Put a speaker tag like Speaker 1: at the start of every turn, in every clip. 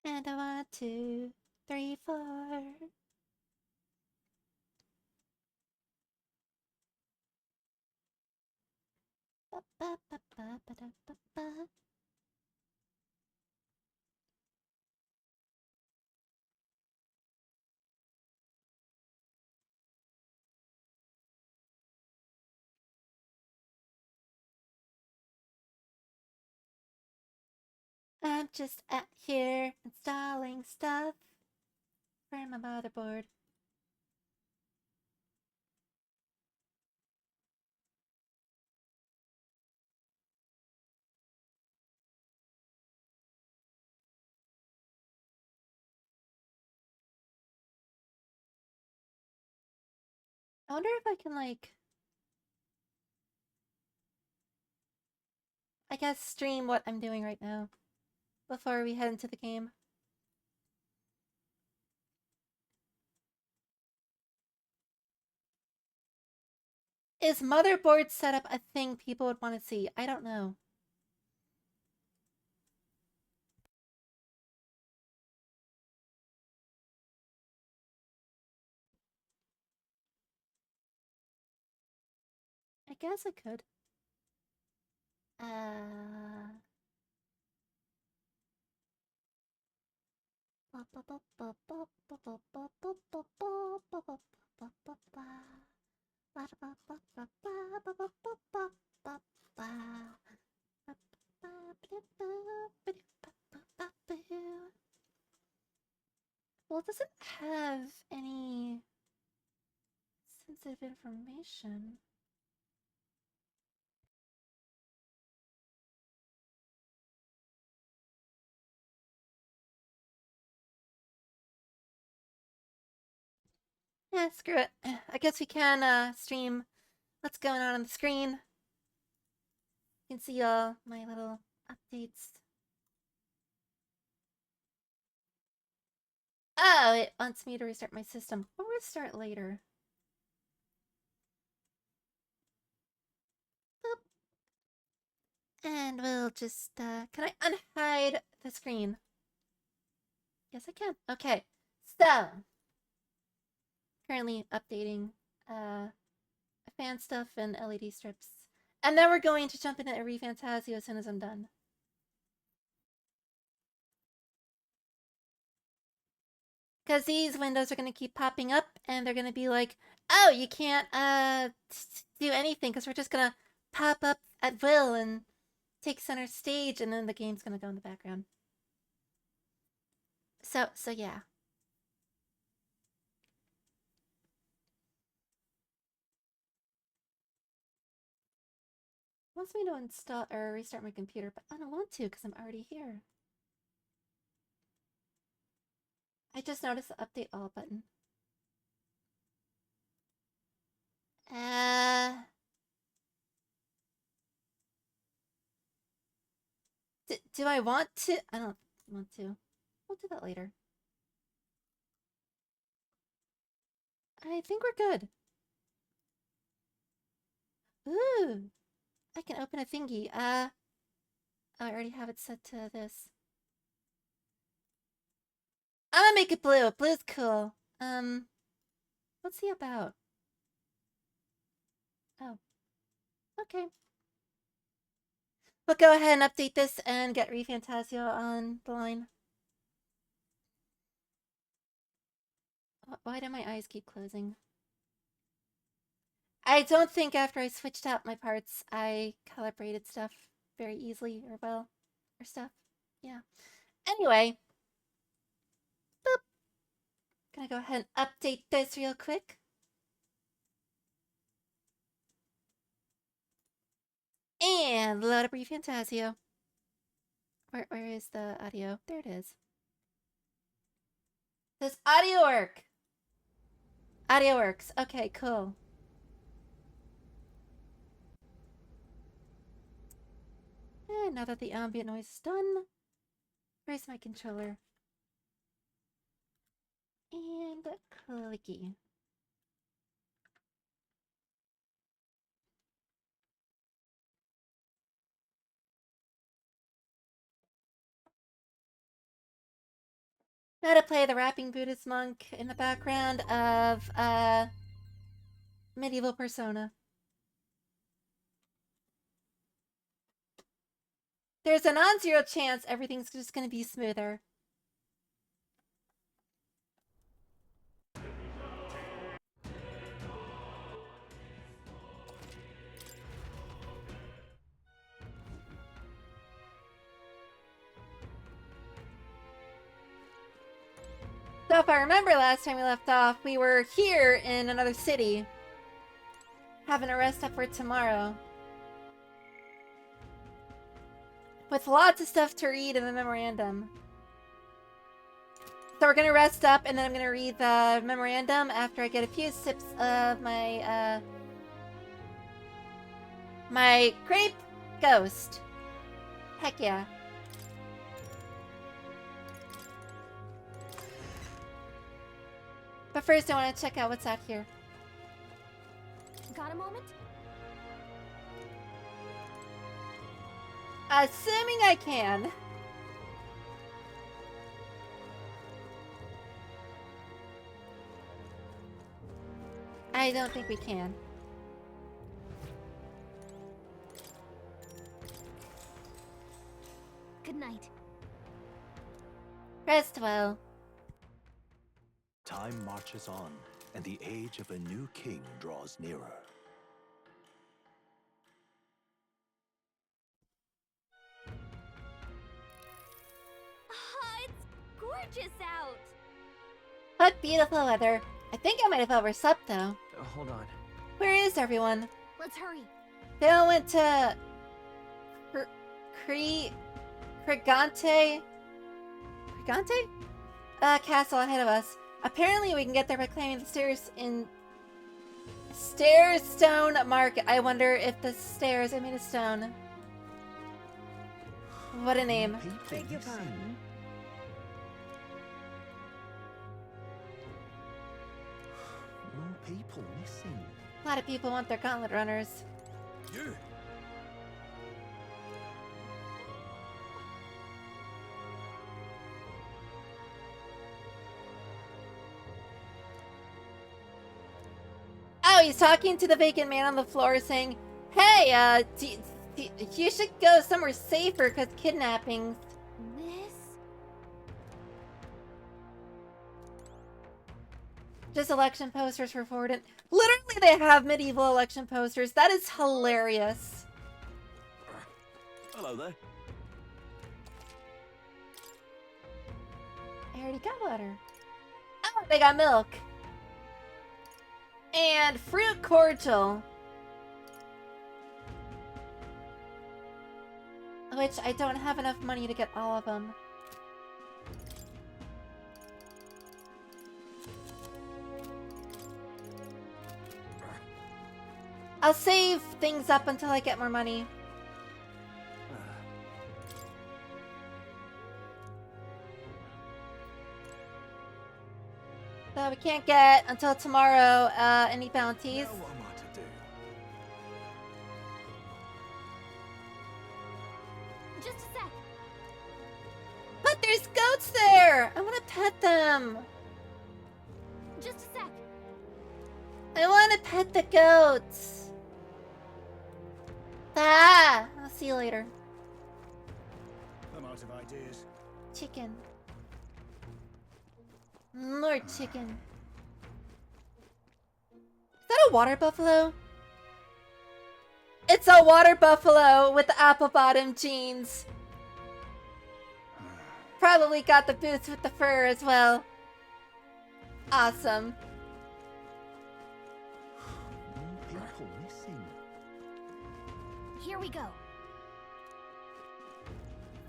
Speaker 1: And a 1, 2, 3, 4. Ba, ba, ba, ba, ba, da, ba, ba. I'm just out here installing stuff for my motherboard. I wonder if I can, like, I guess stream what I'm doing right now before we head into the game. Is motherboard setup a thing people would want to see? I don't know. I guess I could. Well, it doesn't have any sensitive information. Yeah, screw it. I guess we can stream what's going on the screen. You can see all my little updates. Oh, it wants me to restart my system. We'll restart later. Boop. And we'll just, can I unhide the screen? Yes, I can. Okay. So, currently updating, fan stuff and LED strips. And then we're going to jump into ReFantazio as soon as I'm done. Because these windows are going to keep popping up and they're going to be like, oh, you can't do anything because we're just going to pop up at will and take center stage, and then the game's going to go in the background. So yeah. It wants me to install or restart my computer, but I don't want to because I'm already here. I just noticed the update all button. Do I want to? I don't want to. We'll do that later. I think we're good. Ooh, I can open a thingy. I already have it set to this. I'm gonna make it blue. Blue's cool. What's he about? Oh, okay. We'll go ahead and update this and get ReFantazio on the line. Why do my eyes keep closing? I don't think after I switched out my parts, I calibrated stuff very easily or well. Or stuff. Yeah. Anyway. Boop. Gonna go ahead and update this real quick. And load up ReFantazio. Where is the audio? There it is. Does audio work? Audio works. Okay, cool. And now that the ambient noise is done, where's my controller? And clicky. Now to play the rapping Buddhist monk in the background of medieval Persona. There's a non-zero chance everything's just gonna be smoother. So if I remember last time we left off, we were here in another city. Having a rest up for tomorrow. With lots of stuff to read in the memorandum. So we're gonna rest up and then I'm gonna read the memorandum after I get a few sips of my, my grape ghost. Heck yeah. But first I want to check out what's out here.
Speaker 2: Got a moment?
Speaker 1: Assuming I can. I don't think we can.
Speaker 2: Good night.
Speaker 1: Rest well.
Speaker 3: Time marches on, and the age of a new king draws nearer.
Speaker 2: It's gorgeous out.
Speaker 1: What beautiful weather. I think I might have overslept though.
Speaker 4: Hold on.
Speaker 1: Where is everyone?
Speaker 2: Let's hurry.
Speaker 1: They all went to Crigante castle ahead of us. Apparently we can get there by climbing the stairs in Stone Market. I wonder if the stairs are made of stone. What a name.
Speaker 4: Beg your pardon.
Speaker 3: More people missing.
Speaker 1: A lot of people want their gauntlet runners.
Speaker 3: You.
Speaker 1: Oh, he's talking to the vacant man on the floor saying, hey, you should go somewhere safer because kidnappings.
Speaker 2: Miss?
Speaker 1: Just election posters for forwarded. Literally, they have medieval election posters. That is hilarious.
Speaker 3: Hello there.
Speaker 1: I already got water. Oh, they got milk. And fruit cordial. Which I don't have enough money to get all of them. I'll save things up until I get more money. So we can't get until tomorrow any bounties.
Speaker 3: Now what am I to do?
Speaker 2: Just a sec.
Speaker 1: But there's goats there! I want to pet them.
Speaker 2: Just a sec.
Speaker 1: I want to pet the goats. Ah! I'll see you later.
Speaker 5: I'm out of ideas.
Speaker 1: Chicken. More chicken. Is that a water buffalo? It's a water buffalo with the apple bottom jeans. Probably got the boots with the fur as well. Awesome.
Speaker 3: More people missing.
Speaker 2: Here we go.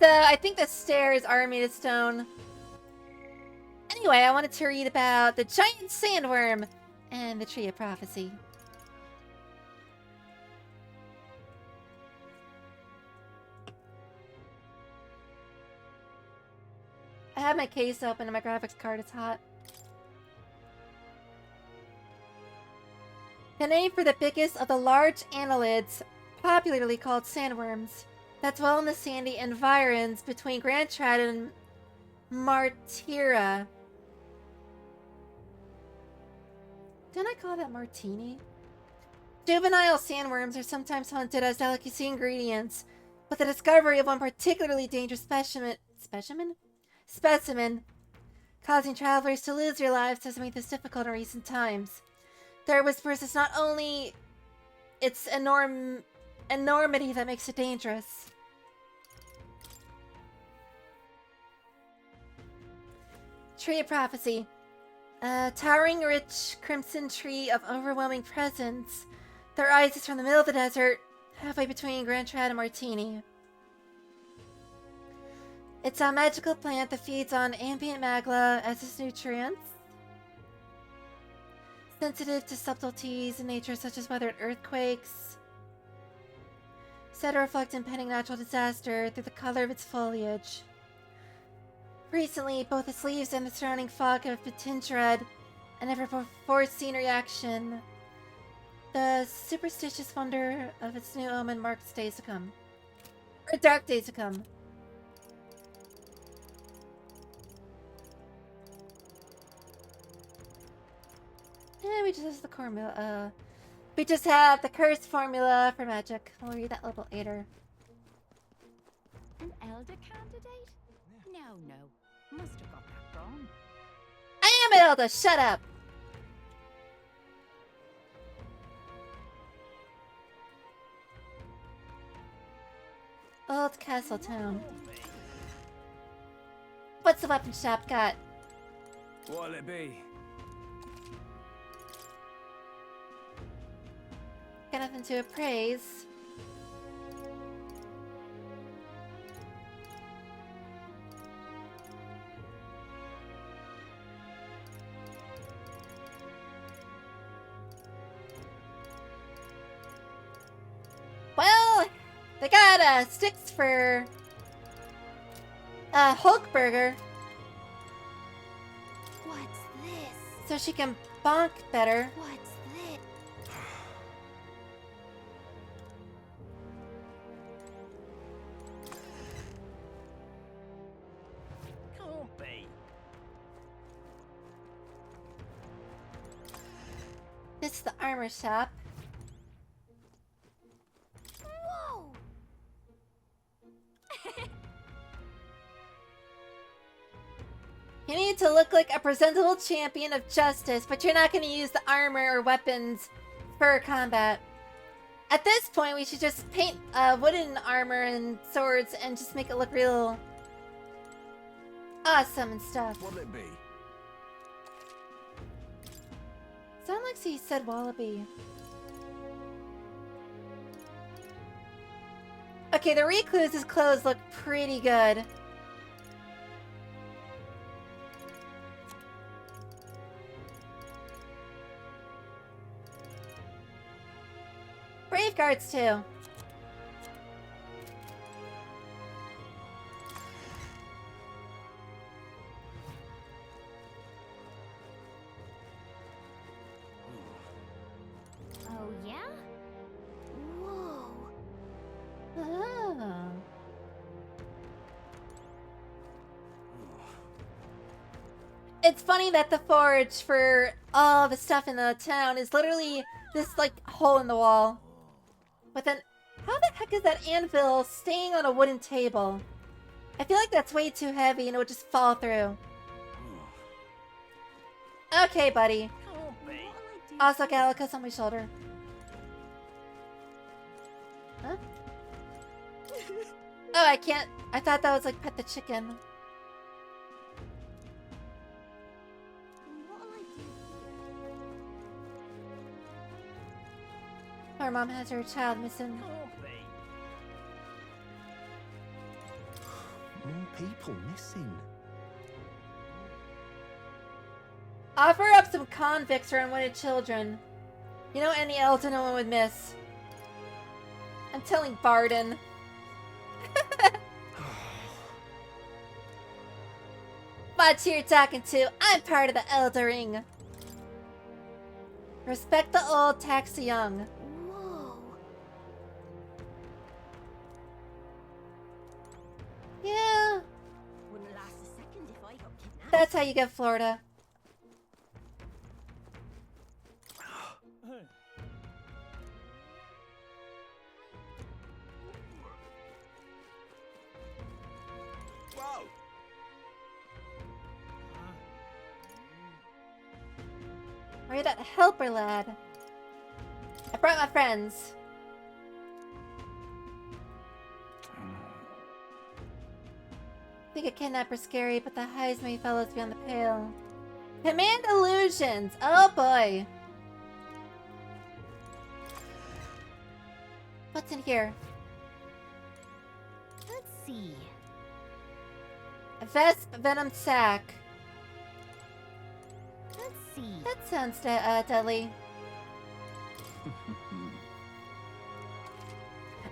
Speaker 1: So I think the stairs are made of stone. Anyway, I wanted to read about the giant sandworm and the tree of prophecy. I have my case open and my graphics card is hot. The name for the biggest of the large annelids, popularly called sandworms, that dwell in the sandy environs between Grand Trad and Martira. Didn't I call that martini? Juvenile sandworms are sometimes hunted as delicacy ingredients, but the discovery of one particularly dangerous specimen causing travelers to lose their lives has made this difficult in recent times. There are whispers it's not only its enormity that makes it dangerous. Tree of Prophecy. A towering, rich, crimson tree of overwhelming presence that rises from the middle of the desert, halfway between Grand Trad and Martini. It's a magical plant that feeds on ambient magma as its nutrients. Sensitive to subtleties in nature such as weather and earthquakes. Said to reflect impending natural disaster through the color of its foliage. Recently, both its leaves and the surrounding fog have been tinged red, and never before seen reaction. The superstitious wonder of its new omen marks days to come. Or dark days to come. Yeah, we just have the formula. We just have the cursed formula for magic. We'll read that a little later.
Speaker 2: An elder candidate? No. Must have got that wrong.
Speaker 1: I am an Elder! Shut up! Old Castle Town. What's the weapon shop got?
Speaker 5: What'll it be?
Speaker 1: Got nothing to appraise. Well, they got sticks for Hulkburger,
Speaker 2: What's this?
Speaker 1: so she can bonk better.
Speaker 2: What's this?
Speaker 5: Can't be.
Speaker 1: This is the armor shop.
Speaker 2: Whoa!
Speaker 1: You need to look like a presentable champion of justice, but you're not going to use the armor or weapons for combat. At this point, we should just paint wooden armor and swords and just make it look real awesome and stuff.
Speaker 5: What'll it be?
Speaker 1: Sound like he said wallaby. Okay, the recluse's clothes look pretty good. Brave guards too.
Speaker 2: Oh, yeah? Whoa.
Speaker 1: Oh. It's funny that the forge for all the stuff in the town is literally this like hole in the wall. But then, how the heck is that anvil staying on a wooden table? I feel like that's way too heavy and it would just fall through. Okay, buddy.
Speaker 5: Can't be.
Speaker 1: Also, Gallica's on my shoulder. Huh? Oh, I can't. I thought that was like pet the chicken.
Speaker 2: What'll I do?
Speaker 1: Our mom has her child missing.
Speaker 5: Can't be.
Speaker 3: More people missing.
Speaker 1: Offer up some convicts or unwanted children. You know any elder no one would miss. I'm telling Barden. Watch who you're talking to. I'm part of the Eldering. Respect the old, tax the young.
Speaker 2: Whoa.
Speaker 1: Yeah.
Speaker 2: Wouldn't last a second if
Speaker 1: That's how you get Florida.
Speaker 3: Whoa!
Speaker 1: Are you that helper lad? I brought my friends. Think a kidnapper's scary, but the highs may fellows beyond the pale. Command illusions! Oh boy! What's in here?
Speaker 2: Let's see.
Speaker 1: A Vesp Venom Sac.
Speaker 2: Let's see.
Speaker 1: That sounds deadly.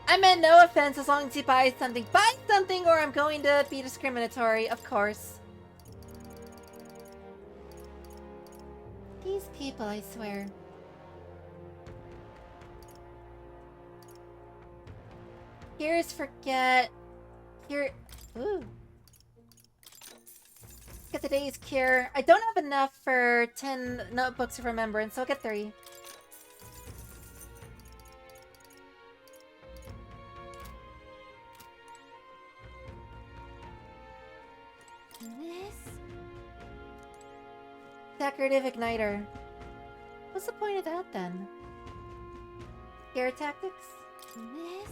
Speaker 1: I meant no offense as long as you buy something. Buy something or I'm going to be discriminatory, of course. These people, I swear. Here's forget. Here. Ooh. Get the day's cure. I don't have enough for 10 notebooks of remembrance, so I'll get 3.
Speaker 2: This?
Speaker 1: Decorative igniter. What's the point of that then? Scare tactics?
Speaker 2: This?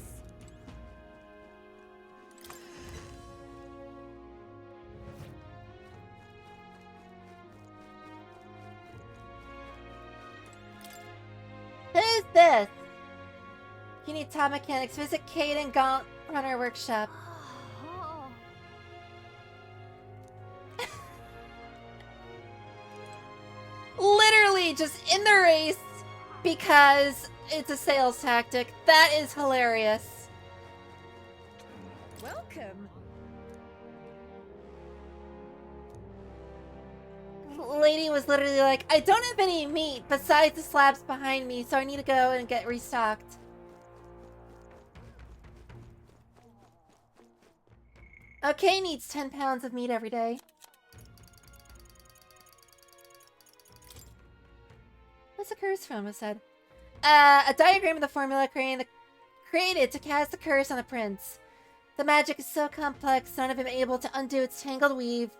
Speaker 1: Who's this? You need top mechanics. Visit Kate and Gaunt Runner Workshop.
Speaker 2: Oh.
Speaker 1: Literally just in the race because it's a sales tactic. That is hilarious.
Speaker 2: Welcome.
Speaker 1: Lady was literally like, I don't have any meat besides the slabs behind me, so I need to go and get restocked. Okay, needs 10 pounds of meat every day. What's the curse from? Was said. A diagram of the formula created to cast the curse on the prince. The magic is so complex, none of them able to undo its tangled weave.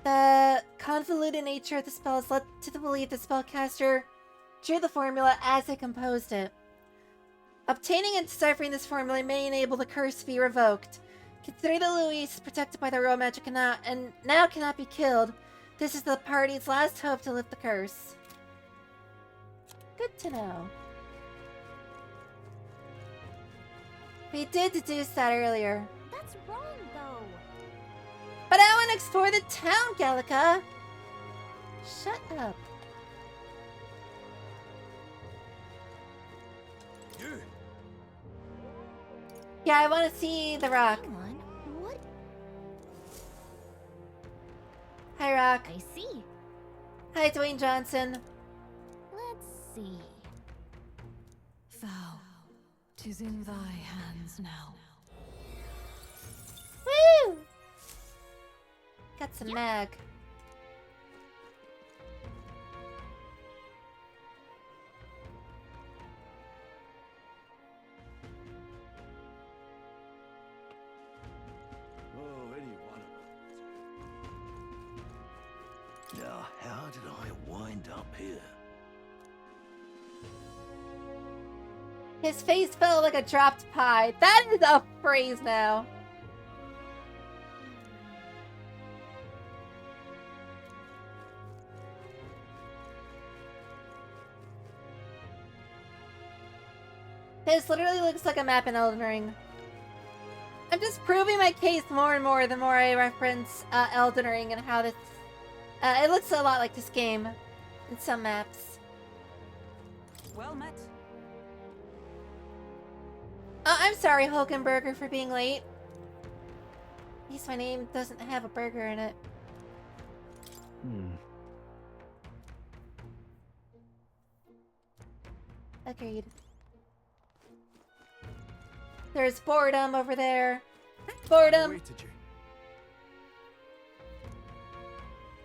Speaker 1: The convoluted nature of the spell has led to the belief the spellcaster drew the formula as they composed it. Obtaining and deciphering this formula may enable the curse to be revoked. Considering that Louise is protected by the royal magic and now cannot be killed, this is the party's last hope to lift the curse. Good to know. We did deduce that earlier.
Speaker 2: That's wrong, though.
Speaker 1: But I want to explore the town, Gallica! Shut up.
Speaker 3: You.
Speaker 1: Yeah, I want to see the rock.
Speaker 2: Hang on. What?
Speaker 1: Hi, Rock.
Speaker 2: I see.
Speaker 1: Hi, Dwayne Johnson.
Speaker 2: Let's see.
Speaker 4: Thou, 'tis in thy hands now.
Speaker 1: Woo! Got some mag.
Speaker 3: Oh, any one of them. Now, how did I wind up here?
Speaker 1: His face felt like a dropped pie. That is a phrase now. This literally looks like a map in Elden Ring. I'm just proving my case more and more the more I reference Elden Ring and how this... it looks a lot like this game in some maps.
Speaker 4: Well met.
Speaker 1: Oh, I'm sorry, Hulkenberger, for being late. At least my name doesn't have a burger in it. Agreed. There's boredom over there. Boredom.
Speaker 3: Waited you.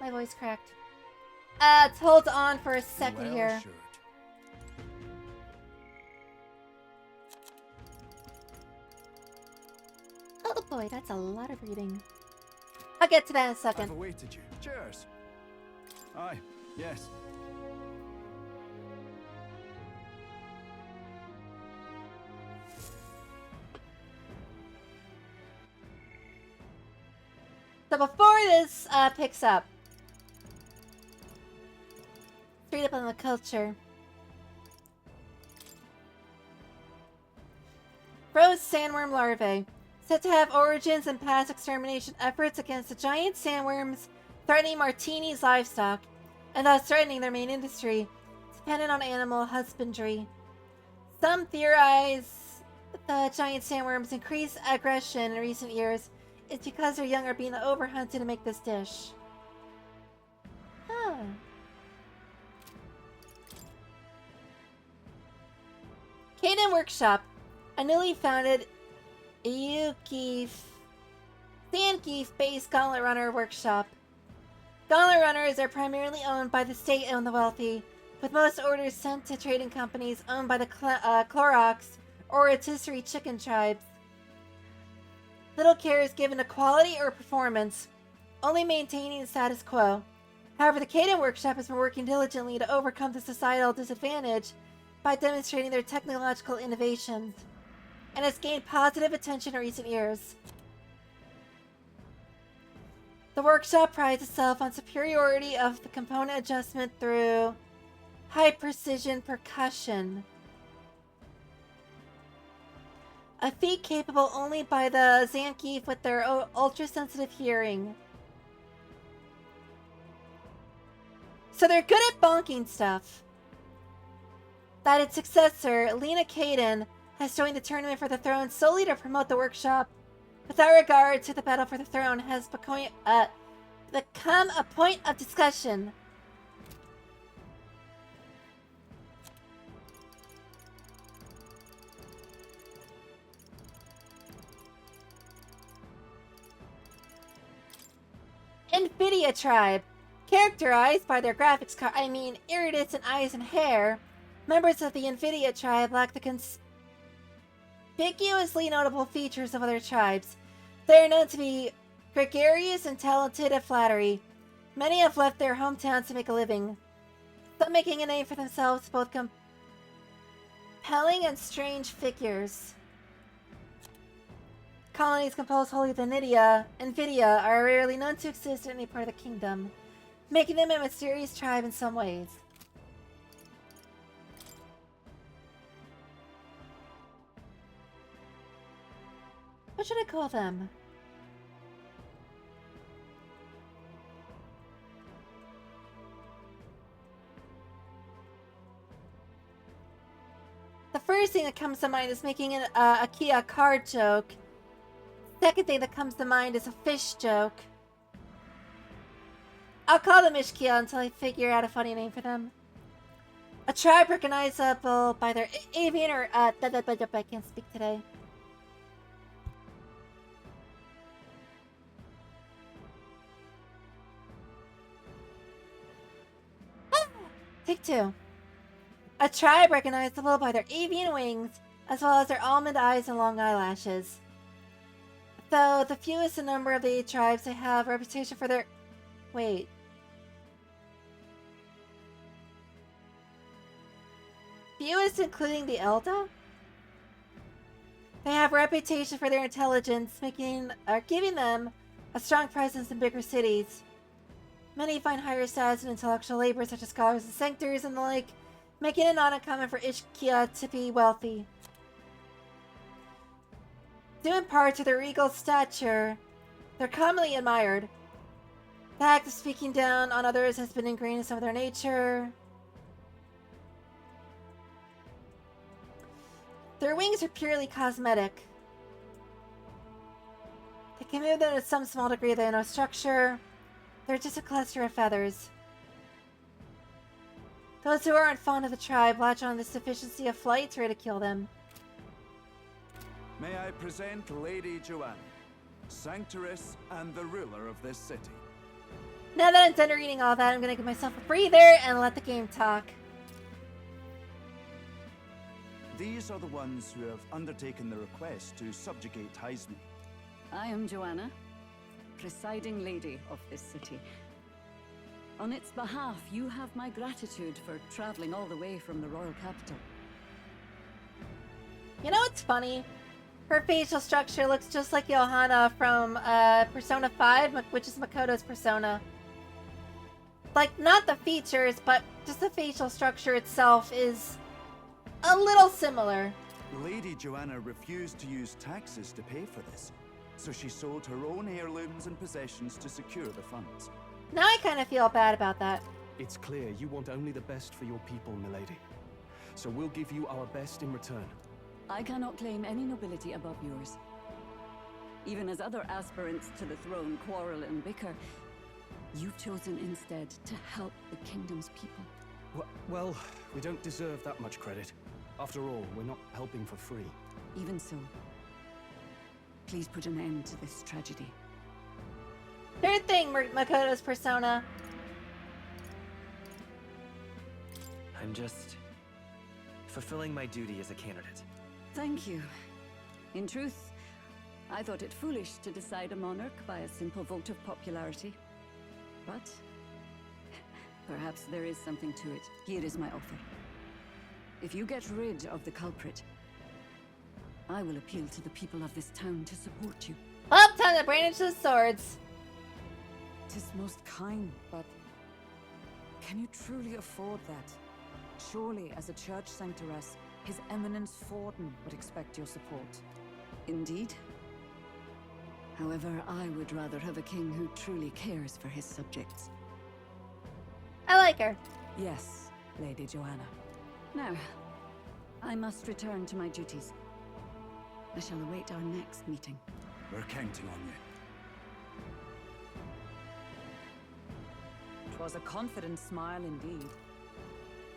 Speaker 1: My voice cracked. Hold on for a second
Speaker 5: Well
Speaker 1: here.
Speaker 5: assured.
Speaker 1: Oh boy, that's a lot of reading. I'll get to that in a
Speaker 5: I've
Speaker 1: second.
Speaker 5: awaited you. Cheers. Aye, yes.
Speaker 1: So before this picks up, straight up on the culture. Rose sandworm larvae, said to have origins in past extermination efforts against the giant sandworms threatening Martini's livestock, and thus threatening their main industry, dependent on animal husbandry. Some theorize the giant sandworms' increased aggression in recent years is because their young are being overhunted to make this dish. Huh. Kaden Workshop, a newly founded Sandkeef-based gauntlet runner workshop. Gauntlet runners are primarily owned by the state and the wealthy, with most orders sent to trading companies owned by the Clorox or rotisserie chicken tribes. Little care is given to quality or performance, only maintaining the status quo. However, the Kaden Workshop has been working diligently to overcome the societal disadvantage by demonstrating their technological innovations, and has gained positive attention in recent years. The workshop prides itself on superiority of the component adjustment through high-precision percussion, a feat capable only by the Zankeef with their ultra-sensitive hearing. So they're good at bonking stuff. That its successor, Lena Kaden, has joined the tournament for the throne solely to promote the workshop, without regard to the battle for the throne, has become a point of discussion. Nvidia Tribe, characterized by their graphics iridescent eyes and hair, members of the Nvidia Tribe lack the conspicuously notable features of other tribes. They are known to be gregarious and talented at flattery. Many have left their hometowns to make a living, some making a name for themselves, both compelling and strange figures. Colonies composed wholly of Nvidia are rarely known to exist in any part of the kingdom, making them a mysterious tribe in some ways. What should I call them? The first thing that comes to mind is making a Kia card joke. Second thing that comes to mind is a fish joke. I'll call them Ishkia until I figure out a funny name for them. A tribe recognizable by their avian or I can't speak today. Take two. A tribe recognizable by their avian wings, as well as their almond eyes and long eyelashes. Though the fewest in number of the 8 tribes, they have a reputation for their... Wait. Fewest including the Elda? They have a reputation for their intelligence, giving them a strong presence in bigger cities. Many find higher status in intellectual labor, such as scholars and sanctors and the like, making it not uncommon for Ishkia to be wealthy. Due in part to their regal stature, they're commonly admired. The act of speaking down on others has been ingrained in some of their nature. Their wings are purely cosmetic. They can move them to some small degree, they have no structure. They're just a cluster of feathers. Those who aren't fond of the tribe latch on this deficiency of flight to ridicule them.
Speaker 5: May I present Lady Joanna, Sanctoress and the ruler of this city.
Speaker 1: Now that I'm done reading all that, I'm gonna give myself a breather and let the game talk.
Speaker 5: These are the ones who have undertaken the request to subjugate Heisme.
Speaker 6: I am Joanna, presiding lady of this city. On its behalf, you have my gratitude for traveling all the way from the royal capital.
Speaker 1: You know what's funny? Her facial structure looks just like Johanna from Persona 5, which is Makoto's persona. Like, not the features, but just the facial structure itself is a little similar.
Speaker 5: Lady Joanna refused to use taxes to pay for this, so she sold her own heirlooms and possessions to secure the funds.
Speaker 1: Now I kind of feel bad about that.
Speaker 3: It's clear you want only the best for your people, milady. So we'll give you our best in return.
Speaker 6: I cannot claim any nobility above yours. Even as other aspirants to the throne quarrel and bicker, you've chosen instead to help the kingdom's people.
Speaker 3: Well, we don't deserve that much credit. After all, we're not helping for free.
Speaker 6: Even so, please put an end to this tragedy.
Speaker 1: Third thing, Makoto's persona.
Speaker 7: I'm just fulfilling my duty as a candidate.
Speaker 6: Thank you. In truth, I thought it foolish to decide a monarch by a simple vote of popularity. But perhaps there is something to it. Here is my offer. If you get rid of the culprit, I will appeal to the people of this town to support you.
Speaker 1: Well, time to brandish the swords.
Speaker 8: 'Tis most kind, but can you truly afford that? Surely, as a church sanctoress, His Eminence Forden would expect your support.
Speaker 6: Indeed. However, I would rather have a king who truly cares for his subjects.
Speaker 1: I like her.
Speaker 8: Yes, Lady Joanna.
Speaker 6: Now, I must return to my duties. I shall await our next meeting.
Speaker 5: We're counting on you.
Speaker 8: 'Twas a confident smile indeed,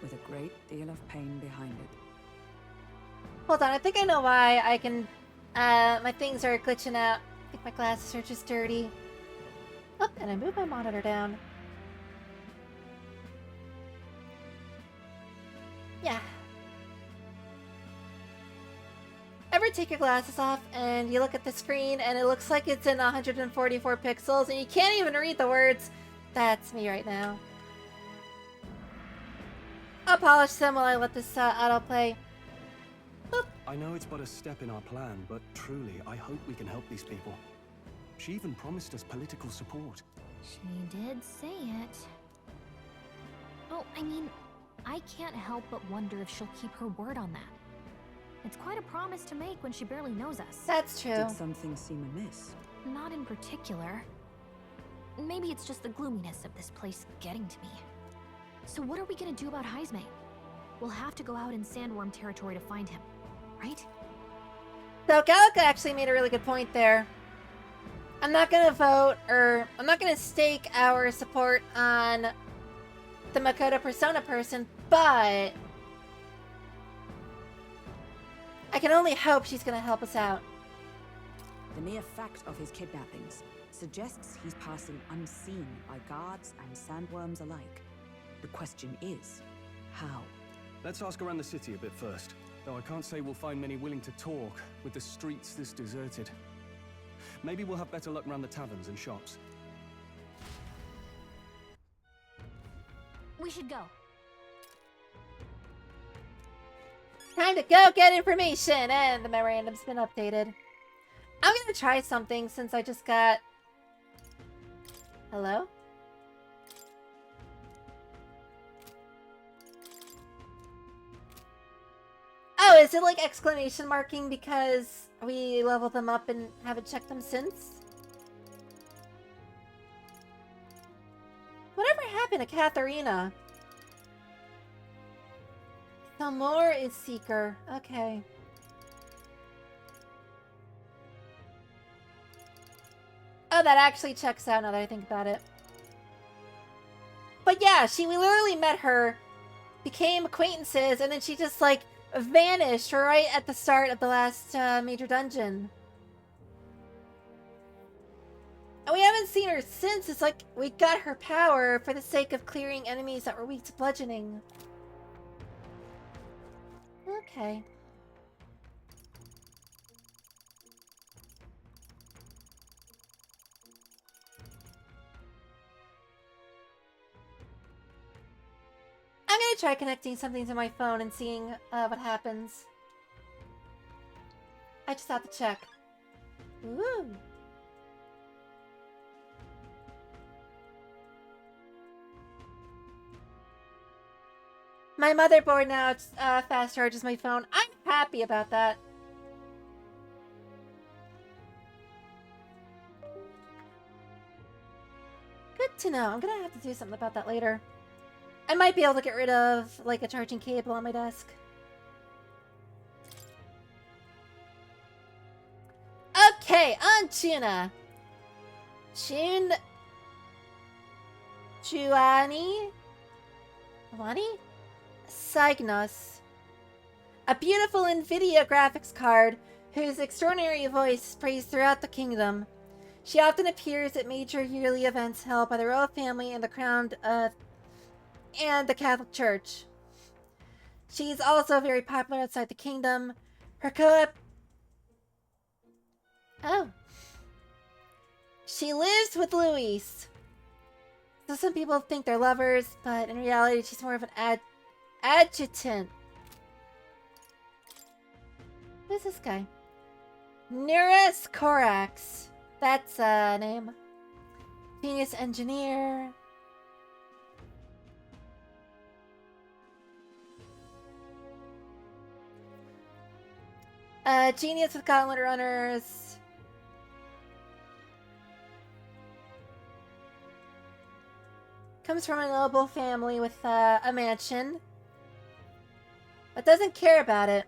Speaker 8: with a great deal of pain behind it.
Speaker 1: Hold on, I think I know why I can... my things are glitching out. I think my glasses are just dirty. Oh, and I moved my monitor down. Yeah. Ever take your glasses off and you look at the screen and it looks like it's in 144 pixels and you can't even read the words? That's me right now. I'll polish them while I let this autoplay. Boop.
Speaker 3: I know it's but a step in our plan, but truly, I hope we can help these people. She even promised us political support.
Speaker 9: She did say it. Oh, I mean, I can't help but wonder if she'll keep her word on that. It's quite a promise to make when she barely knows us.
Speaker 1: That's true.
Speaker 8: Did something seem amiss?
Speaker 9: Not in particular. Maybe it's just the gloominess of this place getting to me. So what are we gonna do about Heisme? We'll have to go out in Sandworm territory to find him, right?
Speaker 1: So Gallica actually made a really good point there. I'm not gonna vote, or I'm not gonna stake our support on the Makoto persona person, but I can only hope she's gonna help us out.
Speaker 8: The mere fact of his kidnappings suggests he's passing unseen by guards and sandworms alike. The question is, how?
Speaker 3: Let's ask around the city a bit first. Though I can't say we'll find many willing to talk with the streets this deserted. Maybe we'll have better luck around the taverns and shops.
Speaker 9: We should go.
Speaker 1: Time to go get information, and the memorandum's been updated. I'm gonna try something since I just got... Hello? Oh, is it like exclamation marking because we leveled them up and haven't checked them since? Whatever happened to Katharina? Samor is Seeker. Okay. Oh, that actually checks out now that I think about it. But yeah, we literally met her, became acquaintances, and then she just like vanished right at the start of the last major dungeon. And we haven't seen her since. It's like we got her power for the sake of clearing enemies that were weak to bludgeoning. Okay. I'm gonna try connecting something to my phone and seeing what happens. I just have to check. Ooh. My motherboard now fast charges my phone. I'm happy about that. Good to know. I'm gonna have to do something about that later. I might be able to get rid of, like, a charging cable on my desk. Okay, on Tuna. Juani? Cygnos. A beautiful NVIDIA graphics card whose extraordinary voice is praised throughout the kingdom. She often appears at major yearly events held by the royal family and the crowned and the Catholic Church. She's also very popular outside the kingdom. Her She lives with Luis. So some people think they're lovers, but in reality she's more of an adjutant. Who's this guy? Nearest Corax. That's a name. Genius engineer. Genius with Gauntlet Runners. Comes from a noble family with a mansion. But doesn't care about it.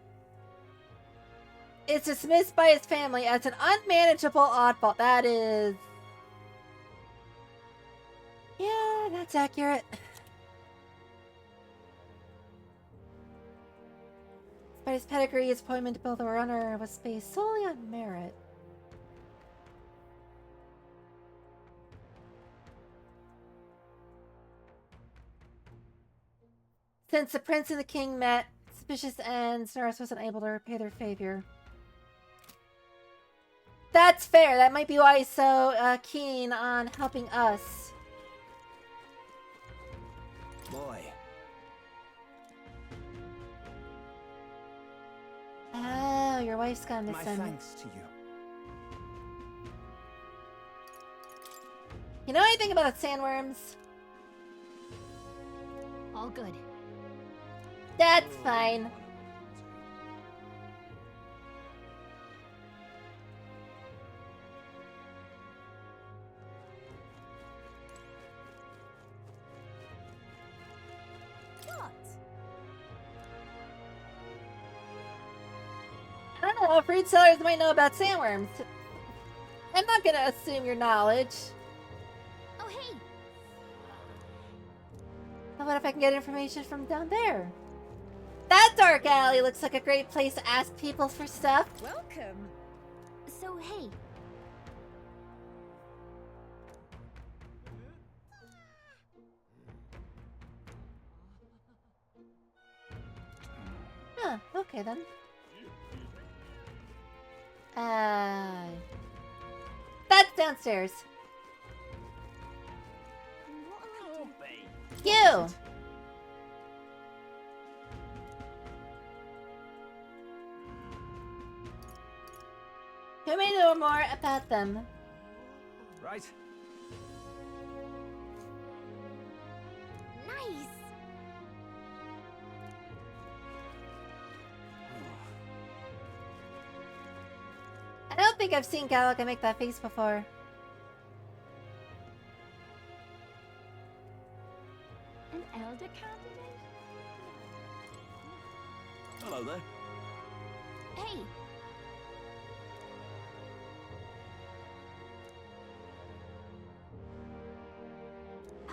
Speaker 1: Is dismissed by his family as an unmanageable oddball. That is... Yeah, that's accurate. Despite his pedigree, his appointment to build a runner was based solely on merit. Since the prince and the king met suspicious ends, Norris wasn't able to repay their favor. That's fair. That might be why he's so keen on helping us.
Speaker 5: Boy.
Speaker 1: Oh, your wife's gone
Speaker 5: My
Speaker 1: missing.
Speaker 5: thanks to you.
Speaker 1: You know anything about the sandworms?
Speaker 9: All good.
Speaker 1: That's fine. I don't know, fruit sellers might know about sandworms. I'm not gonna assume your knowledge.
Speaker 9: Oh, hey!
Speaker 1: How about if I can get information from down there? That dark alley looks like a great place to ask people for stuff.
Speaker 2: Welcome.
Speaker 9: So, hey,
Speaker 1: Huh, okay then. That's downstairs. You! Who may know more about them?
Speaker 3: Right.
Speaker 9: nice!
Speaker 1: I don't think I've seen Galaga make that face before.
Speaker 2: An elder candidate?
Speaker 5: Hello there.
Speaker 9: Hey!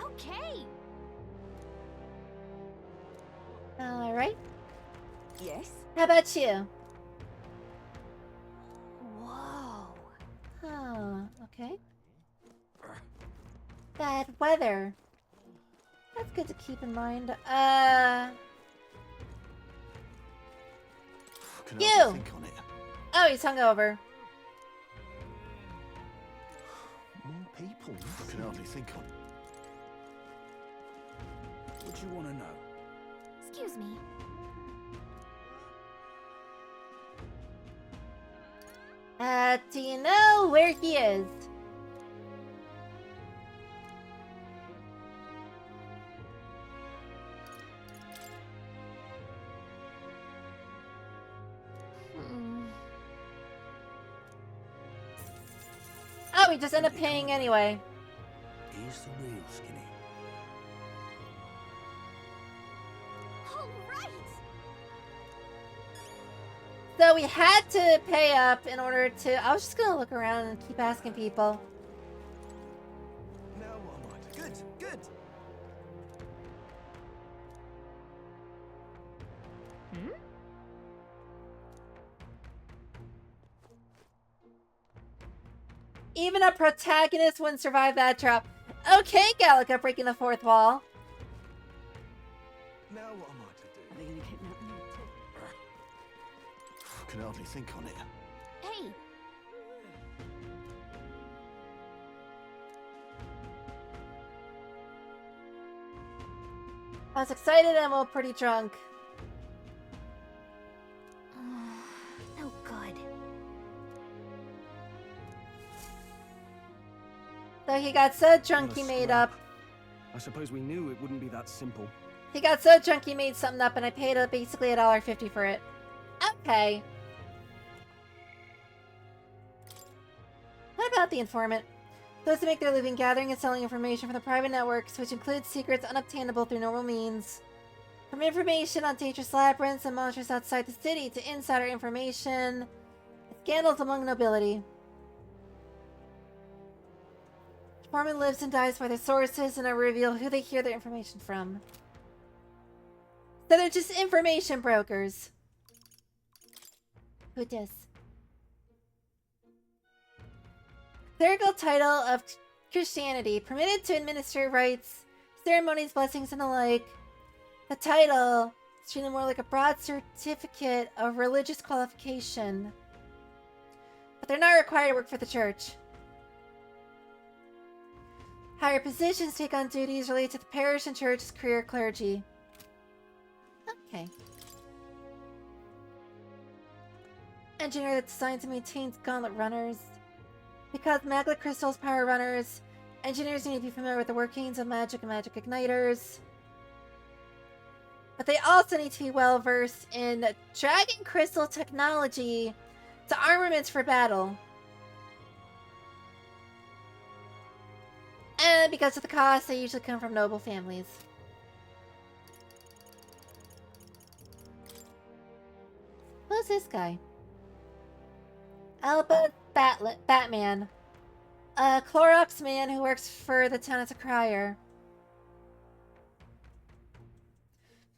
Speaker 9: Okay!
Speaker 1: Alright.
Speaker 2: Yes.
Speaker 1: How about you?
Speaker 9: Whoa!
Speaker 1: Oh, okay. Bad weather. That's good to keep in mind.
Speaker 10: Can
Speaker 1: You!
Speaker 10: I think on it?
Speaker 1: Oh, he's hungover.
Speaker 10: More people. I can hardly think on. What do you want to know?
Speaker 9: Excuse me.
Speaker 1: Do you know where he is? Oh, we just end up paying anyway.
Speaker 10: He's the real Skinny.
Speaker 9: All right.
Speaker 1: So we had to pay up in order to... I was just gonna look around and keep asking people.
Speaker 10: Now what am I? Good, good.
Speaker 1: Even a protagonist wouldn't survive that drop. Okay, Gallica breaking the fourth wall.
Speaker 10: Now what am I to do?
Speaker 6: Are they gonna kidnap me?
Speaker 10: I can hardly think on it.
Speaker 9: Hey,
Speaker 1: I was excited and well pretty drunk.
Speaker 9: no good.
Speaker 1: So he got so drunk
Speaker 3: What a
Speaker 1: he made
Speaker 3: scrap.
Speaker 1: up.
Speaker 3: I suppose we knew it wouldn't be that simple.
Speaker 1: He got so drunk he made something up and I paid basically $1.50 for it. Okay. What about the informant? Those who make their living gathering and selling information from the private networks, which includes secrets unobtainable through normal means. From information on dangerous labyrinths and monsters outside the city to insider information, scandals among nobility. Informant lives and dies by their sources and I reveal who they hear their information from. So they're just information brokers. Who dis? Clerical title of Christianity, permitted to administer rites, ceremonies, blessings, and the like. The title is treated more like a broad certificate of religious qualification. But they're not required to work for the church. Higher positions take on duties related to the parish and church's career clergy. Okay. Engineer that's designed to maintain gauntlet runners. Because magnet crystals power runners, engineers need to be familiar with the workings of magic and magic igniters. But they also need to be well versed in dragon crystal technology to armaments for battle. And because of the cost, they usually come from noble families. Who's this guy? Albert Batman. A Clorox man who works for the town as a crier.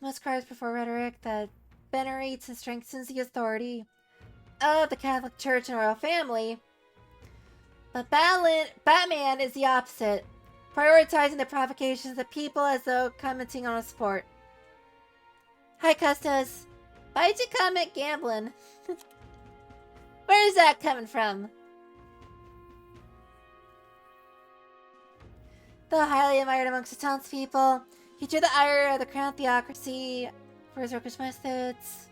Speaker 1: Most criers prefer rhetoric that venerates and strengthens the authority of the Catholic Church and royal family. But Batman is the opposite, prioritizing the provocations of the people as though commenting on a sport. Hi, Custos. Why'd you comment gambling? Where is that coming from? Though highly admired amongst the townspeople, he drew the ire of the crown theocracy for his workers' methods.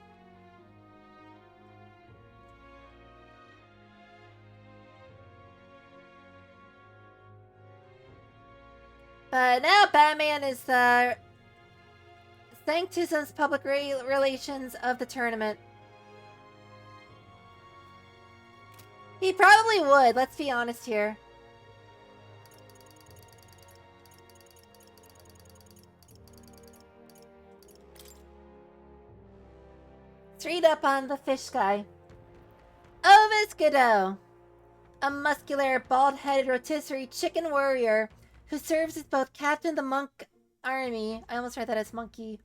Speaker 1: But now Batman is the Sanctism's public relations of the tournament. He probably would, let's be honest here. Let's read up on the fish guy. Ovis Godot. A muscular, bald-headed rotisserie chicken warrior who serves as both captain of the monk army, I almost read that as monkey,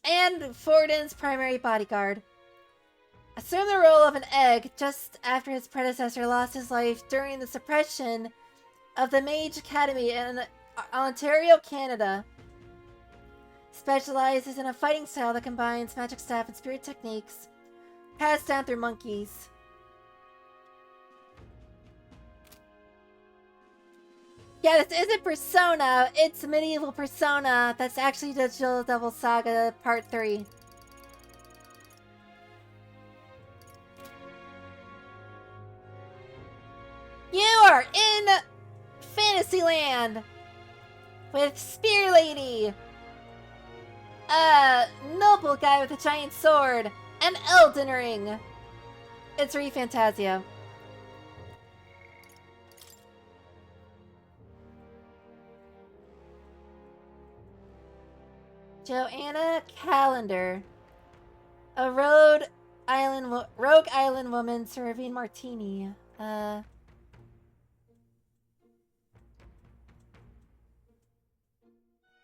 Speaker 1: and Forden's primary bodyguard. Assumed the role of an egg just after his predecessor lost his life during the suppression of the Mage Academy in Ontario, Canada. Specializes in a fighting style that combines magic staff and spirit techniques passed down through monkeys. Yeah, this isn't Persona, it's Medieval Persona. That's actually Digital Devil Saga Part 3. You are in Fantasyland with Spear Lady, a noble guy with a giant sword, and Elden Ring. It's ReFantazio. Joanna Calendar, a rogue island woman serving martini.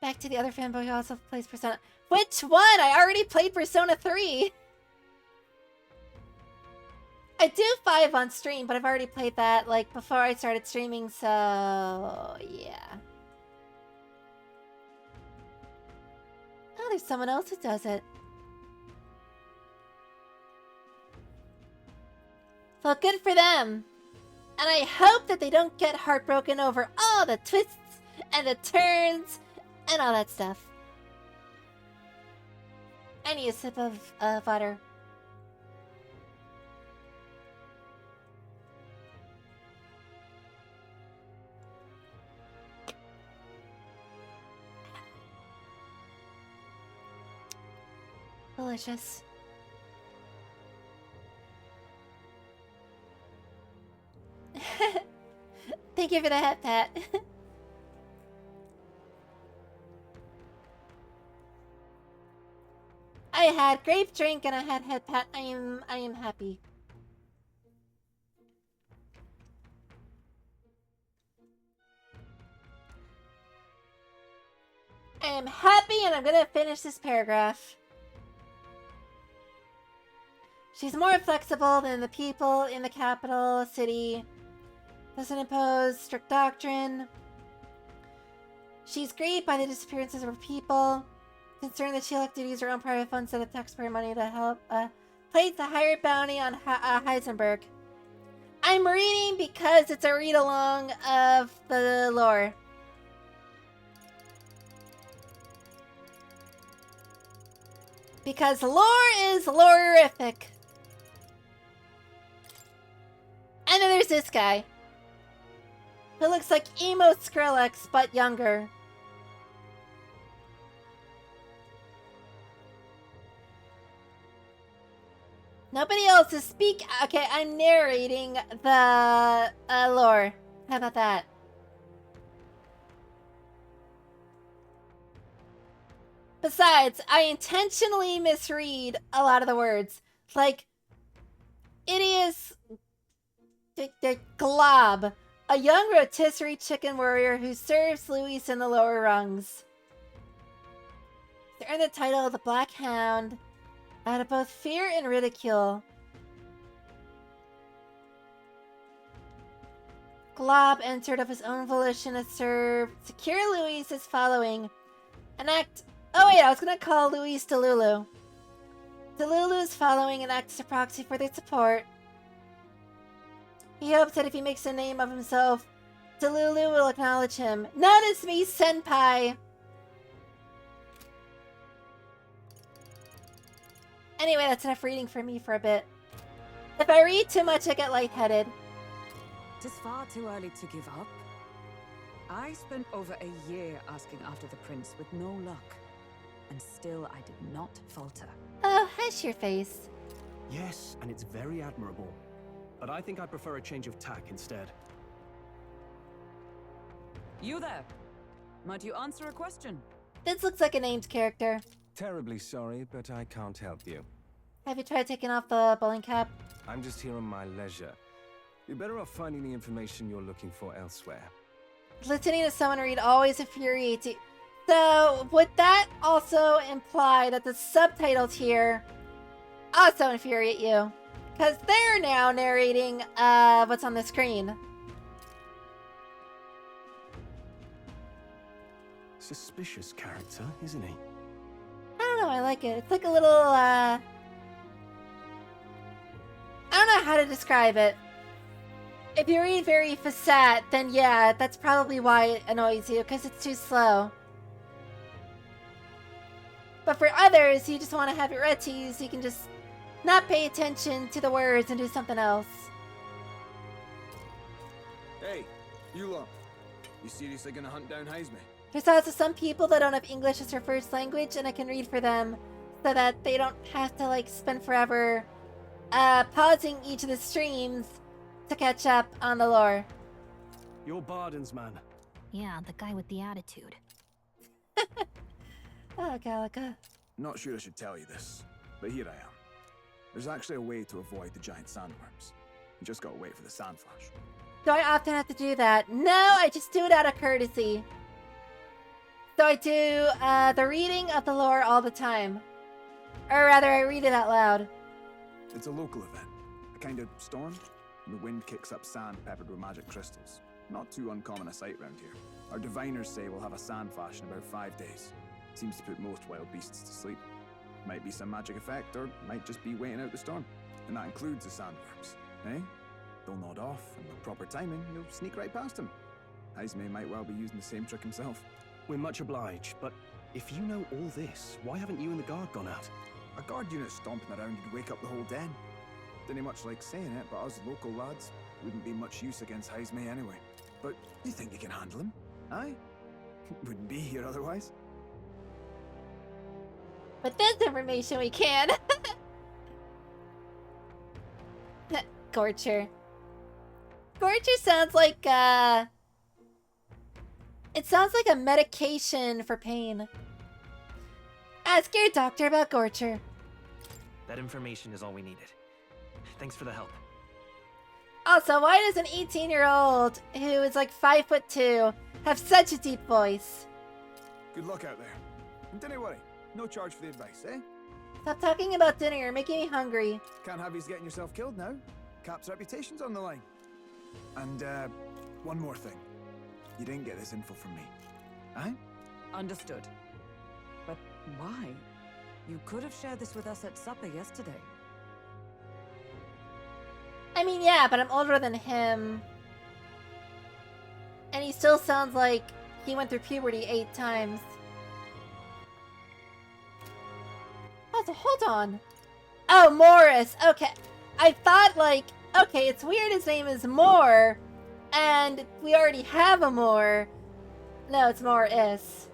Speaker 1: Back to the other fanboy who also plays Persona. Which one? I already played Persona 3. I do 5 on stream, but I've already played that, like, before I started streaming, so... yeah. Oh, there's someone else who does it. Well, good for them. And I hope that they don't get heartbroken over all the twists and the turns and all that stuff. I need a sip of water. Delicious. Thank you for the head pat. I had grape drink and I had head pat. I am happy. I am happy and I'm gonna finish this paragraph. She's more flexible than the people in the capital city. Doesn't impose strict doctrine. She's grieved by the disappearances of her people. Concerned that she'll have to use her own private funds instead of taxpayer money to help place a higher bounty on Heisenberg. I'm reading because it's a read-along of the lore. Because lore is lore-rific. And then there's this guy. Who looks like emo Skrillex, but younger. Nobody else is Okay, I'm narrating the lore. How about that? Besides, I intentionally misread a lot of the words. Like, it is the Glob, a young rotisserie chicken warrior who serves Luis in the lower rungs. To earn the title of the Black Hound out of both fear and ridicule. Glob entered of his own volition to secure Luis's following. An act... Oh wait, I was gonna call Luis Delulu. Delulu's following and acts as a proxy for their support. He hopes that if he makes a name of himself, Delulu will acknowledge him. Notice me, senpai! Anyway, that's enough reading for me for a bit. If I read too much, I get lightheaded.
Speaker 8: It is far too early to give up. I spent over a year asking after the prince with no luck. And still I did not falter.
Speaker 1: Oh, hush your face.
Speaker 3: Yes, and it's very admirable. But I think I prefer a change of tack instead.
Speaker 8: You there? Might you answer a question?
Speaker 1: This looks like a named character.
Speaker 11: Terribly sorry, but I can't help you.
Speaker 1: Have you tried taking off the bowling cap?
Speaker 11: I'm just here on my leisure. You're better off finding the information you're looking for elsewhere.
Speaker 1: Listening to someone read always infuriates you. So, would that also imply that the subtitles here also infuriate you? Because they're now narrating what's on the screen.
Speaker 3: Suspicious character, isn't he?
Speaker 1: I don't know, I like it. It's like a little, I don't know how to describe it. If you read very facet, then yeah, that's probably why it annoys you, because it's too slow. But for others, you just want to have it read to you so you can just not pay attention to the words and do something else.
Speaker 11: Hey, you lot. You seriously gonna hunt down Heisme?
Speaker 1: There's also some people that don't have English as their first language, and I can read for them so that they don't have to, like, spend forever pausing each of the streams to catch up on the lore.
Speaker 3: You're Barden's man.
Speaker 9: Yeah, the guy with the attitude.
Speaker 1: Oh, Gallica.
Speaker 10: Not sure I should tell you this, but here I am. There's actually a way to avoid the giant sandworms. You just gotta wait for the sand flash.
Speaker 1: Do I often have to do that? No, I just do it out of courtesy. So I do the reading of the lore all the time. Or rather, I read it out loud.
Speaker 10: It's a local event, a kind of storm, and the wind kicks up sand peppered with magic crystals. Not too uncommon a sight round here. Our diviners say we'll have a sand flash in about 5 days. Seems to put most wild beasts to sleep. Might be some magic effect, or might just be waiting out the storm. And that includes the sandworms, eh? They'll nod off, and with proper timing, you'll sneak right past him. Heisme might well be using the same trick himself.
Speaker 3: We're much obliged, but if you know all this, why haven't you and the guard gone out?
Speaker 10: A guard unit stomping around would wake up the whole den. Didn't much like saying it, but us local lads wouldn't be much use against Heisme anyway. But you think you can handle him? Aye? Wouldn't be here otherwise.
Speaker 1: With this information, we can. Gorcher. Gorcher sounds like, it sounds like a medication for pain. Ask your doctor about Gorcher.
Speaker 7: That information is all we needed. Thanks for the help.
Speaker 1: Also, why does an 18-year-old who is like 5'2" have such a deep voice?
Speaker 10: Good luck out there. And don't worry, no charge for the advice, eh?
Speaker 1: Stop talking about dinner, you're making me hungry.
Speaker 10: Can't have yous getting yourself killed now. Cap's reputation's on the line. And, one more thing. You didn't get this info from me. Aye?
Speaker 8: Understood. But why? You could have shared this with us at supper yesterday.
Speaker 1: I mean, yeah, but I'm older than him. And he still sounds like he went through puberty 8 times. Oh, so hold on. Oh, Morris. Okay. I thought, like, okay, it's weird his name is Moore, and we already have a Moore. No, it's Morris.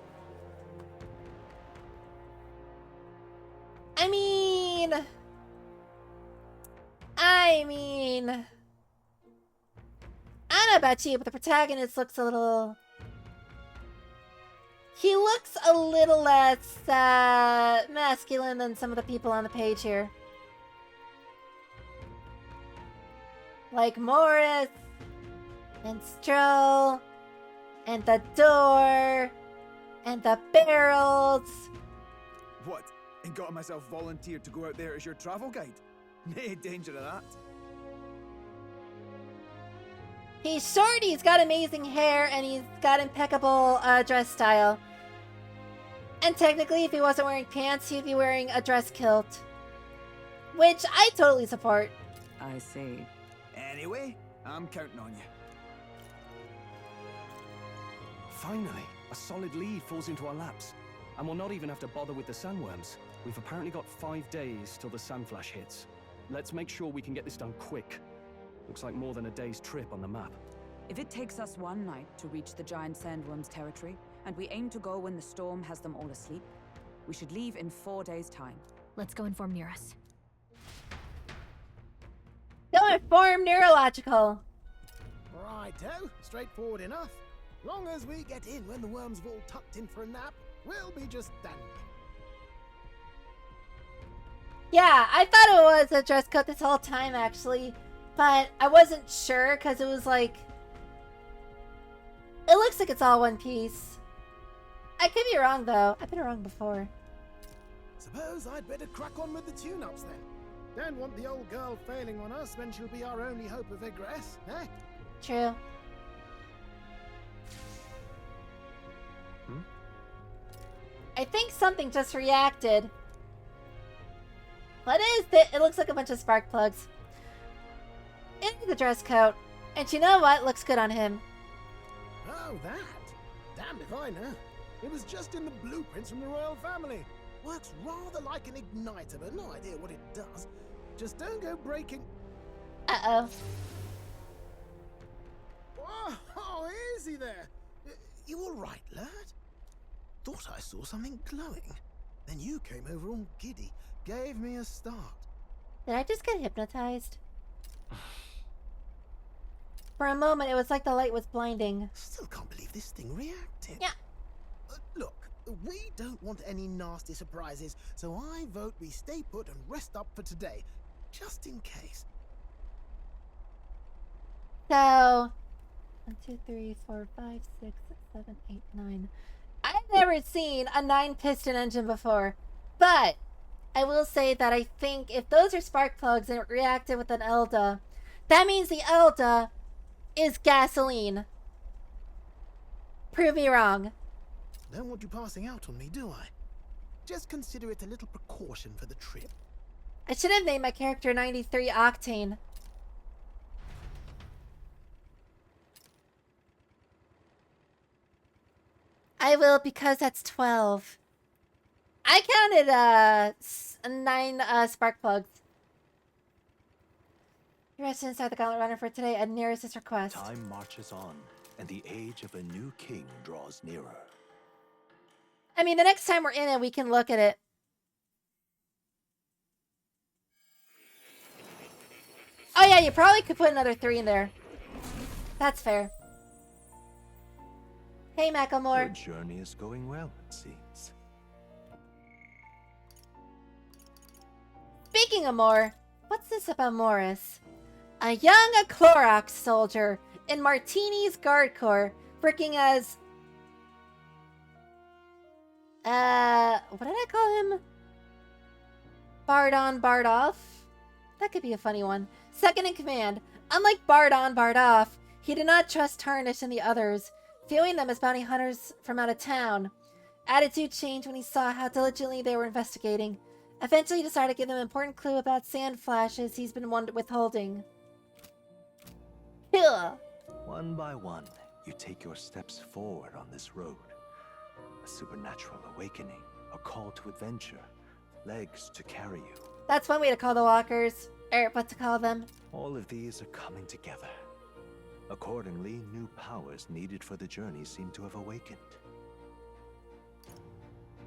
Speaker 1: I mean, I don't know about you, but the protagonist looks a little... He looks a little less masculine than some of the people on the page here. Like Morris, and Stroll, and the door, and the barrels.
Speaker 10: What? Ain't got myself volunteered to go out there as your travel guide? Nay danger of that.
Speaker 1: He's short, he's got amazing hair, and he's got impeccable dress style. And technically, if he wasn't wearing pants, he'd be wearing a dress kilt. Which I totally support.
Speaker 8: I see.
Speaker 10: Anyway, I'm counting on you.
Speaker 3: Finally, a solid lead falls into our laps. And we'll not even have to bother with the sandworms. We've apparently got 5 days till the sandflash hits. Let's make sure we can get this done quick. Looks like more than a day's trip on the map.
Speaker 8: If it takes us one night to reach the giant sandworm's territory, and we aim to go when the storm has them all asleep, we should leave in 4 days' time.
Speaker 9: Let's go inform Nearest.
Speaker 1: Go inform neurological.
Speaker 12: Righto, straightforward enough. Long as we get in when the worms have all tucked in for a nap, we'll be just dandy.
Speaker 1: Yeah, I thought it was a dress coat this whole time, actually. But I wasn't sure, because it was like... It looks like it's all one piece. I could be wrong, though. I've been wrong before.
Speaker 12: Suppose I'd better crack on with the tune-ups then. Don't want the old girl failing on us when she'll be our only hope of egress, eh?
Speaker 1: True. I think something just reacted. What is this? It looks like a bunch of spark plugs. Into the dress coat. And you know what? Looks good on him.
Speaker 12: Oh, that? Damned if I know. It was just in the blueprints from the royal family. Works rather like an igniter, but no idea what it does. Just don't go breaking...
Speaker 1: Uh-oh.
Speaker 12: Oh, easy there. You all right, lad? Thought I saw something glowing. Then you came over all giddy, gave me a start.
Speaker 1: Did I just get hypnotized? For a moment, it was like the light was blinding.
Speaker 12: Still can't believe this thing reacted.
Speaker 1: Yeah.
Speaker 12: Look, we don't want any nasty surprises, so I vote we stay put and rest up for today, just in case.
Speaker 1: So, 1, 2, 3, 4, 5, 6, 7, 8, 9. I've never seen a 9-piston engine before, but I will say that I think if those are spark plugs and it reacted with an Elda, that means the Elda is gasoline. Prove me wrong.
Speaker 12: Don't want you passing out on me, do I? Just consider it a little precaution for the trip.
Speaker 1: I should have named my character 93 Octane. I will, because that's 12. I counted 9 spark plugs. You rested inside the Gauntlet Runner for today at nearest request.
Speaker 13: Time marches on, and the age of a new king draws nearer.
Speaker 1: I mean, the next time we're in it, we can look at it. Oh yeah, you probably could put another 3 in there. That's fair. Hey, Macklemore.
Speaker 13: Your journey is going well, it seems.
Speaker 1: Speaking of more, what's this about Morris? A young Clorox soldier in Martini's Guard Corps, working as... what did I call him? Bardon Bardoff? That could be a funny one. Second in command. Unlike Bardon Bardoff, he did not trust Tarnish and the others, viewing them as bounty hunters from out of town. Attitude changed when he saw how diligently they were investigating. Eventually he decided to give them an important clue about sand flashes he's been withholding. Ugh.
Speaker 13: One by one, you take your steps forward on this road. A supernatural awakening, a call to adventure, legs to carry you.
Speaker 1: That's one way to call the walkers, or what to call them.
Speaker 13: All of these are coming together. Accordingly, new powers needed for the journey seem to have awakened.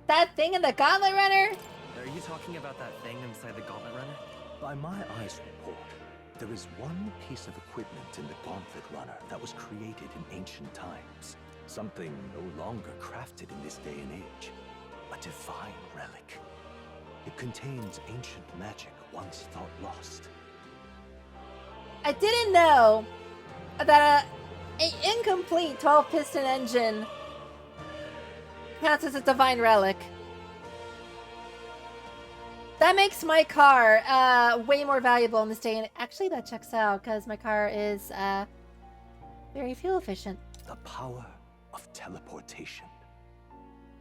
Speaker 1: That thing in the Gauntlet Runner?
Speaker 7: Are you talking about that thing inside the Gauntlet Runner?
Speaker 13: By my eyes report, there is one piece of equipment in the Gauntlet Runner that was created in ancient times. Something no longer crafted in this day and age. A divine relic. It contains ancient magic once thought lost.
Speaker 1: I didn't know that an incomplete 12-piston engine counts as a divine relic. That makes my car way more valuable in this day, and actually that checks out because my car is very fuel efficient.
Speaker 13: The power of teleportation.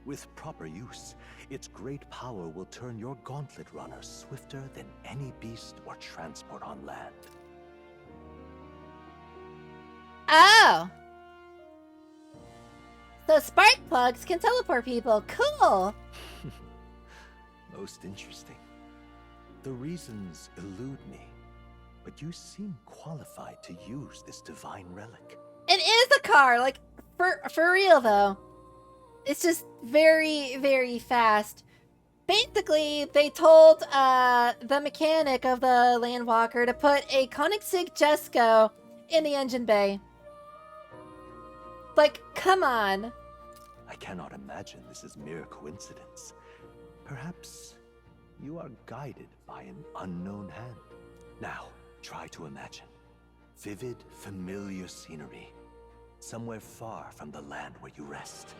Speaker 13: With proper use, its great power will turn your Gauntlet Runner swifter than any beast or transport on land.
Speaker 1: Oh! So spark plugs can teleport people. Cool!
Speaker 13: Most interesting. The reasons elude me, but you seem qualified to use this divine relic.
Speaker 1: It is a car, like, for real though. It's just very, very fast. Basically, they told the mechanic of the Landwalker to put a Koenigsegg Jesko in the engine bay. Like, come on.
Speaker 13: I cannot imagine this is mere coincidence. Perhaps you are guided by an unknown hand. Now, try to imagine. Vivid, familiar scenery. Somewhere far from the land where you rest.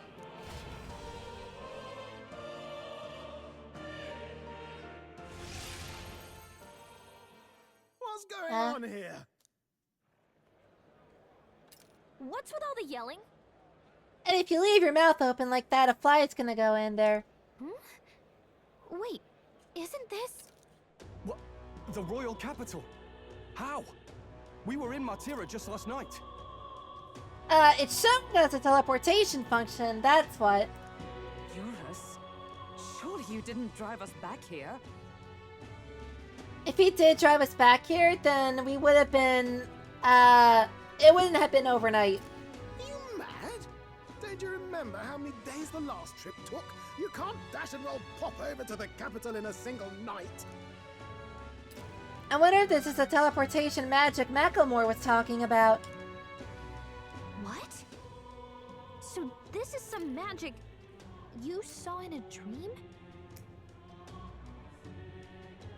Speaker 12: What's going on here?
Speaker 9: What's with all the yelling?
Speaker 1: And if you leave your mouth open like that, a fly is gonna go in there.
Speaker 9: Wait, isn't this...
Speaker 3: What? The royal capital? How? We were in Martira just last night.
Speaker 1: It's showing us a teleportation function, that's what.
Speaker 8: Eurus? Surely you didn't drive us back here?
Speaker 1: If he did drive us back here, then we would have been, it wouldn't have been overnight.
Speaker 12: Are you mad? Don't you remember how many days the last trip took? You can't dash and roll pop over to the capital in a single night.
Speaker 1: I wonder if this is the teleportation magic Macklemore was talking about.
Speaker 9: What? So this is some magic you saw in a dream?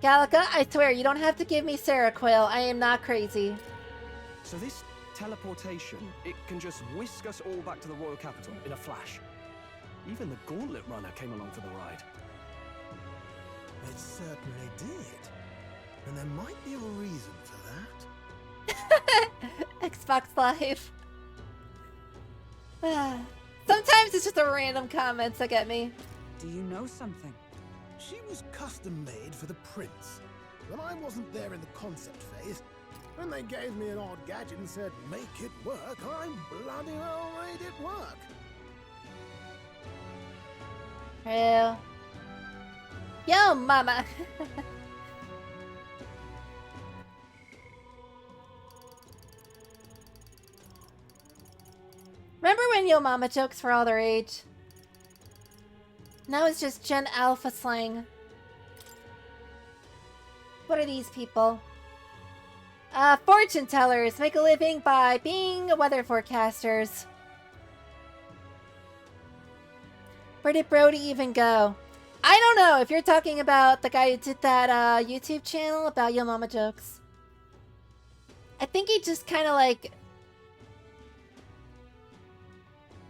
Speaker 1: Gallica, I swear, you don't have to give me Sarah Quill. I am not crazy.
Speaker 3: So this teleportation, it can just whisk us all back to the royal capital in a flash. Even the Gauntlet Runner came along for the ride.
Speaker 12: It certainly did. And there might be a reason for that.
Speaker 1: Xbox Live. Sometimes it's just the random comments that get me.
Speaker 8: Do you know something?
Speaker 12: She was custom made for the prince. When I wasn't there in the concept phase, when they gave me an odd gadget and said, make it work, I bloody well made it work.
Speaker 1: True. Yo, mama. Remember when Yo Mama jokes were all their age? Now it's just Gen Alpha slang. What are these people? Fortune tellers make a living by being weather forecasters. Where did Brody even go? I don't know if you're talking about the guy who did that YouTube channel about Yo Mama jokes. I think he just kind of like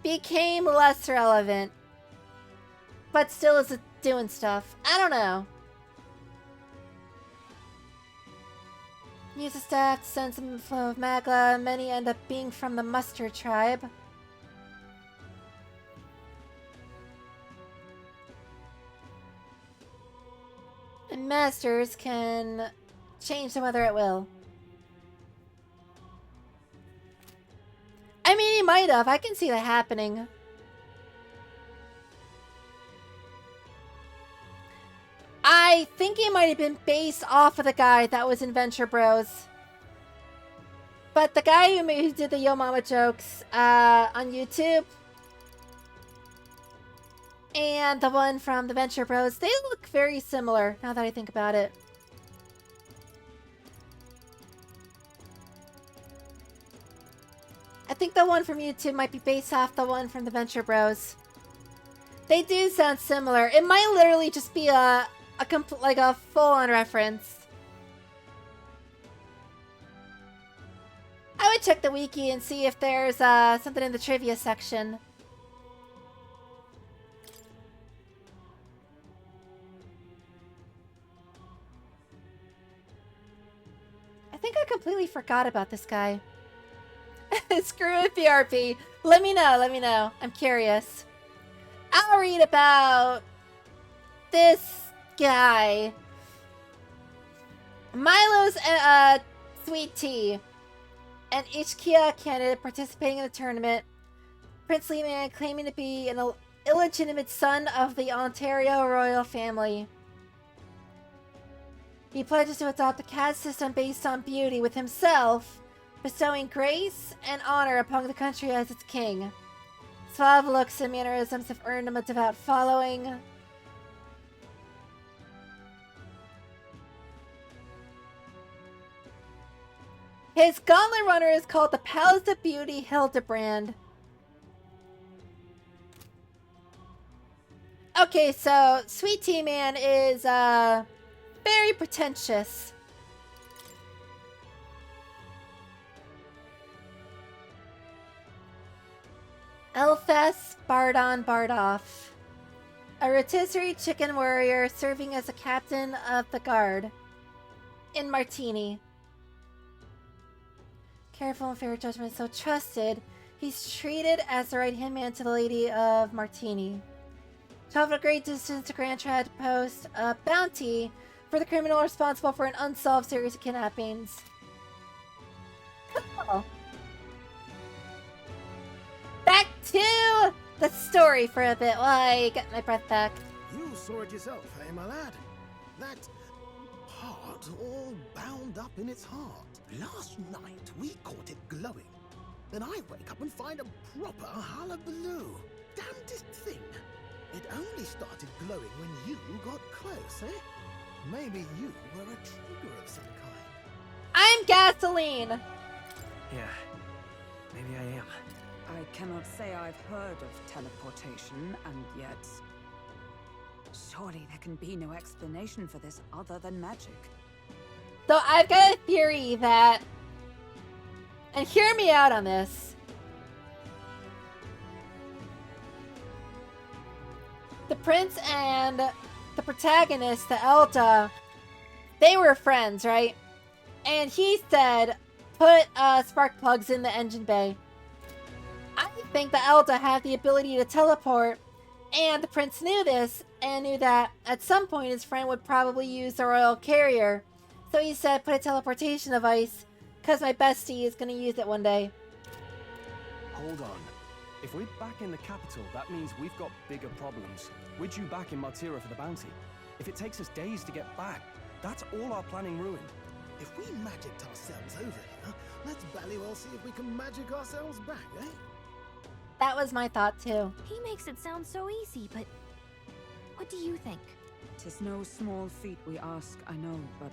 Speaker 1: became less relevant, but still is doing stuff. I don't know. Use the staff to send some flow of magla. Many end up being from the Mustard tribe. And masters can change the weather at will. I mean, he might have. I can see that happening. I think he might have been based off of the guy that was in Venture Bros. But the guy who did the Yo Mama jokes on YouTube and the one from the Venture Bros, they look very similar now that I think about it. I think the one from YouTube might be based off the one from the Venture Bros. They do sound similar. It might literally just be a full-on reference. I would check the wiki and see if there's something in the trivia section. I think I completely forgot about this guy. Screw it, BRP. Let me know. I'm curious. I'll read about this guy. Milo's sweet tea. An Ichkia candidate participating in the tournament. Princely man claiming to be an illegitimate son of the Ontario royal family. He pledges to adopt a caste system based on beauty, with himself bestowing grace and honor upon the country as its king. Suave looks and mannerisms have earned him a devout following. His gauntlet runner is called the Palace of Beauty Hildebrand. Okay, so Sweet Tea Man is very pretentious. Elfes Bardon Bardoff. A rotisserie chicken warrior serving as a captain of the guard in Martini. Careful and fair judgment, so trusted, he's treated as the right-hand man to the Lady of Martini. Travel a great distance to Grand Trad to post a bounty for the criminal responsible for an unsolved series of kidnappings. Cool. Back to the story for a bit while I get my breath back.
Speaker 12: You saw it yourself, eh, my lad? That heart all bound up in its heart. Last night we caught it glowing. Then I wake up and find a proper hullabaloo. Damnedest thing. It only started glowing when you got close, eh? Maybe you were a trigger of some kind.
Speaker 1: I'm gasoline!
Speaker 7: Yeah, maybe I am.
Speaker 8: I cannot say I've heard of teleportation, and yet... surely there can be no explanation for this other than magic.
Speaker 1: So I've got a theory that... and hear me out on this. The prince and the protagonist, the Elta, they were friends, right? And he said, put spark plugs in the engine bay. I think the Elta had the ability to teleport, and the prince knew this, and knew that at some point his friend would probably use the royal carrier. So he said, put a teleportation device, because my bestie is going to use it one day.
Speaker 3: Hold on. If we're back in the capital, that means we've got bigger problems. We're due back in Martira for the bounty. If it takes us days to get back, that's all our planning ruined.
Speaker 12: If we magicked ourselves over here, let's bally well see if we can magic ourselves back, eh?
Speaker 1: That was my thought too.
Speaker 9: He makes it sound so easy, but what do you think?
Speaker 8: 'Tis no small feat we ask, I know, but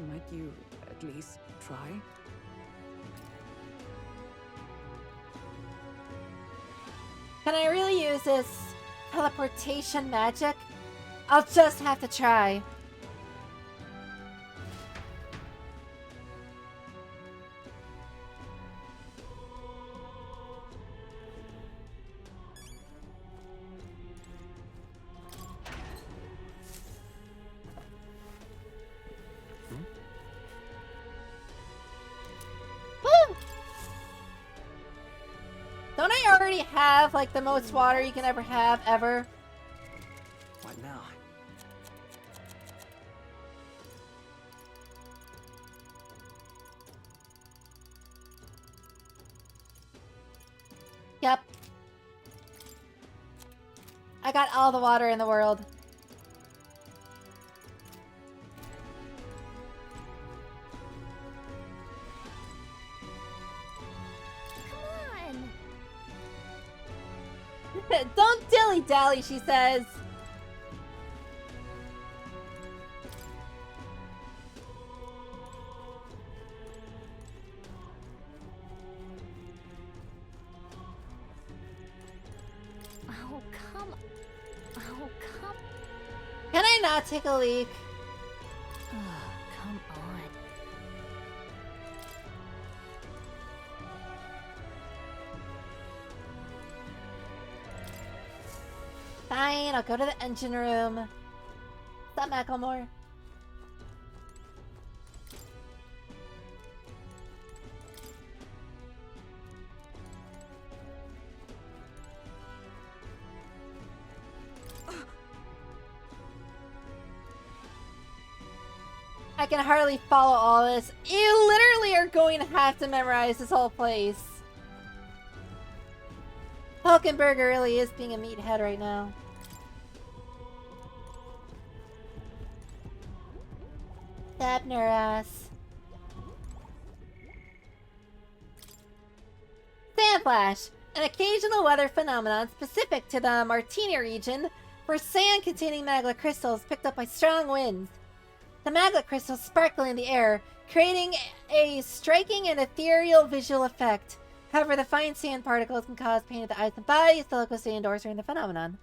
Speaker 8: might you at least try?
Speaker 1: Can I really use this teleportation magic? I'll just have to try. Woo! Don't I already have, like, the most water you can ever have, ever?
Speaker 7: What now?
Speaker 1: Yep. I got all the water in the world.
Speaker 9: Come
Speaker 1: on! Don't dilly-dally, she says. Can I not take a leak?
Speaker 9: Oh, come on.
Speaker 1: Fine, I'll go to the engine room. What's up, Macklemore? I can hardly follow all this. You literally are going to have to memorize this whole place. Hulkenberger really is being a meathead right now. Stabner ass. Sandflash, an occasional weather phenomenon specific to the Martini region for sand containing magma crystals picked up by strong winds. The magma crystals sparkle in the air, creating a striking and ethereal visual effect. However, the fine sand particles can cause pain at the eyes and body, so local stay indoors during the phenomenon.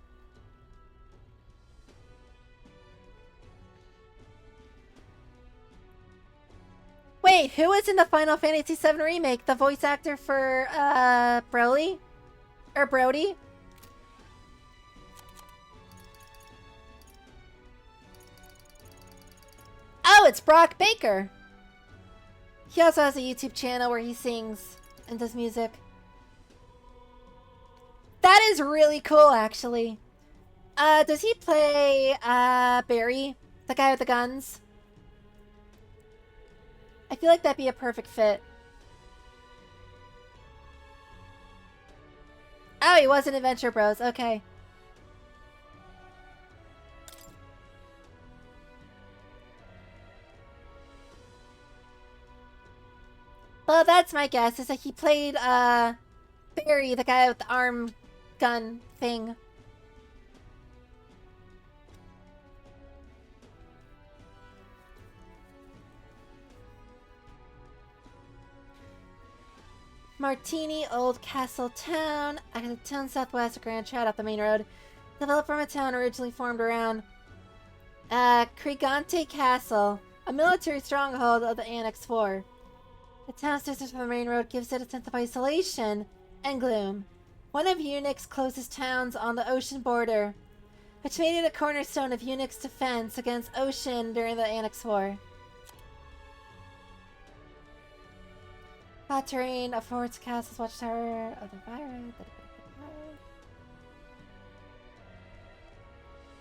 Speaker 1: Wait, who was in the Final Fantasy VII Remake? The voice actor for, Broly? Or Brody? Oh, it's Brock Baker! He also has a YouTube channel where he sings and does music. That is really cool, actually. Does he play, Barry? The guy with the guns? I feel like that'd be a perfect fit. Oh, he was in Adventure Bros. Okay. Well, that's my guess, is that he played, Barry, the guy with the arm gun thing. Martini, Old Castle Town. A town southwest of Grand Chat off the main road. Developed from a town originally formed around Crigante Castle, a military stronghold of the Annex 4. The town's distance from the main road gives it a sense of isolation and gloom. One of Unique's closest towns on the ocean border, which made it a cornerstone of Unique's defense against ocean during the Annex War. Flat terrain, a forts, castles, watchtower of the virus.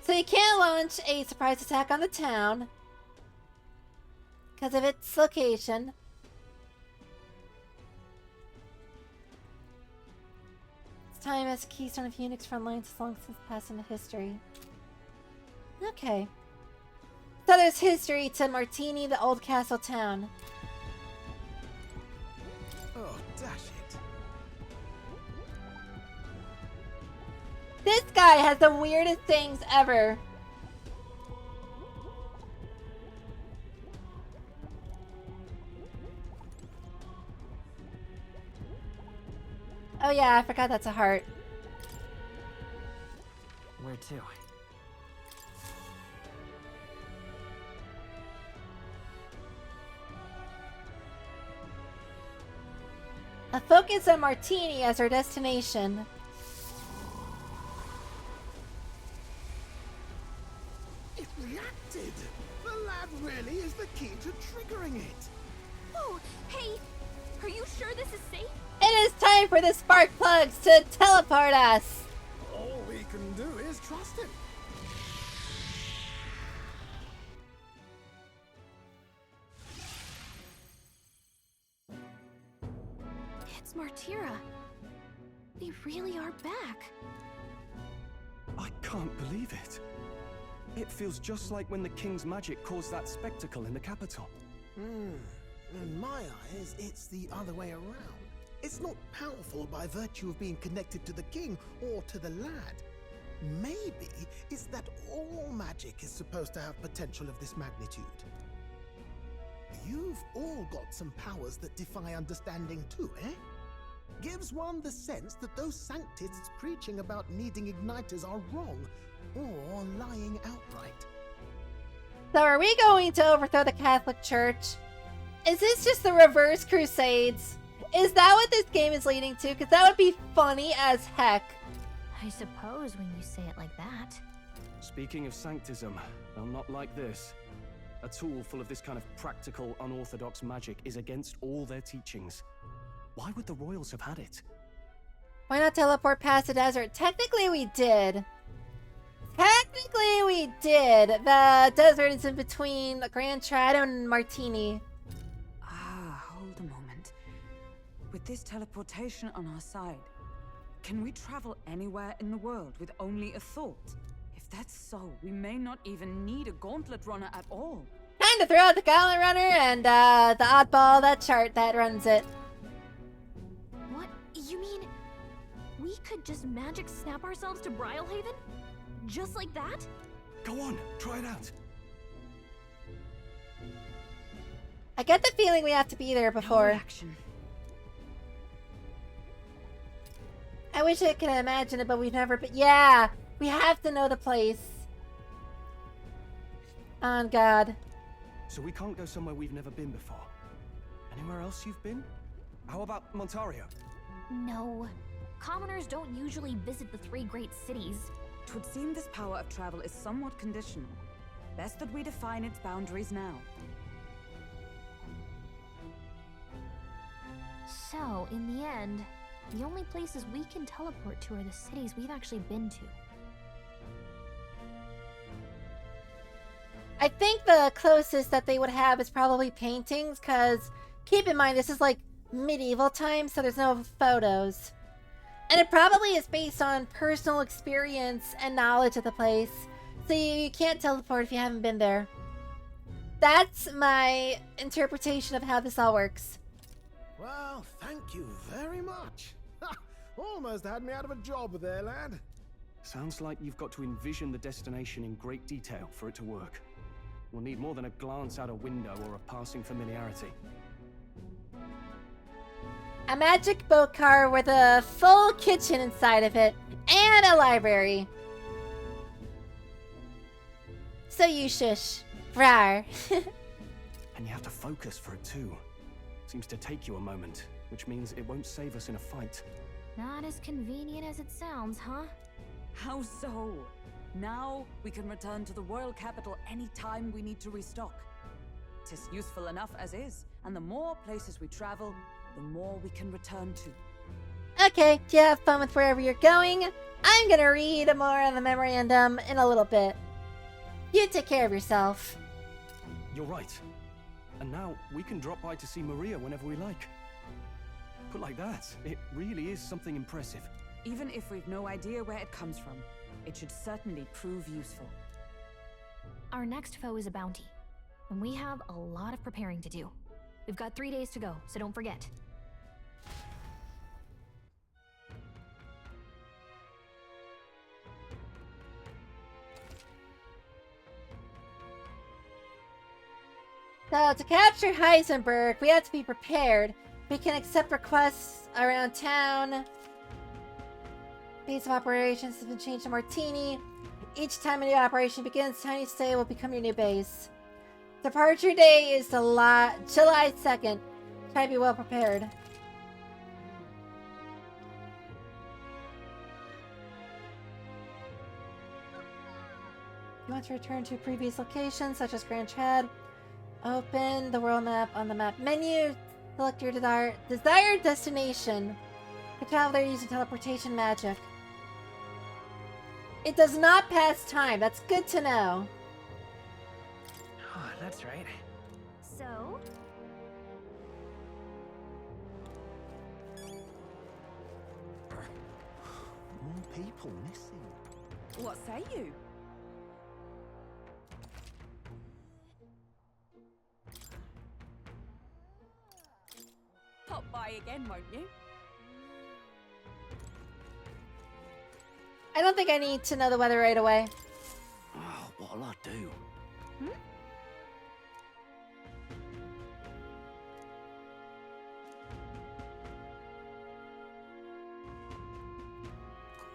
Speaker 1: So you can't launch a surprise attack on the town because of its location. Its time as a keystone of Unix front lines has long since passed into history. Okay. So there's history to Martini, the old castle town.
Speaker 12: Oh, dash it.
Speaker 1: This guy has the weirdest things ever. Oh yeah, I forgot that's a heart.
Speaker 7: Where to?
Speaker 1: A focus on Martini as our destination.
Speaker 12: It reacted! The lad really is the key to triggering it.
Speaker 9: Oh, hey! Are you sure this is safe?
Speaker 1: It is time for the spark plugs to teleport us!
Speaker 12: All we can do is trust him.
Speaker 9: It's Martira. They really are back.
Speaker 3: I can't believe it. It feels just like when the king's magic caused that spectacle in the capital.
Speaker 12: In my eyes, it's the other way around. It's not powerful by virtue of being connected to the king or to the lad. Maybe it's that all magic is supposed to have potential of this magnitude. You've all got some powers that defy understanding too, eh? Gives one the sense that those sanctists preaching about needing igniters are wrong, or lying outright.
Speaker 1: So are we going to overthrow the Catholic Church? Is this just the reverse crusades? Is that what this game is leading to? Because that would be funny as heck.
Speaker 9: I suppose when you say it like that.
Speaker 3: Speaking of sanctism, well, not like this. A tool full of this kind of practical, unorthodox magic is against all their teachings. Why would the royals have had it?
Speaker 1: Why not teleport past the desert? Technically we did. Technically we did. The desert is in between Grand Trado and Martini.
Speaker 8: Hold a moment. With this teleportation on our side, can we travel anywhere in the world with only a thought? If that's so, we may not even need a gauntlet runner at all.
Speaker 1: Time to throw out the gauntlet runner and the oddball, that chart that runs it.
Speaker 9: What? You mean we could just magic snap ourselves to Brylehaven? Just like that?
Speaker 3: Go on, try it out.
Speaker 1: I get the feeling we have to be there before.
Speaker 8: No reaction.
Speaker 1: I wish I could imagine it, but we've never been. Yeah, we have to know the place. On God.
Speaker 3: So we can't go somewhere we've never been before. Anywhere else you've been? How about Montario?
Speaker 9: No. Commoners don't usually visit the three great cities.
Speaker 8: 'Twould seem this power of travel is somewhat conditional. Best that we define its boundaries now.
Speaker 9: So, in the end, the only places we can teleport to are the cities we've actually been to.
Speaker 1: I think the closest that they would have is probably paintings, because keep in mind, this is like medieval times, so there's no photos. And it probably is based on personal experience and knowledge of the place, so you can't teleport if you haven't been there. That's my interpretation of how this all works.
Speaker 12: Well, thank you very much. Ha! Almost had me out of a job there, lad.
Speaker 3: Sounds like you've got to envision the destination in great detail for it to work. We'll need more than a glance out a window or a passing familiarity.
Speaker 1: A magic boat car with a full kitchen inside of it, and a library. So you shush. Rar.
Speaker 3: And you have to focus for it too. Seems to take you a moment, which means it won't save us in a fight.
Speaker 9: Not as convenient as it sounds, huh?
Speaker 8: How so? Now we can return to the royal capital anytime we need to restock. 'Tis useful enough as is, and the more places we travel, the more we can return to.
Speaker 1: Okay, you have fun with wherever you're going. I'm gonna read more on the memorandum in a little bit. You take care of yourself.
Speaker 3: You're right. And now we can drop by to see Maria whenever we like. Put like that, it really is something impressive.
Speaker 8: Even if we've no idea where it comes from, it should certainly prove useful.
Speaker 9: Our next foe is a bounty, and we have a lot of preparing to do. We've got 3 days to go, so don't forget.
Speaker 1: So, to capture Heisenberg, we have to be prepared. We can accept requests around town. Base of operations has been changed to Martini. Each time a new operation begins, Tiny Stay will become your new base. Departure day is July 2nd. Try to be well prepared. You want to return to previous locations, such as Grand Chad. Open the world map on the map menu. Select your desired destination. You can travel there using teleportation magic. It does not pass time. That's good to know.
Speaker 7: Oh, that's right.
Speaker 9: So?
Speaker 12: More people missing.
Speaker 8: What say you? Pop by again, won't you?
Speaker 1: I don't think I need to know the weather right away.
Speaker 13: Oh, what'll I do?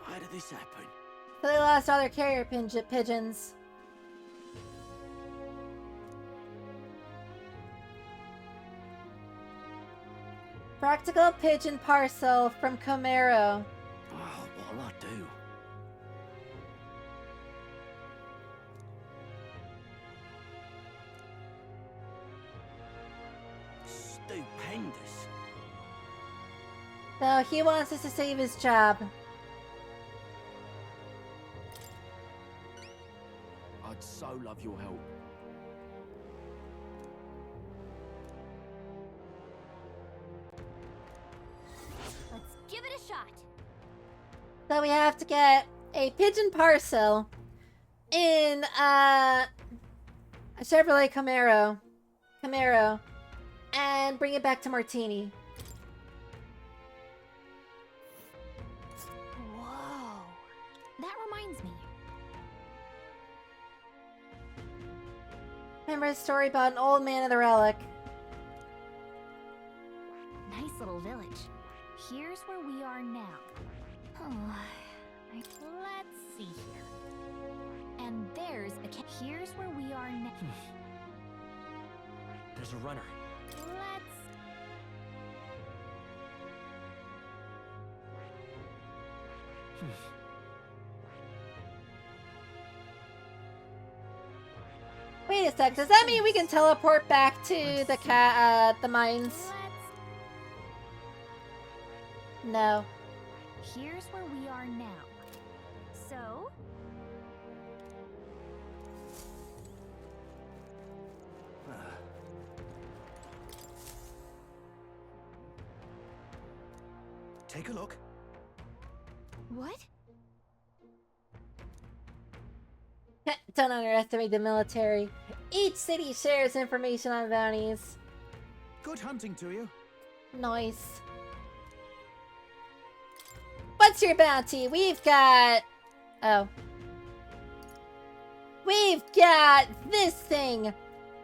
Speaker 13: Why did this happen?
Speaker 1: So they lost all their carrier pigeons. Practical pigeon parcel from Camaro.
Speaker 13: Oh, what'll I do? Stupendous.
Speaker 1: So he wants us to save his job.
Speaker 13: I'd so love your help.
Speaker 9: Let's give it a shot.
Speaker 1: So we have to get a pigeon parcel in a Chevrolet Camaro, and bring it back to Martini.
Speaker 9: Whoa. That reminds me.
Speaker 1: Remember a story about an old man and the relic?
Speaker 9: Nice little village. Here's where we are now. Oh, let's see here. And there's a here's where we are now.
Speaker 7: There's a runner.
Speaker 9: Let's
Speaker 1: Wait a sec, does that mean we can teleport back to the mines? No.
Speaker 9: Here's where we are now. So
Speaker 13: Take a look.
Speaker 9: What?
Speaker 1: Don't underestimate the military. Each city shares information on bounties.
Speaker 13: Good hunting to you.
Speaker 1: Nice. What's your bounty? We've got... Oh. We've got this thing!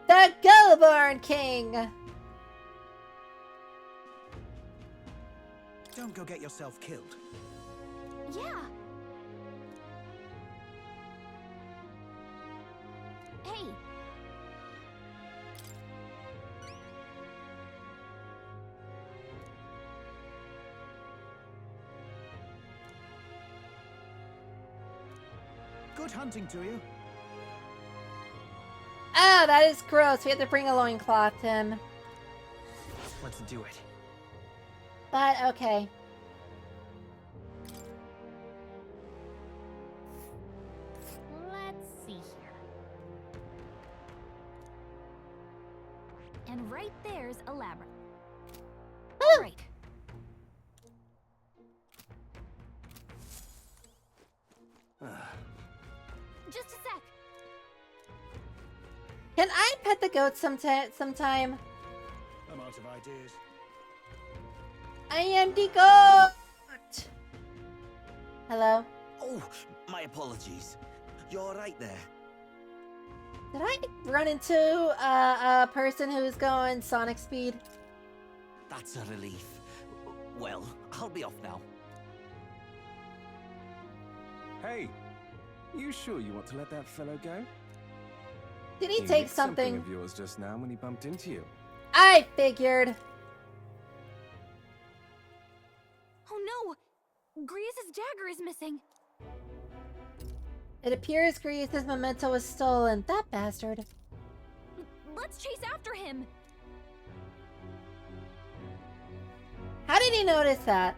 Speaker 1: The Gullborn King!
Speaker 13: Don't go get yourself killed.
Speaker 9: Yeah. Hey.
Speaker 13: Good hunting to you.
Speaker 1: Oh, that is gross. We have to bring a loincloth to him.
Speaker 7: Let's do it.
Speaker 1: But, okay.
Speaker 9: Let's see here. And right there's a labyrinth. All right. Just a sec.
Speaker 1: Can I pet the goat sometime?
Speaker 13: I'm out of ideas.
Speaker 1: I am the goat! Hello?
Speaker 14: Oh, my apologies. You're right there.
Speaker 1: Did I run into a person who's going Sonic speed?
Speaker 14: That's a relief. Well, I'll be off now.
Speaker 11: Hey, you sure you want to let that fellow go?
Speaker 1: Did he take
Speaker 11: nicked
Speaker 1: something?
Speaker 11: of yours just now when he bumped into you.
Speaker 1: I figured.
Speaker 9: Oh no! Grius' dagger is missing.
Speaker 1: It appears Grius' memento was stolen. That bastard.
Speaker 9: Let's chase after him.
Speaker 1: How did he notice that?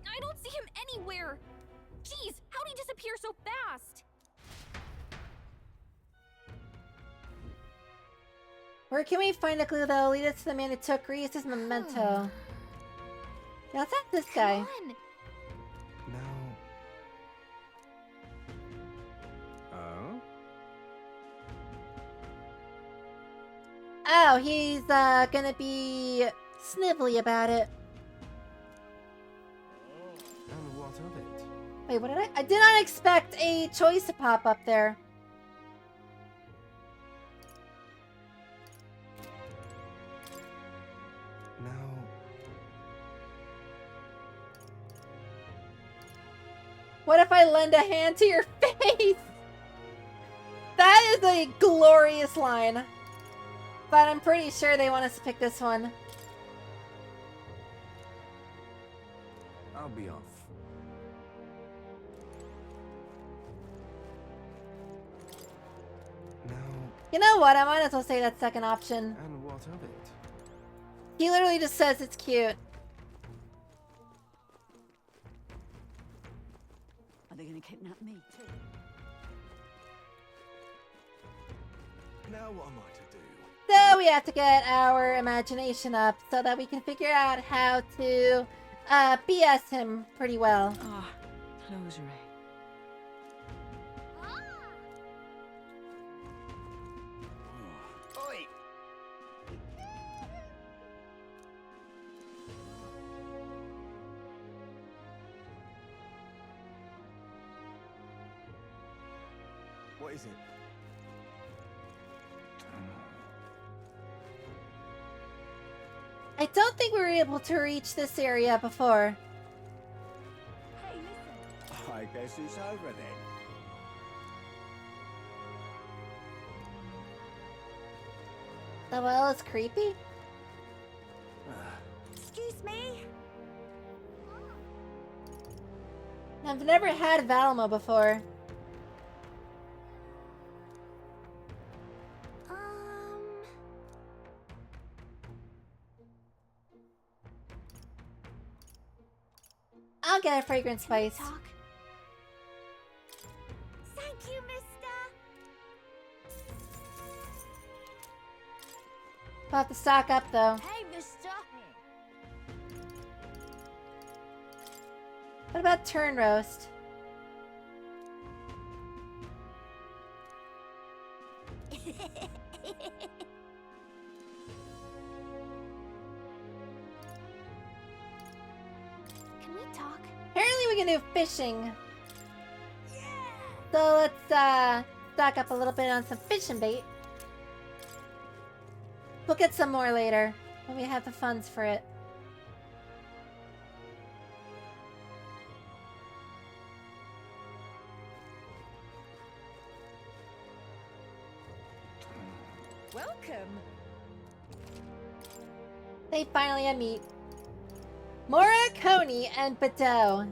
Speaker 9: I don't see him anywhere. Jeez, how'd he disappear so fast?
Speaker 1: Where can we find a clue that'll lead us to the man who took Grius' memento? Yeah, let's ask this guy.
Speaker 9: Come on.
Speaker 11: Oh?
Speaker 1: Oh, he's gonna be snivelly about it.
Speaker 11: And what of it?
Speaker 1: Wait, what did I did not expect a choice to pop up there.
Speaker 11: Now,
Speaker 1: What if I lend a hand to your face? That is a glorious line. But I'm pretty sure they want us to pick this one.
Speaker 11: I'll be off. Now,
Speaker 1: You know what? I might as well say that second option.
Speaker 11: and what of it?
Speaker 1: He literally just says it's cute.
Speaker 6: Are they gonna kidnap me too?
Speaker 13: Now what am I to do?
Speaker 1: So we have to get our imagination up so that we can figure out how to BS him pretty well.
Speaker 8: Ah, closure.
Speaker 14: Oi!
Speaker 13: What is it?
Speaker 1: I don't think we were able to reach this area before.
Speaker 6: Hey, listen.
Speaker 13: I guess it's over then.
Speaker 1: The well is creepy.
Speaker 6: Excuse me?
Speaker 1: I've never had Valma before. I'll get a fragrant spice.
Speaker 9: Talk.
Speaker 6: Thank you, mister.
Speaker 1: We'll have to stock up, though.
Speaker 2: Hey, mister!
Speaker 1: What about turn roast?
Speaker 9: Can we talk?
Speaker 1: Apparently we can do fishing. So let's stock up a little bit on some fishing bait. We'll get some more later when we have the funds for it.
Speaker 2: Welcome.
Speaker 1: They finally had meat. Mora, Coney, and Bateau.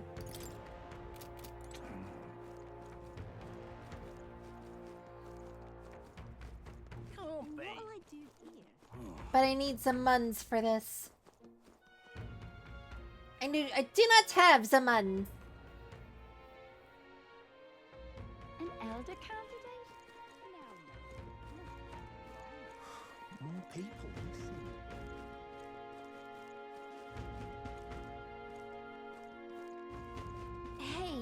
Speaker 2: What'll I do here?
Speaker 1: But I need some muns for this. I do not have the muns.
Speaker 2: An elder candidate? No.
Speaker 12: More people, you see.
Speaker 9: Hey.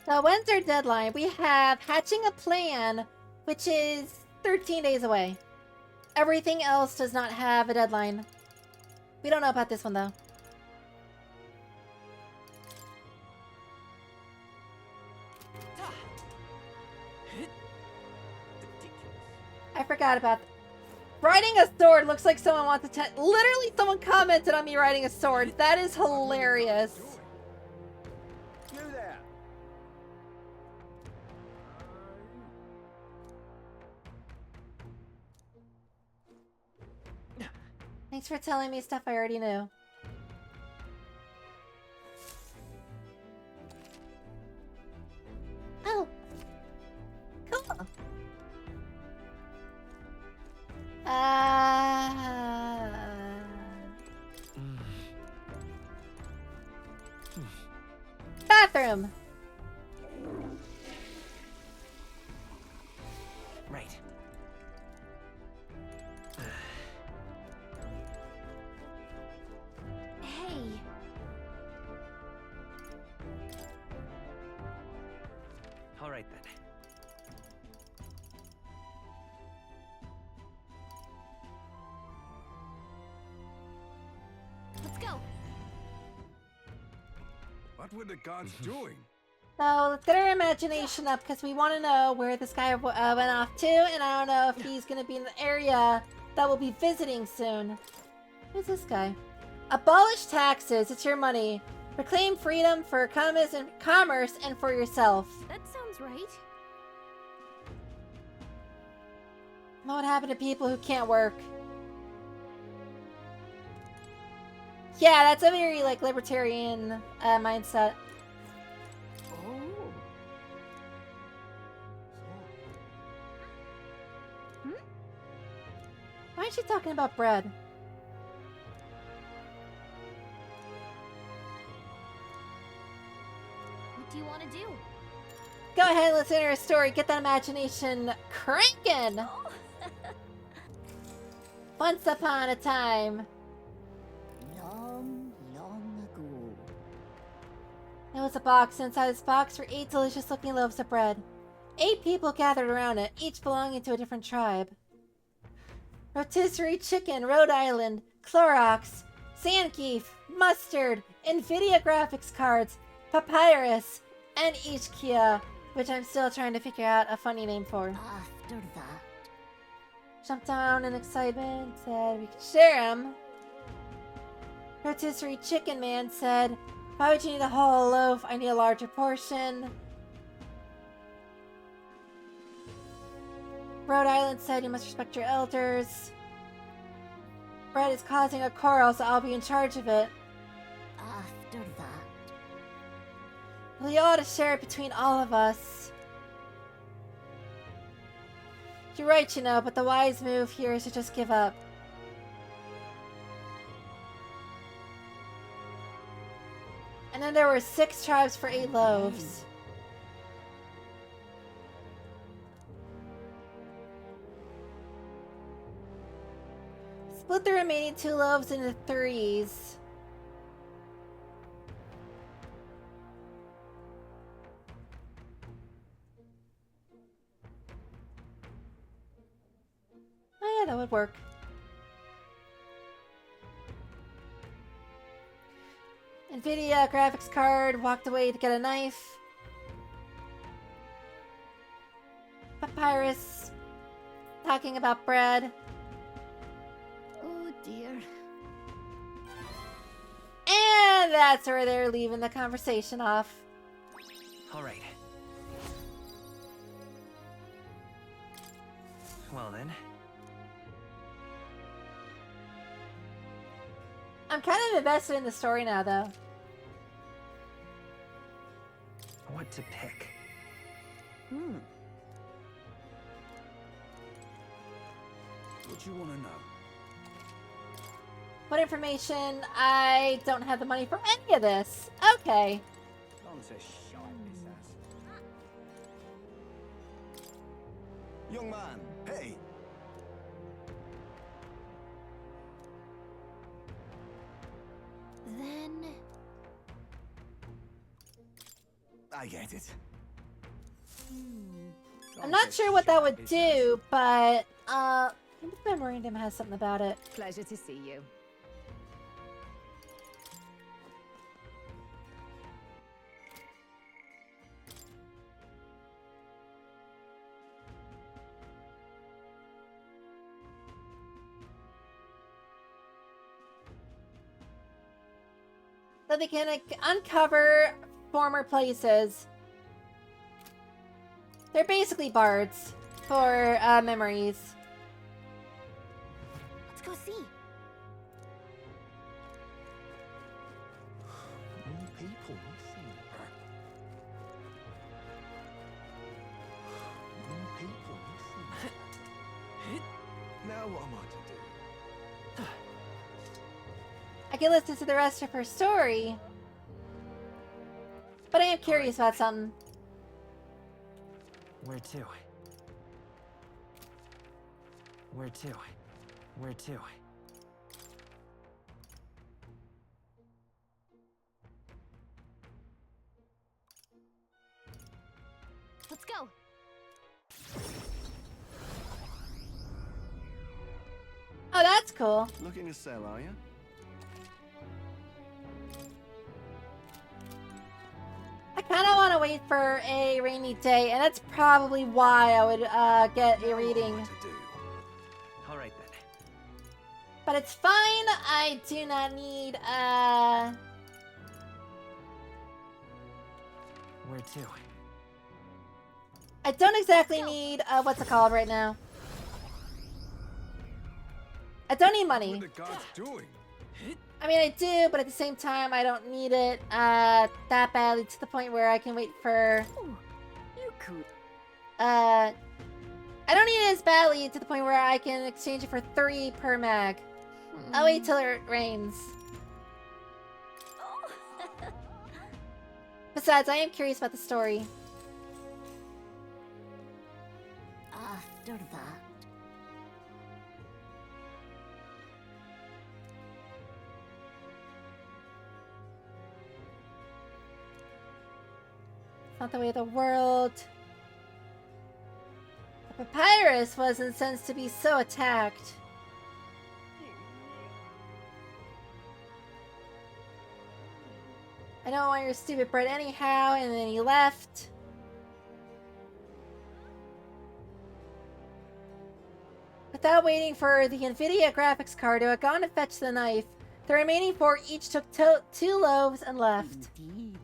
Speaker 1: So when's our deadline? We have hatching a plan, which is 13 days away. Everything else does not have a deadline. We don't know about this one, though. I forgot about that. Riding a sword looks like someone wants to literally, someone commented on me riding a sword. That is hilarious.
Speaker 10: You there.
Speaker 1: Thanks for telling me stuff I already knew. Oh. Cool. Bathroom.
Speaker 7: Right.
Speaker 9: Hey.
Speaker 7: All right then.
Speaker 9: Let's go.
Speaker 11: What were the gods doing?
Speaker 1: So let's get our imagination up because we want to know where this guy went off to, and I don't know if he's going to be in the area that we'll be visiting soon. Who's this guy? Abolish taxes. It's your money. Reclaim freedom for commerce and for yourself.
Speaker 9: That sounds right.
Speaker 1: What would happen to people who can't work? Yeah, that's a very like libertarian mindset.
Speaker 2: Oh.
Speaker 1: Why aren't you talking about bread?
Speaker 9: What do you want to do?
Speaker 1: Go ahead, let's enter a story. Get that imagination cranking.
Speaker 2: Oh.
Speaker 1: Once upon a time,
Speaker 2: Long, long ago.
Speaker 1: there was a box. Inside this box were 8 delicious-looking loaves of bread. 8 people gathered around it, each belonging to a different tribe. Rotisserie chicken, Rhode Island, Clorox, Sandkeef, mustard, Nvidia graphics cards, papyrus, and Ishkia, which I'm still trying to figure out a funny name for.
Speaker 2: After that.
Speaker 1: Jumped down in excitement, said we could share them. Rotisserie chicken man said, why would you need a whole loaf? I need a larger portion. Rhode Island said you must respect your elders. Bread is causing a quarrel, so I'll be in charge of it.
Speaker 2: After that.
Speaker 1: We ought to share it between all of us. You're right, you know, but the wise move here is to just give up. And there were 6 tribes for 8 loaves. Split the remaining 2 loaves into 3s. Oh yeah, that would work. NVIDIA graphics card walked away to get a knife. Papyrus talking about bread.
Speaker 6: Oh dear.
Speaker 1: And that's where they're leaving the conversation off.
Speaker 7: All right. Well then.
Speaker 1: I'm kind of invested in the story now, though.
Speaker 7: What to pick?
Speaker 10: What you want to know?
Speaker 1: What information? I don't have the money for any of this. Okay.
Speaker 5: Young man, hey!
Speaker 9: Then...
Speaker 5: I get it.
Speaker 1: I'm not sure what that would do, but the memorandum has something about it.
Speaker 2: Pleasure to see you.
Speaker 1: So they can uncover former places. They're basically bards for memories.
Speaker 9: Let's go see.
Speaker 12: More people missing. More people missing.
Speaker 11: Now what am I to do?
Speaker 1: I can listen to the rest of her story, but I am curious about something.
Speaker 7: Where to? Where to? Where to?
Speaker 9: Let's go.
Speaker 1: Oh, that's cool.
Speaker 5: Looking to sell, are you?
Speaker 1: I kind of want to wait for a rainy day, and that's probably why I would get a reading.
Speaker 7: All right then.
Speaker 1: But it's fine. I do not need
Speaker 7: Where to?
Speaker 1: I don't exactly need what's it called right now. I don't need money.
Speaker 11: What are the gods doing?
Speaker 1: I mean, I do, but at the same time, I don't need it that badly to the point where I can wait for.
Speaker 2: Ooh, you could.
Speaker 1: I don't need it as badly to the point where I can exchange it for 3 per mag. I'll wait till it rains. Besides, I am curious about the story.
Speaker 6: After that.
Speaker 1: It's not the way of the world. The papyrus wasn't sensed to be so attacked. I don't want your stupid bread anyhow, and then he left. Without waiting for the NVIDIA graphics card to have gone to fetch the knife, the remaining 4 each took 2 loaves and left.
Speaker 6: Indeed.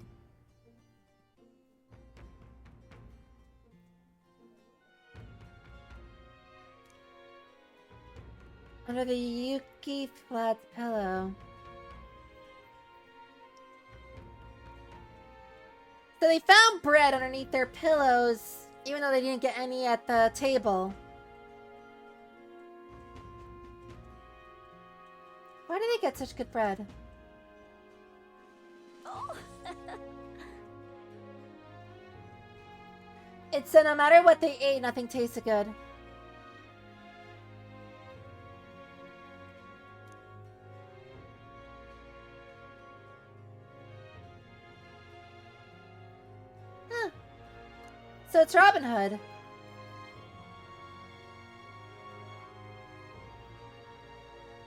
Speaker 1: Under the Yuki flat pillow. So they found bread underneath their pillows, even though they didn't get any at the table. Why do they get such good bread?
Speaker 6: Oh.
Speaker 1: It said no matter what they ate, nothing tasted good. Huh. So it's Robin Hood.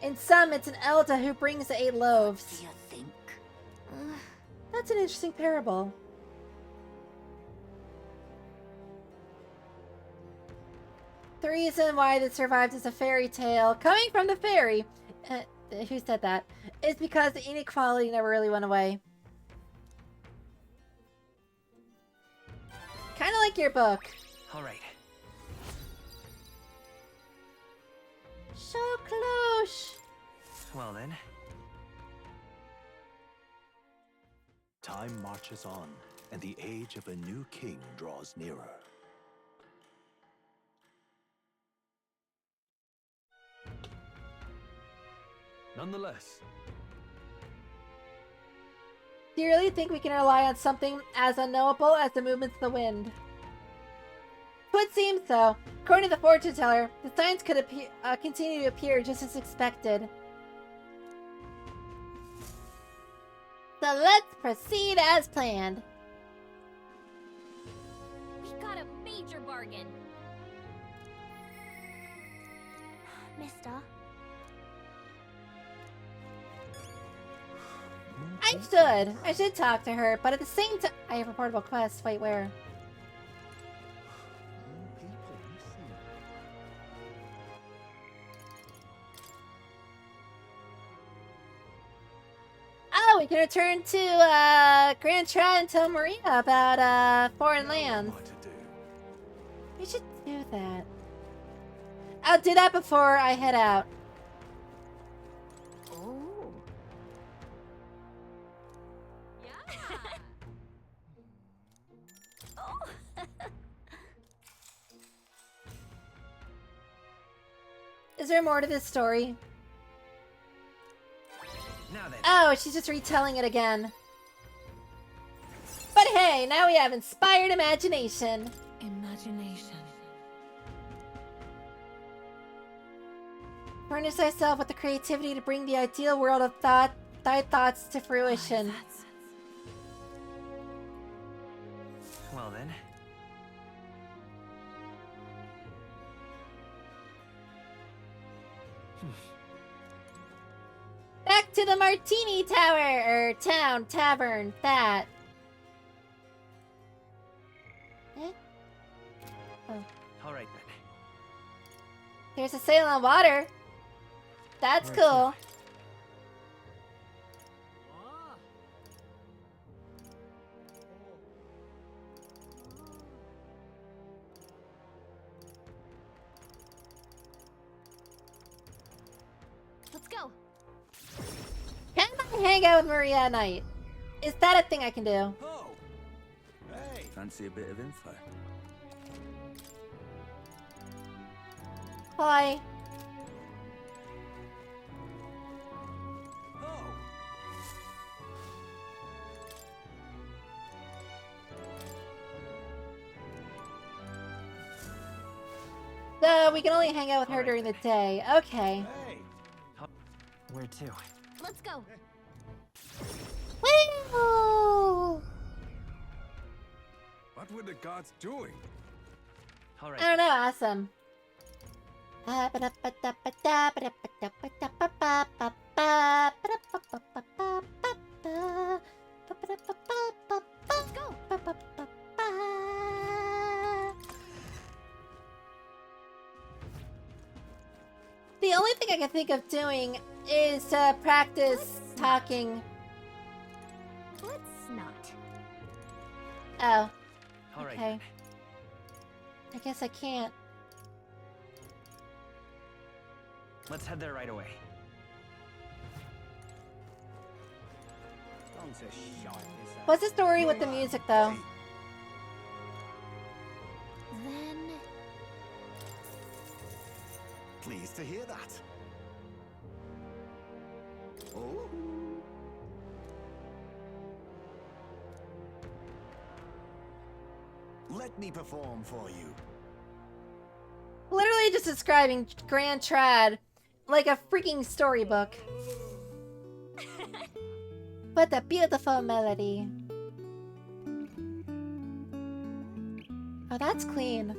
Speaker 1: In some, it's an Elda who brings the 8 loaves.
Speaker 6: What do you think?
Speaker 1: That's an interesting parable. The reason why this survived as a fairy tale, coming from the fairy, who said that, is because the inequality never really went away. Kind of like your book.
Speaker 7: All right.
Speaker 1: So close.
Speaker 7: Well then.
Speaker 13: Time marches on, and the age of a new king draws nearer.
Speaker 3: Nonetheless,
Speaker 1: Do you really think we can rely on something as unknowable as the movements of the wind? It would seem so. According to the fortune teller, the signs could continue to appear just as expected. So let's proceed as planned.
Speaker 9: We got a major bargain. Mister.
Speaker 1: I should talk to her, but at the same time, I have a portable quest. Wait, where? Oh, we can return to Grand Trad and tell Maria about foreign lands. We should do that. I'll do that before I head out.
Speaker 9: Oh. Yeah. Oh.
Speaker 1: Is there more to this story?
Speaker 7: Now then.
Speaker 1: Oh, she's just retelling it again. But hey, now we have inspired imagination.
Speaker 4: Imagination.
Speaker 1: Furnish thyself with the creativity to bring the ideal world of thy thoughts to fruition.
Speaker 7: Well then.
Speaker 1: Back to the Martini Tower, or town, tavern, that. Eh? Oh.
Speaker 7: All right then.
Speaker 1: There's a sail on water. That's
Speaker 7: Where to?
Speaker 1: cool.
Speaker 9: Let's go.
Speaker 1: Can I hang out with Maria at night? Is that a thing I can do?
Speaker 5: Oh! Hey! Fancy a bit of info?
Speaker 1: Hi. So we can only hang out with her during the day. Okay.
Speaker 7: Where to?
Speaker 9: Let's go.
Speaker 1: Woo!
Speaker 11: What were the gods doing?
Speaker 7: All right.
Speaker 1: I don't know. Awesome.
Speaker 9: Let's go.
Speaker 1: The only thing I can think of doing is to practice talking.
Speaker 9: Let's not.
Speaker 1: Oh.
Speaker 7: All right.
Speaker 1: Okay. I guess I can't.
Speaker 7: Let's head there right away.
Speaker 1: What's the story with the music, though?
Speaker 9: Then
Speaker 5: Pleased to hear that. Oh.
Speaker 13: Let me perform for you.
Speaker 1: Literally just describing Grand Trad like a freaking storybook. What a beautiful melody. Oh, that's clean.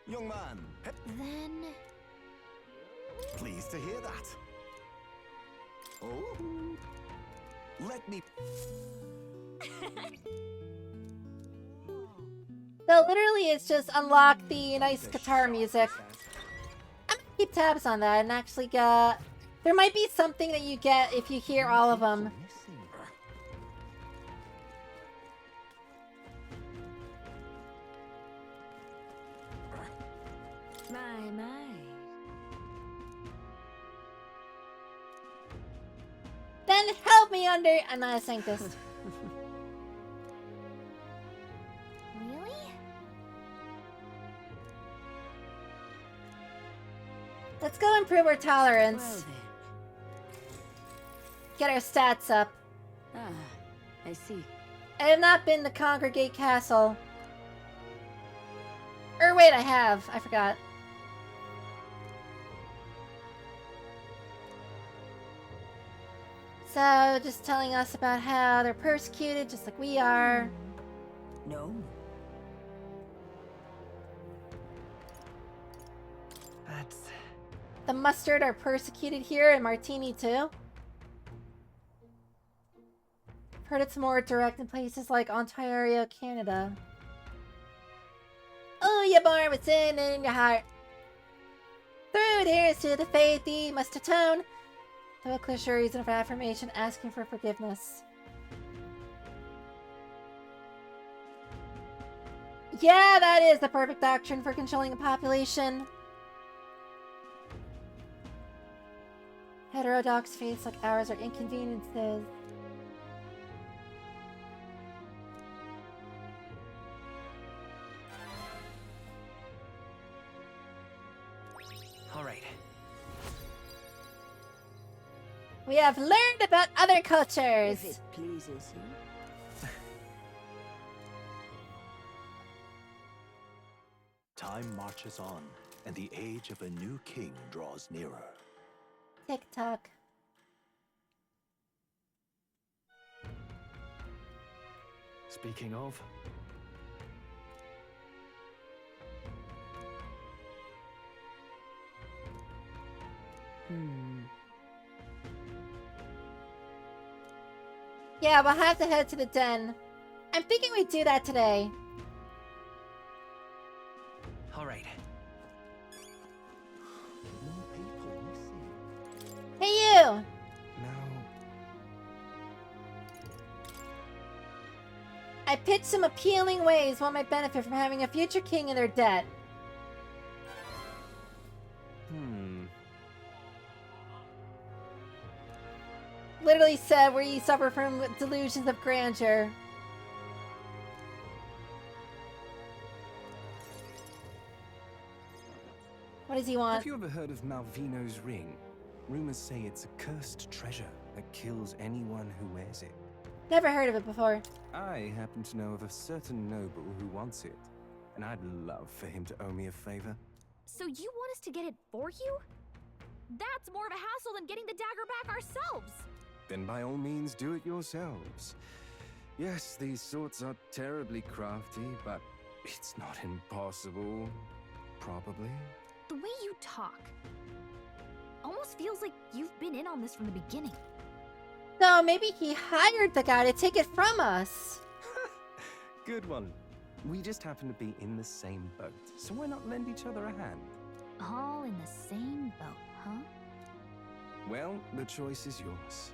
Speaker 13: Young man,
Speaker 9: Then...
Speaker 13: pleased to hear that. Oh? Let me...
Speaker 1: So literally it's just unlock the nice guitar music. I'm gonna keep tabs on that and actually get... There might be something that you get if you hear all of them.
Speaker 6: My.
Speaker 1: Then help me under... I'm not a sanctist.
Speaker 9: Really?
Speaker 1: Let's go improve our tolerance.
Speaker 6: Well then.
Speaker 1: Get our stats up.
Speaker 6: Ah, I see.
Speaker 1: I have not been to Congregate Castle. Or wait, I have. I forgot. So, just telling us about how they're persecuted, just like we are.
Speaker 6: No.
Speaker 7: That's...
Speaker 1: The Mustard are persecuted here, and Martini too. I've heard it's more direct in places like Ontario, Canada. Oh, you're born with sin in your heart. Through adherence to the faith, ye must atone. The cliche reason for affirmation, asking for forgiveness. Yeah, that is the perfect doctrine for controlling a population. Heterodox faiths like ours are inconveniences.
Speaker 7: All right.
Speaker 1: We have learned about other cultures.
Speaker 6: If it pleases you.
Speaker 13: Time marches on, and the age of a new king draws nearer.
Speaker 1: TikTok.
Speaker 3: Speaking of,
Speaker 1: Yeah, we'll have to head to the den. I'm thinking we do that today.
Speaker 7: All right.
Speaker 1: Hey, you!
Speaker 11: No.
Speaker 1: I pitched some appealing ways one might benefit from having a future king in their debt. Literally said where you suffer from delusions of grandeur. What does he want?
Speaker 11: Have you ever heard of Malvino's ring? Rumors say it's a cursed treasure that kills anyone who wears it.
Speaker 1: Never heard of it before.
Speaker 11: I happen to know of a certain noble who wants it, and I'd love for him to owe me a favor.
Speaker 9: So you want us to get it for you? That's more of a hassle than getting the dagger back ourselves.
Speaker 11: Then by all means do it yourselves. Yes, these sorts are terribly crafty, but it's not impossible. Probably.
Speaker 9: The way you talk almost feels like you've been in on this from the beginning.
Speaker 1: So maybe he hired the guy to take it from us.
Speaker 11: Good one. We just happen to be in the same boat, so why not lend each other a hand?
Speaker 9: All in the same boat, huh?
Speaker 11: Well, the choice is yours.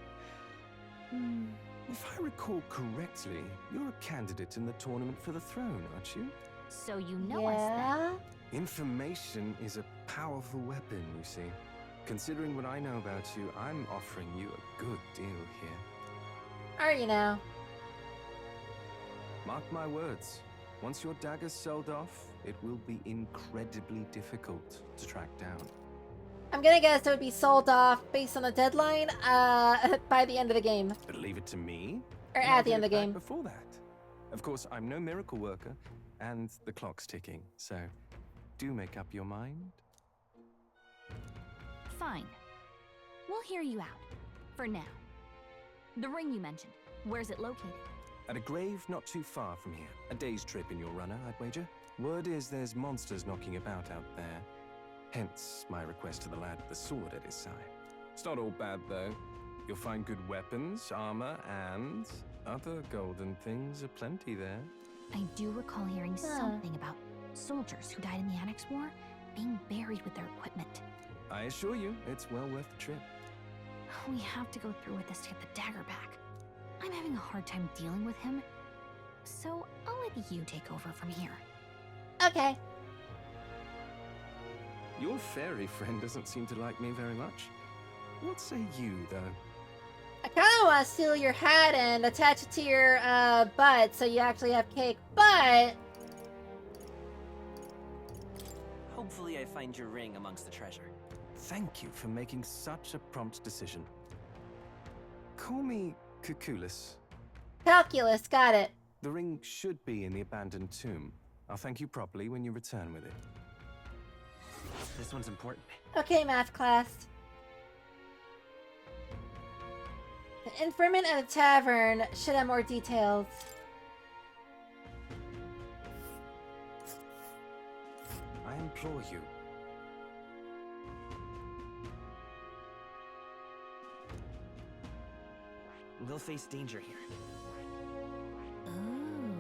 Speaker 11: If I recall correctly, you're a candidate in the tournament for the throne, aren't you?
Speaker 9: So you know us then.
Speaker 1: Yeah.
Speaker 11: Information is a powerful weapon, you see. Considering what I know about you, I'm offering you a good deal here.
Speaker 1: Are you now?
Speaker 11: Mark my words. Once your dagger's sold off, it will be incredibly difficult to track down.
Speaker 1: I'm gonna guess it would be sold off based on the deadline by the end of the game.
Speaker 11: But leave it to me.
Speaker 1: Or
Speaker 11: and
Speaker 1: at
Speaker 11: I'll
Speaker 1: the
Speaker 11: get
Speaker 1: end of
Speaker 11: it
Speaker 1: the
Speaker 11: back
Speaker 1: game.
Speaker 11: Before that. Of course, I'm no miracle worker, and the clock's ticking, so do make up your mind.
Speaker 9: Fine. We'll hear you out. For now. The ring you mentioned, where's it located?
Speaker 11: At a grave not too far from here. A day's trip in your runner, I'd wager. Word is there's monsters knocking about out there. Hence my request to the lad with the sword at his side. It's not all bad, though. You'll find good weapons, armor, and other golden things aplenty there.
Speaker 9: I do recall hearing something about soldiers who died in the Annex War being buried with their equipment.
Speaker 11: I assure you, it's well worth the trip.
Speaker 9: We have to go through with this to get the dagger back. I'm having a hard time dealing with him, so I'll let you take over from here.
Speaker 1: Okay.
Speaker 11: Your fairy friend doesn't seem to like me very much. What say you, though?
Speaker 1: I kind of want to steal your hat and attach it to your butt so you actually have cake, but
Speaker 7: Hopefully I find your ring amongst the treasure.
Speaker 11: Thank you for making such a prompt decision. Call me Cuculus.
Speaker 1: calculus, got it.
Speaker 11: The ring should be in the abandoned tomb. I'll thank you properly when you return with it.
Speaker 7: This one's important.
Speaker 1: Okay, math class. The informant at the tavern should have more details.
Speaker 11: I implore you.
Speaker 7: We'll face danger here.
Speaker 9: Ooh.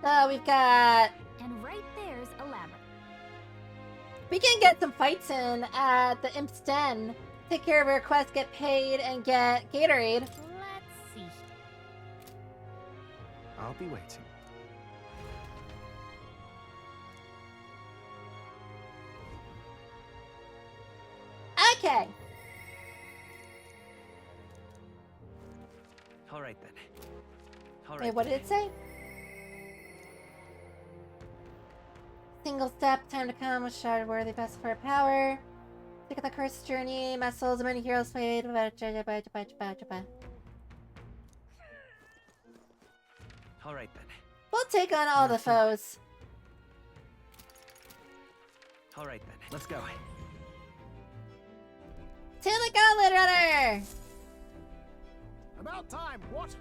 Speaker 1: So we've got...
Speaker 9: And right there's a labyrinth.
Speaker 1: We can get some fights in at the Imp's Den. Take care of a request, get paid, and get Gatorade.
Speaker 9: Let's see.
Speaker 11: I'll be waiting.
Speaker 1: Okay.
Speaker 7: All right then. All right.
Speaker 1: Wait, what did it say? Single step, time to come, a shard worthy best for power. Take on the cursed journey, my souls, many heroes played.
Speaker 7: All right then.
Speaker 1: We'll take on all the foes.
Speaker 7: All right then. Let's go.
Speaker 1: To the Gauntlet Runner!
Speaker 12: About time, what?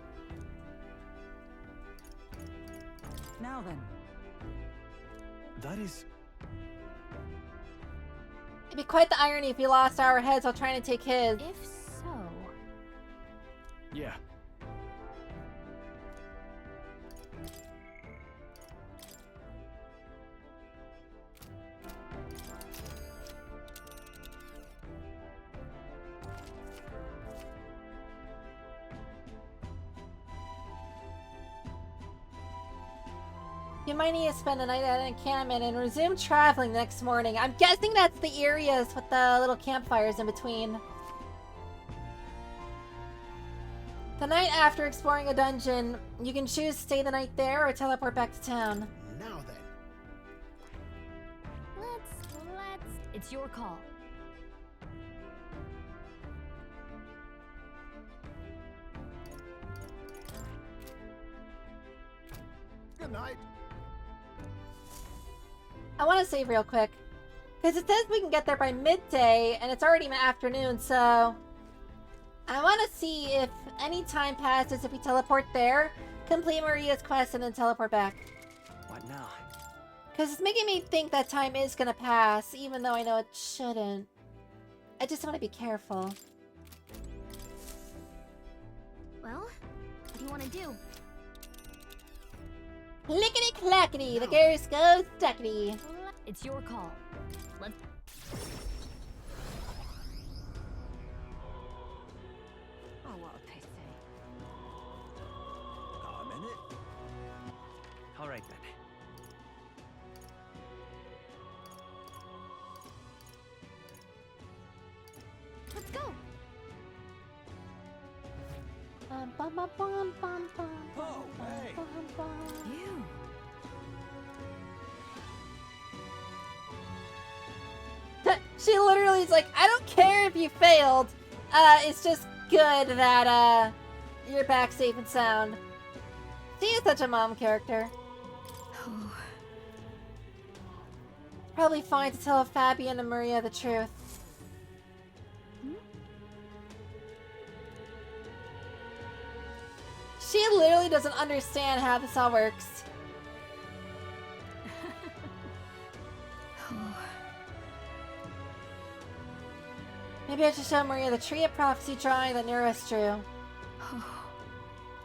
Speaker 8: Now then.
Speaker 3: That is...
Speaker 1: It'd be quite the irony if we lost our heads while trying to take his.
Speaker 9: If so...
Speaker 3: Yeah.
Speaker 1: You might need to spend the night at an encampment and resume traveling the next morning. I'm guessing that's the areas with the little campfires in between. The night after exploring a dungeon, you can choose to stay the night there or teleport back to town.
Speaker 12: Now then.
Speaker 9: Let's... It's your call.
Speaker 12: Good night.
Speaker 1: I want to save real quick. Because it says we can get there by midday, and it's already afternoon, so... I want to see if any time passes if we teleport there, complete Maria's quest, and then teleport back.
Speaker 7: What now?
Speaker 1: Because it's making me think that time is going to pass, even though I know it shouldn't. I just want to be careful.
Speaker 9: Well, what do you want to do?
Speaker 1: Lickety-clackety, the goose goes duckety.
Speaker 9: It's your call. Let's...
Speaker 6: Oh, what a
Speaker 7: right then.
Speaker 9: Let's go.
Speaker 1: Bum, bum, bum, bum, bum, bum,
Speaker 13: Oh, hey.
Speaker 1: bum, bum.
Speaker 8: You.
Speaker 1: She literally is like, I don't care if you failed. It's just good that you're back safe and sound. She is such a mom character. Probably fine to tell Fabian and Maria the truth. She literally doesn't understand how this all works. Maybe I should show Maria the Tree of Prophecy drawing that Nero's drew.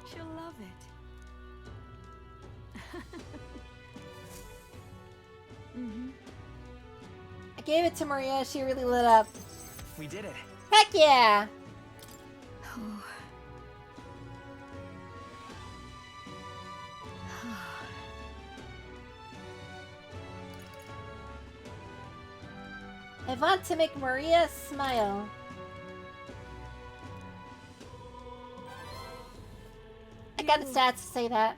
Speaker 8: She'll love it.
Speaker 1: I gave it to Maria, she really lit up.
Speaker 7: We did it.
Speaker 1: Heck yeah! I want to make Maria smile. I got the stats to say that.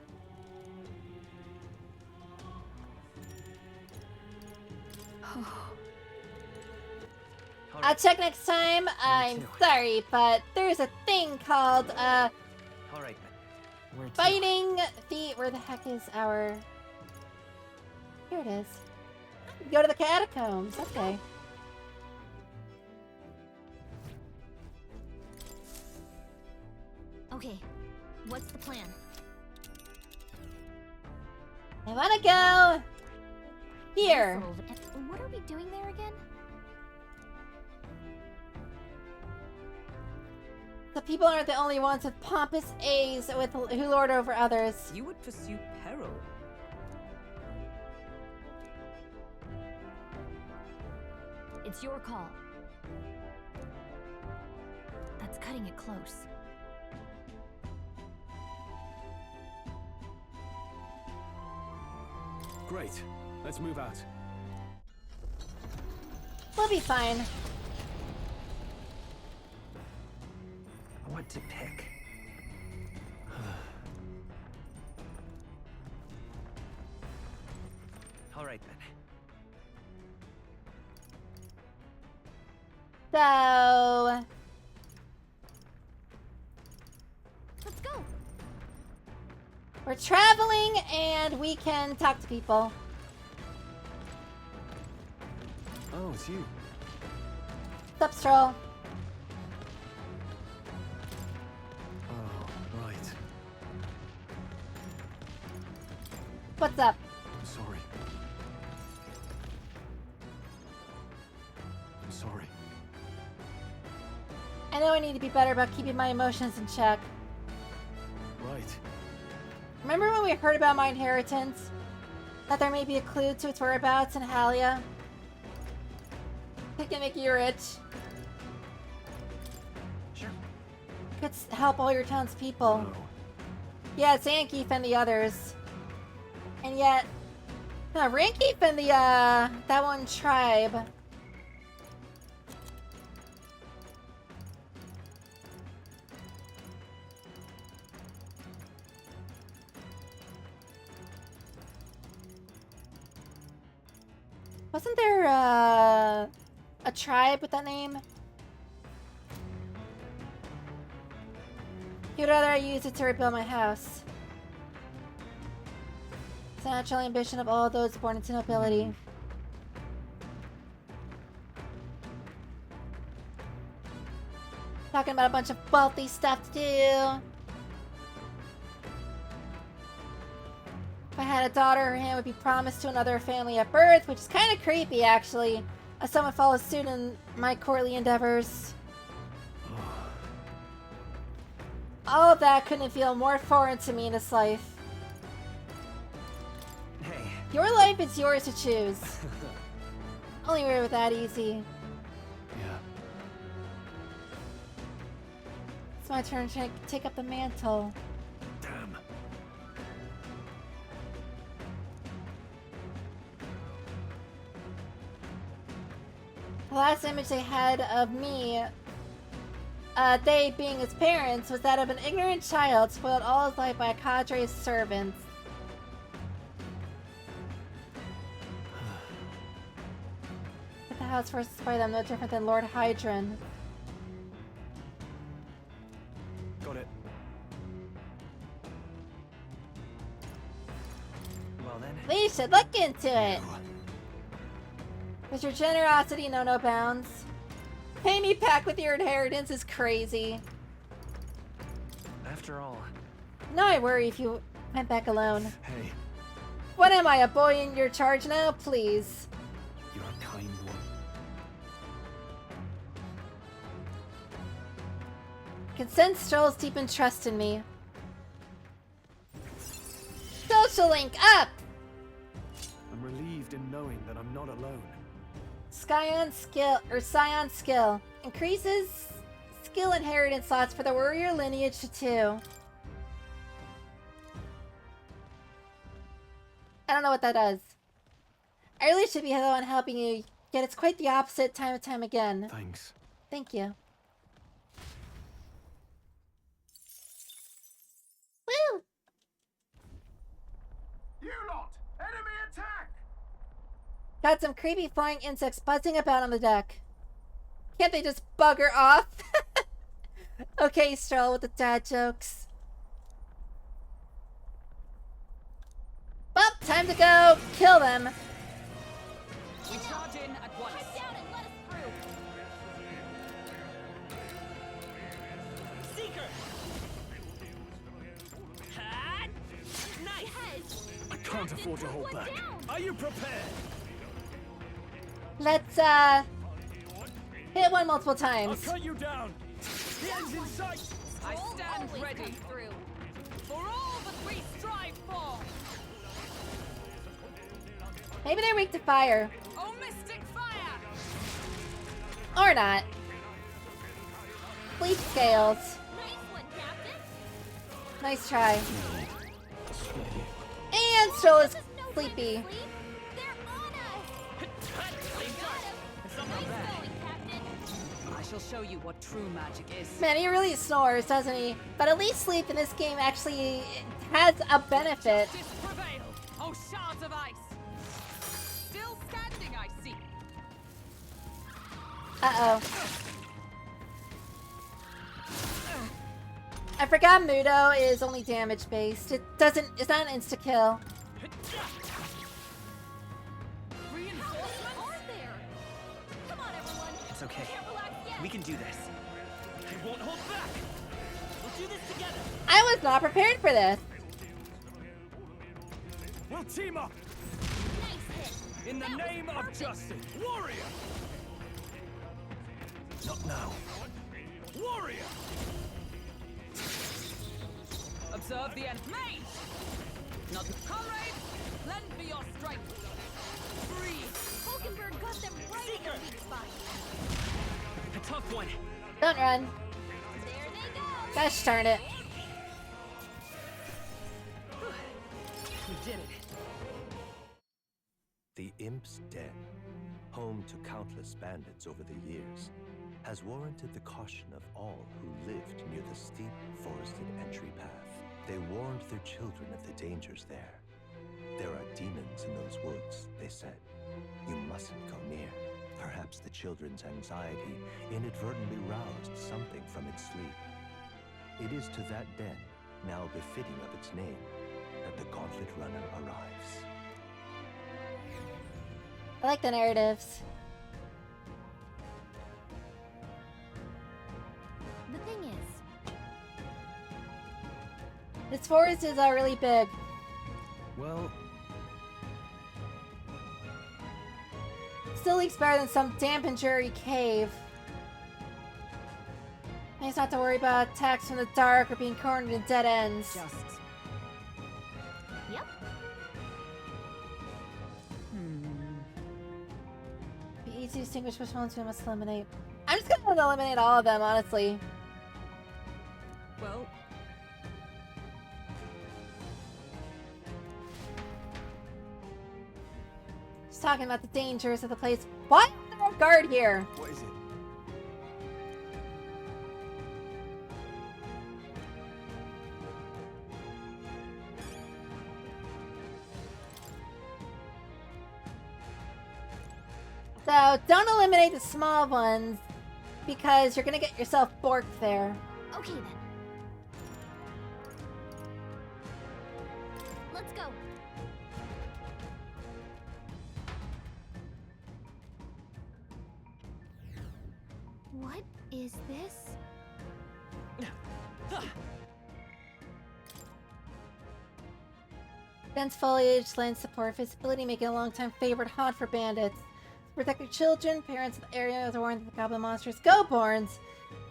Speaker 1: I'll check next time. I'm sorry, but there's a thing called,
Speaker 7: All right then. Where to?
Speaker 1: fighting the... Where the heck is our... Here it is. Go to the catacombs. Okay.
Speaker 9: Okay, what's the plan?
Speaker 1: I wanna go... Here.
Speaker 9: What are we doing there again?
Speaker 1: The people aren't the only ones with pompous A's who lord over others.
Speaker 8: You would pursue peril.
Speaker 9: It's your call. That's cutting it close.
Speaker 3: Great. Let's move out.
Speaker 1: We'll be fine.
Speaker 7: What to pick? All right then.
Speaker 1: So...
Speaker 9: Let's go.
Speaker 1: We're traveling and we can talk to people.
Speaker 3: Oh, it's you.
Speaker 1: What's up, Stroll?
Speaker 3: Oh, right.
Speaker 1: What's up?
Speaker 3: I'm sorry. I'm sorry.
Speaker 1: I know I need to be better about keeping my emotions in check.
Speaker 3: Right.
Speaker 1: Remember when we heard about my inheritance? That there may be a clue to its whereabouts in Halia? It can make you rich.
Speaker 7: Sure.
Speaker 1: Could help all your townspeople.
Speaker 3: No.
Speaker 1: Yeah, it's Ankeef and the others. And yet... No, Rankeef and the, that one tribe. Wasn't there, a tribe with that name? You'd rather I use it to rebuild my house. It's the natural ambition of all those born into nobility. Talking about a bunch of wealthy stuff to do. If I had a daughter, her hand would be promised to another family at birth, which is kind of creepy, actually, as someone follows suit in my courtly endeavors. All of that couldn't feel more foreign to me in this life.
Speaker 7: Hey.
Speaker 1: Your life is yours to choose. Only way with that easy.
Speaker 3: Yeah.
Speaker 1: It's my turn to take up the mantle.
Speaker 3: Damn.
Speaker 1: last image they had of me, they being his parents, was that of an ignorant child spoiled all his life by a cadre of servants. But the house forced by them no different than Lord Hydron.
Speaker 3: Got it.
Speaker 7: Well then.
Speaker 1: We should look into it. Does your generosity know no bounds? Pay me back with your inheritance is crazy.
Speaker 7: After all.
Speaker 1: Now I worry if you went back alone.
Speaker 3: Hey.
Speaker 1: What am I, a boy in your charge now? Please.
Speaker 3: You're a kind one.
Speaker 1: Can sense Stroll's deep in trust in me. Social link up!
Speaker 3: I'm relieved in knowing that I'm not alone.
Speaker 1: Scion skill. Increases skill inheritance slots for the warrior lineage to 2. I don't know what that does. I really should be the one helping you, yet it's quite the opposite time and time again.
Speaker 3: Thanks.
Speaker 1: Thank you. Woo!
Speaker 12: You lot! Enemy attack!
Speaker 1: Got some creepy flying insects buzzing about on the deck. Can't they just bugger off? Okay, Stroll with the dad jokes. Well, time to go kill them.
Speaker 4: We charge in at once.
Speaker 2: Head down and let us through.
Speaker 14: Seeker! Had! Nice!
Speaker 2: Yes.
Speaker 3: I can't afford to hold back. Are you prepared?
Speaker 1: Let's hit one multiple
Speaker 3: I'll
Speaker 1: times.
Speaker 3: cut you down. The end's in sight.
Speaker 4: I stand ready.
Speaker 2: Through.
Speaker 4: For all that we strive for.
Speaker 1: Maybe they're weak to fire.
Speaker 4: Oh, mystic fire!
Speaker 1: Or not. Fleet scales.
Speaker 2: Nice one, Captain.
Speaker 1: Nice try. And Stroll is sleepy.
Speaker 2: They're on us. Got him. Nice going, Captain.
Speaker 4: I shall show you what true magic is.
Speaker 1: Man, he really snores, doesn't he? But at least sleep in this game actually has a benefit.
Speaker 4: Justice prevail. Oh, shards of ice. Still standing, I see.
Speaker 1: Uh-oh. I forgot Mudo is only damage based. It's not an insta-kill.
Speaker 2: Reinforcements are there. Come on, everyone.
Speaker 7: It's okay.
Speaker 2: Can't relax yet.
Speaker 7: We can do this.
Speaker 14: I won't hold back! We'll do this together!
Speaker 1: I was not prepared for this.
Speaker 3: We'll team up.
Speaker 2: Nice hit.
Speaker 3: In the
Speaker 2: That was
Speaker 3: name of
Speaker 2: perfect.
Speaker 3: justice. Warrior! Not now. Warrior!
Speaker 4: Observe the end. Mate! Not comrade! Lend me your strength. Breathe.
Speaker 2: Hulkenberg got them right in the weak spot.
Speaker 14: A tough one.
Speaker 1: Don't run.
Speaker 2: There they go.
Speaker 1: Gosh darn it.
Speaker 7: We did it.
Speaker 13: The Imp's Den, home to countless bandits over the years, has warranted the caution of all who lived near the steep, forested entry path. They warned their children of the dangers there. There are demons in those woods, they said. You mustn't go near. Perhaps the children's anxiety inadvertently roused something from its sleep. It is to that den, now befitting of its name, that the Gauntlet Runner arrives.
Speaker 1: I like the narratives.
Speaker 2: The thing is,
Speaker 1: This forest is really big.
Speaker 3: Well,
Speaker 1: Still leaks better than some damp and dreary cave. Nice not to worry about attacks from the dark or being cornered in dead ends.
Speaker 4: Just.
Speaker 2: yep.
Speaker 1: Be easy to distinguish which ones we must eliminate. I'm just gonna eliminate all of them, honestly.
Speaker 4: Well,
Speaker 1: Just talking about the dangers of the place. What? There are guard here.
Speaker 10: What is it?
Speaker 1: So don't eliminate the small ones because you're gonna get yourself borked there.
Speaker 9: Okay then. Let's go. What is this?
Speaker 1: Dense foliage lends support visibility, making a long-time favorite haunt for bandits. To protect their children, parents of the area are warned that the goblin monsters, Go-Borns,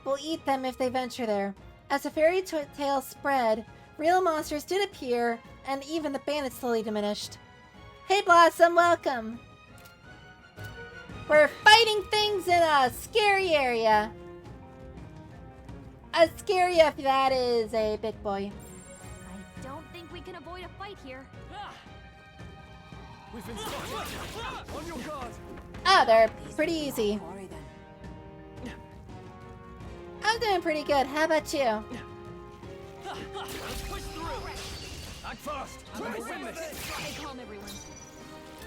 Speaker 1: will eat them if they venture there. As the fairy tale spread, real monsters did appear, and even the bandits slowly diminished. Hey Blossom, welcome! We're fighting things in a scary area. A scary if that is a big boy.
Speaker 9: I don't think we can avoid a fight here.
Speaker 3: We've been spotted. On your guard.
Speaker 1: Oh, they're pretty easy. I'm doing pretty good. How about you?
Speaker 3: Push through. Act fast. I'm gonna win this.
Speaker 9: Stay calm, everyone.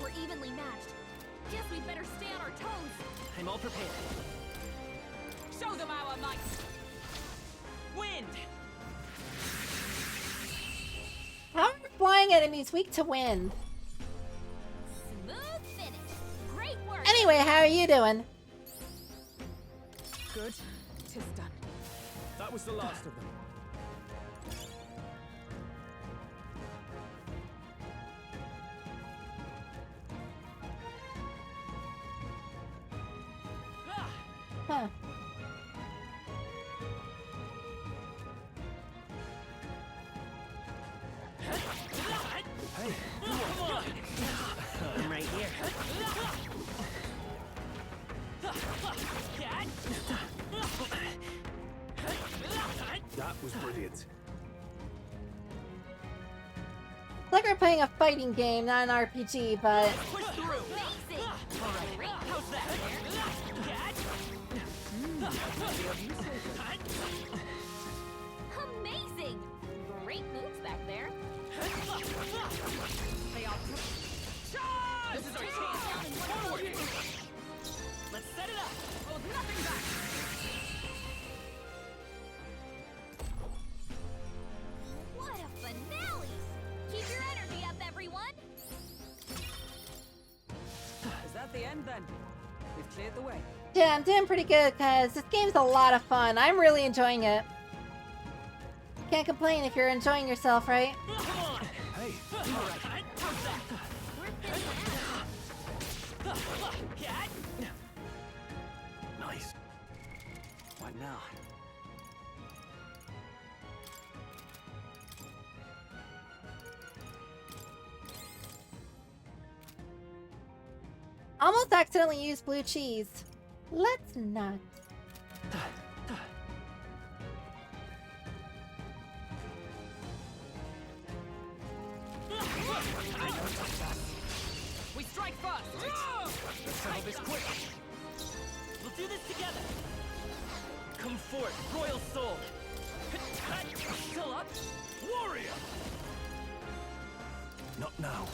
Speaker 9: We're evenly matched. Guess we'd better stay on our toes.
Speaker 7: I'm all prepared.
Speaker 4: Show them our might.
Speaker 7: Wind!
Speaker 1: How are flying enemies weak to wind?
Speaker 2: Smooth finish. Great work.
Speaker 1: Anyway, how are you doing?
Speaker 8: Good. Tis done.
Speaker 3: That was the last of them.
Speaker 1: Huh.
Speaker 3: Hey,
Speaker 7: I'm right here.
Speaker 3: that was brilliant.
Speaker 1: Like we're playing a fighting game, not an RPG, but
Speaker 7: Push through!
Speaker 2: Amazing.
Speaker 7: Alright, how's that?
Speaker 2: Amazing. Great moves back there.
Speaker 7: Hey, I'll... Charge! This is our chance! Forward! Let's set it up!
Speaker 4: Hold nothing back.
Speaker 2: What a finale. Keep your energy up, everyone.
Speaker 4: Is that the end then? We've cleared the way.
Speaker 1: yeah, I'm doing pretty good because this game's a lot of fun. I'm really enjoying it. Can't complain if you're enjoying yourself, right?
Speaker 3: Hey,
Speaker 7: Alright, how's that?
Speaker 2: We're thinking
Speaker 3: nice. What now?
Speaker 1: Almost accidentally used blue cheese. Let's not.
Speaker 4: We strike first.
Speaker 3: Let's settle this quick.
Speaker 7: We'll do this together! Come forth, royal soul! Still up?
Speaker 3: Warrior! Not now.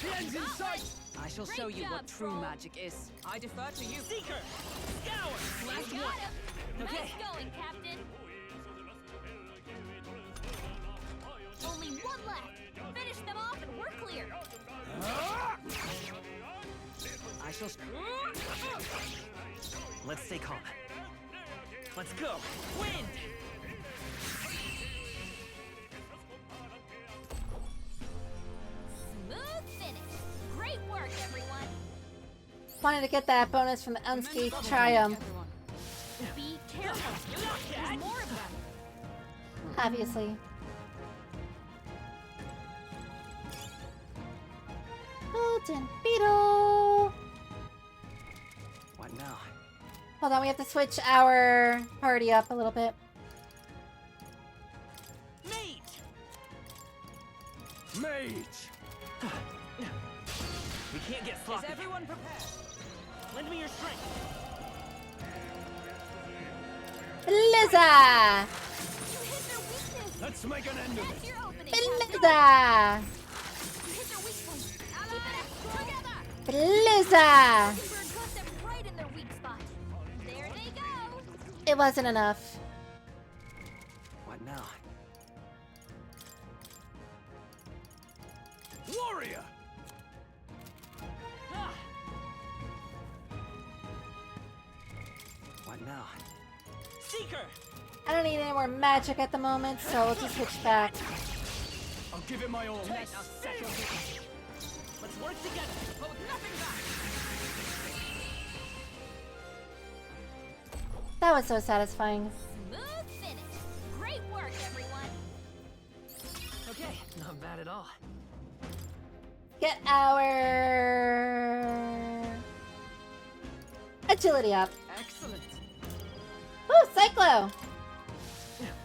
Speaker 3: The end's in sight!
Speaker 4: I shall
Speaker 2: Great
Speaker 4: show you what
Speaker 2: job,
Speaker 4: true
Speaker 2: Troll.
Speaker 4: magic is. I defer to you.
Speaker 7: Seeker! Scour! Last
Speaker 2: got
Speaker 7: one!
Speaker 2: him.
Speaker 7: Okay.
Speaker 2: Nice going, Captain. Only one left. Finish them off and we're clear.
Speaker 4: I shall...
Speaker 7: Let's stay calm. Let's go! Wind!
Speaker 2: Smooth finish. Great work, everyone.
Speaker 1: Wanted to get that bonus from the unscathed triumph,
Speaker 4: Everyone.
Speaker 2: Be careful. There's more of them.
Speaker 1: obviously. Golden Beetle!
Speaker 3: What now?
Speaker 1: Hold on, we have to switch our party up a little bit.
Speaker 7: Mage!
Speaker 3: Mage!
Speaker 7: We can't get
Speaker 4: Is
Speaker 7: sloppy.
Speaker 4: everyone prepared?
Speaker 7: Lend me your strength.
Speaker 1: Blizzard!
Speaker 2: You hit their weakness.
Speaker 3: Let's make an end of
Speaker 2: That's
Speaker 3: it.
Speaker 2: your opening,
Speaker 1: Blizzard!
Speaker 2: Captain. You hit their weak point. Keep it together.
Speaker 1: Blizzard!
Speaker 2: Bird got them right in their weak spot. There they go.
Speaker 1: It wasn't enough.
Speaker 3: What now? Warrior! What now?
Speaker 7: Seeker!
Speaker 1: I don't need any more magic at the moment, so we'll just switch back.
Speaker 3: I'll give it my all.
Speaker 7: Let's work together. Hold nothing back.
Speaker 1: That was so satisfying.
Speaker 2: Smooth finish. Great work, everyone.
Speaker 7: Okay, not bad at all.
Speaker 1: Get our agility up.
Speaker 4: Excellent.
Speaker 1: Woo, Cyclo!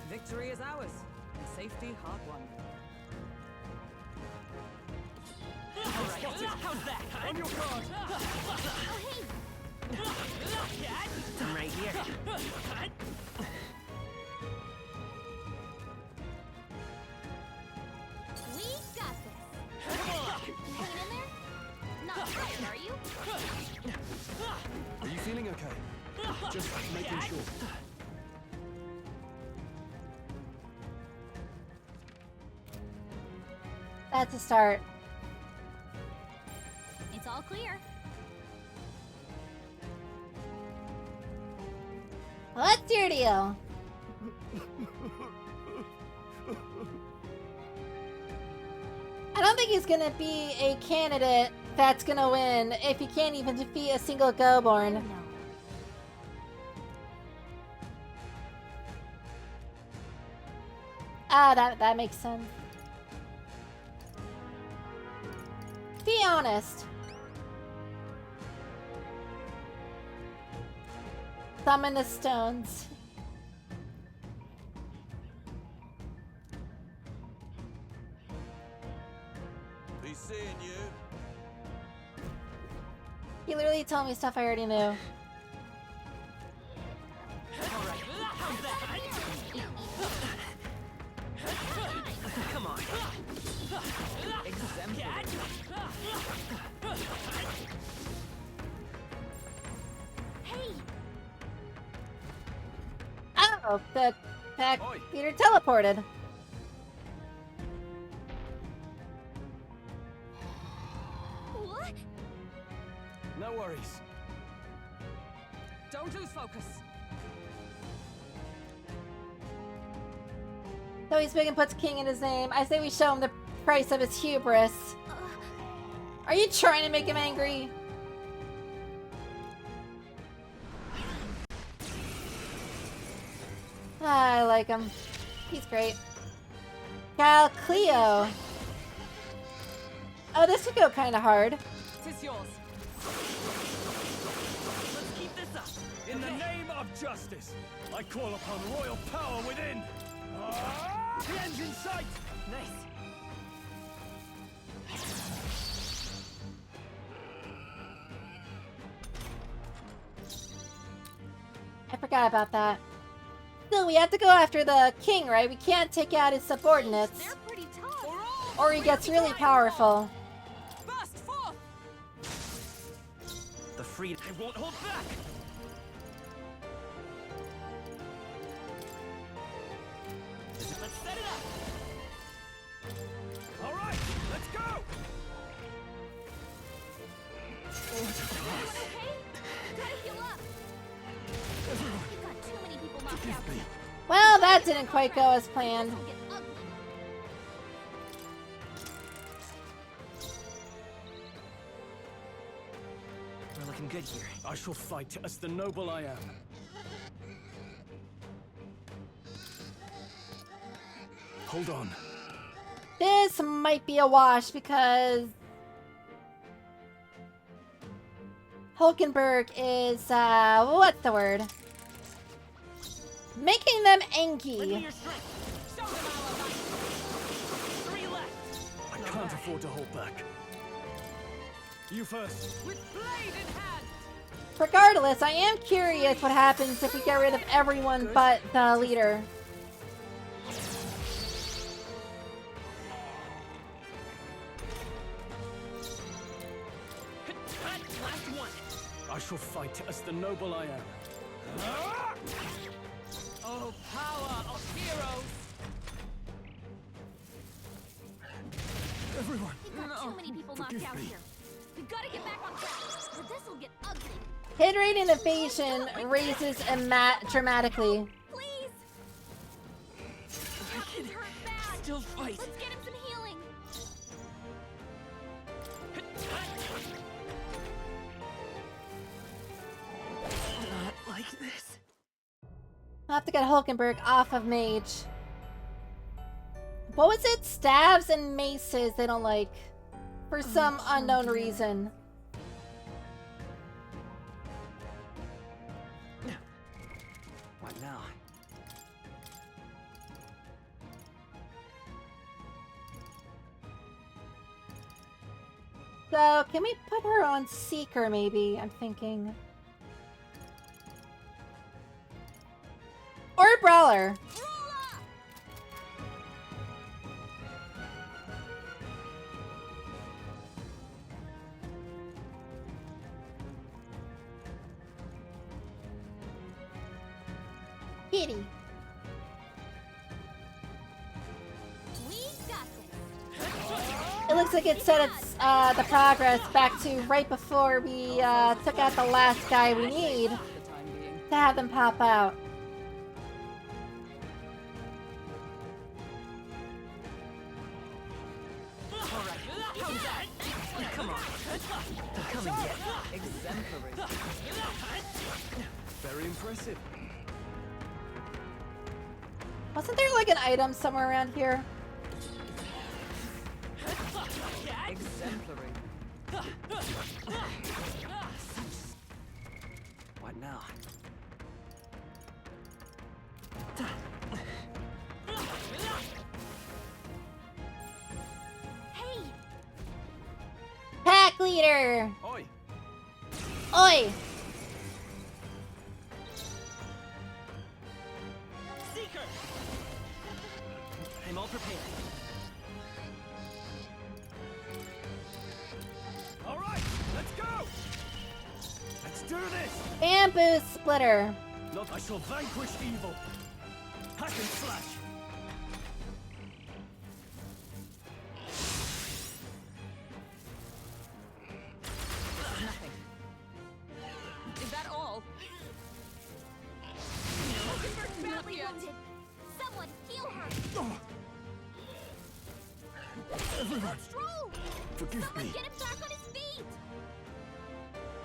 Speaker 4: Victory is ours, and safety hard won.
Speaker 7: Alright, how's that? On your guard. I'm right here.
Speaker 2: We got this. Hanging in there? Not frightened, are you?
Speaker 3: Are you feeling okay? Just making sure.
Speaker 1: That's a start.
Speaker 2: It's all clear.
Speaker 1: What's your deal? I don't think he's gonna be a candidate that's gonna win if he can't even defeat a single Goborn.
Speaker 9: No.
Speaker 1: Ah, that makes sense. Be honest. Summon the stones.
Speaker 7: Be seeing you.
Speaker 1: He literally told me stuff I already knew.
Speaker 7: Alright, how's that? Come on. Exemplary.
Speaker 2: Hey,
Speaker 1: Oh, the pack
Speaker 3: Oi.
Speaker 1: leader teleported.
Speaker 2: what?
Speaker 3: No worries.
Speaker 4: Don't lose focus.
Speaker 1: So he's big and puts king in his name. I say we show him the price of his hubris. Are you trying to make him angry? I like him. He's great. Cal Cleo. Oh, this could go kind of hard.
Speaker 4: Tis yours.
Speaker 7: Let's keep this up.
Speaker 3: In the name of justice, I call upon royal power within. The end's in sight.
Speaker 7: Nice.
Speaker 1: I forgot about that. Still, we have to go after the king, right? We can't take out his subordinates.
Speaker 2: They're pretty tough.
Speaker 1: Or he gets really powerful.
Speaker 4: Burst forth!
Speaker 7: The freed. I won't hold back. Let's set it up.
Speaker 3: All right, let's go.
Speaker 2: Everyone okay? Gotta heal up. We've got too many people knocked out.
Speaker 1: Well, that didn't quite go as planned.
Speaker 2: This will get ugly.
Speaker 7: We're looking good here.
Speaker 3: I shall fight as the noble I am. Hold on.
Speaker 1: This might be a wash because Hulkenberg is, what's the word? Making them
Speaker 7: Lend me
Speaker 1: angry.
Speaker 7: your strength. Show them all of us. 3 left.
Speaker 3: I can't afford to hold back. You first.
Speaker 4: With blade in hand!
Speaker 1: Regardless, I am curious what happens if we get rid of everyone but the leader.
Speaker 7: Last one.
Speaker 3: I shall fight as the noble I am.
Speaker 4: Oh, power of heroes!
Speaker 3: Everyone!
Speaker 2: We've got too many people knocked out here. We've got to get back on track, or this'll get ugly.
Speaker 1: Hit rate and evasion raises dramatically.
Speaker 2: Please! He's hurt bad.
Speaker 7: Still fight.
Speaker 2: Let's get him some healing.
Speaker 7: Not like this.
Speaker 1: I'll have to get Hulkenberg off of Mage. What was it? Stabs and maces they don't like. For some unknown reason.
Speaker 14: What now?
Speaker 1: So, can we put her on Seeker, maybe? I'm thinking. Or Brawler. Kitty.
Speaker 2: We got this.
Speaker 1: It looks like it set its the progress back to right before we took out the last guy we need to have them pop out.
Speaker 7: Come on. Come and get exemplary.
Speaker 3: Very impressive.
Speaker 1: Wasn't there like an item somewhere around here?
Speaker 7: Exemplary.
Speaker 14: What now?
Speaker 2: Hey!
Speaker 1: Pack leader!
Speaker 3: Oi!
Speaker 1: Oi!
Speaker 7: Seeker! I'm all prepared.
Speaker 3: All right, let's go! Let's do this!
Speaker 1: Bamboo splitter.
Speaker 3: Look, I shall vanquish evil. Hack and slash.
Speaker 4: Nothing. Is that all?
Speaker 2: Hulkenberg's badly wounded. Someone heal her.
Speaker 3: Everyone,
Speaker 2: Stroll!
Speaker 3: forgive
Speaker 2: Someone
Speaker 3: me.
Speaker 2: get him back on his feet.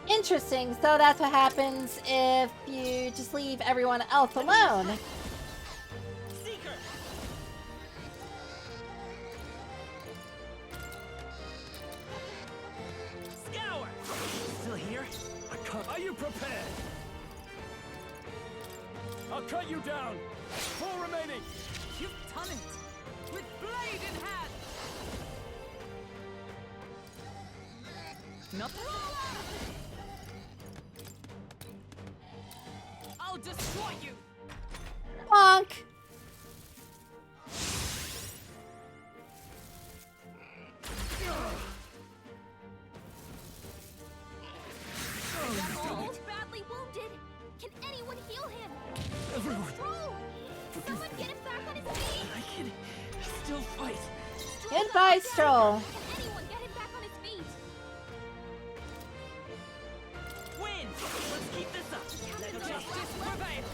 Speaker 1: Interesting. So that's what happens if you just leave everyone else alone.
Speaker 7: Seeker! Scour! Still here?
Speaker 3: I can't. Are you prepared? I'll cut you down. 4 remaining.
Speaker 4: You've done it! With blade in hand! Nothing? I'll destroy you!
Speaker 1: Bonk!
Speaker 2: He's badly wounded. Can anyone heal him?
Speaker 3: Everyone,
Speaker 2: Stroll! Someone get him back on his feet.
Speaker 7: I can still fight.
Speaker 1: Goodbye, Stroll.
Speaker 2: Can anyone get him back on his feet?
Speaker 7: Win! Let's keep this up. Let justice prevail.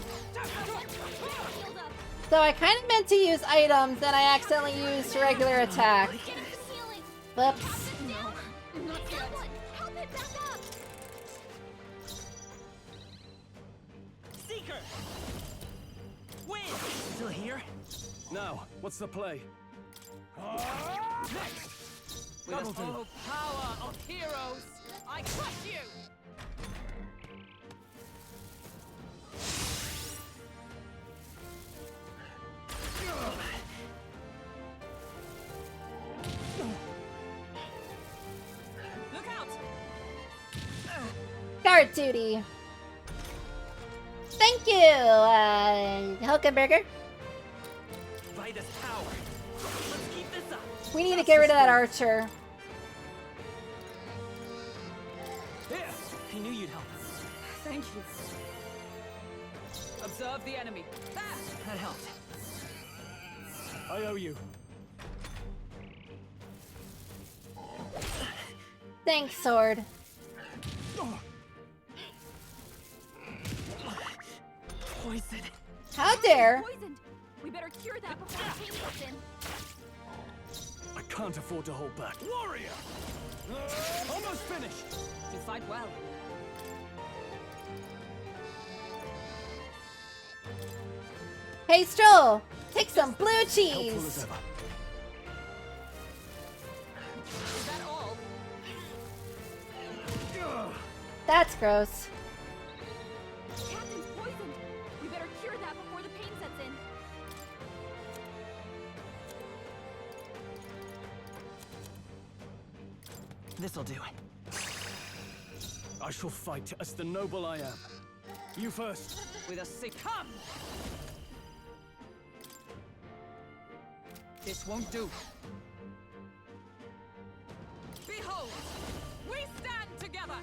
Speaker 2: Healed up.
Speaker 1: So I kind of meant to use items, and I accidentally used regular attack.
Speaker 2: Get him some healing.
Speaker 1: Whoops.
Speaker 2: Down. Someone help him back up.
Speaker 7: Seeker! Win! Still here?
Speaker 3: now, what's the play?
Speaker 4: Next! With
Speaker 3: That'll
Speaker 4: the
Speaker 3: do.
Speaker 4: full power of heroes, I crush you! Look out!
Speaker 1: Guard duty. Thank you, Hulkenberger.
Speaker 14: By this power. Let's keep this up.
Speaker 1: We need to get rid of that archer.
Speaker 14: Here, I knew you'd help.
Speaker 4: Thank you. Observe the enemy.
Speaker 14: That helped.
Speaker 3: I owe you.
Speaker 1: Thanks, sword.
Speaker 14: Poison.
Speaker 1: How dare?
Speaker 2: Poisoned. We better cure that before the pain gets in.
Speaker 3: I can't afford to hold back.
Speaker 14: Warrior!
Speaker 3: Almost finished.
Speaker 4: You fight well.
Speaker 1: Hey, Stroll, take some blue
Speaker 3: Helpful as
Speaker 1: cheese.
Speaker 3: ever.
Speaker 4: Is that all?
Speaker 1: That's gross.
Speaker 2: Captain's poisoned. We better cure that before the pain sets in.
Speaker 14: This'll do.
Speaker 3: I shall fight as the noble I am. You first.
Speaker 4: With a sick come. This won't do. Behold, we stand together.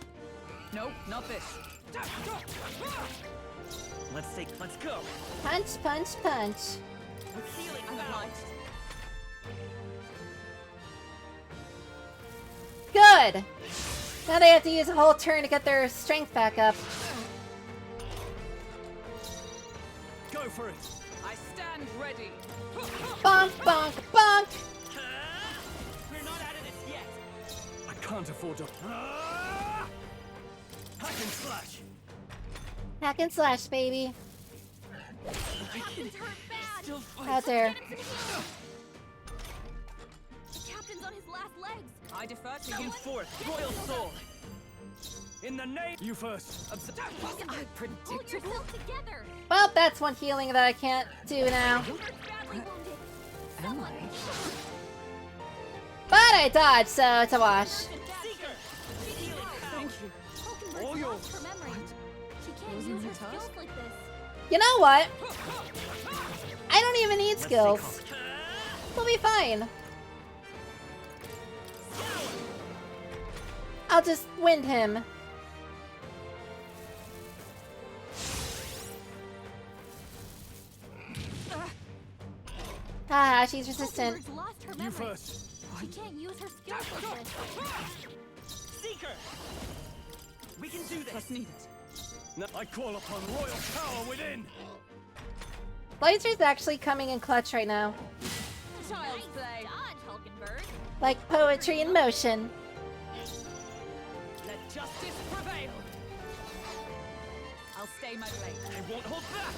Speaker 4: No, not this.
Speaker 14: Let's go.
Speaker 1: Punch, punch, punch.
Speaker 14: With healing
Speaker 4: I'm
Speaker 14: bound.
Speaker 4: obliged.
Speaker 1: Good. Now they have to use a whole turn to get their strength back up.
Speaker 3: Go for it.
Speaker 4: I stand ready.
Speaker 1: Bonk, bonk, bonk.
Speaker 14: We're not out of this yet.
Speaker 3: I can't afford to. Hack and slash.
Speaker 1: Hack and slash, baby.
Speaker 2: Captain's hurt bad.
Speaker 14: Still fight.
Speaker 1: How dare.
Speaker 2: Get him to the heal. The captain's on his last legs.
Speaker 4: I defer to you.
Speaker 14: Bring forth, royal soul.
Speaker 3: In the name. You first.
Speaker 4: I
Speaker 2: Pull
Speaker 4: predictable.
Speaker 2: yourself together.
Speaker 1: Well, that's one healing that I can't do now.
Speaker 2: You're badly wounded. Someone.
Speaker 1: But I dodged, so it's a wash.
Speaker 2: Thank you. Hulkenberg
Speaker 3: All yours.
Speaker 2: lost her memory. She can't use her skills like this.
Speaker 1: You know what? I don't even need skills. We'll be fine. I'll just wind him. Haha, she's resistant.
Speaker 2: Hulkenberg's lost her
Speaker 3: You
Speaker 2: memory.
Speaker 3: first.
Speaker 2: She can't use her skills like this.
Speaker 14: Seeker. We can do this.
Speaker 4: Trust needed.
Speaker 3: Now I call upon royal power within.
Speaker 1: Blazer's actually coming in clutch right now.
Speaker 4: Child's play.
Speaker 2: Dodge, Hulkenberg.
Speaker 1: Like poetry in motion.
Speaker 4: Let justice prevail. I'll stay my blade.
Speaker 14: I won't hold back.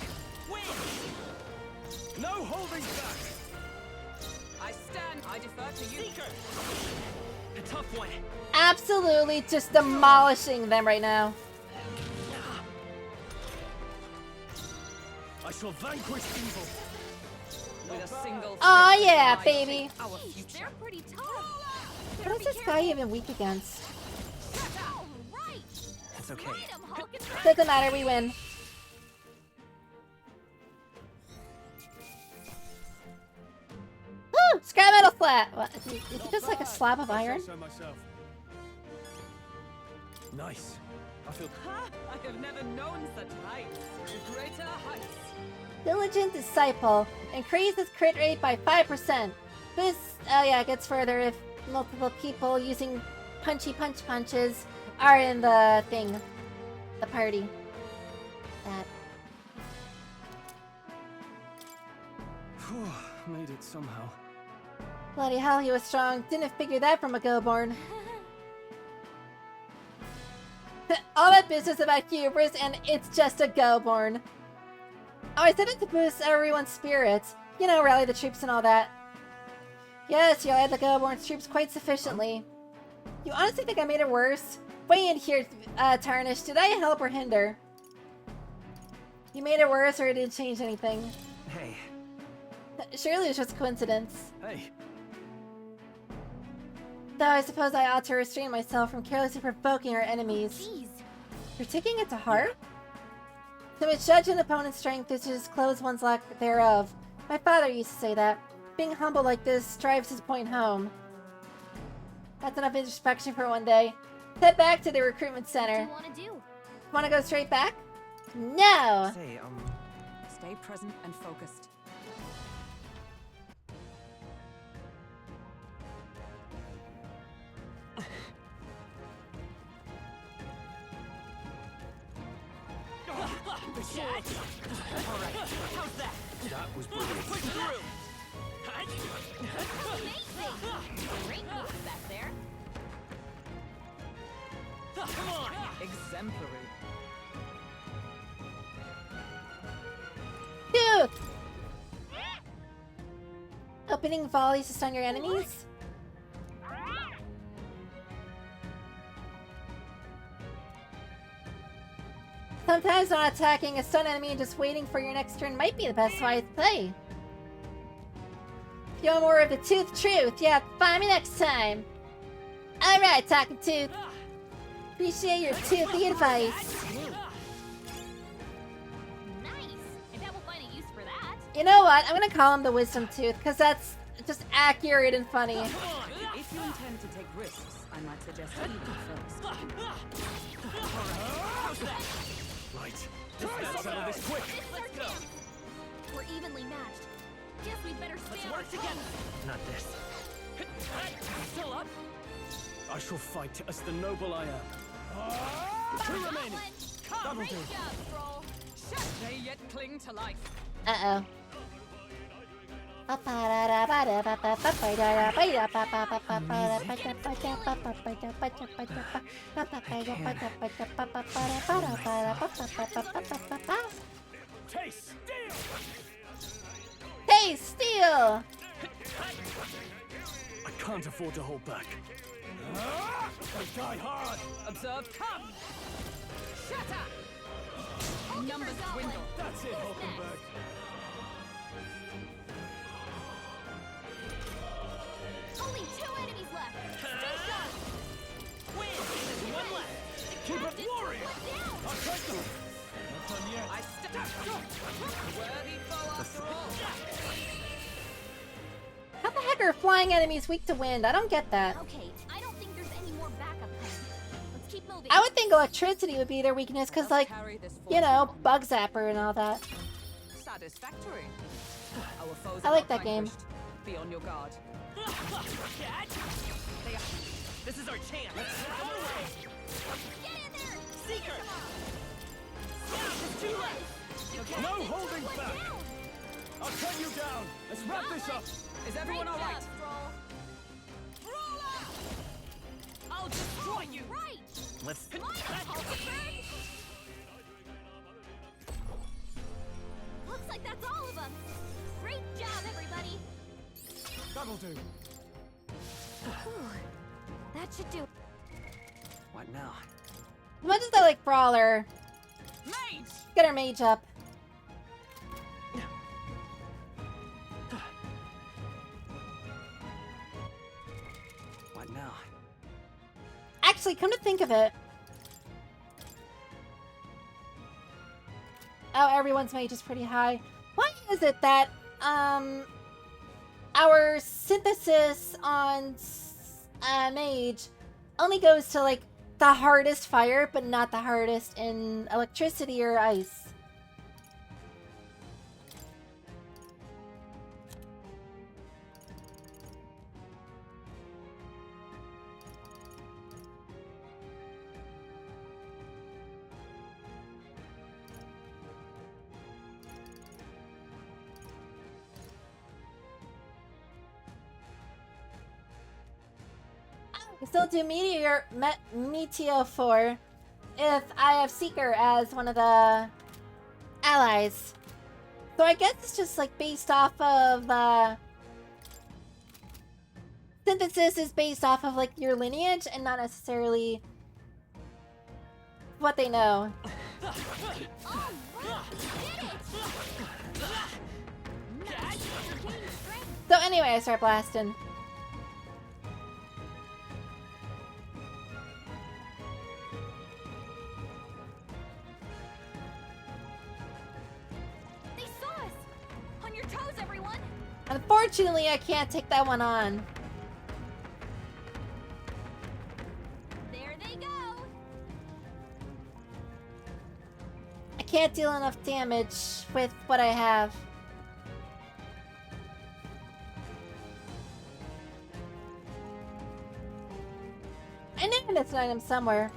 Speaker 14: Win.
Speaker 3: No holding back.
Speaker 4: I stand. I defer to you.
Speaker 14: Seeker. A tough one.
Speaker 1: Absolutely just demolishing them right now.
Speaker 3: I shall vanquish evil.
Speaker 4: With a single.
Speaker 1: Aw,
Speaker 4: fist,
Speaker 1: yeah,
Speaker 4: I
Speaker 1: baby.
Speaker 4: shape Our
Speaker 2: Jeez,
Speaker 4: future.
Speaker 2: they're pretty tough.
Speaker 1: What is this guy even weak against?
Speaker 2: All right.
Speaker 14: That's okay.
Speaker 2: Fight 'em, Hulkenberg.
Speaker 1: Doesn't matter, we win. Woo! Scrap metal flat! What, is it just like a slab of iron?
Speaker 3: So myself. Nice. I feel.
Speaker 4: Ha! I have never known such heights. To greater heights.
Speaker 1: Diligent Disciple. Increases crit rate by 5%. This, gets further if multiple people using punchy punches are in the thing. The party. That.
Speaker 3: Whew, made it somehow.
Speaker 1: Bloody hell, he was strong. Didn't figure that from a go-born. All that business about hubris and it's just a go-born. Oh, I said it to boost everyone's spirits. You know, rally the troops and all that. Yes, you led the go-born's troops quite sufficiently. You honestly think I made it worse? Wait in here, Tarnish. Did I help or hinder? You made it worse or it didn't change anything?
Speaker 14: Hey.
Speaker 1: Surely it was just coincidence.
Speaker 3: Hey.
Speaker 1: Though I suppose I ought to restrain myself from carelessly provoking our enemies.
Speaker 2: Jeez.
Speaker 1: You're taking it to heart? To misjudge an opponent's strength is to disclose one's lack thereof. My father used to say that. Being humble like this drives his point home. That's enough introspection for one day. Head back to the recruitment center.
Speaker 9: What do you want to do?
Speaker 1: Want to go straight back? No!
Speaker 11: Say,
Speaker 8: Stay present and focused.
Speaker 7: Alright, how's that?
Speaker 13: That was brilliant.
Speaker 7: Push through!
Speaker 2: Amazing! Great moves back there.
Speaker 7: Come on!
Speaker 4: Exemplary.
Speaker 1: Dude! Opening volleys to stun your enemies? Sometimes not attacking a stun enemy and just waiting for your next turn might be the best way to play. If you want more of the tooth truth, you have to find me next time. Alright, Talking Tooth. Appreciate your toothy advice.
Speaker 2: Nice! I bet we'll find a use for that.
Speaker 1: You know what? I'm gonna call him the Wisdom Tooth, because that's just accurate and funny.
Speaker 8: If you intend to take risks, I might suggest you go first.
Speaker 3: Right. Let's settle this quick.
Speaker 2: This is our chance. We're evenly matched. Guess we better stay
Speaker 7: Let's
Speaker 2: on
Speaker 7: work
Speaker 2: our
Speaker 7: together!
Speaker 2: toes.
Speaker 3: Not this.
Speaker 7: Still up?
Speaker 3: I shall fight as the noble I am.
Speaker 7: Two remaining! Come!
Speaker 4: Great
Speaker 3: do.
Speaker 4: job, Stroll. Shall they yet cling to life?
Speaker 1: Uh-oh.
Speaker 3: Taste steel!
Speaker 1: Hey, Steel!
Speaker 3: I can't afford to hold back. I die hard!
Speaker 4: Observe, come! Shatter! Numbers dwindle.
Speaker 3: That's it, Hulkenberg.
Speaker 2: Only 2 enemies left. Stay sharp.
Speaker 7: Win! There's one left!
Speaker 3: Keep it warrior!
Speaker 2: Down.
Speaker 3: I'll take them! Not done yet.
Speaker 4: I step. Worthy foe after all.
Speaker 1: How the heck are flying enemies weak to wind? I don't get that.
Speaker 2: Okay, I don't think there's any more backup plan. Let's keep moving.
Speaker 1: I would think electricity would be their weakness, because, like,
Speaker 4: Carry this
Speaker 1: you know,
Speaker 4: forward.
Speaker 1: bug zapper and all that.
Speaker 4: Satisfactory. Our foes
Speaker 1: I
Speaker 4: are
Speaker 1: like
Speaker 4: not
Speaker 1: that game.
Speaker 4: vanquished. Be on your guard.
Speaker 7: Catch! This is our chance! Let's come away!
Speaker 2: Get in there.
Speaker 7: Seeker! There's 2 left!
Speaker 3: No holding
Speaker 2: One
Speaker 3: back!
Speaker 2: down.
Speaker 3: I'll cut you down! Let's wrap this up!
Speaker 4: Is everyone
Speaker 2: Great
Speaker 4: alright?
Speaker 2: job, Stroll.
Speaker 7: I'll destroy you!
Speaker 2: Right.
Speaker 7: Let's...
Speaker 2: Line up, Hulkenberg. Looks like that's all of them. Great job, everybody.
Speaker 3: That'll do.
Speaker 9: That should do.
Speaker 13: What now?
Speaker 1: As much as I like Brawler,
Speaker 4: Mage!
Speaker 1: get our mage up.
Speaker 13: What now?
Speaker 1: Actually, come to think of it. Oh, everyone's mage is pretty high. Why is it that, our synthesis on mage only goes to, like, the hardest fire, but not the hardest in electricity or ice? I still do Meteor 4 if I have Seeker as one of the allies. So I guess it's just like based off of synthesis is based off of like your lineage and not necessarily what they know. So anyway, I start blasting. Unfortunately, I can't take that one on.
Speaker 2: There they go.
Speaker 1: I can't deal enough damage with what I have. I know it's an item somewhere.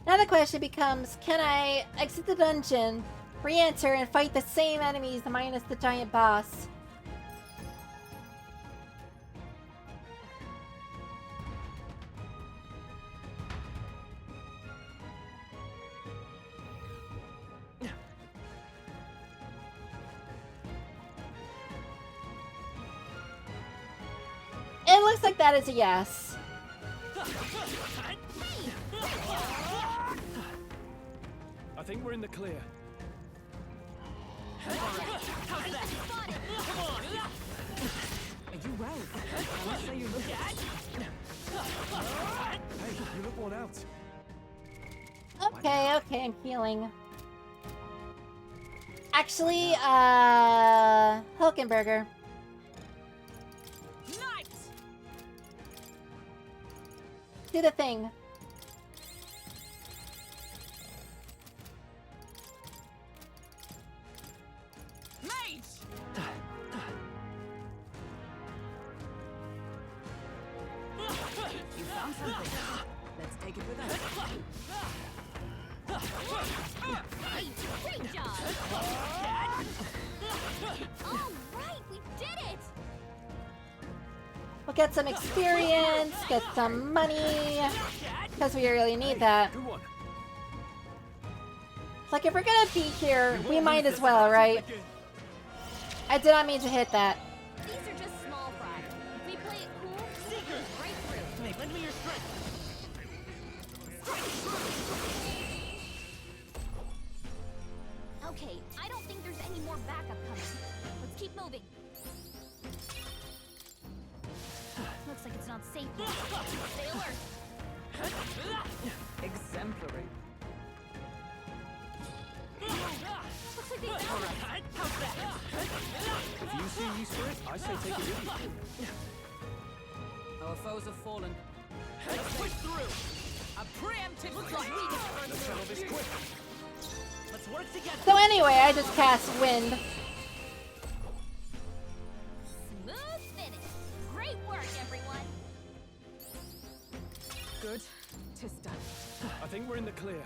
Speaker 1: Now the question becomes, can I exit the dungeon, re-enter, and fight the same enemies minus the giant boss? It looks like that is a yes.
Speaker 3: I think we're in the clear.
Speaker 8: Are you well? I must say you look
Speaker 3: Hey, you look worn out.
Speaker 1: Okay, I'm healing. Actually, Hulkenberger. Do the thing.
Speaker 8: You found something. Let's take it with us.
Speaker 2: Great job. All right, we did it.
Speaker 1: We'll get some experience, get some money, because we really need that. Like, if we're gonna be here, we might as well, right? I did not mean to hit that.
Speaker 2: These are just small fry. If we play it cool, Seekers right through.
Speaker 7: Hey, lend me your strength.
Speaker 2: Okay, I don't think there's any more backup coming. Let's keep moving. Looks like it's not safe yet. Stay alert.
Speaker 8: Exemplary.
Speaker 2: Looks like they found us.
Speaker 3: If you see use for it, I say take it with you.
Speaker 8: Our foes have fallen.
Speaker 4: Let's push through. A preemptive strike.
Speaker 3: Let's settle this quick.
Speaker 7: Let's work together.
Speaker 1: So anyway, I just cast Wind.
Speaker 2: Smooth finish. Great work, everyone.
Speaker 8: Good. Tis done.
Speaker 3: I think we're in the clear.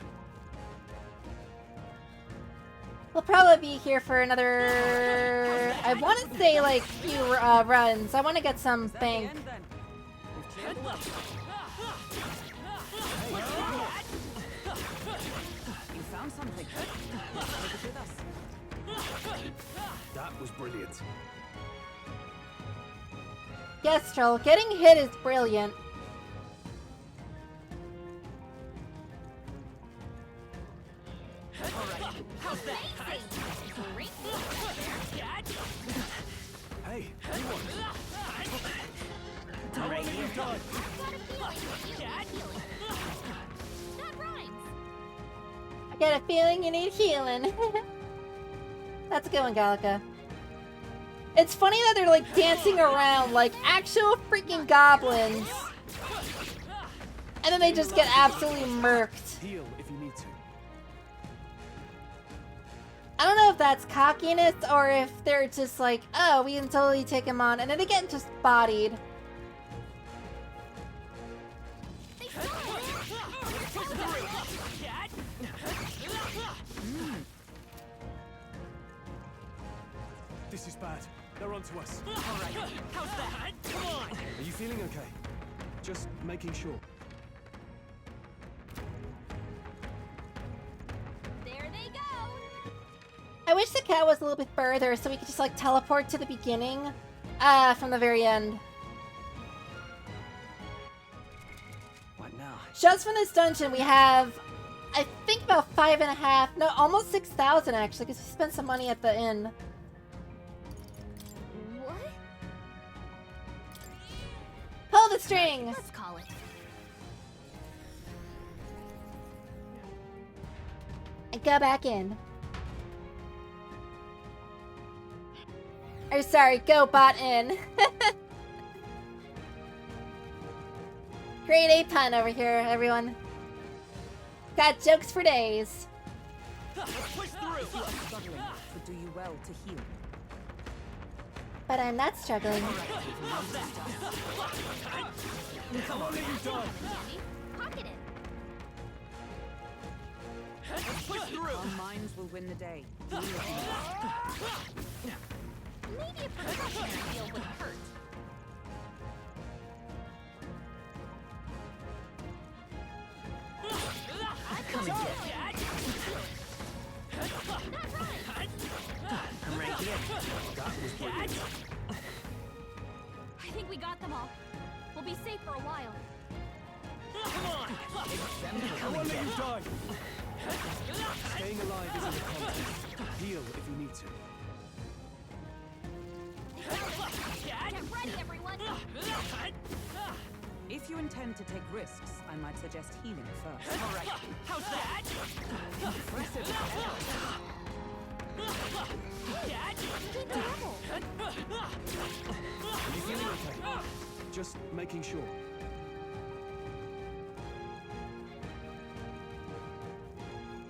Speaker 1: We'll probably be here for another... I want to say, like, few runs. I want to get some thing.
Speaker 8: You found something. Take it with us.
Speaker 3: That was brilliant.
Speaker 1: Yes, Troll. Getting hit is brilliant.
Speaker 3: Hey, anyone?
Speaker 7: How long have you done?
Speaker 2: That rhymes.
Speaker 1: I get a feeling you need healing. That's a good one, Gallica. It's funny that they're like dancing around like actual freaking goblins. And then they just get absolutely murked.
Speaker 3: Heal if you need to.
Speaker 1: I don't know if that's cockiness or if they're just like, oh, we can totally take him on, and then they get just bodied.
Speaker 3: This is bad. They're onto us.
Speaker 7: All right, how's that? Come on.
Speaker 3: Are you feeling okay? Just making sure.
Speaker 2: There they go.
Speaker 1: I wish the cat was a little bit further so we could just like teleport to the beginning from the very end.
Speaker 3: What now?
Speaker 1: Just from this dungeon we have, I think about 5.5, no, almost 6,000 actually, because we spent some money at the inn.
Speaker 9: What?
Speaker 1: Pull the string!
Speaker 9: Let's call it.
Speaker 1: And go back in. Or sorry, go bot in. Grade A pun over here, everyone. Got jokes for days.
Speaker 8: Push through. If you are struggling, it would do you well to heal.
Speaker 1: But I'm not struggling.
Speaker 7: Come on, you done.
Speaker 9: Pocket it.
Speaker 7: Push through.
Speaker 8: Our minds will win the day.
Speaker 9: Maybe a professional heal would hurt.
Speaker 14: I'm coming here. I'm right here.
Speaker 9: I think we got them all. We'll be safe for a while.
Speaker 7: Come on.
Speaker 3: I won't let you die. Staying alive isn't a contest. Heal if you need to.
Speaker 9: Get ready, everyone!
Speaker 8: If you intend to take risks, I might suggest healing first.
Speaker 7: All right. How's that?
Speaker 8: Impressive.
Speaker 3: Are you feeling okay? Just making sure.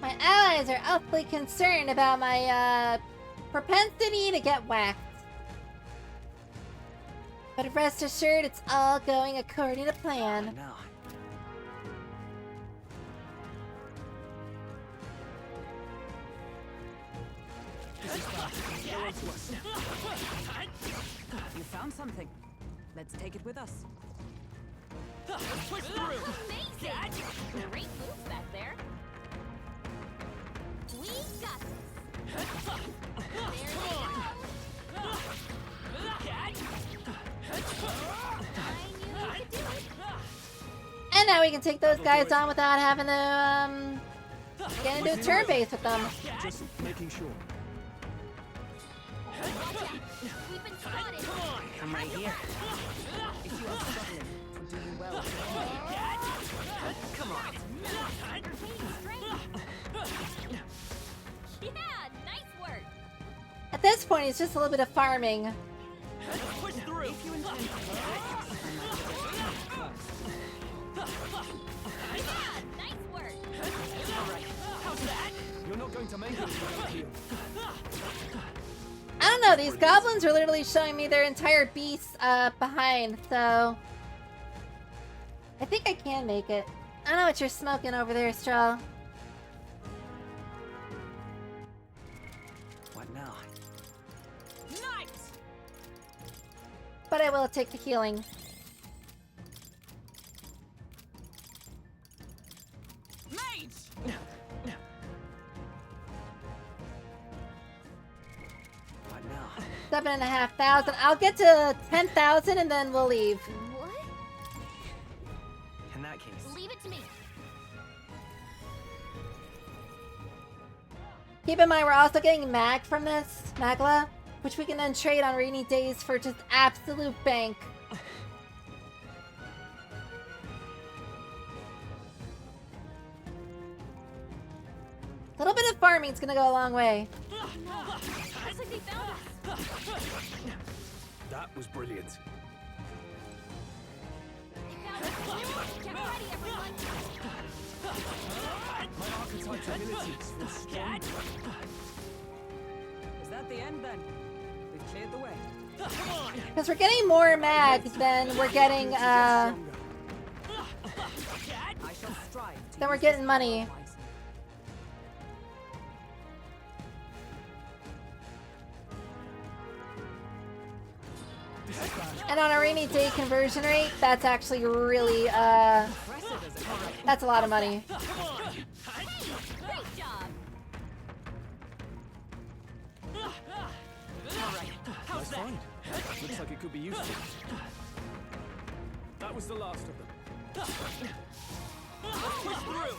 Speaker 1: My allies are awfully concerned about my propensity to get whacked. But rest assured, it's all going according to plan.
Speaker 3: Now.
Speaker 8: You found something. Let's take it with us.
Speaker 7: Push through.
Speaker 9: Amazing! Great moves back there. We got this. There we go. I knew we could do it.
Speaker 1: And now we can take those guys on without having to get into a turn base with them.
Speaker 3: Just making sure.
Speaker 9: Watch out. We've been spotted.
Speaker 14: I'm right here.
Speaker 8: If you are struggling, it would do you well.
Speaker 14: Come on.
Speaker 9: Gaining strength. Yeah, nice work.
Speaker 1: At this point, it's just a little bit of farming.
Speaker 7: Push through.
Speaker 8: If you intend to take risks, I might suggest healing first.
Speaker 9: Yeah, nice work.
Speaker 7: All right. How's that?
Speaker 3: You're not going to make it if you don't heal.
Speaker 1: I don't know, these goblins are literally showing me their entire beast behind, so... I think I can make it. I don't know what you're smoking over there, Straw.
Speaker 3: What now?
Speaker 7: Nice.
Speaker 1: But I will take the healing.
Speaker 7: Mage.
Speaker 1: 7,500. I'll get to 10,000 and then we'll leave.
Speaker 9: What?
Speaker 14: In that case.
Speaker 9: Leave it to me.
Speaker 1: Keep in mind, we're also getting mag from this, Magla, which we can then trade on rainy days for just absolute bank. A little bit of farming is gonna go a long way.
Speaker 9: Looks like they found us.
Speaker 3: That was brilliant.
Speaker 9: They found us. Get ready, everyone.
Speaker 3: My archetype's abilities feel strong.
Speaker 8: Is that the end then? We've cleared the way.
Speaker 1: Because we're getting more mag than we're getting,
Speaker 8: I shall strive to
Speaker 1: then we're
Speaker 8: use
Speaker 1: getting
Speaker 8: this
Speaker 1: money.
Speaker 8: power wisely.
Speaker 1: And on a rainy day conversion rate, that's actually really, that's a lot of money.
Speaker 9: Hey, great job.
Speaker 3: Nice find. Looks like it could be useful. That was the last of them.
Speaker 4: Push through!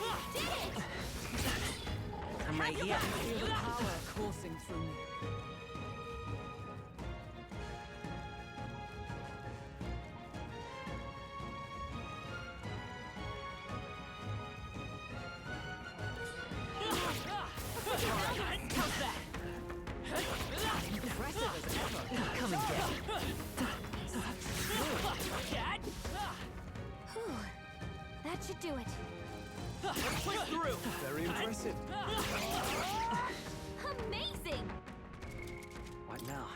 Speaker 4: I'm right here.
Speaker 6: Feel the power coursing through me.
Speaker 4: Impressive as ever. Come and get it.
Speaker 9: Whew. That should do it.
Speaker 4: Push through!
Speaker 3: Very impressive.
Speaker 9: Amazing!
Speaker 14: What now?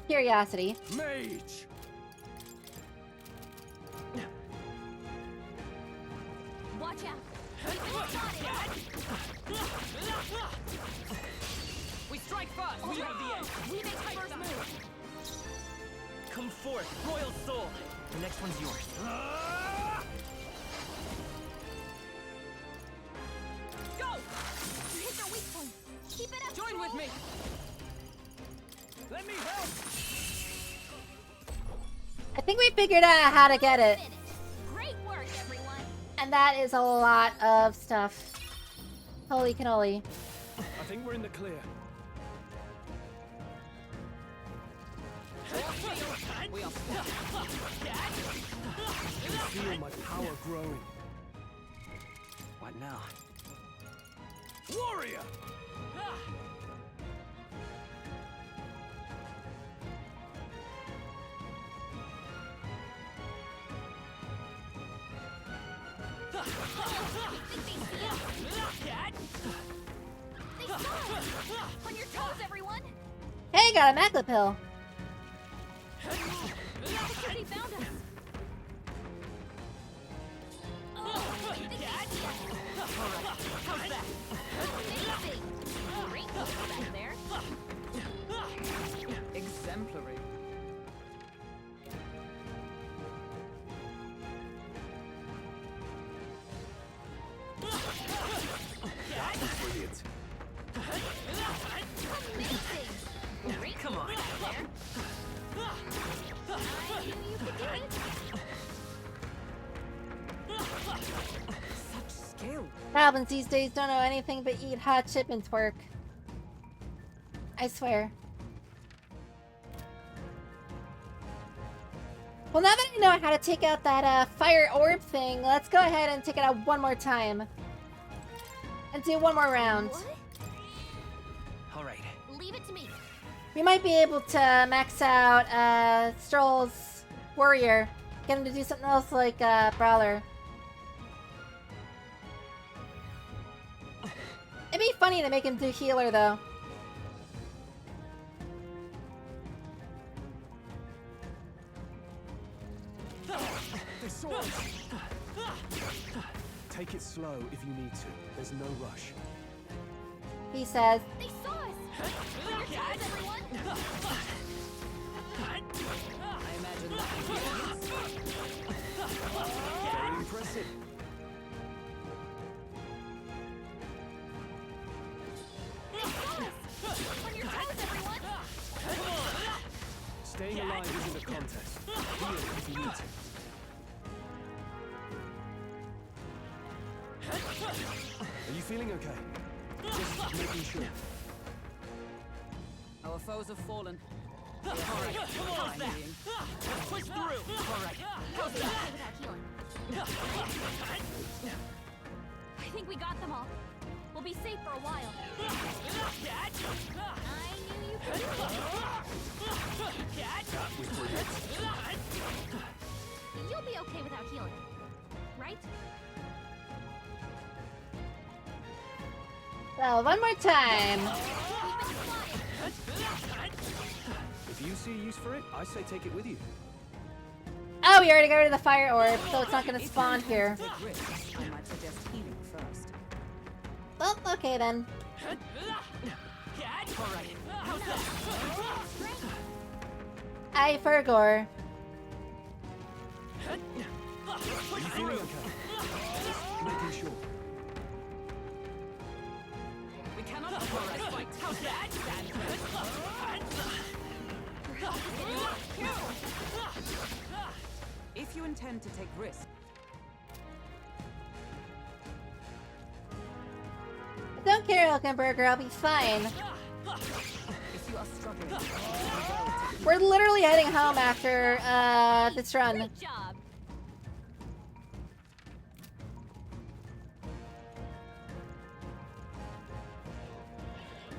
Speaker 1: Curiosity.
Speaker 3: Mage!
Speaker 9: Watch out!
Speaker 4: We strike first! We have the edge!
Speaker 9: We make first move!
Speaker 14: Come forth, Royal Soul! The next one's yours.
Speaker 4: Go!
Speaker 9: You hit their weak point! Keep it up!
Speaker 4: Join with me!
Speaker 3: Let me help!
Speaker 1: I think we figured out how to get it.
Speaker 9: Great work, everyone!
Speaker 1: And that is a lot of stuff. Holy cannoli.
Speaker 3: I think we're in the clear.
Speaker 4: We are
Speaker 3: I can feel my power growing.
Speaker 14: What now?
Speaker 3: Warrior!
Speaker 9: They saw us! On your toes, everyone!
Speaker 1: Hey, got a macla pill.
Speaker 9: They found us! Oh, they see us!
Speaker 4: How's that?
Speaker 9: Amazing! Great move back there!
Speaker 4: Exemplary.
Speaker 3: That was brilliant.
Speaker 9: Amazing! Great
Speaker 14: Come on.
Speaker 9: move back there! I knew you could do it!
Speaker 8: Such skill.
Speaker 1: Goblins these days don't know anything but eat hot shipments work. I swear. Well, now that I know how to take out that fire orb thing, let's go ahead and take it out one more time. And do one more round.
Speaker 9: What?
Speaker 14: All right.
Speaker 9: Leave it to me.
Speaker 1: We might be able to max out Stroll's warrior. Get him to do something else like Brawler. It'd be funny to make him do healer though.
Speaker 3: They saw us. Take it slow if you need to. There's no rush.
Speaker 1: He says.
Speaker 9: They saw us! On your toes, everyone!
Speaker 4: I imagine that.
Speaker 3: Very impressive.
Speaker 9: They saw us! On your toes, everyone!
Speaker 3: Staying alive isn't a contest. Heal if you need to. Are you feeling okay? Just making sure.
Speaker 4: Our foes have fallen. All right, how's that? Push through. All right, how's that?
Speaker 9: Without healing. I think we got them all. We'll be safe for a while. I knew you could do it.
Speaker 3: That was brilliant.
Speaker 9: You'll be okay without healing. Right?
Speaker 1: Well, one more time.
Speaker 3: If you see use for it, I say take it with you.
Speaker 1: Oh, we already got rid of the fire orb, so it's not gonna spawn here.
Speaker 8: Take risks. I might suggest healing first.
Speaker 1: Well, okay then. I Fergor.
Speaker 3: Are you feeling okay? Just making sure.
Speaker 4: We cannot How's that?
Speaker 8: If you intend to take risks,
Speaker 1: Don't care, Hulkenberger. I'll be fine.
Speaker 8: if you are struggling,
Speaker 1: We're literally heading home after this run.
Speaker 2: Great job.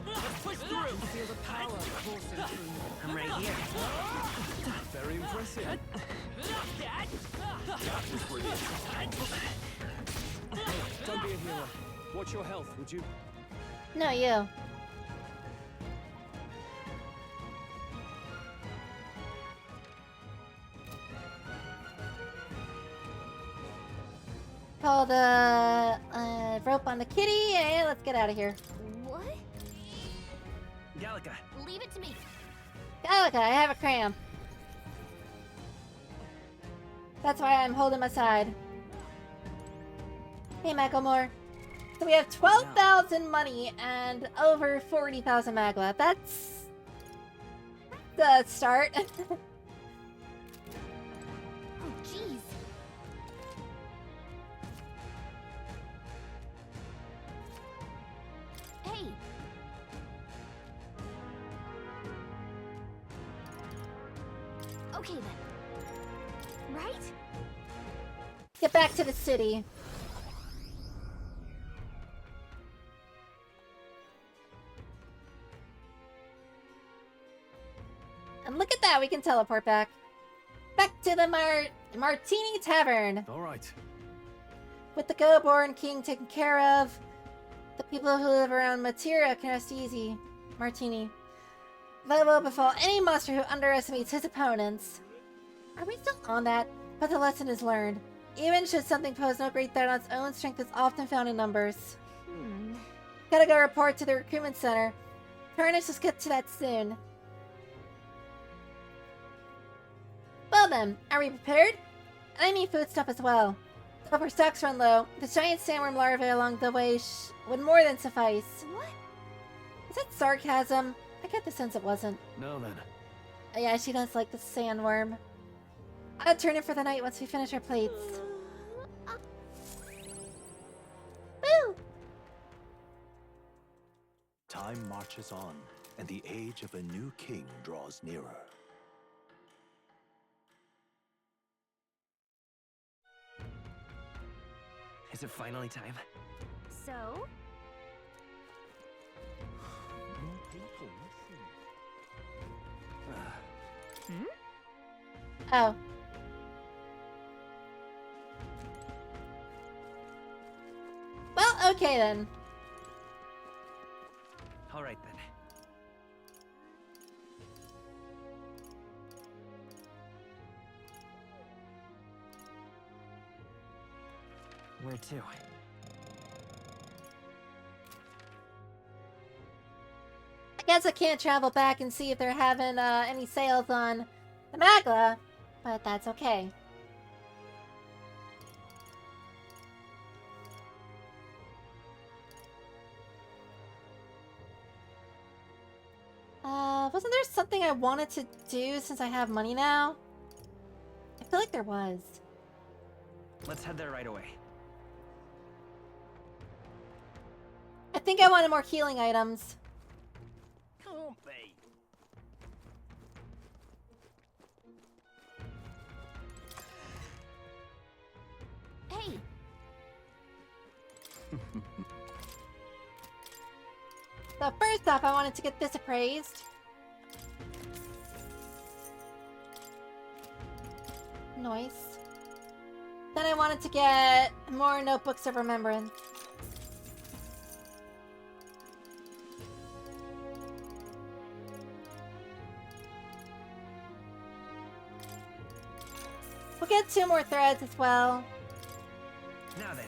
Speaker 7: Let's push through!
Speaker 8: feel the power coursing through you.
Speaker 7: I'm right here.
Speaker 3: Very impressive. Don't be a hero. Watch your health, would you?
Speaker 1: No, you. Pull the rope on the kitty, and let's get out of here.
Speaker 2: What?
Speaker 7: Gallica,
Speaker 2: Leave it to me.
Speaker 1: Gallica, I have a cramp. That's why I'm holding my side. Hey, Macklemore. So we have 12,000 money and over 40,000 magla. That's the start.
Speaker 2: Oh, jeez. Hey. Okay then. Right?
Speaker 1: Get back to the city. And look at that, we can teleport back. Back to the Martini Tavern.
Speaker 3: All right.
Speaker 1: With the Go-Born King taken care of, the people who live around Matera can rest easy. Martini. That will befall any monster who underestimates his opponents. Are we still on that? But the lesson is learned. Even should something pose no great threat on its own, strength is often found in numbers. Gotta go report to the recruitment center. Tarnish, let's get to that soon. Well then, are we prepared? And I need food stuff as well. So if our stocks run low, the giant sandworm larvae along the way would more than suffice.
Speaker 2: What?
Speaker 1: Is that sarcasm? I get the sense it wasn't.
Speaker 3: No then.
Speaker 1: Oh, yeah, she does like the sandworm. I'll turn in for the night once we finish our plates. Woo!
Speaker 13: Time marches on, and the age of a new king draws nearer.
Speaker 7: is it finally time?
Speaker 2: So?
Speaker 1: Oh. Well, okay then.
Speaker 7: All right then. Where to?
Speaker 1: I guess I can't travel back and see if they're having any sales on the Magla, but that's okay. Wasn't there something I wanted to do since I have money now? I feel like there was.
Speaker 7: Let's head there right away.
Speaker 1: I think I wanted more healing items.
Speaker 7: Can't be.
Speaker 2: Hey!
Speaker 1: So first off, I wanted to get this appraised. Nice. Then I wanted to get more notebooks of remembrance. We'll get 2 more threads as well.
Speaker 7: Now then.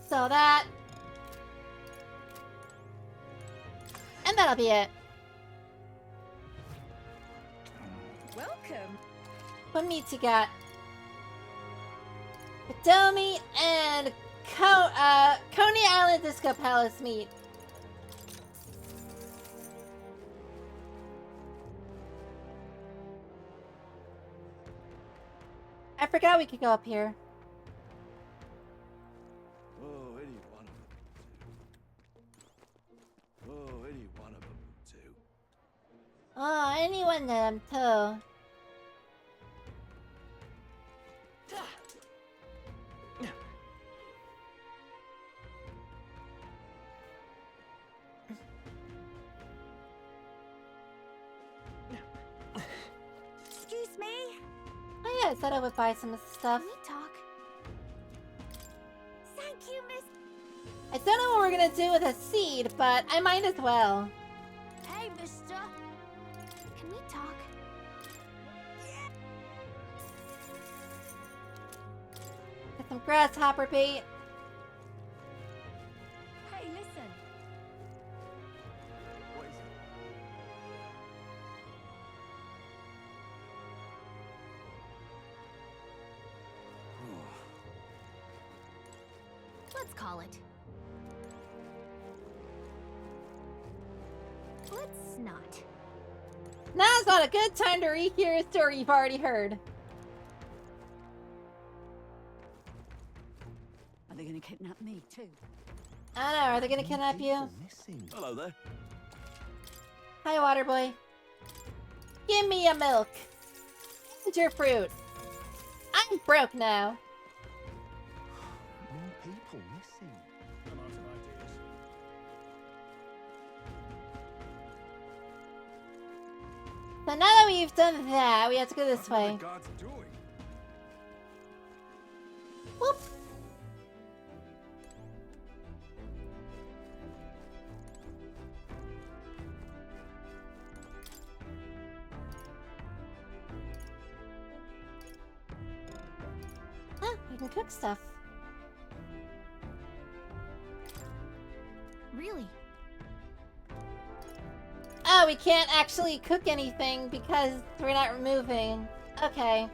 Speaker 1: So that. And that'll be it.
Speaker 8: Welcome.
Speaker 1: What meats you got? Potomi and Coney Island Disco Palace meat. I forgot we could go up here.
Speaker 5: Oh, any one of them will do. Oh, any one of them will do.
Speaker 1: Oh, anyone of them too.
Speaker 6: Excuse me?
Speaker 1: Oh yeah, I said I would buy some stuff.
Speaker 9: Can we talk?
Speaker 6: Thank you, Miss.
Speaker 1: I don't know what we're gonna do with a seed, but I might as well.
Speaker 6: Hey, mister.
Speaker 9: Can we talk?
Speaker 1: Get some grasshopper bait.
Speaker 6: Hey, listen.
Speaker 5: What is it?
Speaker 9: Let's call it. Let's not.
Speaker 1: Now's not a good time to rehear a story you've already heard.
Speaker 6: Are they gonna kidnap me too?
Speaker 1: I don't know, are they gonna kidnap you?
Speaker 13: Missing.
Speaker 5: Hello there.
Speaker 1: Hi, water boy. Give me a milk. And your fruit. I'm broke now.
Speaker 13: More people missing.
Speaker 12: I'm out of ideas.
Speaker 1: So now that we've done that, we have to go this
Speaker 10: What are
Speaker 1: way.
Speaker 10: the gods doing?
Speaker 1: Whoop. Huh, you can cook stuff.
Speaker 9: Really?
Speaker 1: Oh, we can't actually cook anything because we're not removing. Okay.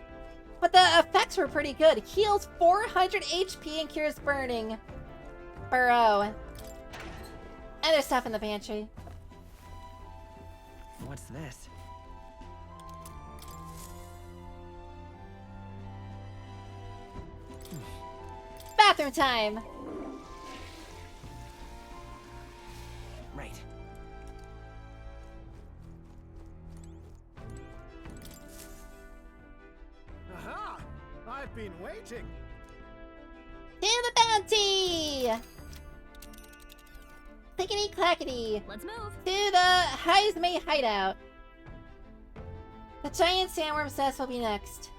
Speaker 1: But the effects were pretty good. Heals 400 HP and cures burning. Burrow. And there's stuff in the pantry.
Speaker 14: What's this?
Speaker 1: Bathroom time!
Speaker 14: Right.
Speaker 12: Aha! I've been waiting.
Speaker 1: To the bounty! Clickety clackety.
Speaker 9: Let's move.
Speaker 1: To the Heismay hideout. The giant sandworm's nest will be next.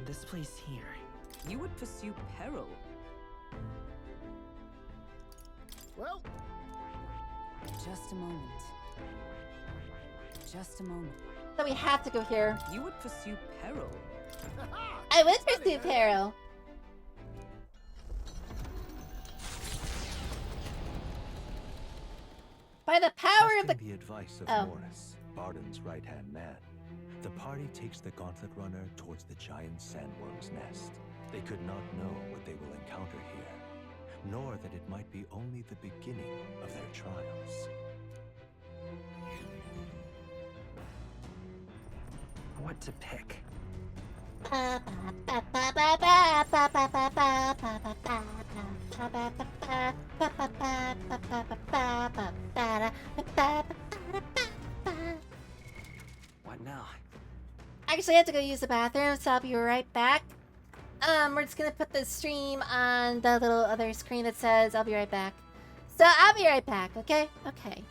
Speaker 14: This place here.
Speaker 6: You would pursue peril.
Speaker 12: Well,
Speaker 6: Just a moment. Just a moment.
Speaker 1: So we have to go here.
Speaker 6: You would pursue peril.
Speaker 12: aha!
Speaker 1: I would pursue peril. By the power of the...
Speaker 13: Trusting the advice of
Speaker 1: Oh.
Speaker 13: Morris, Barden's right-hand man, the party takes the Gauntlet Runner towards the giant sandworm's nest. They could not know what they will encounter here, nor that it might be only the beginning of their trials.
Speaker 14: What to pick? What now?
Speaker 1: Actually, I have to go use the bathroom, so I'll be right back. We're just gonna put the stream on the little other screen that says I'll be right back. So I'll be right back, okay? Okay.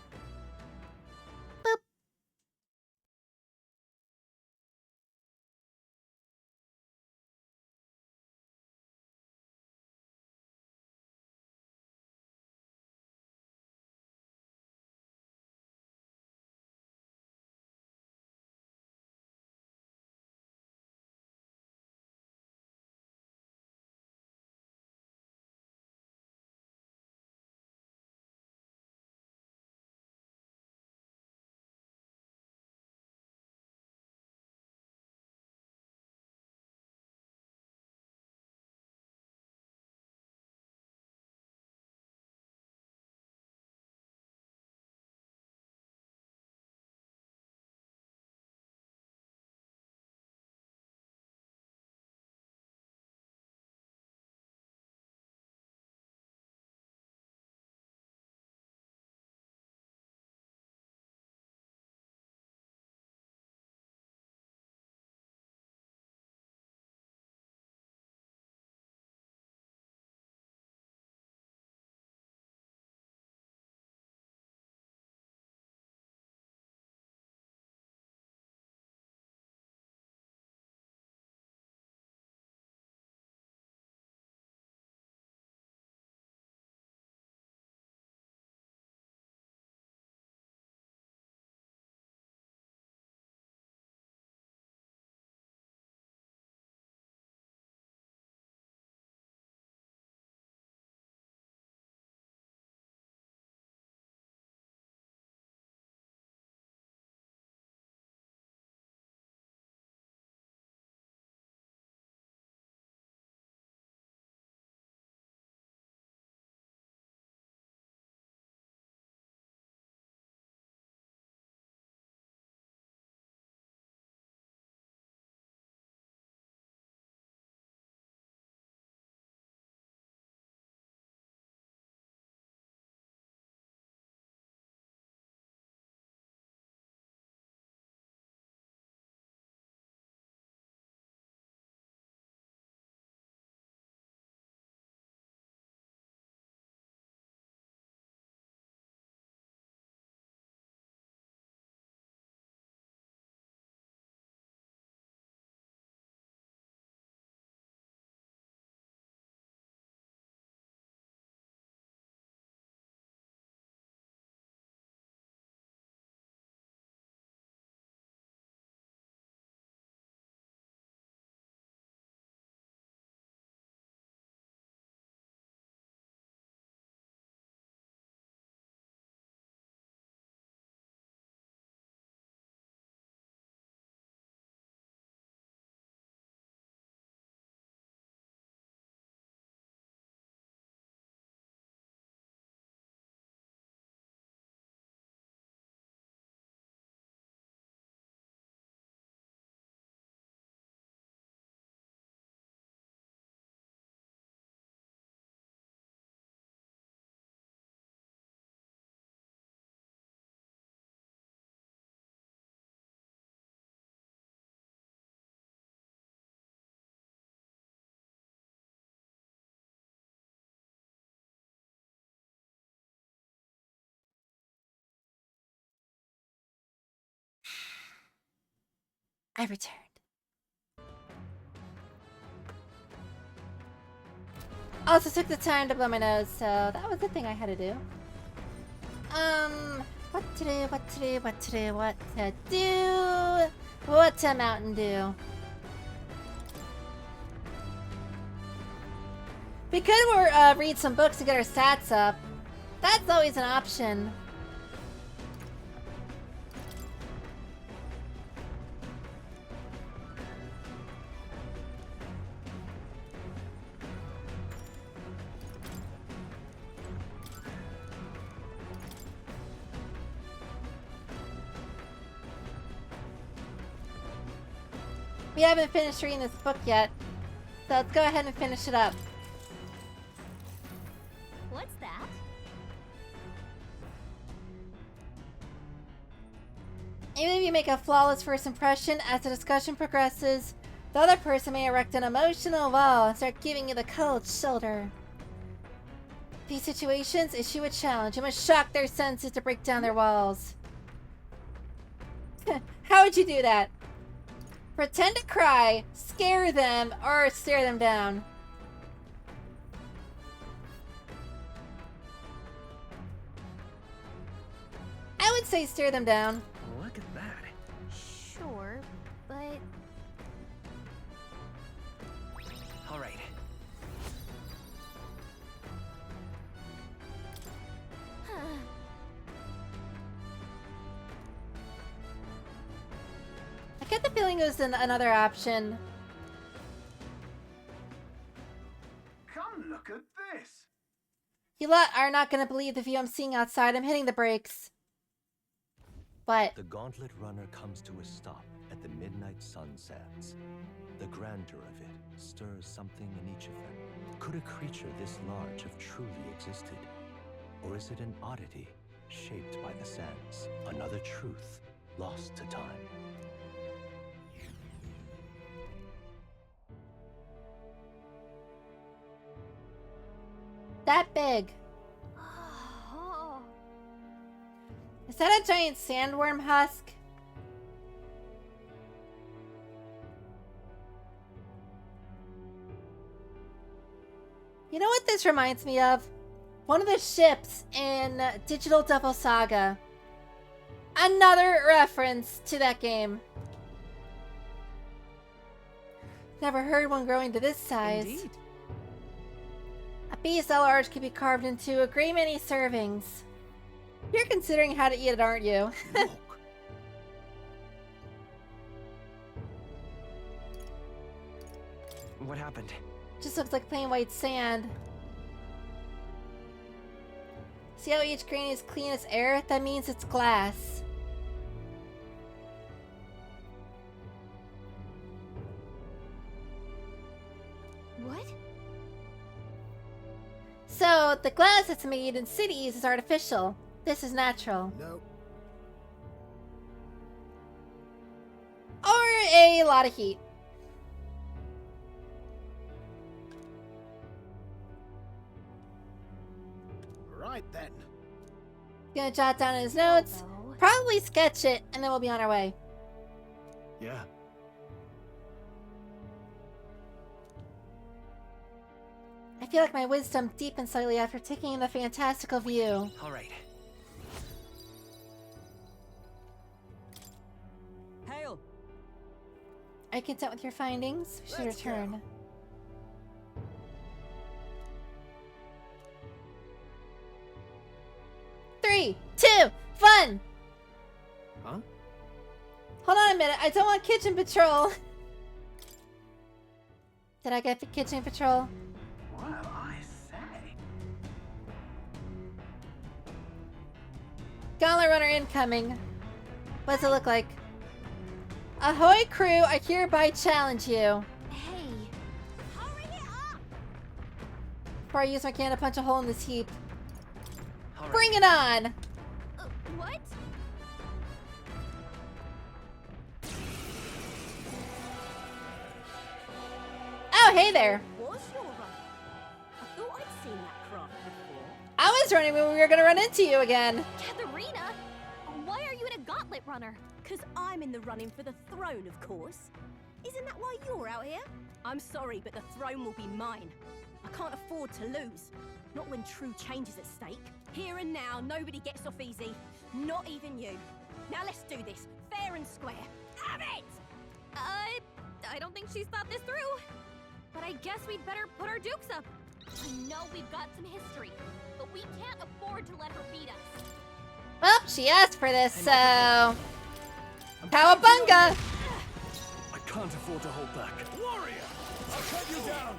Speaker 1: I returned. Also took the time to blow my nose, so that was the thing I had to do. What to do, what to do, what to do, what to do? What to Mountain Dew? We could read some books to get our stats up. That's always an option. We haven't finished reading this book yet, so let's go ahead and finish it up.
Speaker 2: What's that?
Speaker 1: Even if you make a flawless first impression, as the discussion progresses, the other person may erect an emotional wall and start giving you the cold shoulder. These situations issue a challenge. You must shock their senses to break down their walls. How would you do that? Pretend to cry, scare them, or stare them down. I would say stare them down.
Speaker 3: Look at that.
Speaker 9: Sure, but...
Speaker 14: All right.
Speaker 1: I get the feeling it was another option.
Speaker 10: Come look at this.
Speaker 1: You lot are not going to believe the view I'm seeing outside. I'm hitting the brakes. What?
Speaker 13: The Gauntlet Runner comes to a stop at the midnight sun sands. The grandeur of it stirs something in each of them. Could a creature this large have truly existed? Or is it an oddity shaped by the sands? Another truth lost to time.
Speaker 1: That big. Is that a giant sandworm husk? You know what this reminds me of? One of the ships in Digital Devil Saga. Another reference to that game. Never heard one growing to this size.
Speaker 8: Indeed.
Speaker 1: A beast that large could be carved into a great many servings. You're considering how to eat it, aren't you?
Speaker 3: What happened?
Speaker 1: Just looks like plain white sand. See how each grain is clean as air? That means it's glass.
Speaker 9: What?
Speaker 1: So, the glass that's made in cities is artificial. This is natural.
Speaker 12: No.
Speaker 1: Or a lot of heat.
Speaker 12: Right then.
Speaker 1: Gonna jot down his notes, probably sketch it, and then we'll be on our way.
Speaker 3: Yeah.
Speaker 1: I feel like my wisdom deepened slightly after taking in the fantastical view.
Speaker 14: All right.
Speaker 8: Hail!
Speaker 1: Are you content with your findings? We should return. 3, 2, 1!
Speaker 3: Huh?
Speaker 1: Hold on a minute, I don't want kitchen patrol. Did I get the kitchen patrol?
Speaker 10: Well, I say.
Speaker 1: Gauntlet runner incoming. What's it look like? Ahoy crew, I hereby challenge you.
Speaker 9: Hey.
Speaker 2: Hurry it up!
Speaker 1: Before I use my can to punch a hole in this heap.
Speaker 14: All right.
Speaker 1: Bring it on!
Speaker 2: What?
Speaker 1: Oh, hey there.
Speaker 2: Was your run? I thought I'd seen that craft before.
Speaker 1: I was running when we were gonna run into you again.
Speaker 9: Katharina! Why are you in a gauntlet runner?
Speaker 2: Because I'm in the running for the throne, of course. Isn't that why you're out here? I'm sorry, but the throne will be mine. I can't afford to lose. Not when true change is at stake. Here and now, nobody gets off easy. Not even you. Now let's do this, fair and square. Have it!
Speaker 9: I don't think she's thought this through. But I guess we'd better put our dukes up. I know we've got some history, but we can't afford to let her beat us.
Speaker 1: Well, she asked for this, so... Cowabunga!
Speaker 3: I can't afford to hold back. Warrior! I'll cut you down!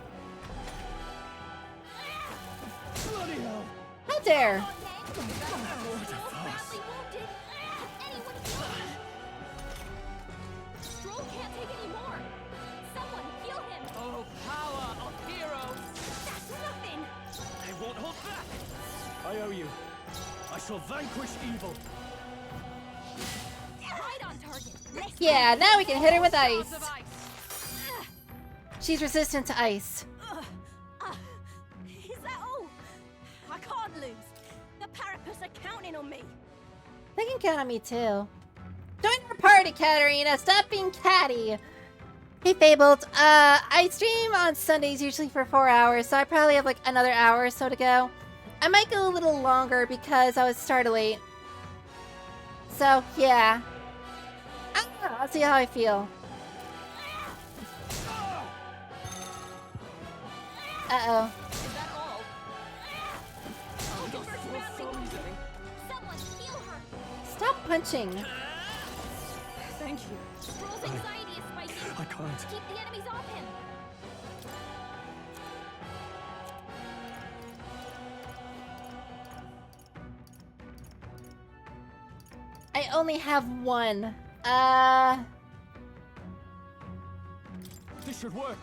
Speaker 3: Bloody hell!
Speaker 1: How dare!
Speaker 9: Stroll can't take any more. Someone heal him.
Speaker 7: Oh, power of heroes!
Speaker 2: That's nothing!
Speaker 3: I won't hold back! I owe you. I shall vanquish evil.
Speaker 9: Right on target.
Speaker 1: Yeah, now we can hit her with ice. She's resistant to ice.
Speaker 2: Is that all? I can't lose. The Parapus are counting on me.
Speaker 1: They can count on me too. Join our party, Katarina. Stop being catty. Hey, Fabled. I stream on Sundays usually for 4 hours, so I probably have like another hour or so to go. I might go a little longer because I was started late. So, yeah. I don't know. I'll see how I feel. Uh-oh.
Speaker 9: Is that all? Someone heal her.
Speaker 1: Stop punching.
Speaker 9: Thank you. Stroll's anxiety is spiking.
Speaker 3: I can't.
Speaker 9: Keep the enemies off him.
Speaker 1: I only have one.
Speaker 3: This should work.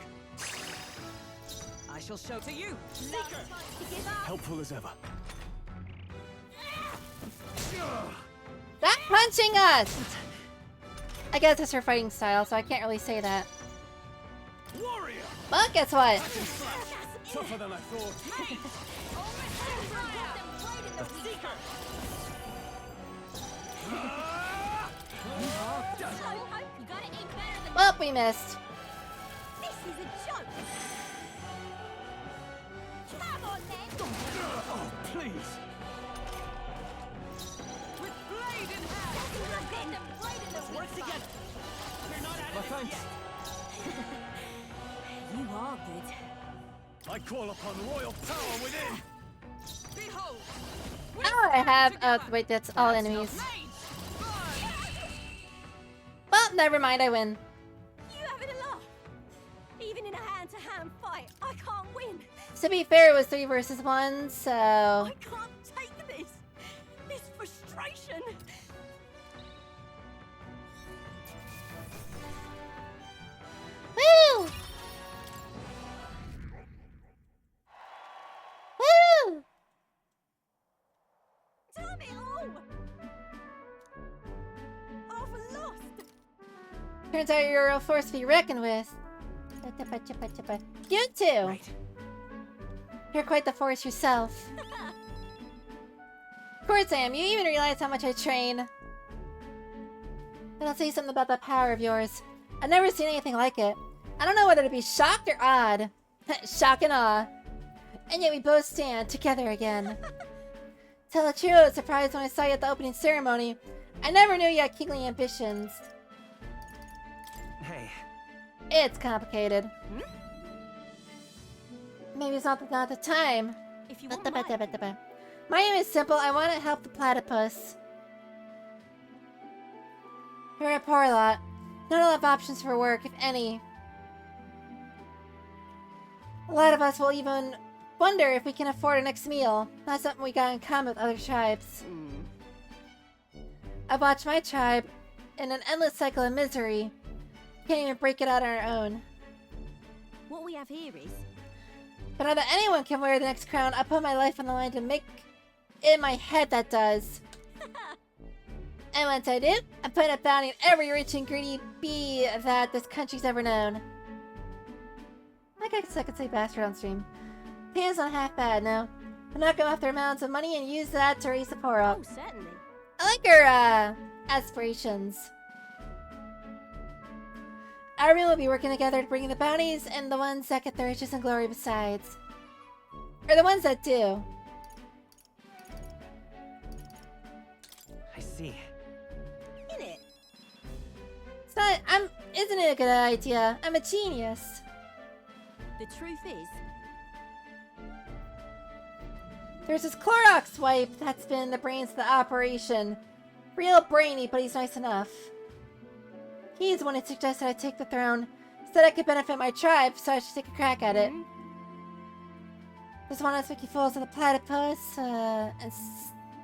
Speaker 4: I shall show to you.
Speaker 2: Seeker!
Speaker 3: Helpful as ever.
Speaker 1: Stop punching us! I guess it's her fighting style, so I can't really say that.
Speaker 3: Warrior!
Speaker 1: Well, guess what?
Speaker 3: Tougher than I thought.
Speaker 1: Well, we missed.
Speaker 2: This is a joke. Come on, then.
Speaker 3: Oh, please.
Speaker 7: With blade in hand!
Speaker 2: Let's
Speaker 7: work together! We're not out
Speaker 3: My
Speaker 7: of it
Speaker 3: thanks.
Speaker 7: yet!
Speaker 2: You are good.
Speaker 3: I call upon royal power within.
Speaker 7: Behold!
Speaker 1: Oh, I have. Oh, wait, that's all enemies. Well, never mind, I win.
Speaker 2: You having a laugh? Even in a hand-to-hand fight, I can't win.
Speaker 1: To be fair, it was 3 versus 1, so.
Speaker 2: I can't take this. This frustration.
Speaker 1: Woo! Woo!
Speaker 2: Damn it all! I've lost.
Speaker 1: Turns out you're a real force to be reckoned with. You too.
Speaker 3: Right.
Speaker 1: You're quite the force yourself. Of course I am. You even realize how much I train. But I'll tell you something about that power of yours. I've never seen anything like it. I don't know whether to be shocked or awed. Shock and awe. And yet we both stand together again. Tell the truth, I was surprised when I saw you at the opening ceremony. I never knew you had kingly ambitions.
Speaker 11: Hey.
Speaker 1: It's complicated. Maybe it's not the time.
Speaker 2: If you want mine.
Speaker 1: My aim is simple. I want to help the platypus. We're a poor lot. Not a lot of options for work, if any. A lot of us will even wonder if we can afford our next meal. Not something we got in common with other tribes. I've watched my tribe in an endless cycle of misery. Can't even break it out on our own.
Speaker 2: What we have here is...
Speaker 1: But now that anyone can wear the next crown, I put my life on the line to make it in my head that does. And once I do, I put a bounty on every rich and greedy bee that this country's ever known. I guess I could say bastard on stream. Pay's not half bad, no. I'm not going after amounts of money and use that to raise the poor up.
Speaker 2: Oh, certainly.
Speaker 1: I like her, aspirations. Everyone will be working together to bring in the bounties and the ones that get the riches and glory besides. Or the ones that do.
Speaker 14: I see.
Speaker 2: In it.
Speaker 1: It's not, isn't it a good idea? I'm a genius.
Speaker 2: The truth is,
Speaker 1: There's this Clorox wipe that's been the brains of the operation. Real brainy, but he's nice enough. He's the one who suggested I take the throne. Said I could benefit my tribe, so I should take a crack at it. Just one of us Mickey Fools of the platypus,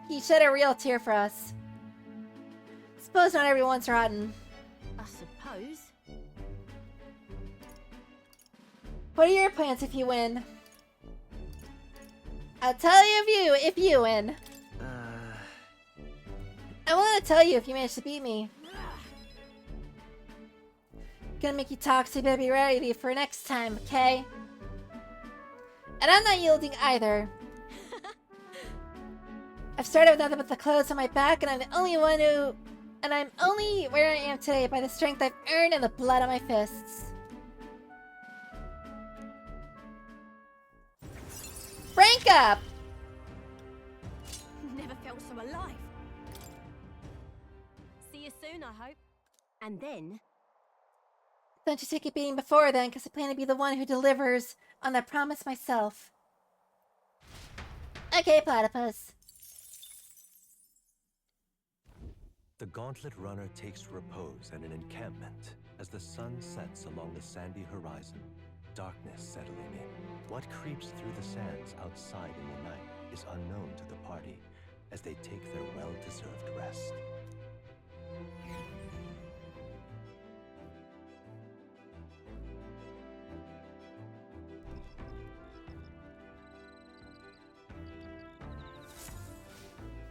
Speaker 1: he shed a real tear for us. Suppose not everyone's rotten.
Speaker 2: I suppose.
Speaker 1: What are your plans if you win? I'll tell you if you win. I want to tell you if you manage to beat me. Gonna make you talk, so you better be ready for next time, okay? And I'm not yielding either. I've started with nothing but the clothes on my back, and I'm the only one who... And I'm only where I am today by the strength I've earned and the blood on my fists. Rank up!
Speaker 2: Never felt so alive. See you soon, I hope. And then...
Speaker 1: Don't you take a beating before then, because I plan to be the one who delivers on that promise myself. Okay, platypus.
Speaker 13: The Gauntlet Runner takes repose at an encampment as the sun sets along the sandy horizon, darkness settling in. What creeps through the sands outside in the night is unknown to the party as they take their well-deserved rest.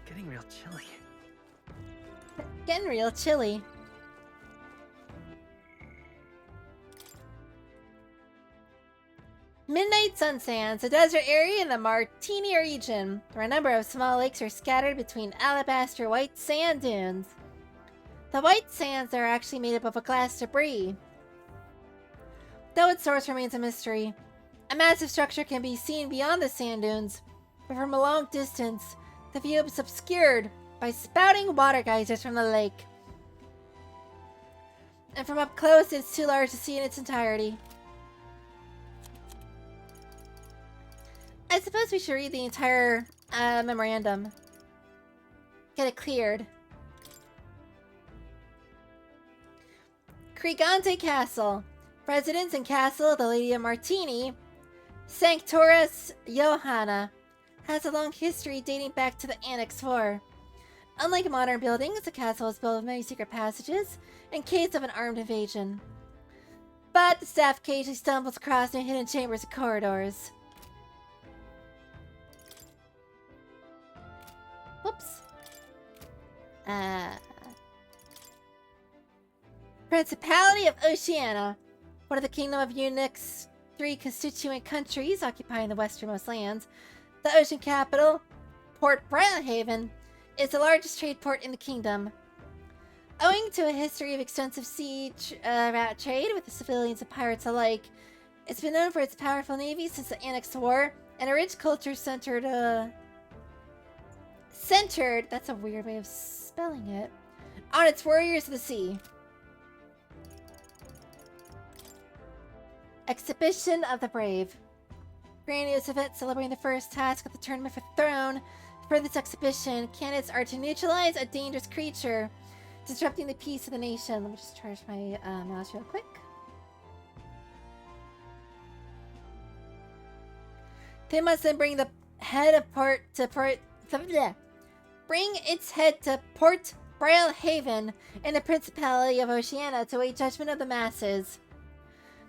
Speaker 14: Getting real chilly.
Speaker 1: Getting real chilly. Midnight Sun Sands, a desert area in the Martini region, where a number of small lakes are scattered between alabaster white sand dunes. The white sands are actually made up of a glass debris, though its source remains a mystery. A massive structure can be seen beyond the sand dunes, but from a long distance, the view is obscured by spouting water geysers from the lake. And from up close, it's too large to see in its entirety. I suppose we should read the entire memorandum. Get it cleared. Crigante Castle. Residence and Castle of the Lady of Martini, Sanctoris Johanna, has a long history dating back to the Annex War. Unlike modern buildings, the castle is built with many secret passages in case of an armed invasion. But the staff occasionally stumbles across new hidden chambers and corridors. Whoops. Principality of Oceania. One of the Kingdom of Eunuch's 3 constituent countries occupying the westernmost lands. The ocean capital, Port Brilhaven, is the largest trade port in the kingdom. Owing to a history of extensive sea route trade with the civilians and pirates alike, it's been known for its powerful navy since the Annex War, and a rich culture centered, that's a weird way of spelling it, on its warriors of the sea. Exhibition of the Brave. Grandiose event celebrating the first task of the Tournament for the Throne. For this exhibition, candidates are to neutralize a dangerous creature, disrupting the peace of the nation. Let me just charge my mouse real quick. They must then bring the head of bring its head to Port Brilhaven in the Principality of Oceania to await judgment of the masses.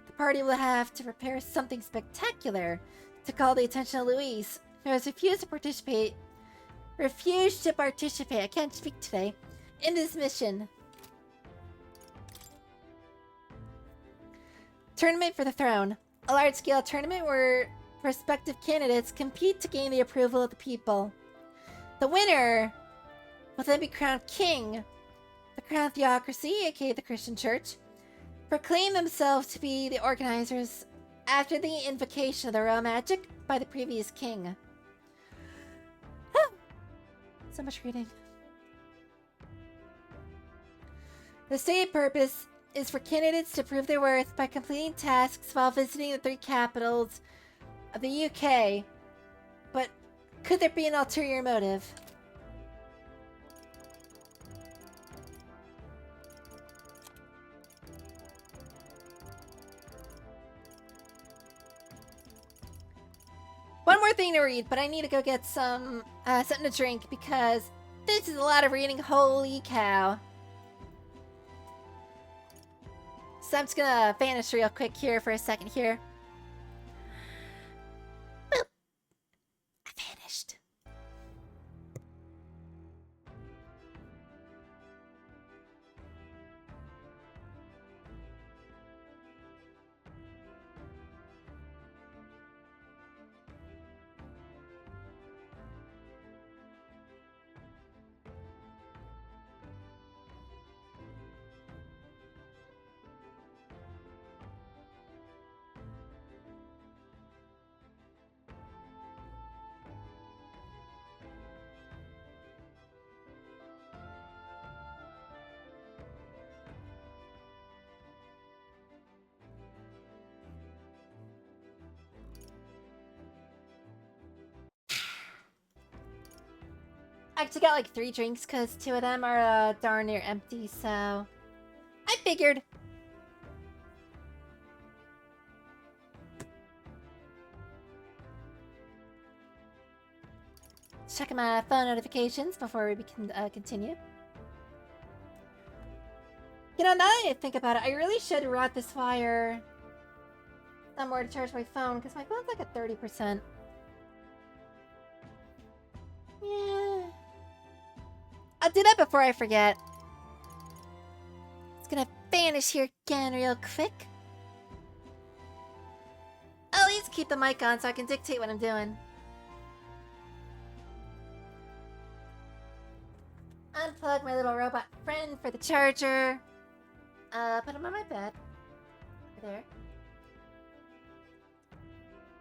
Speaker 1: The party will have to prepare something spectacular to call the attention of Luis, who has refused to participate, I can't speak today, in this mission. Tournament for the Throne. A large-scale tournament where prospective candidates compete to gain the approval of the people. The winner will then be crowned king. The crown theocracy, aka the Christian Church, proclaim themselves to be the organizers after the invocation of the royal magic by the previous king. So much reading. The stated purpose is for candidates to prove their worth by completing tasks while visiting the 3 capitals of the UK. But could there be an ulterior motive? One more thing to read, but I need to go get some something to drink because this is a lot of reading. Holy cow. So I'm just gonna vanish real quick here for a second here. Boop. I vanished. I actually got like 3 drinks because 2 of them are darn near empty, so I figured. Checking my phone notifications before we can continue. You know, now that I think about it, I really should route this wire somewhere to charge my phone because my phone's like at 30%. Yeah. I'll do that before I forget. It's gonna vanish here again real quick. I'll at least keep the mic on so I can dictate what I'm doing. Unplug my little robot friend for the charger. Put him on my bed. There.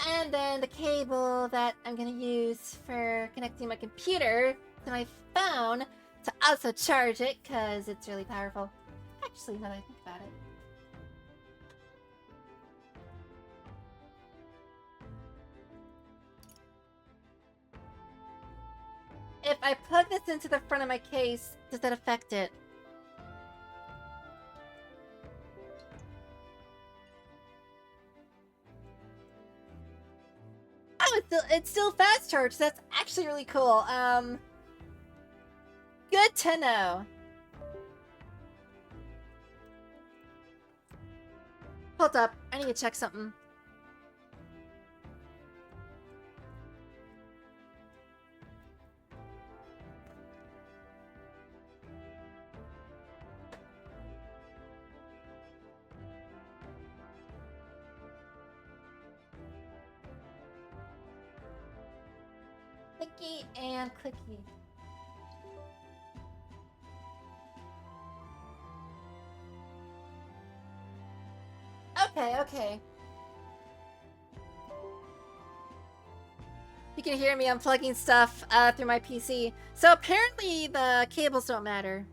Speaker 1: And then the cable that I'm gonna use for connecting my computer to my phone to also charge it, because it's really powerful. Actually, now that I think about it. If I plug this into the front of my case, does that affect it? Oh, it's still fast charge. That's actually really cool. Good to know. Hold up, I need to check something. Clicky and clicky. Okay. You can hear me unplugging stuff through my PC. So apparently the cables don't matter.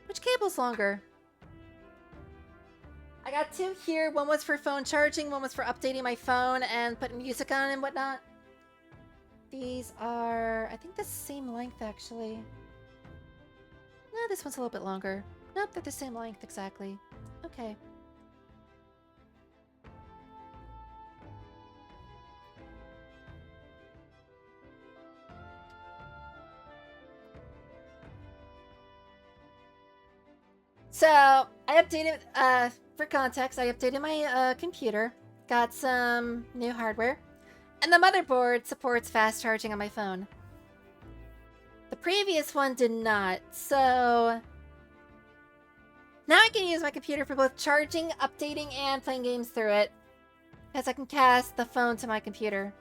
Speaker 1: Which cable's longer? I got 2 here. One was for phone charging, one was for updating my phone and putting music on and whatnot. These are, I think, the same length actually. No, this one's a little bit longer. Nope, they're the same length exactly. Okay. So, I updated, for context, I updated my computer, got some new hardware, and the motherboard supports fast charging on my phone. The previous one did not, so now I can use my computer for both charging, updating, and playing games through it, as I can cast the phone to my computer.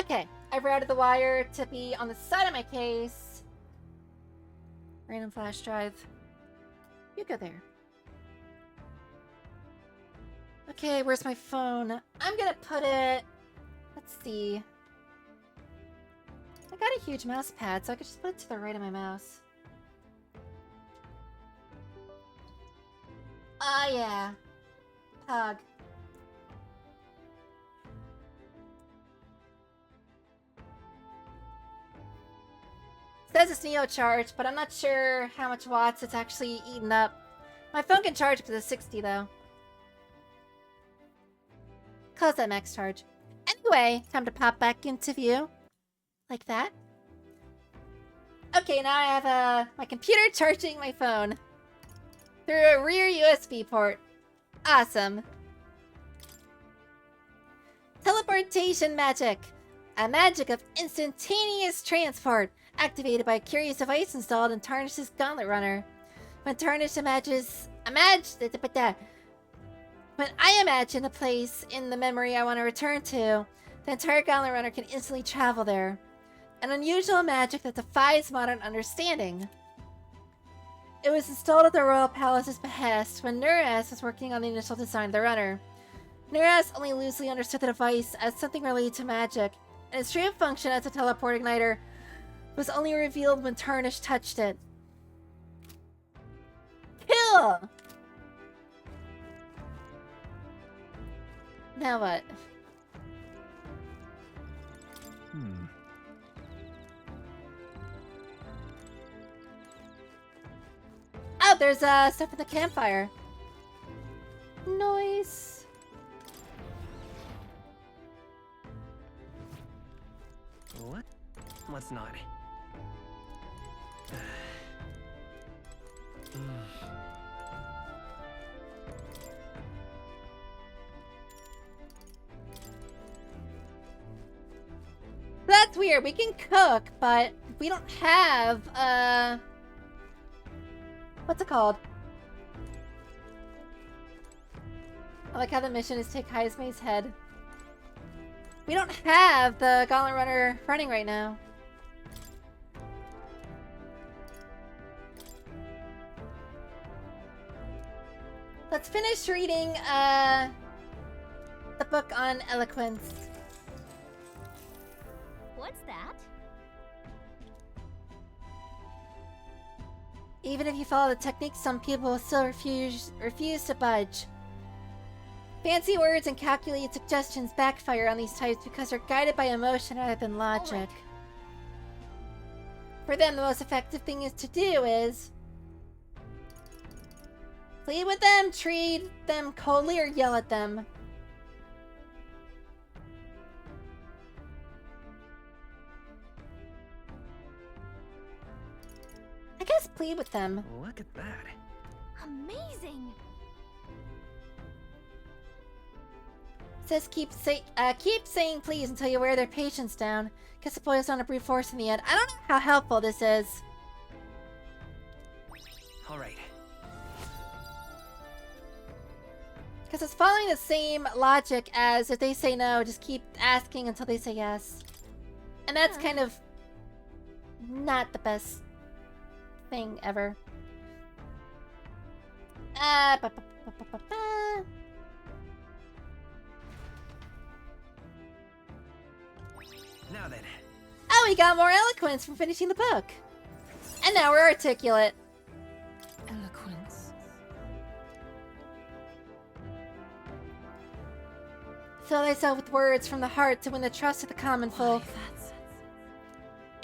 Speaker 1: Okay, I've routed the wire to be on the side of my case. Random flash drive. You go there. Okay, where's my phone? I'm gonna put it... Let's see. I got a huge mouse pad, so I could just put it to the right of my mouse. Oh, yeah. Pug. Says it's Neo charged, but I'm not sure how much watts it's actually eaten up. My phone can charge up to the 60, though. Close that max charge. Anyway, time to pop back into view. Like that. Okay, now I have my computer charging my phone. Through a rear USB port. Awesome. Teleportation magic. A magic of instantaneous transport. Activated by a curious device installed in Tarnish's Gauntlet Runner. When Tarnish when I imagine a place in the memory I want to return to, the entire Gauntlet Runner can instantly travel there. An unusual magic that defies modern understanding. It was installed at the Royal Palace's behest when Nuras was working on the initial design of the runner. Nuras only loosely understood the device as something related to magic, and its true function as a teleport igniter was only revealed when Tarnish touched it. Kill! Now what? Oh, there's stuff in the campfire. Noise.
Speaker 11: What? What's not?
Speaker 1: That's weird. We can cook, but we don't have, what's it called? I like how the mission is take Heisme's head. We don't have the Gauntlet Runner running right now. Let's finish reading, the book on eloquence.
Speaker 2: What's that?
Speaker 1: Even if you follow the technique, some people will still refuse to budge. Fancy words and calculated suggestions backfire on these types because they're guided by emotion rather than logic. For them, the most effective thing to do is plead with them, treat them coldly, or yell at them. I guess plead with them.
Speaker 11: Look at that.
Speaker 9: Amazing!
Speaker 1: Says keep saying please until you wear their patience down. Guess it boils down to brute force in the end. I don't know how helpful this is.
Speaker 11: All right.
Speaker 1: Because it's following the same logic as if they say no, just keep asking until they say yes. And that's kind of not the best thing ever.
Speaker 11: Now then.
Speaker 1: Oh, we got more eloquence from finishing the book. And now we're articulate.
Speaker 8: Eloquence.
Speaker 1: Fill thyself with words from the heart to win the trust of the common folk.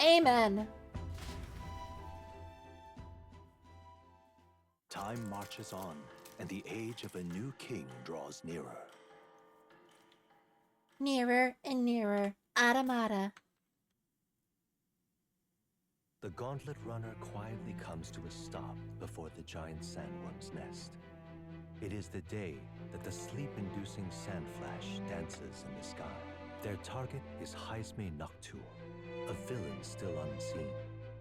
Speaker 1: Amen.
Speaker 13: Time marches on, and the age of a new king draws nearer.
Speaker 1: Nearer and nearer. Automata.
Speaker 13: The Gauntlet Runner quietly comes to a stop before the giant sandworm's nest. It is the day that the sleep-inducing sandflash dances in the sky. Their target is Heisme Noctur, a villain still unseen,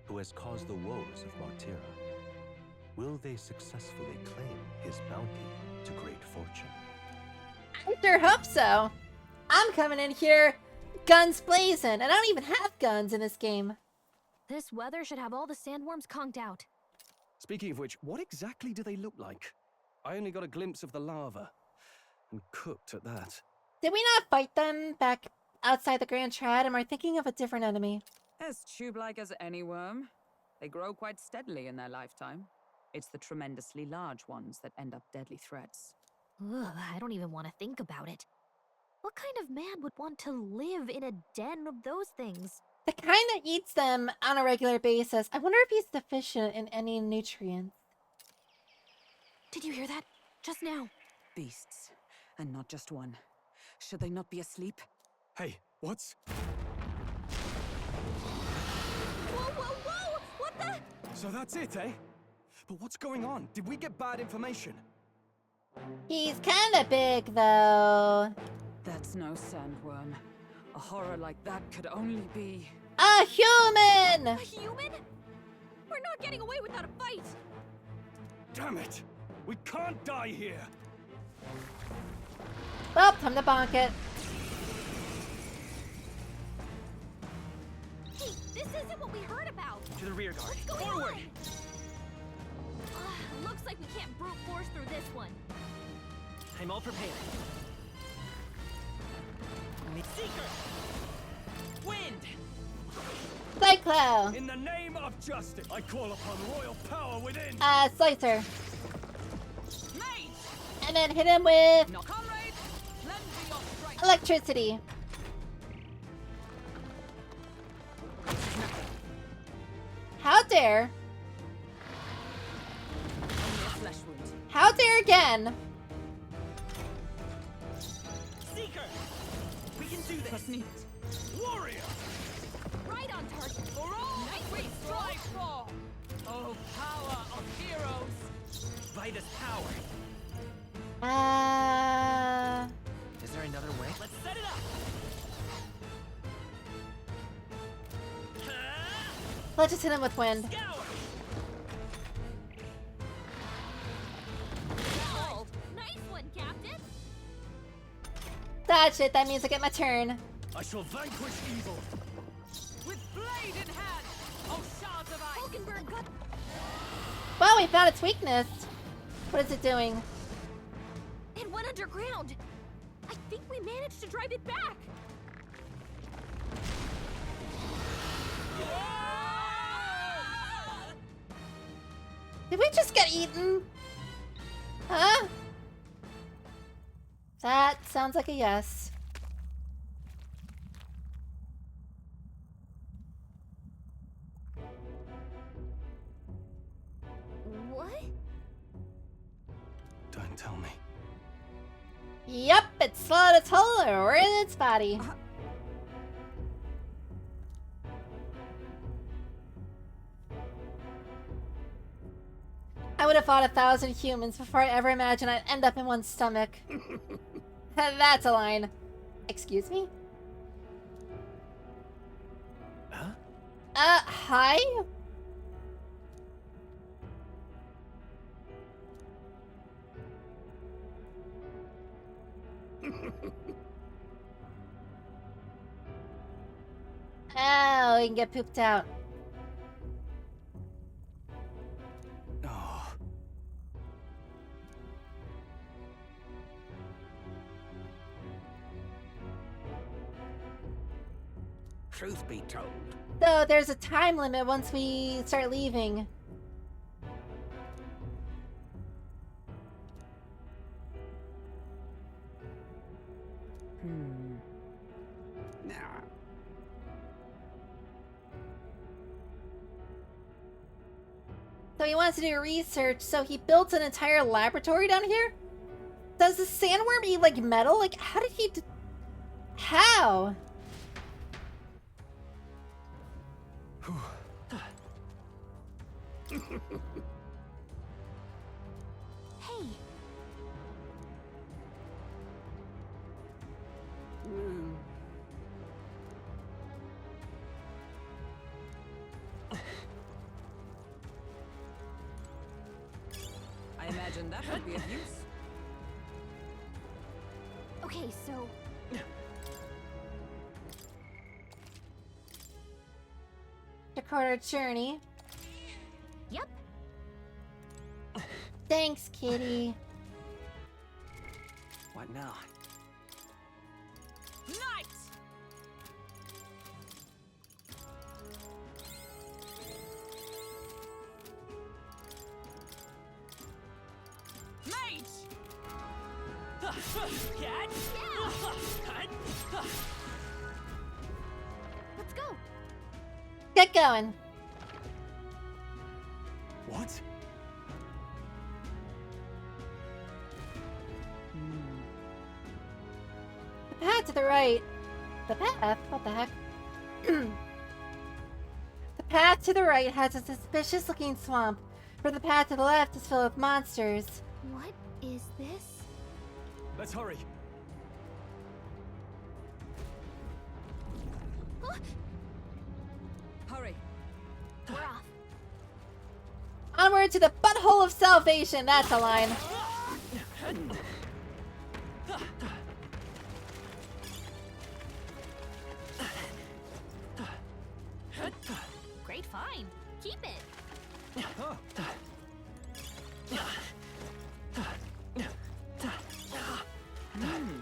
Speaker 13: who has caused the woes of Martira. Will they successfully claim his bounty to great fortune?
Speaker 1: I sure hope so. I'm coming in here guns blazing, and I don't even have guns in this game.
Speaker 9: This weather should have all the sandworms conked out.
Speaker 3: Speaking of which, what exactly do they look like? I only got a glimpse of the lava. And cooked at that.
Speaker 1: Did we not fight them back outside the Grand Trad? Am I thinking of a different enemy?
Speaker 8: As tube-like as any worm, they grow quite steadily in their lifetime. It's the tremendously large ones that end up deadly threats.
Speaker 9: Ugh, I don't even want to think about it. What kind of man would want to live in a den of those things?
Speaker 1: The kind that eats them on a regular basis. I wonder if he's deficient in any nutrients.
Speaker 9: Did you hear that? Just now.
Speaker 8: Beasts, and not just one. Should they not be asleep?
Speaker 3: Hey, what's...
Speaker 2: Whoa, whoa, whoa! What the?
Speaker 3: So that's it, eh? But what's going on? Did we get bad information?
Speaker 1: He's kinda big, though.
Speaker 8: That's no sandworm. A horror like that could only be...
Speaker 1: A human!
Speaker 2: A human? We're not getting away without a fight!
Speaker 3: Damn it! We can't die here!
Speaker 1: Well, time to bonk it.
Speaker 2: Hey, this isn't what we heard about!
Speaker 7: To the rear guard.
Speaker 2: What's going
Speaker 7: Forward!
Speaker 2: on? Looks like we can't brute force through this one.
Speaker 7: I'm all prepared. Seeker! Wind!
Speaker 1: Cyclo!
Speaker 3: In the name of justice, I call upon royal power within!
Speaker 1: Slicer.
Speaker 4: Mage!
Speaker 1: And then hit him with
Speaker 4: No, comrade! Lend me your strength!
Speaker 1: electricity. How dare?
Speaker 8: Only a flesh wound.
Speaker 1: How dare again?
Speaker 7: Seeker! We can do this!
Speaker 3: Warrior!
Speaker 2: Right on target.
Speaker 4: For all we strive for! Oh, power of heroes!
Speaker 7: By this power. Is there another way? Let's set it up!
Speaker 1: Let's just hit him with wind.
Speaker 7: Scour!
Speaker 2: Oh, nice one, Captain.
Speaker 1: Dodge it, that means I get my turn.
Speaker 3: I shall vanquish evil!
Speaker 4: With blade in hand! Oh, shards of ice!
Speaker 2: Falkenberg got...
Speaker 1: Well, we found its weakness. What is it doing?
Speaker 2: It went underground. I think we managed to drive it back.
Speaker 1: Did we just get eaten? Huh? That sounds like a yes.
Speaker 2: What?
Speaker 3: Don't tell me.
Speaker 1: Yep, it slowed its hole right in its body. I would have fought 1,000 humans before I ever imagined I'd end up in one's stomach. That's a line. Excuse me?
Speaker 3: Huh?
Speaker 1: Hi? Oh, we can get pooped out.
Speaker 3: Oh.
Speaker 14: Truth be told,
Speaker 1: So there's a time limit once we start leaving.
Speaker 14: nah.
Speaker 1: So he wants to do research, so he built an entire laboratory down here? Does the sandworm eat, like, metal? Like, how did he how?
Speaker 2: Hey.
Speaker 8: I imagine that would be of use.
Speaker 2: Okay, so...
Speaker 1: record our journey.
Speaker 9: Yep.
Speaker 1: Thanks, kitty.
Speaker 3: What now?
Speaker 4: Knight! Mage!
Speaker 9: Let's go.
Speaker 1: Get going.
Speaker 3: What?
Speaker 1: The path to the right. The path? What the heck? The path to the right has a suspicious looking swamp, where the path to the left is filled with monsters.
Speaker 9: What is this?
Speaker 3: Let's hurry.
Speaker 8: Hurry.
Speaker 9: We're off.
Speaker 1: Onward to the butthole of salvation. That's a line.
Speaker 9: Great find. Keep it.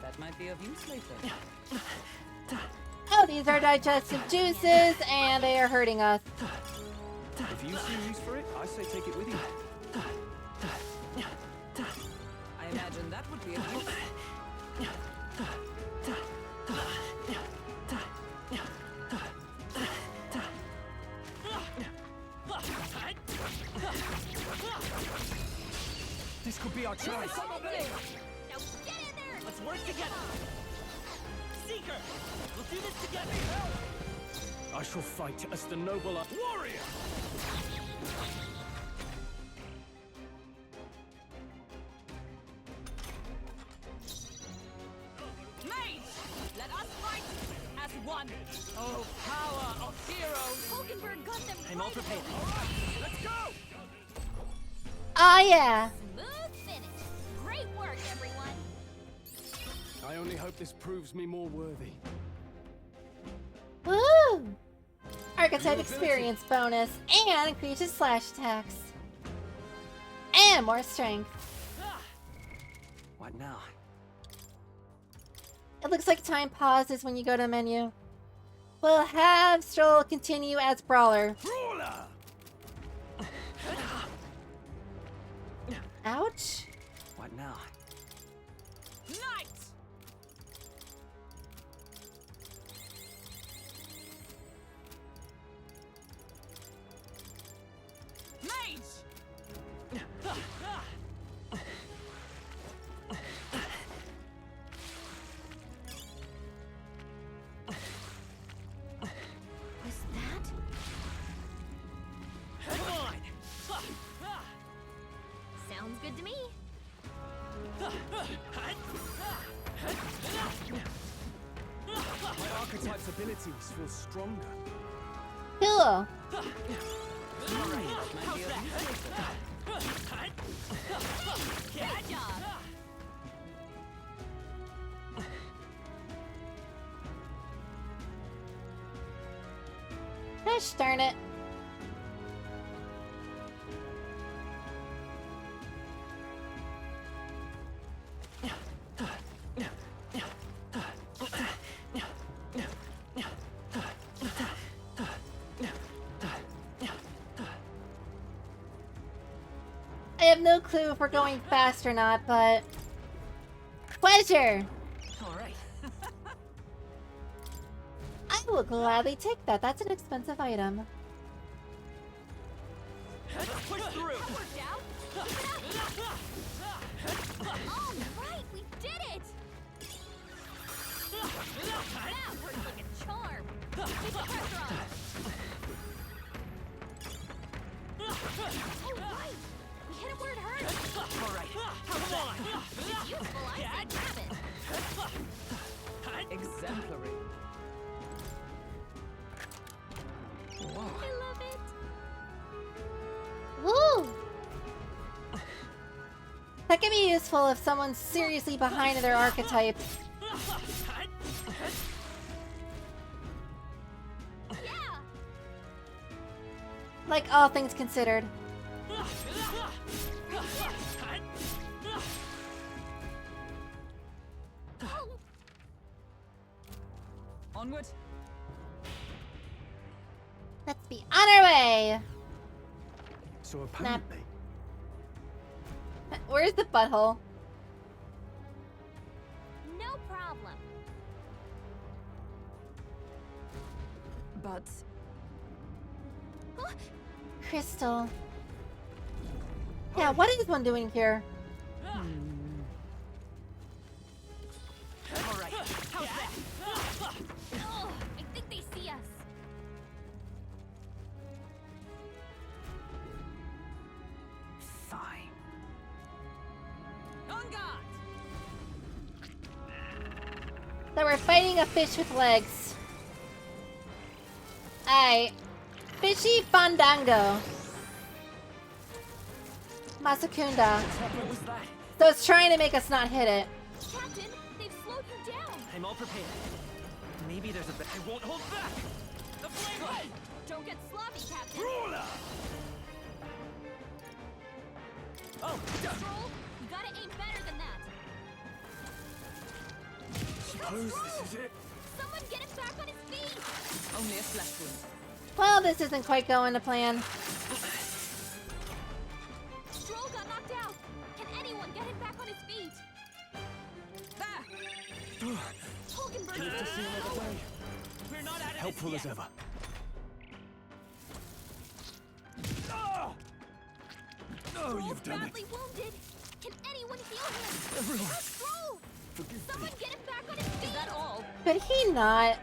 Speaker 4: That might be of use later.
Speaker 1: Oh, these are digestive juices, and they are hurting us.
Speaker 3: If you see use for it, I say take it with you.
Speaker 4: I imagine that would be of use.
Speaker 3: This could be our chance.
Speaker 9: Now get in there.
Speaker 14: Let's work together. Seeker, we'll do this together.
Speaker 3: I shall fight as the noble warrior.
Speaker 4: Mage! Let us fight as one. Oh, power of heroes!
Speaker 9: Hulkenberg got them
Speaker 14: I'm all
Speaker 9: right
Speaker 14: prepared.
Speaker 9: away.
Speaker 14: All right, let's go.
Speaker 1: Oh, yeah.
Speaker 9: Smooth finish. Great work, everyone.
Speaker 3: I only hope this proves me more worthy.
Speaker 1: Woo! Archetype experience bonus and increases slash attacks. And more strength.
Speaker 3: What now?
Speaker 1: It looks like time pauses when you go to menu. We'll have Stroll continue as Brawler.
Speaker 3: Brawler!
Speaker 1: Ouch.
Speaker 3: What now?
Speaker 4: Knight! Mage!
Speaker 9: Was that?
Speaker 14: Come on.
Speaker 9: Sounds good to me.
Speaker 3: My archetype's abilities feel stronger.
Speaker 1: Cool.
Speaker 9: Good job.
Speaker 1: Gosh darn it. I have no clue if we're going fast or not, but... Pleasure!
Speaker 14: All right.
Speaker 1: I will gladly take that. That's an expensive item.
Speaker 14: Let's push through.
Speaker 9: That worked out. All right, we did it. That worked like a charm. Keep the pressure on. Oh, right. We hit it where it hurts.
Speaker 14: All right. Come on.
Speaker 9: It's useful. I say grab it.
Speaker 4: Exemplary.
Speaker 9: I love it.
Speaker 1: Woo! That can be useful if someone's seriously behind their archetype.
Speaker 9: Yeah.
Speaker 1: Like all things considered.
Speaker 4: Onward.
Speaker 1: Let's be on our way.
Speaker 3: So apparently,
Speaker 1: Where's the butthole?
Speaker 2: No problem.
Speaker 8: But
Speaker 1: Crystal. Yeah, what is one doing here?
Speaker 4: All right. How's that?
Speaker 9: Oh, I think they see us.
Speaker 8: fine.
Speaker 4: On guard.
Speaker 1: So we're fighting a fish with legs. Aye. Fishy Fandango. Masakunda.
Speaker 4: What was that?
Speaker 1: So it's trying to make us not hit it.
Speaker 2: Captain, they've slowed you down.
Speaker 4: I'm all prepared. Maybe there's a bit. I won't hold back. The flame.
Speaker 2: Don't get sloppy, Captain.
Speaker 4: Ruler. Oh,
Speaker 2: Stroll, you gotta aim better than that.
Speaker 10: Suppose this is it.
Speaker 2: Someone get him back on his feet.
Speaker 4: only a flesh wound.
Speaker 1: Well, this isn't quite going to plan.
Speaker 2: Stroll got knocked out. Can anyone get him back on his feet? Hulkenberg.
Speaker 3: good to see another day.
Speaker 4: We're not out of
Speaker 3: Helpful
Speaker 4: this
Speaker 3: as
Speaker 4: yet.
Speaker 3: ever.
Speaker 10: Oh, you've done it.
Speaker 2: Badly wounded. Can anyone heal him?
Speaker 10: Everyone.
Speaker 2: Stroll.
Speaker 10: Forgive
Speaker 2: Someone
Speaker 10: me.
Speaker 2: get him back on his feet. Is that all?
Speaker 1: Could he not?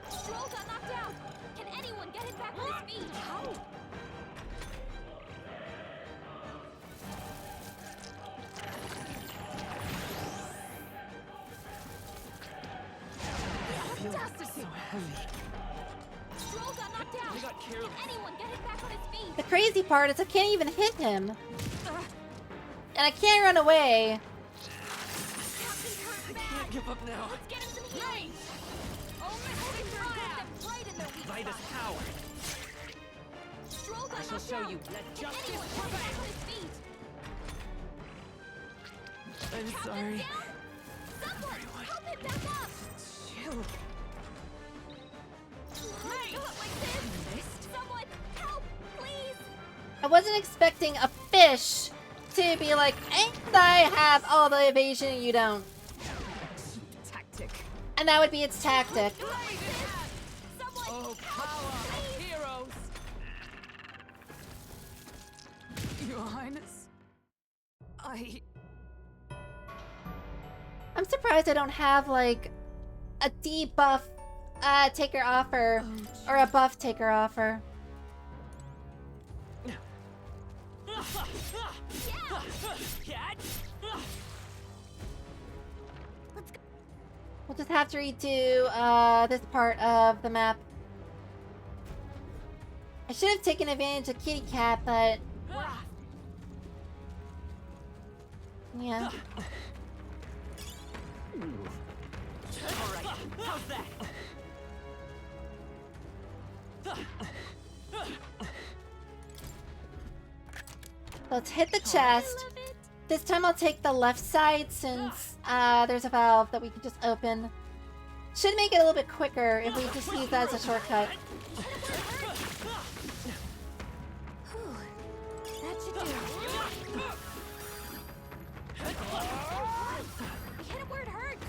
Speaker 2: Stroll got knocked out. Can anyone get him back on his feet? How?
Speaker 4: So heavy.
Speaker 2: Stroll got knocked out.
Speaker 4: We got careless.
Speaker 2: Can anyone get him back on his feet?
Speaker 1: The crazy part is I can't even hit him. And I can't run away.
Speaker 2: Captain's hurt bad.
Speaker 4: Can't give up now.
Speaker 2: Let's get him some healing. Only Hulkenberg got them right in their weak
Speaker 4: Fight
Speaker 2: spot.
Speaker 4: us, coward.
Speaker 2: Stroll got
Speaker 4: I shall
Speaker 2: knocked
Speaker 4: show
Speaker 2: out.
Speaker 4: you. Let
Speaker 2: Can
Speaker 4: justice
Speaker 2: anyone get him back
Speaker 4: prevail.
Speaker 2: on his feet?
Speaker 4: I'm
Speaker 2: Captain's
Speaker 4: sorry.
Speaker 2: down. Someone help him back up.
Speaker 4: Chill.
Speaker 2: Not like this. Someone help, please.
Speaker 1: I wasn't expecting a fish to be like, and I have all the evasion, you don't.
Speaker 8: Tactic.
Speaker 1: And that would be its tactic.
Speaker 2: Someone
Speaker 4: Oh,
Speaker 2: help,
Speaker 4: power of
Speaker 2: please.
Speaker 4: heroes.
Speaker 8: Your Highness.
Speaker 1: I'm surprised I don't have like a debuff taker offer or a buff taker offer. We'll just have to redo this part of the map. I should have taken advantage of Kitty Cat, but yeah.
Speaker 4: All right. How's that?
Speaker 1: Let's hit the chest. This time I'll take the left side since there's a valve that we can just open. Should make it a little bit quicker if we just use that as a shortcut.
Speaker 2: That should do it. We hit it where it hurts.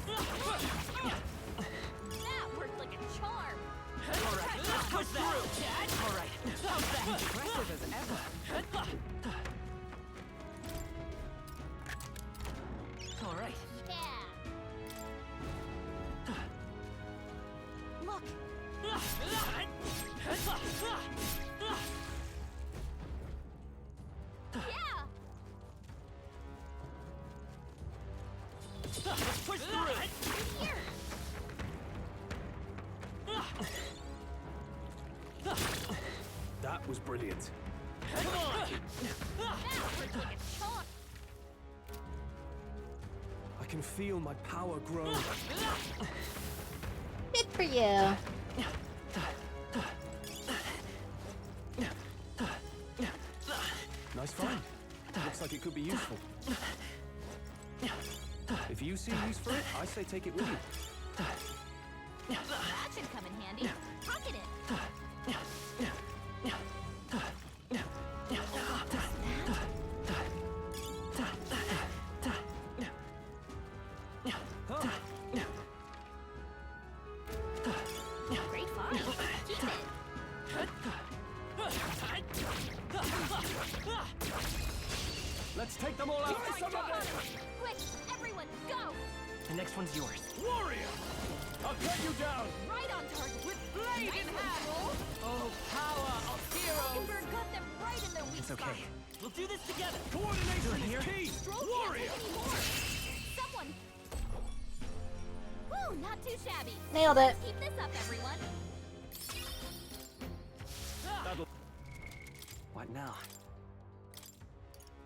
Speaker 2: That worked like a charm.
Speaker 4: All right. Let's push through, Chad. All right. How's that? Impressive as ever. All right.
Speaker 2: Yeah. Look. Yeah.
Speaker 4: Let's push through.
Speaker 2: Here.
Speaker 3: That was brilliant.
Speaker 4: Come on.
Speaker 2: That worked like a charm.
Speaker 3: I can feel my power grow.
Speaker 1: Good for you.
Speaker 3: looks like it could be useful. If you see use for it, I say take it with you.
Speaker 2: That should come in handy. Pocket it. Great find. Keep it.
Speaker 3: Let's take them all out.
Speaker 2: Quick, everyone, go!
Speaker 7: The next one's yours.
Speaker 3: Warrior! I'll cut you down!
Speaker 2: Right on target.
Speaker 4: With blade in hand! Oh, power of heroes!
Speaker 2: Falkenberg got them right in their weak
Speaker 7: It's okay.
Speaker 2: spot.
Speaker 7: We'll do this together.
Speaker 3: Coordination
Speaker 7: Here.
Speaker 3: is key!
Speaker 2: Stroll can't
Speaker 3: Warrior!
Speaker 2: take any more. Someone. Whew, not too shabby.
Speaker 1: Nailed it.
Speaker 2: Keep this up, everyone.
Speaker 7: What now?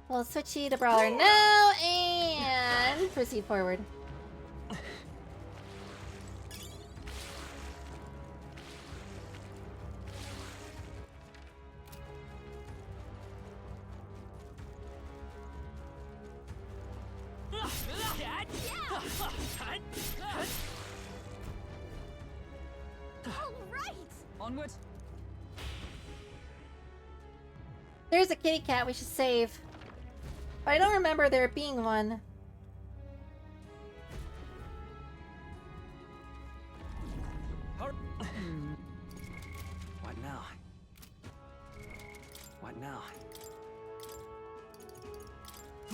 Speaker 1: We'll switch you to Brawler now and proceed forward.
Speaker 2: All right.
Speaker 8: Onward.
Speaker 1: There's a kitty cat we should save. But I don't remember there being one.
Speaker 7: What now? What now?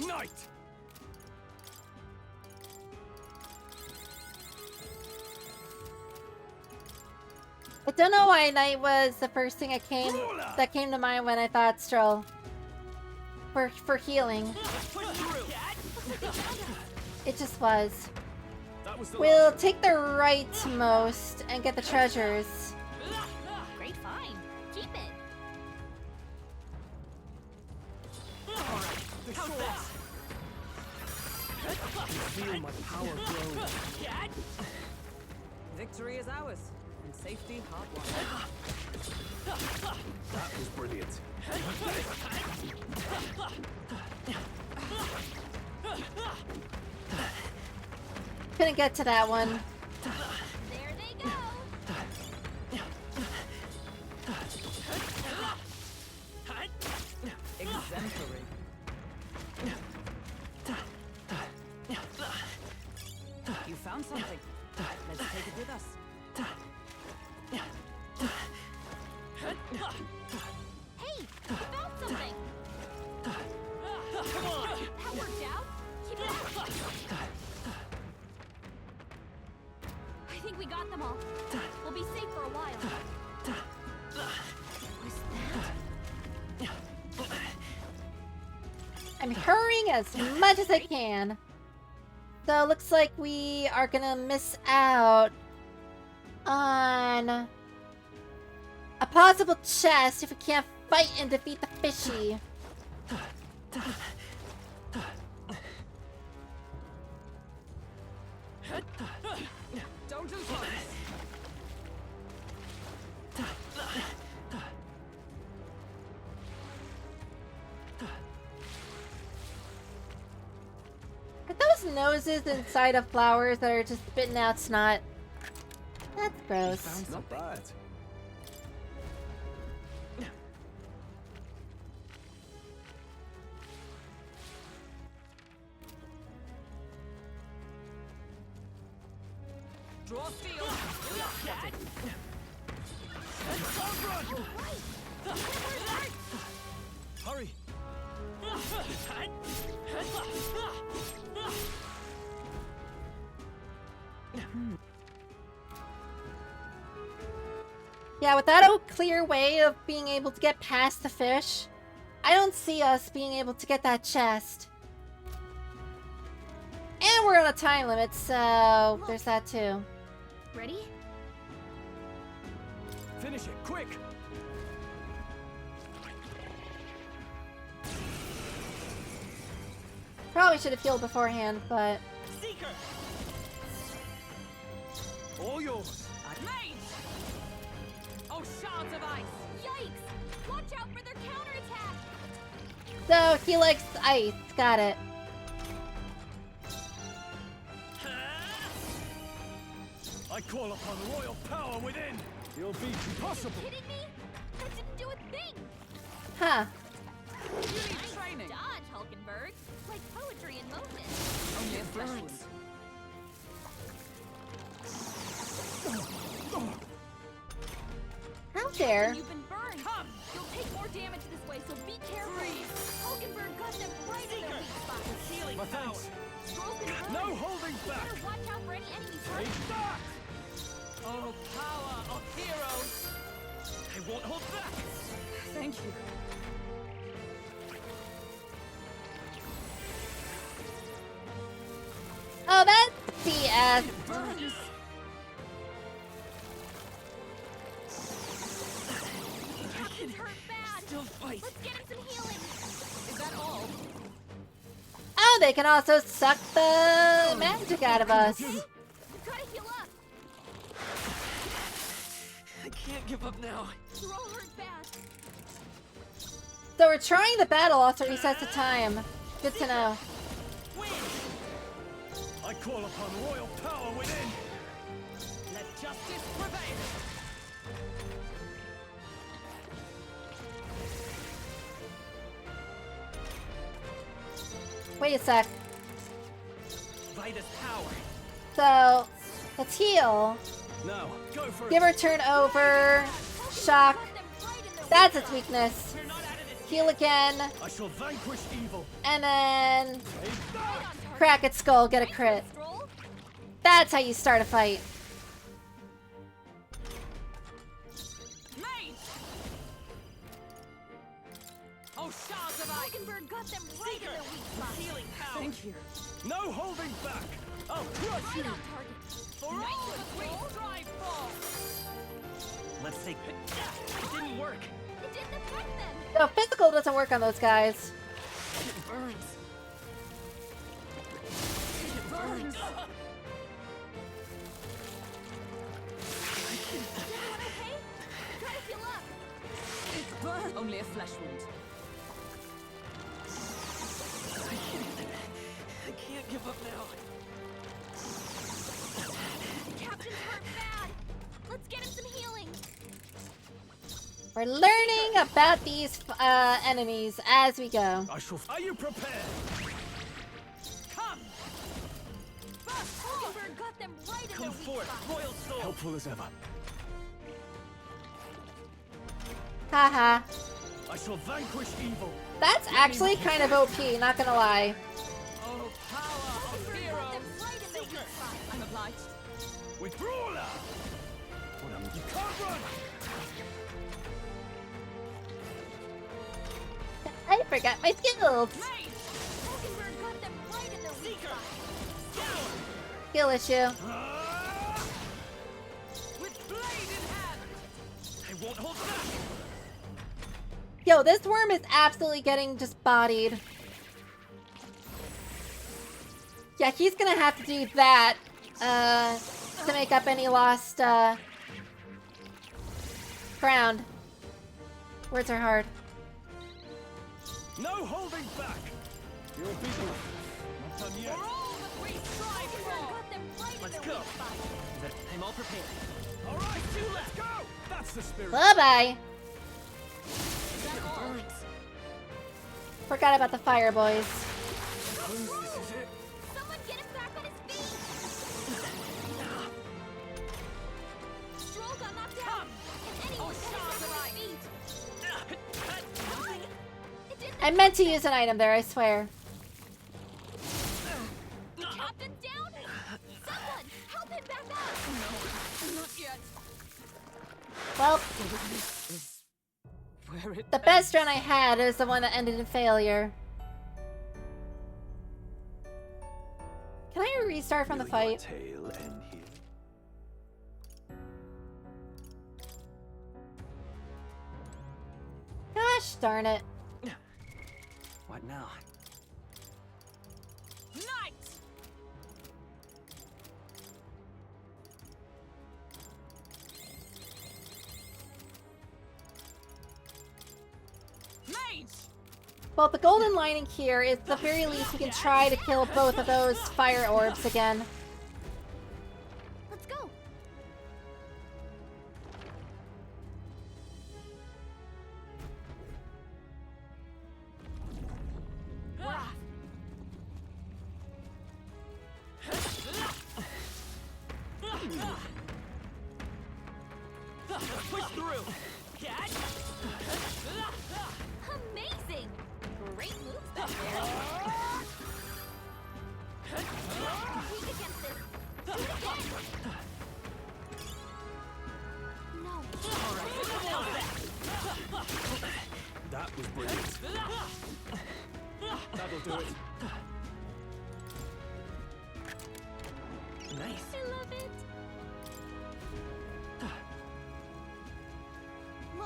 Speaker 3: Knight!
Speaker 1: I don't know why Knight was the first thing that came to mind when I thought Stroll. For healing. It just was. We'll take the rightmost and get the treasures.
Speaker 2: Great find. Keep it.
Speaker 3: Feel my power grow.
Speaker 8: Victory is ours, and safety hard won.
Speaker 3: That was brilliant.
Speaker 1: Couldn't get to that one.
Speaker 2: There they go.
Speaker 8: Exemplary. You found something. Let's take it with us.
Speaker 2: Hey, you found something. Come on. That worked out. Keep it up. I think we got them all. We'll be safe for a while. What's that?
Speaker 1: I'm hurrying as much as I can. So it looks like we are gonna miss out on a possible chest if we can't fight and defeat the fishy.
Speaker 8: Don't lose focus.
Speaker 1: Are those noses inside of flowers that are just spitting out snot? That's gross.
Speaker 3: Not bad.
Speaker 4: Draw steel!
Speaker 3: Hurry!
Speaker 1: Yeah, without a clear way of being able to get past the fish, I don't see us being able to get that chest. And we're on a time limit, so there's that too.
Speaker 9: Ready?
Speaker 3: Finish it, quick!
Speaker 1: Probably should have healed beforehand, but...
Speaker 7: Seeker!
Speaker 3: All yours!
Speaker 4: Mage! Oh, shards of ice!
Speaker 2: Yikes! Watch out for their counterattack!
Speaker 1: So he likes ice. Got it.
Speaker 3: I call upon royal power within. You'll be impossible.
Speaker 2: Are you kidding me? That didn't do a thing.
Speaker 1: Huh.
Speaker 4: You need training.
Speaker 2: Dodge, Hulkenberg. Like poetry in motion.
Speaker 4: Only a flesh wound.
Speaker 1: How dare?
Speaker 2: You've been burned.
Speaker 4: Come.
Speaker 2: You'll take more damage this way, so be careful. Hulkenberg got them right in their weak spot.
Speaker 4: Healing
Speaker 3: My
Speaker 4: power.
Speaker 3: thanks.
Speaker 2: Stroll's been burned.
Speaker 3: No holding
Speaker 2: You
Speaker 3: back.
Speaker 2: better watch out for any enemies.
Speaker 3: Take that.
Speaker 4: Oh, power of heroes. I won't hold back.
Speaker 8: Thank you.
Speaker 1: Oh, that's DS.
Speaker 4: Burns.
Speaker 2: Captain's hurt bad.
Speaker 4: Still fight.
Speaker 2: Let's get him some healing.
Speaker 4: Is that all?
Speaker 1: Oh, they can also suck the magic out of us.
Speaker 2: We've gotta heal up.
Speaker 4: I can't give up now.
Speaker 2: You're all hurt bad.
Speaker 1: So we're trying the battle also resets the time. Good to know.
Speaker 4: Win.
Speaker 3: I call upon royal power within.
Speaker 4: Let justice prevail.
Speaker 1: Wait a sec.
Speaker 4: Vitus power.
Speaker 1: So, let's heal.
Speaker 3: Now, go for it.
Speaker 1: Give her turn over. Shock. That's its weakness. Heal again.
Speaker 3: I shall vanquish evil.
Speaker 1: And then
Speaker 3: Take that.
Speaker 1: crack its skull, get a crit. That's how you start a fight.
Speaker 4: Mate. Oh, shards of ice.
Speaker 2: Hulkenberg got them right in their weak spot.
Speaker 4: Healing power.
Speaker 8: Thank you.
Speaker 3: No holding back. I'll crush
Speaker 2: Right
Speaker 3: you.
Speaker 2: on target.
Speaker 4: For all that we strive for. Let's take it. Didn't work.
Speaker 2: It didn't affect them.
Speaker 1: So physical doesn't work on those guys.
Speaker 4: It burns. It burns.
Speaker 2: Everyone okay? Try to heal up.
Speaker 4: It burns. Only a flesh wound. I can't give up now.
Speaker 2: Captain's hurt bad. Let's get him some healing.
Speaker 1: We're learning about these enemies as we go.
Speaker 3: I shall. Are you prepared?
Speaker 4: Come.
Speaker 2: Hulkenberg got them right in their
Speaker 4: Come
Speaker 2: weak
Speaker 4: forth,
Speaker 2: spot.
Speaker 4: royal soul.
Speaker 3: Helpful as ever.
Speaker 1: Haha.
Speaker 3: I shall vanquish evil.
Speaker 1: That's actually kind of OP, not gonna lie.
Speaker 4: Oh, power of
Speaker 2: Hulkenberg got them
Speaker 4: heroes.
Speaker 2: right in their weak spot.
Speaker 4: I'm obliged.
Speaker 3: With brawler. You can't run.
Speaker 1: I forgot my skills.
Speaker 4: Mate.
Speaker 2: Hulkenberg got them right in their weak
Speaker 4: Seeker.
Speaker 2: spot.
Speaker 4: Scour.
Speaker 1: Skill issue.
Speaker 4: With blade in hand. I won't hold back.
Speaker 1: Yo, this worm is absolutely getting just bodied. Yeah, he's gonna have to do that to make up any lost ground. Words are hard.
Speaker 3: No holding back. You'll be not done yet.
Speaker 4: For all that we strive
Speaker 2: Hulkenberg
Speaker 4: for.
Speaker 2: got them right in
Speaker 4: Let's
Speaker 2: their
Speaker 4: go.
Speaker 2: weak spot.
Speaker 4: I'm all prepared.
Speaker 3: All right, let's go. That's the spirit.
Speaker 1: Bye-bye.
Speaker 4: Is that all? Burns.
Speaker 1: Forgot about the fire boys.
Speaker 3: This is it.
Speaker 2: Someone get him back on his feet. Stroll got knocked out. And anyone get him back on his feet. It didn't
Speaker 1: I meant to use an item there, I swear.
Speaker 2: The captain's down? Someone, help him back up!
Speaker 4: Not yet.
Speaker 1: Well,
Speaker 8: Where it
Speaker 1: the best run I had is the one that ended in failure. Can I restart from the
Speaker 13: Will
Speaker 1: fight?
Speaker 13: your tale end here?
Speaker 1: Gosh darn it.
Speaker 3: What now?
Speaker 4: Knight. Mage.
Speaker 1: Well, the golden lining here is, at the very least, we can try to kill both of those fire orbs again.
Speaker 2: Let's go.
Speaker 7: Push through! Catch!
Speaker 2: Amazing! Great moves back there. Weak against this. Do it again. No.
Speaker 3: That was brilliant. That'll do it.
Speaker 7: Nice.
Speaker 2: I love it.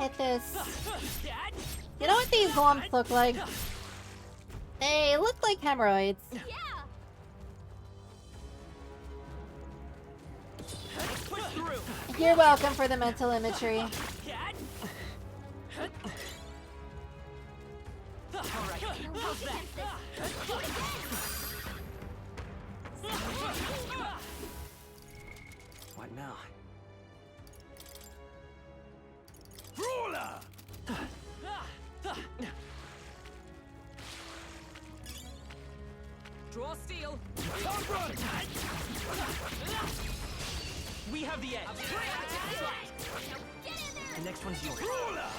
Speaker 1: Hit this. You know what these lumps look like? They look like hemorrhoids.
Speaker 2: Yeah.
Speaker 7: Push through!
Speaker 1: You're welcome for the mental imagery.
Speaker 7: Catch! Alright, how's that?
Speaker 3: What now?
Speaker 7: Ruler! Draw steel. Don't run! We have the edge. The next one's yours. Ruler!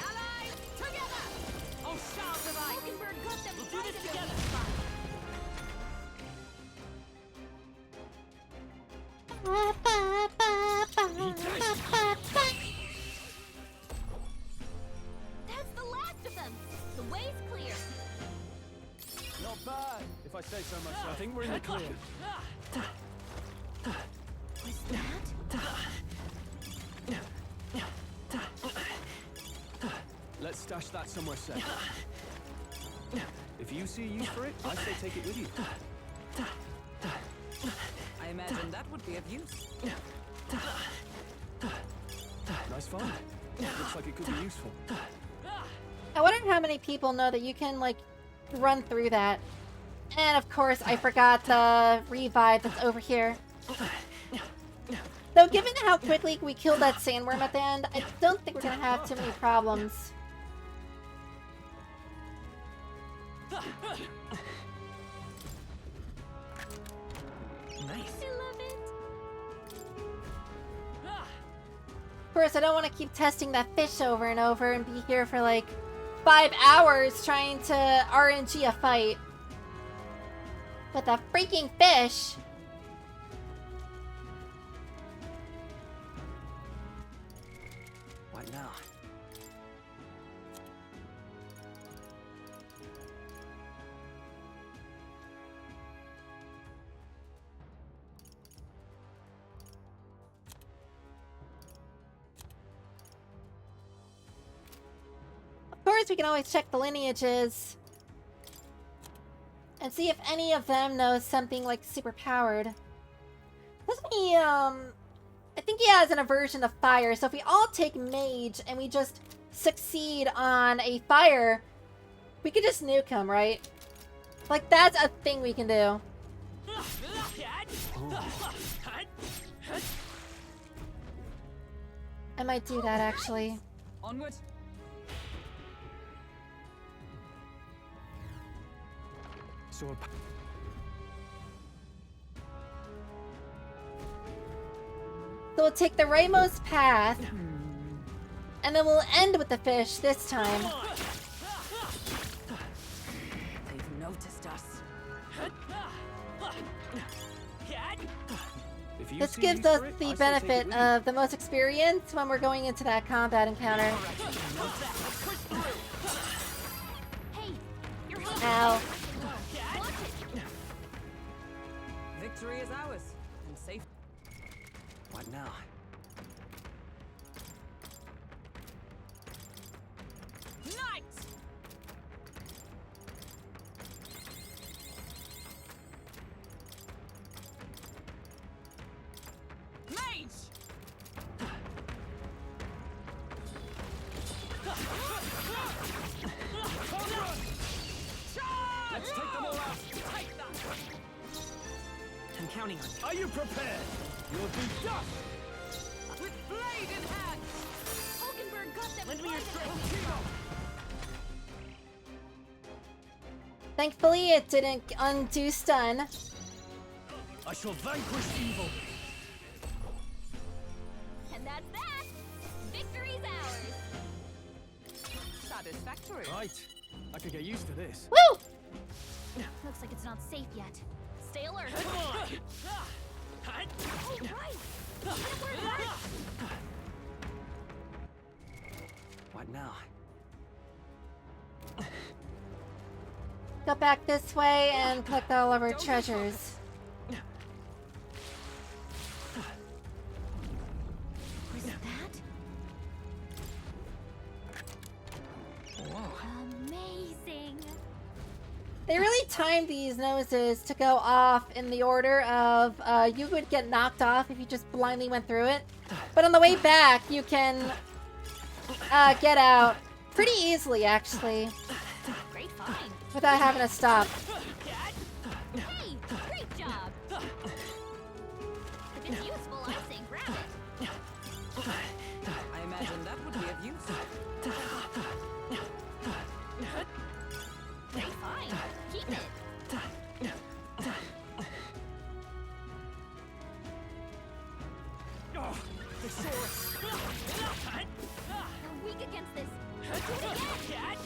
Speaker 2: Allies, together!
Speaker 7: Oh, shall survive!
Speaker 2: Falkenberg got them
Speaker 7: We'll do
Speaker 2: right
Speaker 7: this
Speaker 2: in their
Speaker 7: together.
Speaker 2: weak spot. That's the last of them. The way's clear.
Speaker 3: Not bad, if I say so myself. I think we're in the clear.
Speaker 2: Was that?
Speaker 3: Let's stash that somewhere safe. If you see a use for it, I say take it with you.
Speaker 8: I imagine that would be of use.
Speaker 3: Nice find. Looks like it could be useful.
Speaker 1: I wonder how many people know that you can, like, run through that. And of course, I forgot the revive that's over here. Though, given how quickly we killed that sandworm at the end, I don't think we're gonna have too many problems.
Speaker 7: Nice.
Speaker 2: I love it.
Speaker 1: Of course, I don't want to keep testing that fish over and over and be here for like 5 hours trying to RNG a fight. With a freaking fish!
Speaker 3: What now?
Speaker 1: Of course, we can always check the lineages. And see if any of them knows something like super powered. Doesn't he, I think he has an aversion to fire, so if we all take mage and we just succeed on a fire, we could just nuke him, right? Like, that's a thing we can do. I might do that, actually.
Speaker 8: Onward.
Speaker 3: So
Speaker 1: So we'll take the rightmost path, and then we'll end with the fish this time.
Speaker 8: They've noticed us.
Speaker 1: This gives us the benefit of the most experience when we're going into that combat encounter.
Speaker 2: Hey, you're helping.
Speaker 1: Ow.
Speaker 8: Victory is ours, and safe.
Speaker 3: what now?
Speaker 4: Knight! Mage!
Speaker 7: Take them all out! Take that! I'm counting on you. Are you prepared? You'll do dust!
Speaker 4: With blade in hand!
Speaker 2: Hulkenberg got them.
Speaker 7: Lend me your strength!
Speaker 1: Thankfully, it didn't undo stun.
Speaker 7: I shall vanquish evil!
Speaker 2: And that's that! Victory's ours!
Speaker 4: Satisfactory.
Speaker 3: Right. I could get used to this.
Speaker 1: Woo!
Speaker 9: Looks like it's not safe yet. Stay alert.
Speaker 7: Come on!
Speaker 2: Oh, right! Hit him where it hurts!
Speaker 3: What now?
Speaker 1: Go back this way and collect all of our treasures.
Speaker 9: Was that? Amazing.
Speaker 1: They really timed these noses to go off in the order of you would get knocked off if you just blindly went through it. But on the way back, you can get out pretty easily, actually,
Speaker 2: Great find!
Speaker 1: without having to stop.
Speaker 2: Hey, great job! If it's useful, I say grab it.
Speaker 8: I imagine that would be of use.
Speaker 2: Great find! Keep it! You're weak against this. Do it again!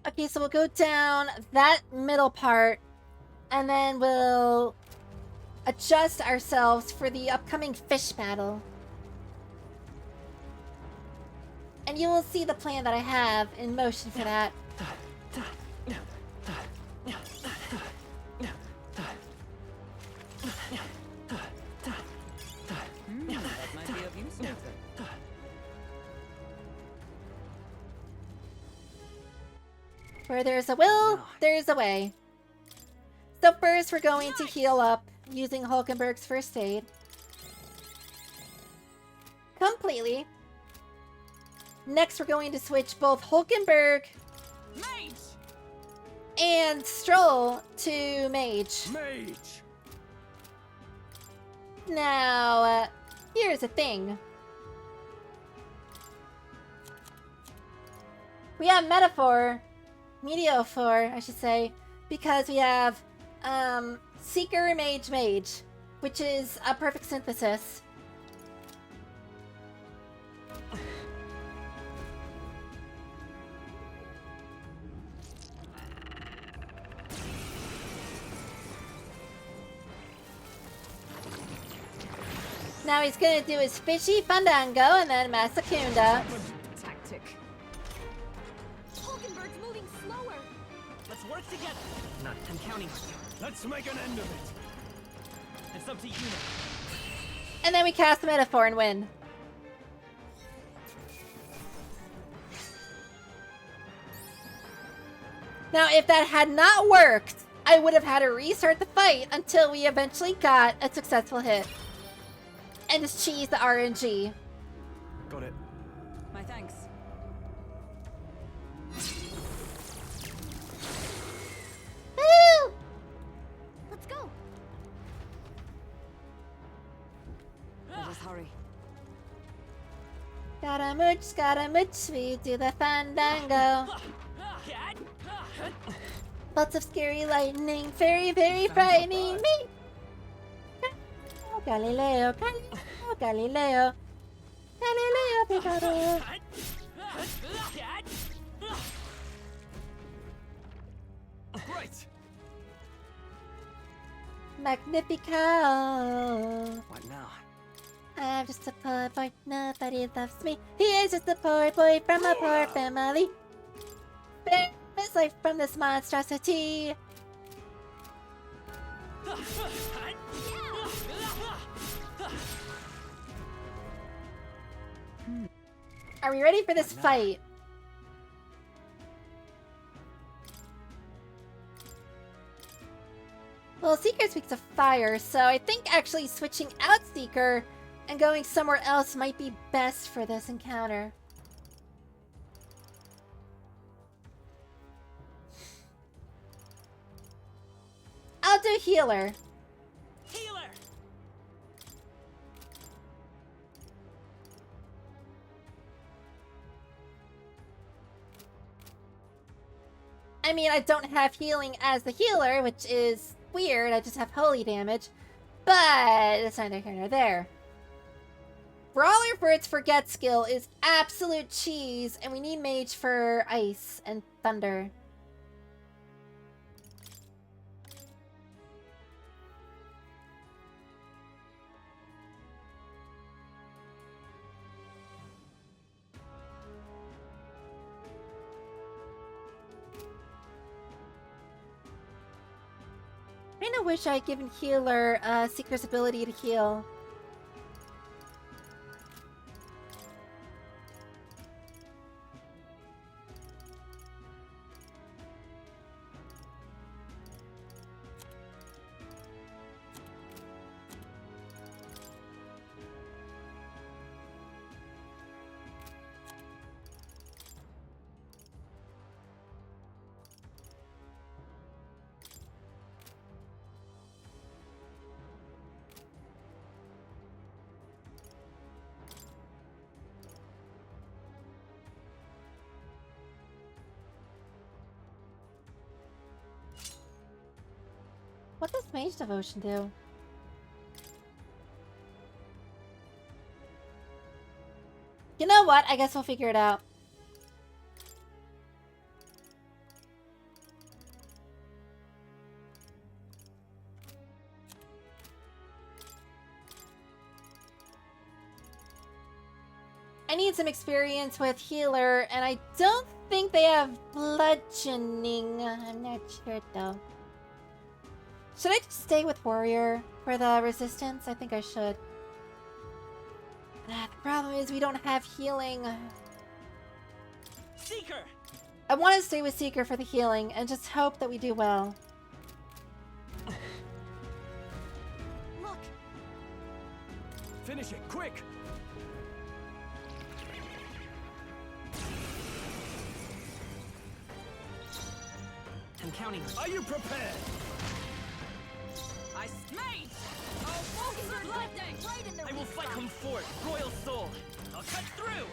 Speaker 1: Okay, so we'll go down that middle part, and then we'll adjust ourselves for the upcoming fish battle. And you will see the plan that I have in motion for that.
Speaker 8: That might be of use.
Speaker 1: Where there's a will, there's a way. So first, we're going to heal up using Hulkenberg's first aid. Completely. Next, we're going to switch both Hulkenberg
Speaker 4: Mage!
Speaker 1: and Stroll to Mage.
Speaker 3: Mage!
Speaker 1: Now, here's the thing. We have Mediophor, I should say, because we have Seeker, Mage, Mage, which is a perfect synthesis. Now he's gonna do his fishy fandango and then Masakunda.
Speaker 8: Tactic.
Speaker 2: Hulkenberg's moving slower.
Speaker 7: Let's work together! I'm counting on you. Let's make an end of it! It's up to you now.
Speaker 1: And then we cast Metaphor and win. Now, if that had not worked, I would have had to restart the fight until we eventually got a successful hit. And just cheese the RNG.
Speaker 3: Got it.
Speaker 8: My thanks.
Speaker 1: Woo!
Speaker 2: Let's go.
Speaker 8: Let us hurry.
Speaker 1: Scaramouche, we do the fandango. Lots of scary lightning, very, very frightening me. Galileo, Galileo, Galileo, Galileo, Figaro.
Speaker 3: Right.
Speaker 1: Magnifico.
Speaker 3: What now?
Speaker 1: I'm just a poor boy, nobody loves me. He is just a poor boy from a poor family. Spare his life from this monstrosity. Are we ready for this fight? Well, Seeker speaks of fire, so I think actually switching out Seeker and going somewhere else might be best for this encounter. do healer.
Speaker 7: Healer!
Speaker 1: I mean, I don't have healing as the healer, which is weird. I just have holy damage. But it's neither here nor there. Brawler for its forget skill is absolute cheese, and we need mage for ice and thunder. I kinda wish I'd given healer Seeker's ability to heal. What does Mage Devotion do? You know what? I guess we'll figure it out. I need some experience with healer, and I don't think they have bludgeoning. I'm not sure though. Should I just stay with warrior for the resistance? I think I should. The problem is we don't have healing.
Speaker 7: Seeker!
Speaker 1: I want to stay with Seeker for the healing and just hope that we do well.
Speaker 2: Look!
Speaker 3: Finish it, quick!
Speaker 7: I'm counting.
Speaker 3: Are you prepared?
Speaker 4: I smite! Oh, focus on lightning!
Speaker 2: Right in the
Speaker 7: I will fight him forth, royal soul. I'll cut through.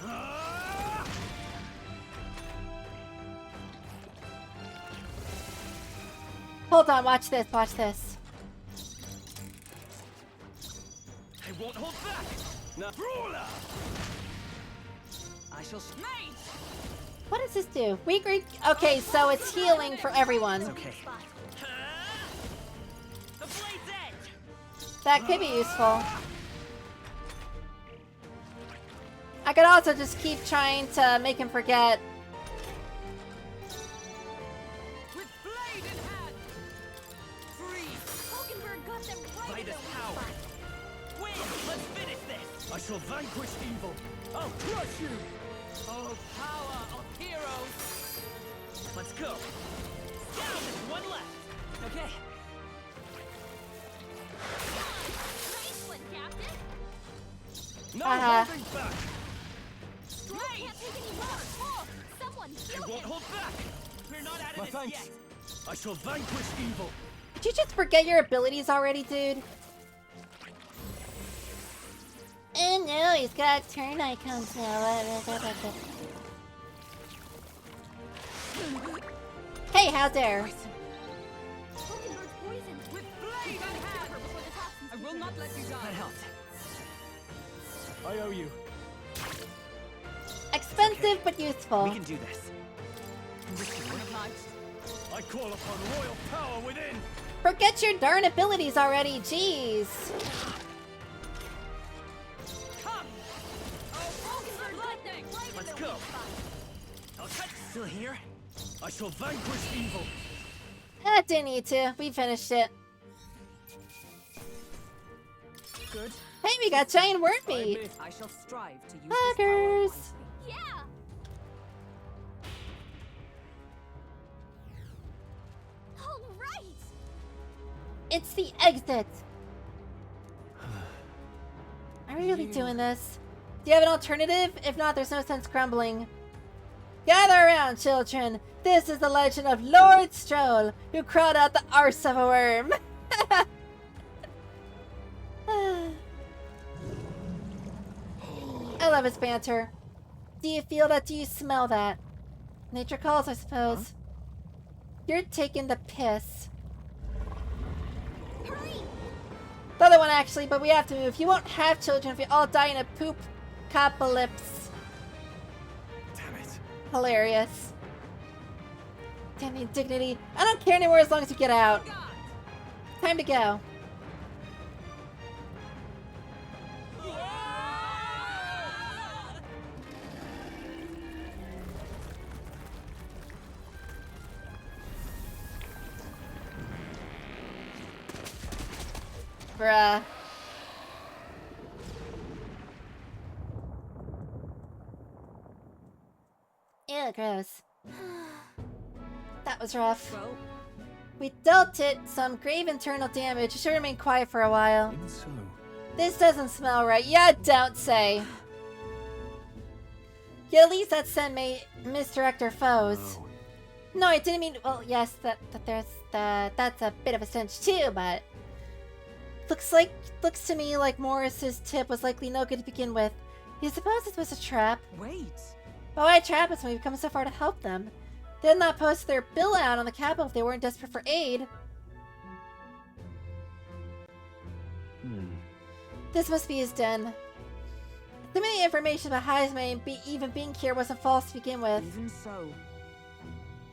Speaker 3: Ah!
Speaker 1: Hold on, watch this, watch this.
Speaker 7: I won't hold back.
Speaker 3: Now, brawler!
Speaker 7: I shall smite.
Speaker 1: What does this do? Okay, so it's healing for everyone.
Speaker 7: It's okay. The blade's edge.
Speaker 1: That could be useful. I could also just keep trying to make him forget.
Speaker 4: With blade in hand! Freeze!
Speaker 2: Hulkenberg got them right
Speaker 7: By
Speaker 2: in
Speaker 7: this
Speaker 2: the
Speaker 7: power. Win! Let's finish this.
Speaker 3: I shall vanquish evil. I'll crush you!
Speaker 4: Oh, power of heroes!
Speaker 7: Let's go. Down is one left. Okay.
Speaker 2: Nice one, Captain!
Speaker 3: No
Speaker 1: Uh-huh.
Speaker 3: holding back!
Speaker 2: You can't take any more! Oh, someone
Speaker 7: I
Speaker 2: heal
Speaker 7: won't
Speaker 2: him!
Speaker 7: hold back. We're not out of
Speaker 3: My
Speaker 7: this
Speaker 3: thanks.
Speaker 7: yet.
Speaker 3: I shall vanquish evil.
Speaker 1: Did you just forget your abilities already, dude? And no, he's got turn icons now. Hey, how dare?
Speaker 2: Hulkenberg's poisoned!
Speaker 4: With blade in hand!
Speaker 2: Before the toxins
Speaker 4: I will not let you die.
Speaker 7: That helped.
Speaker 3: I owe you.
Speaker 1: Expensive but useful.
Speaker 7: We can do this.
Speaker 3: I call upon royal power within.
Speaker 1: Forget your darn abilities already, jeez.
Speaker 4: Come! Oh, focus on lightning!
Speaker 2: right
Speaker 7: Let's
Speaker 2: in the
Speaker 7: go.
Speaker 2: weak spot.
Speaker 7: I'll cut. Still here?
Speaker 3: I shall vanquish evil.
Speaker 1: Didn't need to. We finished it.
Speaker 7: Good.
Speaker 1: Hey, we got giant worm meat.
Speaker 7: I shall strive to use
Speaker 1: Buggers.
Speaker 2: Yeah! All right!
Speaker 1: It's the exit. Are we really doing this? Do you have an alternative? If not, there's no sense crumbling. Gather around, children. This is the legend of Lord Stroll, who crawled out the arse of a worm. I love his banter. Do you feel that? Do you smell that? Nature calls, I suppose. You're taking the piss. The other one, actually, but we have to move. You won't have children if we all die in a poop-capolypse.
Speaker 3: Damn it.
Speaker 1: Hilarious. Damn the indignity. I don't care anymore as long as you get out. Time to go. Bruh. Ew, gross. That was rough.
Speaker 2: Well,
Speaker 1: We dealt it some grave internal damage. It should remain quiet for a while.
Speaker 3: Even so.
Speaker 1: This doesn't smell right. Yeah, don't say. Yeah, at least that scent may misdirect our foes.
Speaker 3: Oh.
Speaker 1: No, I didn't mean. Well, yes, that's a bit of a stench too, but looks to me like Morris's tip was likely no good to begin with. You suppose this was a trap?
Speaker 8: Wait.
Speaker 1: But why trap us when we've come so far to help them? They'd not post their bill out on the capital if they weren't desperate for aid. This must be his den. Too many information about Heisman even being here wasn't false to begin with.
Speaker 8: Even so.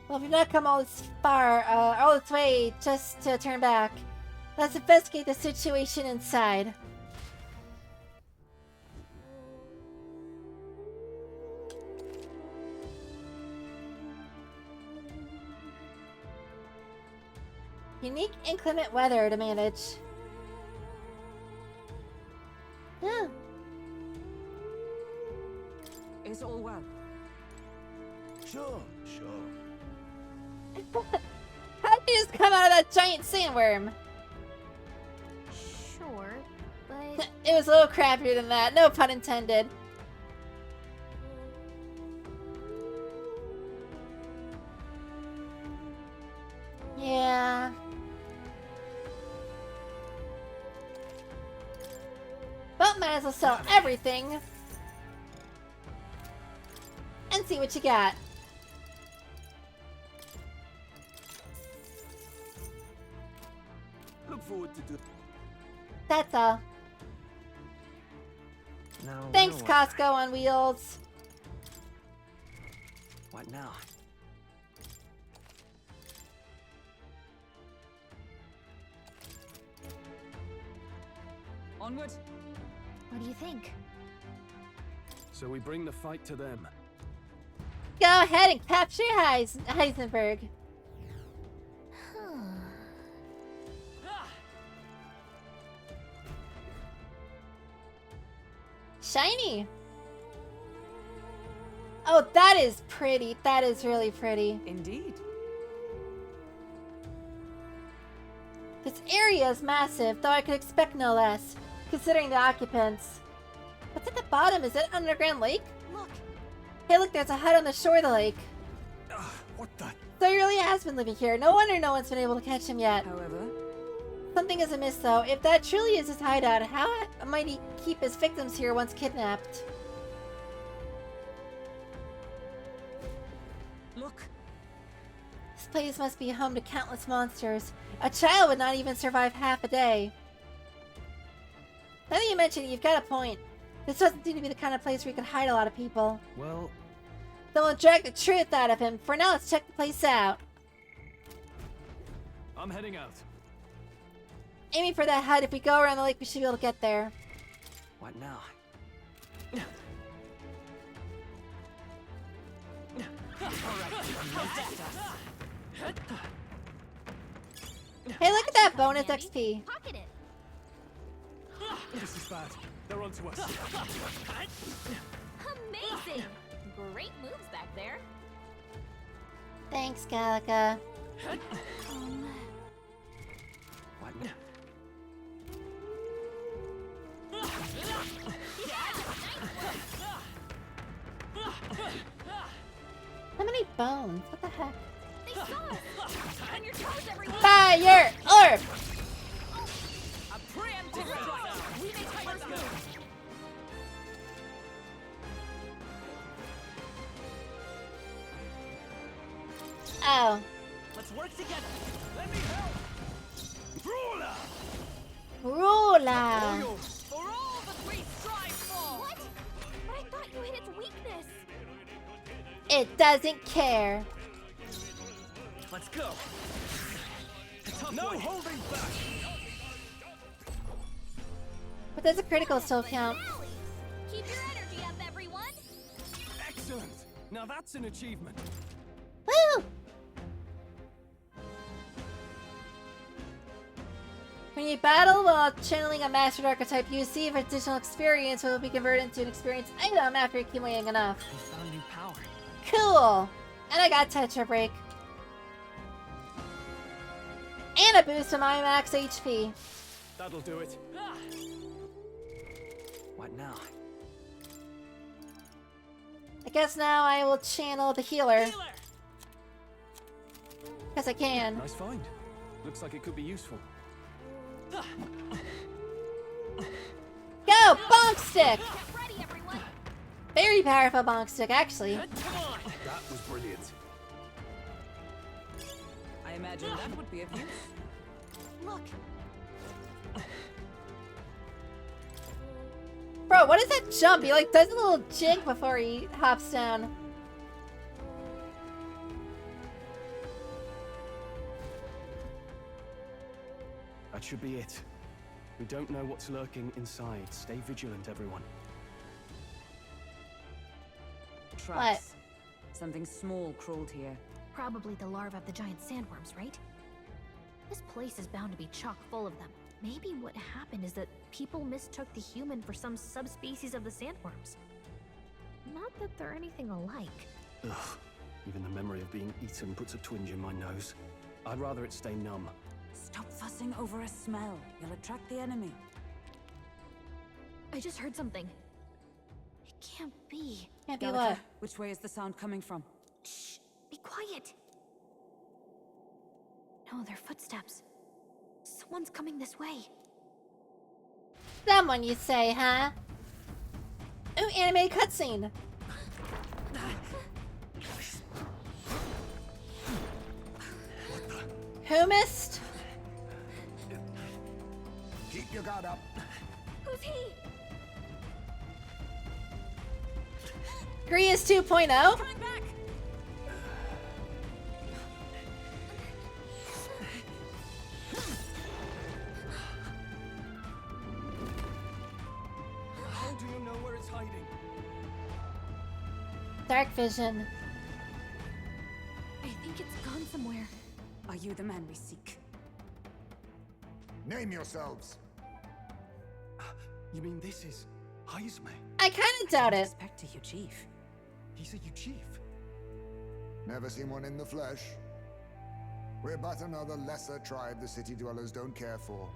Speaker 1: Well, if you've not come all this far, all this way just to turn back, let's investigate the situation inside. Unique inclement weather to manage. Yeah.
Speaker 8: Is all well?
Speaker 5: Sure.
Speaker 1: How'd you just come out of that giant sandworm?
Speaker 9: Sure, but...
Speaker 1: It was a little crappier than that, no pun intended. Yeah. But might as well sell everything. And see what you got.
Speaker 5: Look forward to do.
Speaker 1: That's all.
Speaker 3: Now,
Speaker 1: Thanks,
Speaker 3: what?
Speaker 1: Costco on wheels.
Speaker 3: What now?
Speaker 8: Onward.
Speaker 9: What do you think?
Speaker 3: So we bring the fight to them.
Speaker 1: Go ahead and capture Heisenberg. Shiny. Oh, that is pretty. That is really pretty.
Speaker 8: Indeed.
Speaker 1: This area is massive, though I could expect no less, considering the occupants. What's at the bottom? Is it an underground lake?
Speaker 2: look.
Speaker 1: Hey, look, there's a hut on the shore of the lake.
Speaker 3: What the?
Speaker 1: So he really has been living here. No wonder no one's been able to catch him yet.
Speaker 8: However,
Speaker 1: Something is amiss, though. If that truly is his hideout, how might he keep his victims here once kidnapped?
Speaker 8: look.
Speaker 1: This place must be home to countless monsters. A child would not even survive half a day. Now that you mention it, you've got a point. This doesn't seem to be the kind of place where you could hide a lot of people.
Speaker 3: Well,
Speaker 1: Then we'll drag the truth out of him. For now, let's check the place out.
Speaker 3: I'm heading out.
Speaker 1: Aiming for that hut. If we go around the lake, we should be able to get there.
Speaker 3: What now?
Speaker 1: Hey, look at that bonus XP.
Speaker 9: Pocket it.
Speaker 3: This is bad. They're onto us.
Speaker 9: Amazing. Great moves back there.
Speaker 1: Thanks, Gallica.
Speaker 3: What now?
Speaker 1: How many bones? What the heck?
Speaker 9: They saw us! On your toes, everyone!
Speaker 1: Fire! Orb!
Speaker 4: A preemptive strike. We make first move.
Speaker 1: Oh.
Speaker 7: Let's work together. Let me help. Ruler.
Speaker 1: Ruler.
Speaker 4: For all that we strive for.
Speaker 9: What? But I thought you hit its weakness.
Speaker 1: It doesn't care.
Speaker 7: Let's go. No holding back.
Speaker 1: But does a critical still count?
Speaker 9: Keep your energy up, everyone.
Speaker 3: Excellent. Now that's an achievement.
Speaker 1: Woo! When you battle while channeling a mastered archetype, you receive additional experience, which will be converted into an experience item after accumulating enough.
Speaker 7: We found new power.
Speaker 1: Cool! And I got Tetra Break. And a boost to my max HP.
Speaker 3: That'll do it.
Speaker 7: What now?
Speaker 1: I guess now I will channel the healer. Because I can.
Speaker 3: Nice find. Looks like it could be useful.
Speaker 1: Go! Bonk Stick! Very powerful Bonk Stick, actually.
Speaker 3: That was brilliant.
Speaker 8: I imagine that would be of use.
Speaker 9: Look.
Speaker 1: Bro, what is that jump? He like does a little jig before he hops down.
Speaker 3: That should be it. We don't know what's lurking inside. Stay vigilant, everyone.
Speaker 8: Traps. Something small crawled here.
Speaker 9: Probably the larvae of the giant sandworms, right? This place is bound to be chock full of them. Maybe what happened is that people mistook the human for some subspecies of the sandworms. Not that they're anything alike.
Speaker 3: Ugh. Even the memory of being eaten puts a twinge in my nose. I'd rather it stay numb.
Speaker 8: Stop fussing over a smell. You'll attract the enemy.
Speaker 9: I just heard something. It can't be.
Speaker 1: Can't be
Speaker 8: Gallica,
Speaker 1: what?
Speaker 8: which way is the sound coming from?
Speaker 9: Shh! Be quiet! No, they're footsteps. Someone's coming this way.
Speaker 1: Someone, you say, huh? Ooh, anime cutscene. Who missed?
Speaker 12: Keep your guard up.
Speaker 9: Who's he?
Speaker 1: Grievous 2.0?
Speaker 3: How do you know where it's hiding?
Speaker 1: Dark vision.
Speaker 9: I think it's gone somewhere.
Speaker 8: Are you the man we seek?
Speaker 12: Name yourselves.
Speaker 3: You mean this is Heisme?
Speaker 1: I kind of doubt it.
Speaker 8: Respect to you, Chief.
Speaker 3: He's a chief.
Speaker 12: Never seen one in the flesh. We're but another lesser tribe the city dwellers don't care for.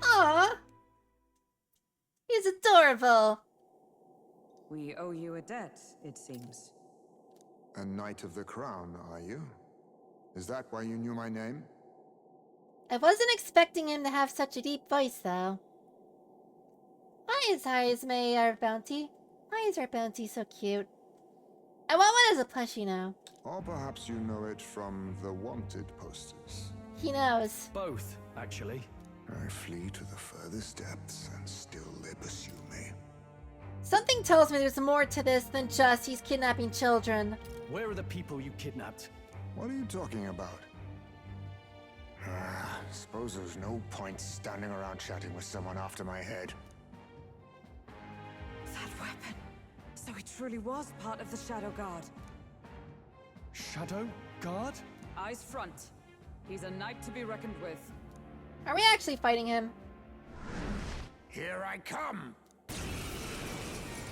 Speaker 1: Aww. He's adorable.
Speaker 8: We owe you a debt, it seems.
Speaker 12: A Knight of the Crown, are you? Is that why you knew my name?
Speaker 1: I wasn't expecting him to have such a deep voice, though. Why is Heisme our bounty? Why is our bounty so cute? I want one as a plushie now.
Speaker 12: Or perhaps you know it from the wanted posters.
Speaker 1: He knows.
Speaker 3: Both, actually.
Speaker 12: I flee to the furthest depths, and still they pursue me.
Speaker 1: Something tells me there's more to this than just he's kidnapping children.
Speaker 3: Where are the people you kidnapped?
Speaker 12: What are you talking about? Suppose there's no point standing around chatting with someone after my head.
Speaker 8: That weapon. So he truly was part of the Shadow Guard.
Speaker 3: Shadow Guard?
Speaker 8: Eyes front. He's a knight to be reckoned with.
Speaker 1: Are we actually fighting him?
Speaker 12: Here I come!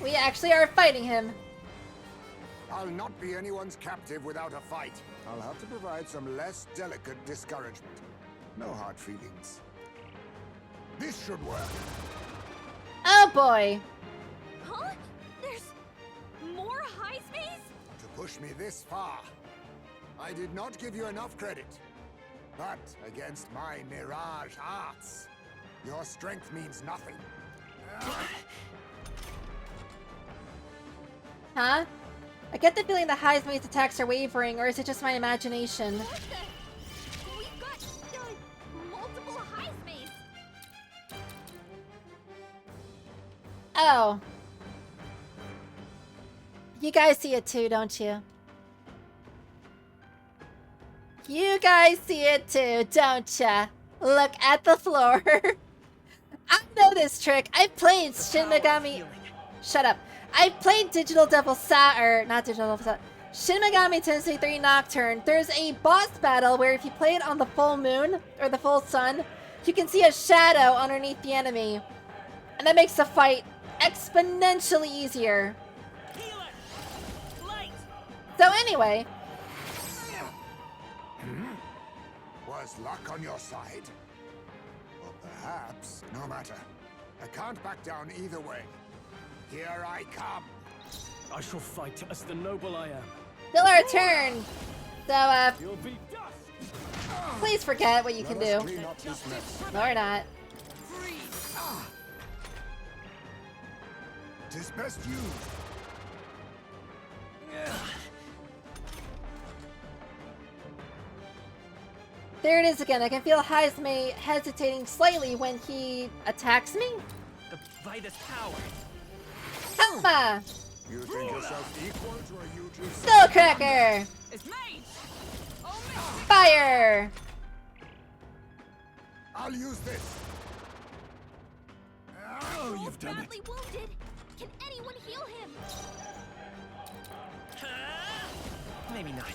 Speaker 1: We actually are fighting him.
Speaker 12: I'll not be anyone's captive without a fight. I'll have to provide some less delicate discouragement. No hard feelings. This should work.
Speaker 1: Oh boy.
Speaker 9: Huh? There's more Heismes?
Speaker 12: To
Speaker 15: push me this far. I did not give you enough credit. But against my mirage arts, your strength means nothing.
Speaker 1: Huh? I get the feeling the Heismaid's attacks are wavering, or is it just my imagination?
Speaker 2: We've got multiple Heismays.
Speaker 1: Oh. You guys see it too, don't you? You guys see it too, don't ya? Look at the floor. I know this trick. I played Shin Megami... Shut up. I played Digital Devil not Digital Devil Shin Megami Tensei 3 Nocturne. There's a boss battle where if you play it on the full moon, or the full sun, you can see a shadow underneath the enemy. And that makes the fight exponentially easier. So anyway...
Speaker 15: Was luck on your side? Or perhaps, no matter. I can't back down either way. Here I come.
Speaker 3: I shall fight as the noble I am.
Speaker 1: Still our turn. So,
Speaker 3: You'll be dust.
Speaker 1: please forget what you can do. No, or not.
Speaker 15: Tis best you.
Speaker 1: There it is again. I can feel Heismay hesitating slightly when he attacks me.
Speaker 7: The Vitus power.
Speaker 1: Come
Speaker 15: You think yourself equal to a huge
Speaker 1: Skullcracker!
Speaker 4: It's made.
Speaker 1: Fire!
Speaker 15: I'll use this.
Speaker 3: Oh, you've done it.
Speaker 2: Badly wounded. Can anyone heal him?
Speaker 7: Maybe not.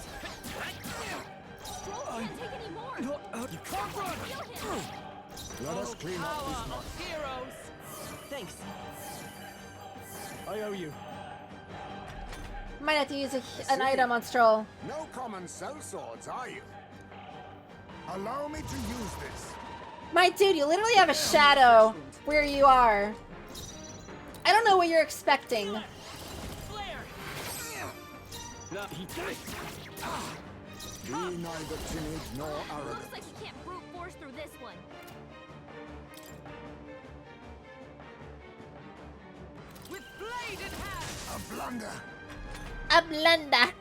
Speaker 2: Stroll can't take any more.
Speaker 7: You can't run.
Speaker 2: Heal him.
Speaker 15: Let us clean up this mess.
Speaker 4: Heroes.
Speaker 7: Thanks.
Speaker 3: I owe you.
Speaker 1: Might have to use an item on Stroll.
Speaker 15: No common cell swords, are you? Allow me to use this.
Speaker 1: My dude, you literally have a shadow where you are. I don't know what you're expecting.
Speaker 3: No, he did it.
Speaker 15: Be neither timid nor arrogant.
Speaker 2: Looks like you can't brute force through this one.
Speaker 4: With blade in hand.
Speaker 15: A blunder.
Speaker 1: A blunder.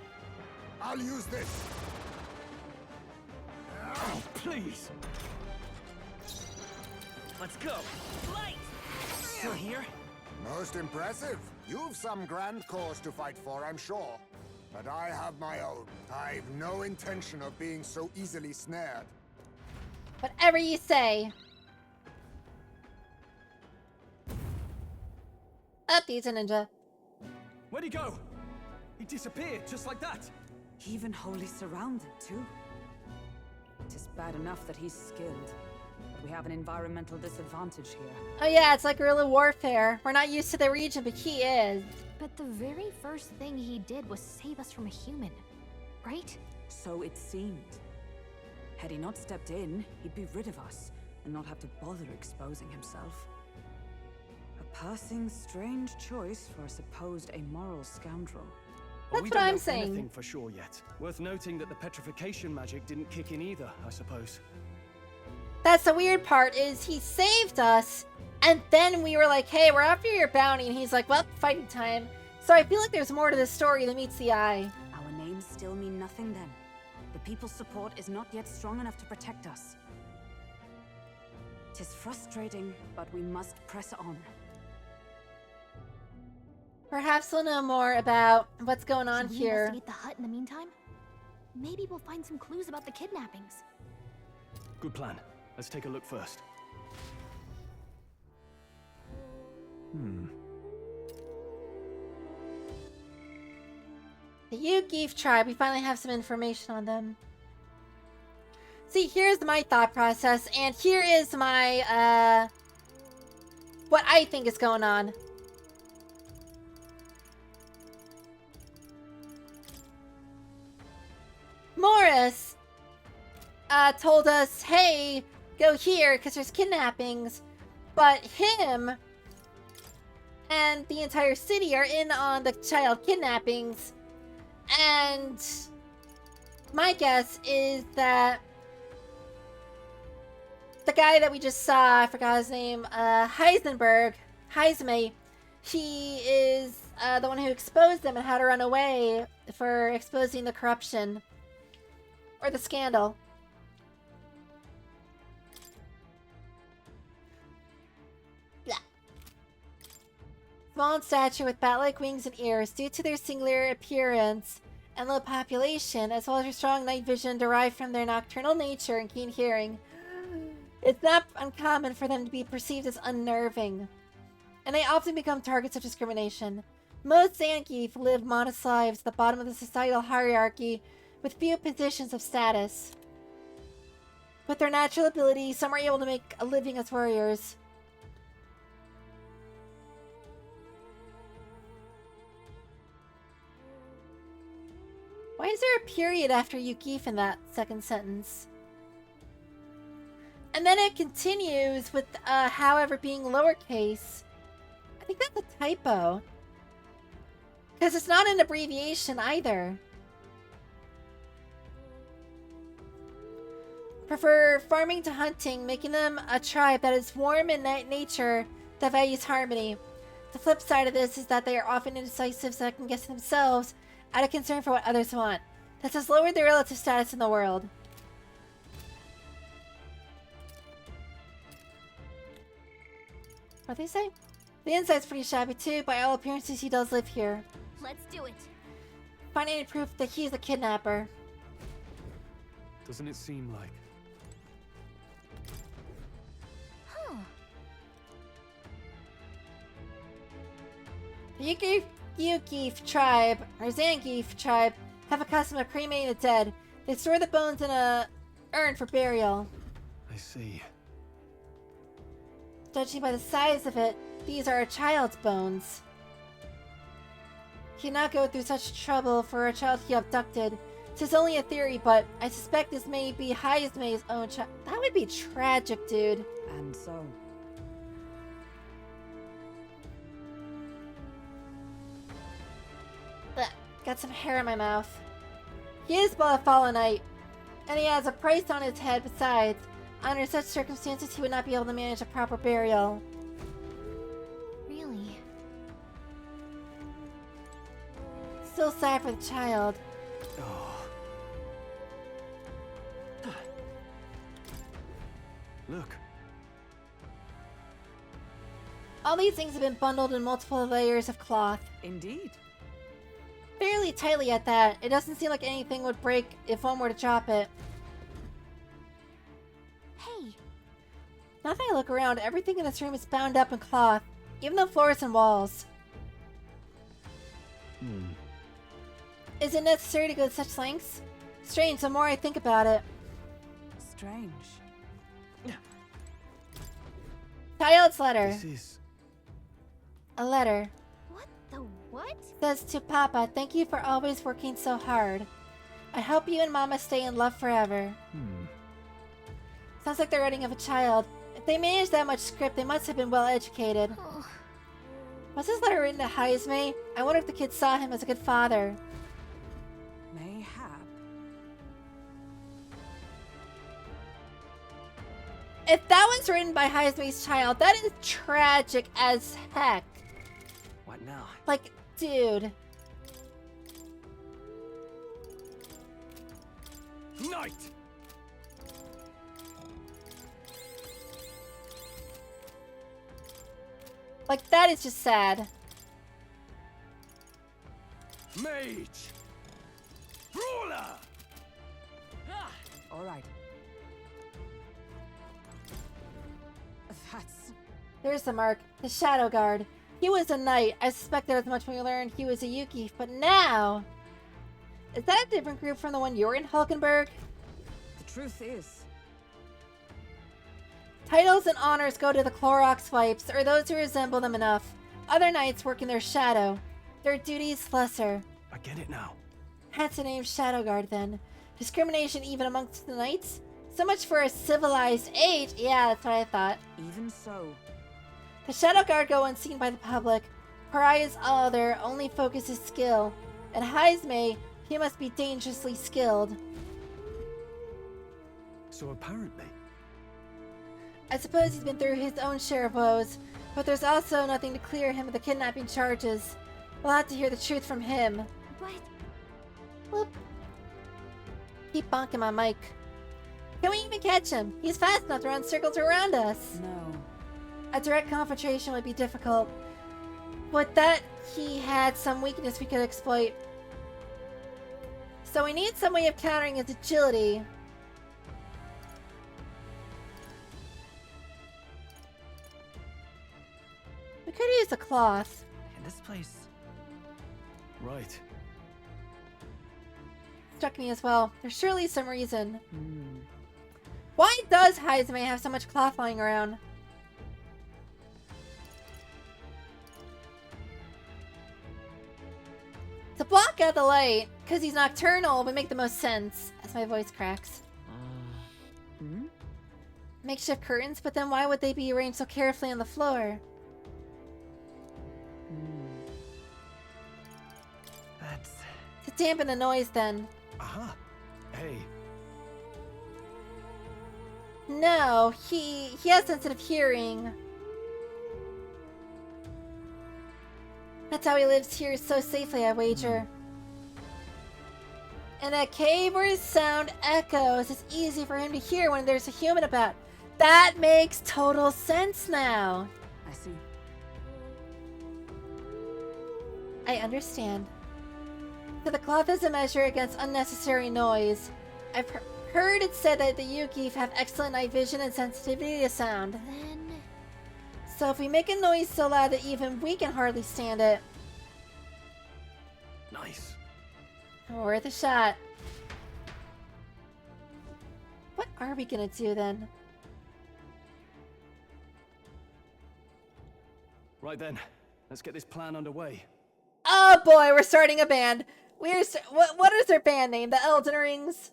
Speaker 15: I'll use this.
Speaker 3: Oh, please.
Speaker 7: Let's go. Light. Still here?
Speaker 15: Most impressive. You've some grand cause to fight for, I'm sure. But I have my own. I've no intention of being so easily snared.
Speaker 1: Whatever you say. Up, he's a ninja.
Speaker 3: Where'd he go? He disappeared just like that.
Speaker 8: Even wholly surrounded, too. It is bad enough that he's skilled, but we have an environmental disadvantage here.
Speaker 1: Oh yeah, it's like guerrilla warfare. We're not used to the region, but he is.
Speaker 9: But the very first thing he did was save us from a human, right?
Speaker 8: So it seemed. Had he not stepped in, he'd be rid of us, and not have to bother exposing himself. A passing, strange choice for a supposed amoral scoundrel.
Speaker 3: Well,
Speaker 1: That's
Speaker 3: we
Speaker 1: what
Speaker 3: don't
Speaker 1: I'm
Speaker 3: know
Speaker 1: saying.
Speaker 3: anything for sure yet. Worth noting that the petrification magic didn't kick in either, I suppose.
Speaker 1: That's the weird part, is he saved us, and then we were like, hey, we're after your bounty, and he's like, well, fighting time. So I feel like there's more to this story than meets the eye.
Speaker 8: Our names still mean nothing then. The people's support is not yet strong enough to protect us. 'Tis frustrating, but we must press on.
Speaker 1: Perhaps we'll know more about what's going on
Speaker 9: Should we
Speaker 1: here.
Speaker 9: investigate the hut in the meantime? Maybe we'll find some clues about the kidnappings.
Speaker 3: Good plan. Let's take a look first.
Speaker 1: The Yugeef tribe, we finally have some information on them. See, here's my thought process, and here is my, what I think is going on. Morris, told us, hey, go here, because there's kidnappings, but him and the entire city are in on the child kidnappings. And my guess is that the guy that we just saw, I forgot his name, Heisme, he is the one who exposed them and had to run away for exposing the corruption. Or the scandal. Blah. Small in stature with bat-like wings and ears, due to their singular appearance and low population, as well as their strong night vision derived from their nocturnal nature and keen hearing, it's not uncommon for them to be perceived as unnerving, and they often become targets of discrimination. Most Zangief live modest lives at the bottom of the societal hierarchy with few positions of status. With their natural ability, some are able to make a living as warriors. Why is there a period after Yukif in that second sentence? And then it continues with, however, being lowercase. I think that's a typo. Because it's not an abbreviation either. Prefer farming to hunting, making them a tribe that is warm in nature that values harmony. The flip side of this is that they are often indecisive, second guessing themselves out of concern for what others want. This has lowered their relative status in the world. What they say? The inside's pretty shabby too. By all appearances, he does live here.
Speaker 2: Let's do it.
Speaker 1: Find any proof that he's the kidnapper.
Speaker 3: Doesn't it seem like?
Speaker 2: Huh.
Speaker 1: The Yukif tribe, or Zangief tribe, have a custom of cremating the dead. They store the bones in a urn for burial.
Speaker 3: I see.
Speaker 1: Judging by the size of it, these are a child's bones. He cannot go through such trouble for a child he abducted. This is only a theory, but I suspect this may be Heisme's own child. That would be tragic, dude.
Speaker 8: And so.
Speaker 1: Blech, got some hair in my mouth. He is but a fallen knight, and he has a price on his head besides. Under such circumstances, he would not be able to manage a proper burial.
Speaker 9: Really?
Speaker 1: Still sad for the child.
Speaker 3: Oh. Look.
Speaker 1: All these things have been bundled in multiple layers of cloth.
Speaker 8: Indeed.
Speaker 1: Fairly tightly at that. It doesn't seem like anything would break if one were to drop it.
Speaker 9: Hey.
Speaker 1: Now that I look around, everything in this room is bound up in cloth. Even the floors and walls. Is it necessary to go to such lengths? Strange, the more I think about it.
Speaker 8: Strange.
Speaker 1: Child's letter.
Speaker 3: This is...
Speaker 1: A letter.
Speaker 2: What the what?
Speaker 1: Says to Papa, thank you for always working so hard. I hope you and Mama stay in love forever. Sounds like the writing of a child. If they managed that much script, they must have been well educated.
Speaker 9: Oh.
Speaker 1: Was this letter written to Heisme? I wonder if the kid saw him as a good father.
Speaker 8: Mayhap.
Speaker 1: If that was written by Heisme's child, that is tragic as heck.
Speaker 3: What now?
Speaker 1: Like, dude.
Speaker 3: Night!
Speaker 1: Like, that is just sad.
Speaker 3: Mage! Brawler!
Speaker 8: All right. That's...
Speaker 1: There's the mark. The Shadow Guard. He was a knight. I suspected as much when we learned he was a Yuki, but now... Is that a different group from the one you're in, Hulkenberg?
Speaker 8: The truth is...
Speaker 1: Titles and honors go to the Clorox wipes, or those who resemble them enough. Other knights work in their shadow. Their duties lesser.
Speaker 3: I get it now.
Speaker 1: Hence the name Shadow Guard, then. Discrimination even amongst the knights? So much for a civilized age. Yeah, that's what I thought.
Speaker 8: Even so.
Speaker 1: The Shadow Guard go unseen by the public. Pariah's their only focus is skill. And Heisme, He must be dangerously skilled.
Speaker 3: So apparently...
Speaker 1: I suppose he's been through his own share of woes, but there's also nothing to clear him of the kidnapping charges. We'll have to hear the truth from him.
Speaker 9: But...
Speaker 1: Whoop. Keep bonking my mic. Can we even catch him? He's fast enough to run circles around us.
Speaker 8: No.
Speaker 1: A direct confrontation would be difficult. With that, he had some weakness we could exploit. So we need some way of countering his agility. We could use a cloth.
Speaker 7: In this place.
Speaker 3: Right.
Speaker 1: Struck me as well. There's surely some reason. Why does Heisman have so much cloth lying around? To block out the light, because he's nocturnal, would make the most sense, as my voice cracks. Makeshift curtains, but then why would they be arranged so carefully on the floor?
Speaker 7: That's...
Speaker 1: To dampen the noise, then.
Speaker 3: Aha. Hey.
Speaker 1: No, he has sensitive hearing. That's how he lives here so safely, I wager. In a cave where sound echoes, it's easy for him to hear when there's a human about. That makes total sense now.
Speaker 8: I see.
Speaker 1: I understand. So the cloth is a measure against unnecessary noise. I've heard it said that the Yuki have excellent night vision and sensitivity to sound.
Speaker 9: Then...
Speaker 1: So if we make a noise so loud that even we can hardly stand it.
Speaker 3: Nice.
Speaker 1: Worth a shot. What are we gonna do then?
Speaker 3: Right then. Let's get this plan underway.
Speaker 1: Oh boy, we're starting a band. What is their band name? The Elden Rings?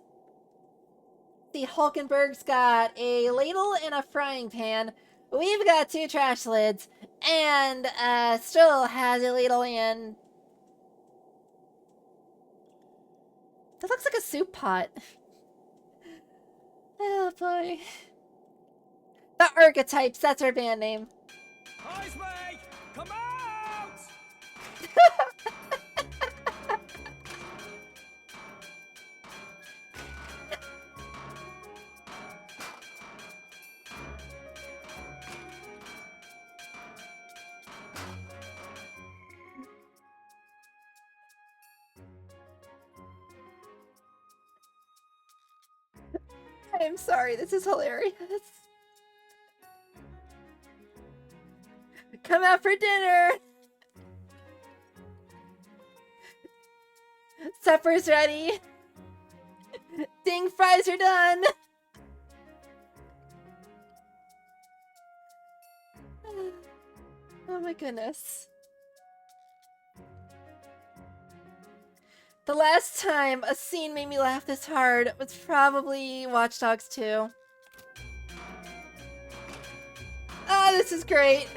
Speaker 1: See, Hulkenberg's got a ladle and a frying pan. We've got 2 trash lids. And still has a ladle and... That looks like a soup pot. Oh boy. The Archetypes, that's our band name.
Speaker 7: Heisman! Come out!
Speaker 1: I'm sorry, this is hilarious. Come out for dinner! Supper's ready! Ding, fries are done! Oh my goodness. The last time a scene made me laugh this hard was probably Watch Dogs 2. Oh, this is great!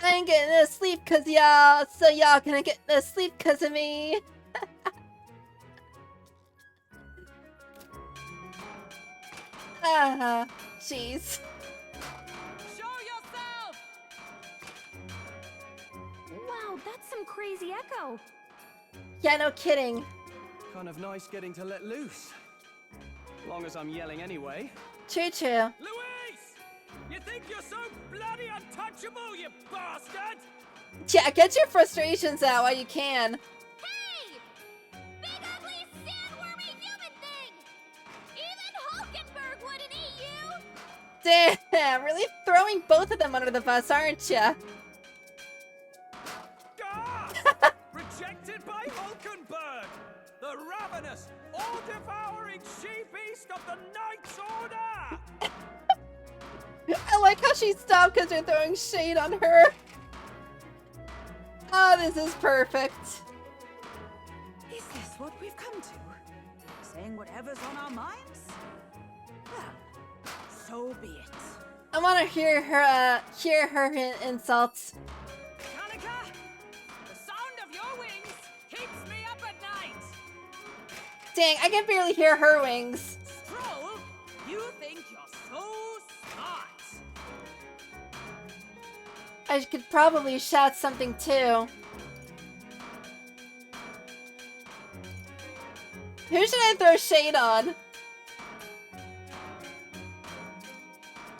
Speaker 1: I ain't getting no sleep cause y'all, so y'all gonna get no sleep cause of me. Ah, jeez.
Speaker 4: Show yourself!
Speaker 9: Wow, that's some crazy echo.
Speaker 1: Yeah, no kidding.
Speaker 3: Kind of nice getting to let loose. Long as I'm yelling anyway.
Speaker 1: True, true.
Speaker 7: Luis! You think you're so bloody untouchable, you bastard?
Speaker 1: Yeah, get your frustrations out while you can.
Speaker 9: Hey! Big ugly sandwormy human thing! Even Hulkenberg wouldn't eat you!
Speaker 1: Damn, really throwing both of them under the bus, aren't ya?
Speaker 7: Rejected by Hulkenberg! The ravenous, all-devouring she-beast of the Knights Order!
Speaker 1: I like how she stopped because they're throwing shade on her. Oh, this is perfect.
Speaker 8: Is this what we've come to? Saying whatever's on our minds? Well, so be it.
Speaker 1: I want to hear her insults.
Speaker 7: Kanika!
Speaker 1: Dang, I can barely hear her wings.
Speaker 4: Stroll, you think you're so smart.
Speaker 1: I could probably shout something too. Who should I throw shade on?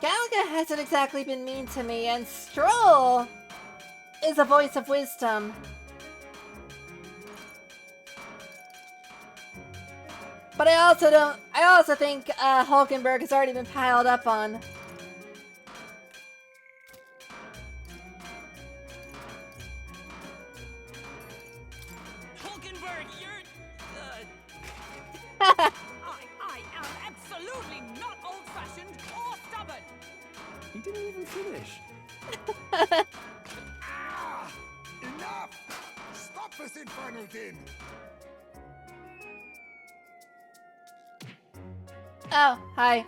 Speaker 1: Galaga hasn't exactly been mean to me, and Stroll is a voice of wisdom. But I also think Hulkenberg has already been piled up on.
Speaker 4: Hulkenberg, you're... I am absolutely not old-fashioned or stubborn.
Speaker 3: He didn't even finish.
Speaker 15: Enough! Stop this infernal din!
Speaker 1: Oh, hi.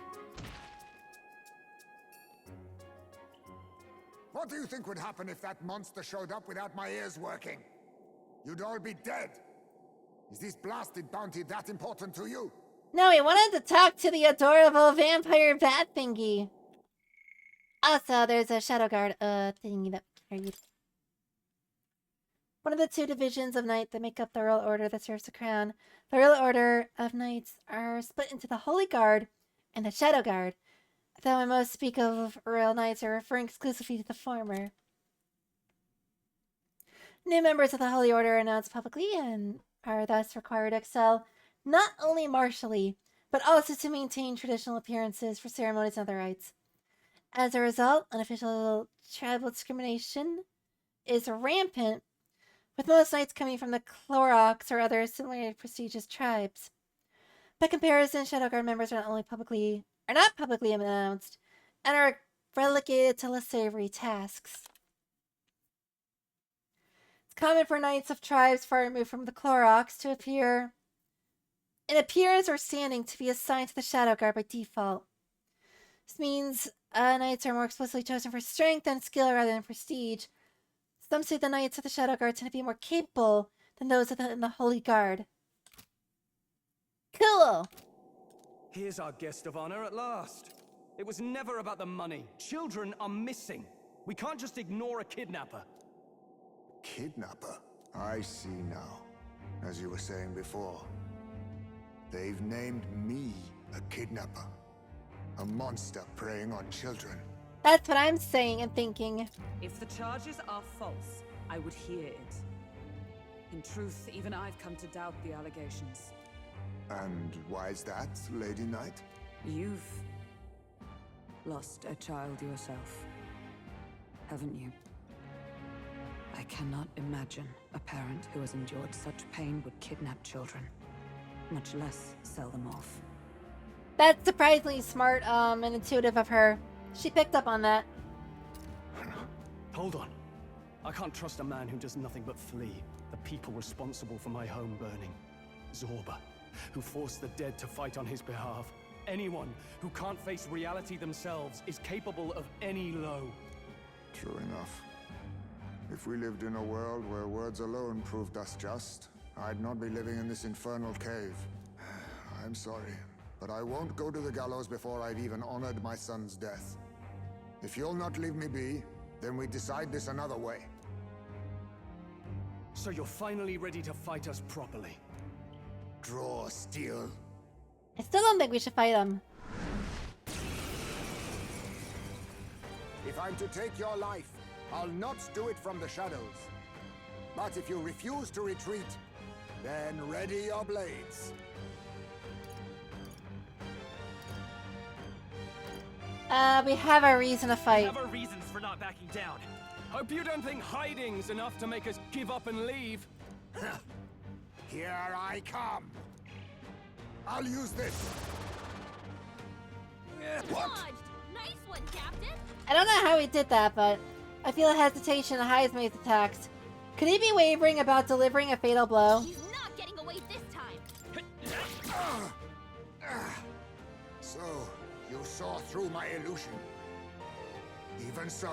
Speaker 15: What do you think would happen if that monster showed up without my ears working? You'd all be dead. Is this blasted bounty that important to you?
Speaker 1: No, we wanted to talk to the adorable vampire bat thingy. Also, there's a Shadow Guard thingy that carried. One of the two divisions of knight that make up the Royal Order that serves the crown. The Royal Order of Knights are split into the Holy Guard and the Shadow Guard, though when most speak of Royal Knights are referring exclusively to the former. New members of the Holy Order are announced publicly and are thus required to excel not only martially, but also to maintain traditional appearances for ceremonies and other rites. As a result, unofficial tribal discrimination is rampant, with most knights coming from the Clorox or other similarly prestigious tribes. By comparison, Shadow Guard members are not publicly announced and are relegated to less savory tasks. It's common for knights of tribes far removed from the Clorox to appear in appearance or standing to be assigned to the Shadow Guard by default. This means knights are more explicitly chosen for strength and skill rather than prestige. Some say the knights of the Shadow Guard tend to be more capable than those in the Holy Guard. Cool!
Speaker 3: Here's our guest of honor at last. It was never about the money. Children are missing. We can't just ignore a kidnapper.
Speaker 15: Kidnapper? I see now. As you were saying before, they've named me a kidnapper. A monster preying on children.
Speaker 1: That's what I'm saying and thinking.
Speaker 8: If the charges are false, I would hear it. In truth, even I've come to doubt the allegations.
Speaker 15: And why is that, Lady Knight?
Speaker 8: You've lost a child yourself, haven't you? I cannot imagine a parent who has endured such pain would kidnap children, much less sell them off.
Speaker 1: That's surprisingly smart and intuitive of her. She picked up on that.
Speaker 3: Hold on. I can't trust a man who does nothing but flee the people responsible for my home burning. Zorba, who forced the dead to fight on his behalf. Anyone who can't face reality themselves is capable of any low.
Speaker 15: True enough. If we lived in a world where words alone proved us just, I'd not be living in this infernal cave. I'm sorry, but I won't go to the gallows before I've even honored my son's death. If you'll not leave me be, then we decide this another way.
Speaker 3: So you're finally ready to fight us properly?
Speaker 15: Draw steel.
Speaker 1: I still don't think we should fight him.
Speaker 15: If I'm to take your life, I'll not do it from the shadows. But if you refuse to retreat, then ready your blades.
Speaker 1: We have a reason to fight.
Speaker 7: We have our reasons for not backing down.
Speaker 3: Hope you don't think hiding's enough to make us give up and leave.
Speaker 15: Here I come. I'll use this. What?
Speaker 9: Nice one, Captain.
Speaker 1: I don't know how he did that, but I feel a hesitation in Heismay's attacks. Could he be wavering about delivering a fatal blow?
Speaker 9: He's not getting away this time.
Speaker 15: So, you saw through my illusion. Even so,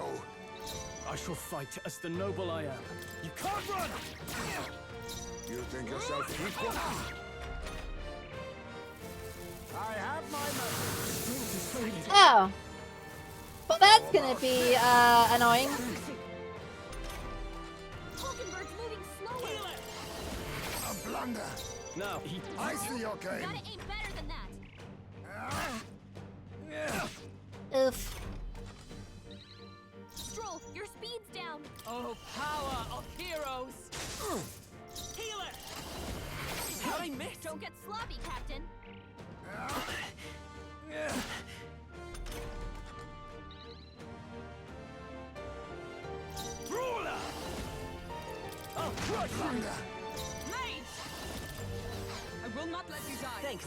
Speaker 3: I shall fight as the noble I am. You can't run!
Speaker 15: You think yourself equal?
Speaker 12: I have my message.
Speaker 1: Oh. Well, that's gonna be annoying.
Speaker 2: Hulkenberg's moving slower.
Speaker 15: A blunder.
Speaker 3: Now,
Speaker 15: I see your game.
Speaker 2: Gotta aim better than that.
Speaker 1: Oof.
Speaker 2: Stroll, your speed's down.
Speaker 4: Oh, power of heroes! Healer! How'd I miss?
Speaker 2: Don't get sloppy, Captain.
Speaker 3: Ruler! I'll crush you!
Speaker 4: Mage! I will not let you die. Thanks.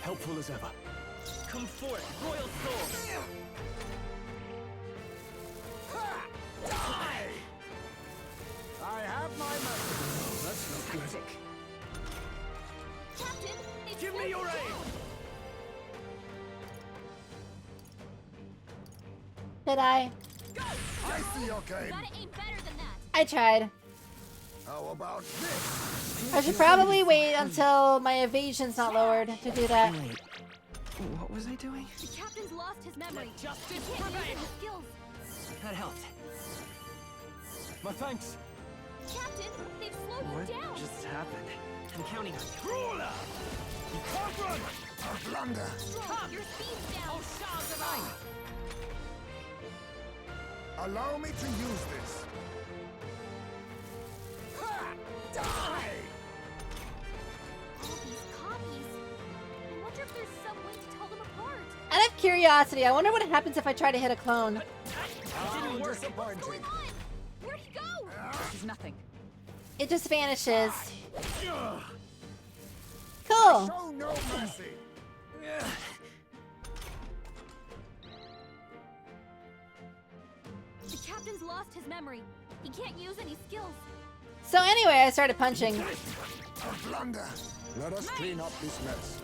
Speaker 3: Helpful as ever.
Speaker 7: Come forth, royal soul.
Speaker 12: Die! I have my message.
Speaker 3: That's not good.
Speaker 2: Captain, it's
Speaker 3: Give me your aim!
Speaker 1: Did I?
Speaker 15: I see your game.
Speaker 2: Gotta aim better than that.
Speaker 1: I tried.
Speaker 15: How about this?
Speaker 1: I should probably wait until my evasion's not lowered to do that.
Speaker 11: Wait, what was I doing?
Speaker 2: The captain's lost his memory.
Speaker 4: Let justice
Speaker 2: He can't use
Speaker 4: prevail.
Speaker 2: any skills.
Speaker 7: That helped.
Speaker 3: My thanks.
Speaker 2: Captain, they've slowed
Speaker 11: What
Speaker 2: you down.
Speaker 11: just happened?
Speaker 7: I'm counting on you.
Speaker 3: Ruler! You can't run!
Speaker 15: A blunder.
Speaker 2: Stroll, your speed's down.
Speaker 4: Oh, shards of ice!
Speaker 15: Allow me to use this. Die!
Speaker 2: All these copies. I wonder if there's some way to tell them apart.
Speaker 1: Out of curiosity, I wonder what happens if I try to hit a clone.
Speaker 7: Didn't work.
Speaker 15: Disappointing.
Speaker 2: What's going on? Where'd he go?
Speaker 7: This is nothing.
Speaker 1: It just vanishes. Cool.
Speaker 15: Show no mercy.
Speaker 2: The captain's lost his memory. He can't use any skills.
Speaker 1: So anyway, I started punching.
Speaker 15: A blunder. Let us clean up this mess.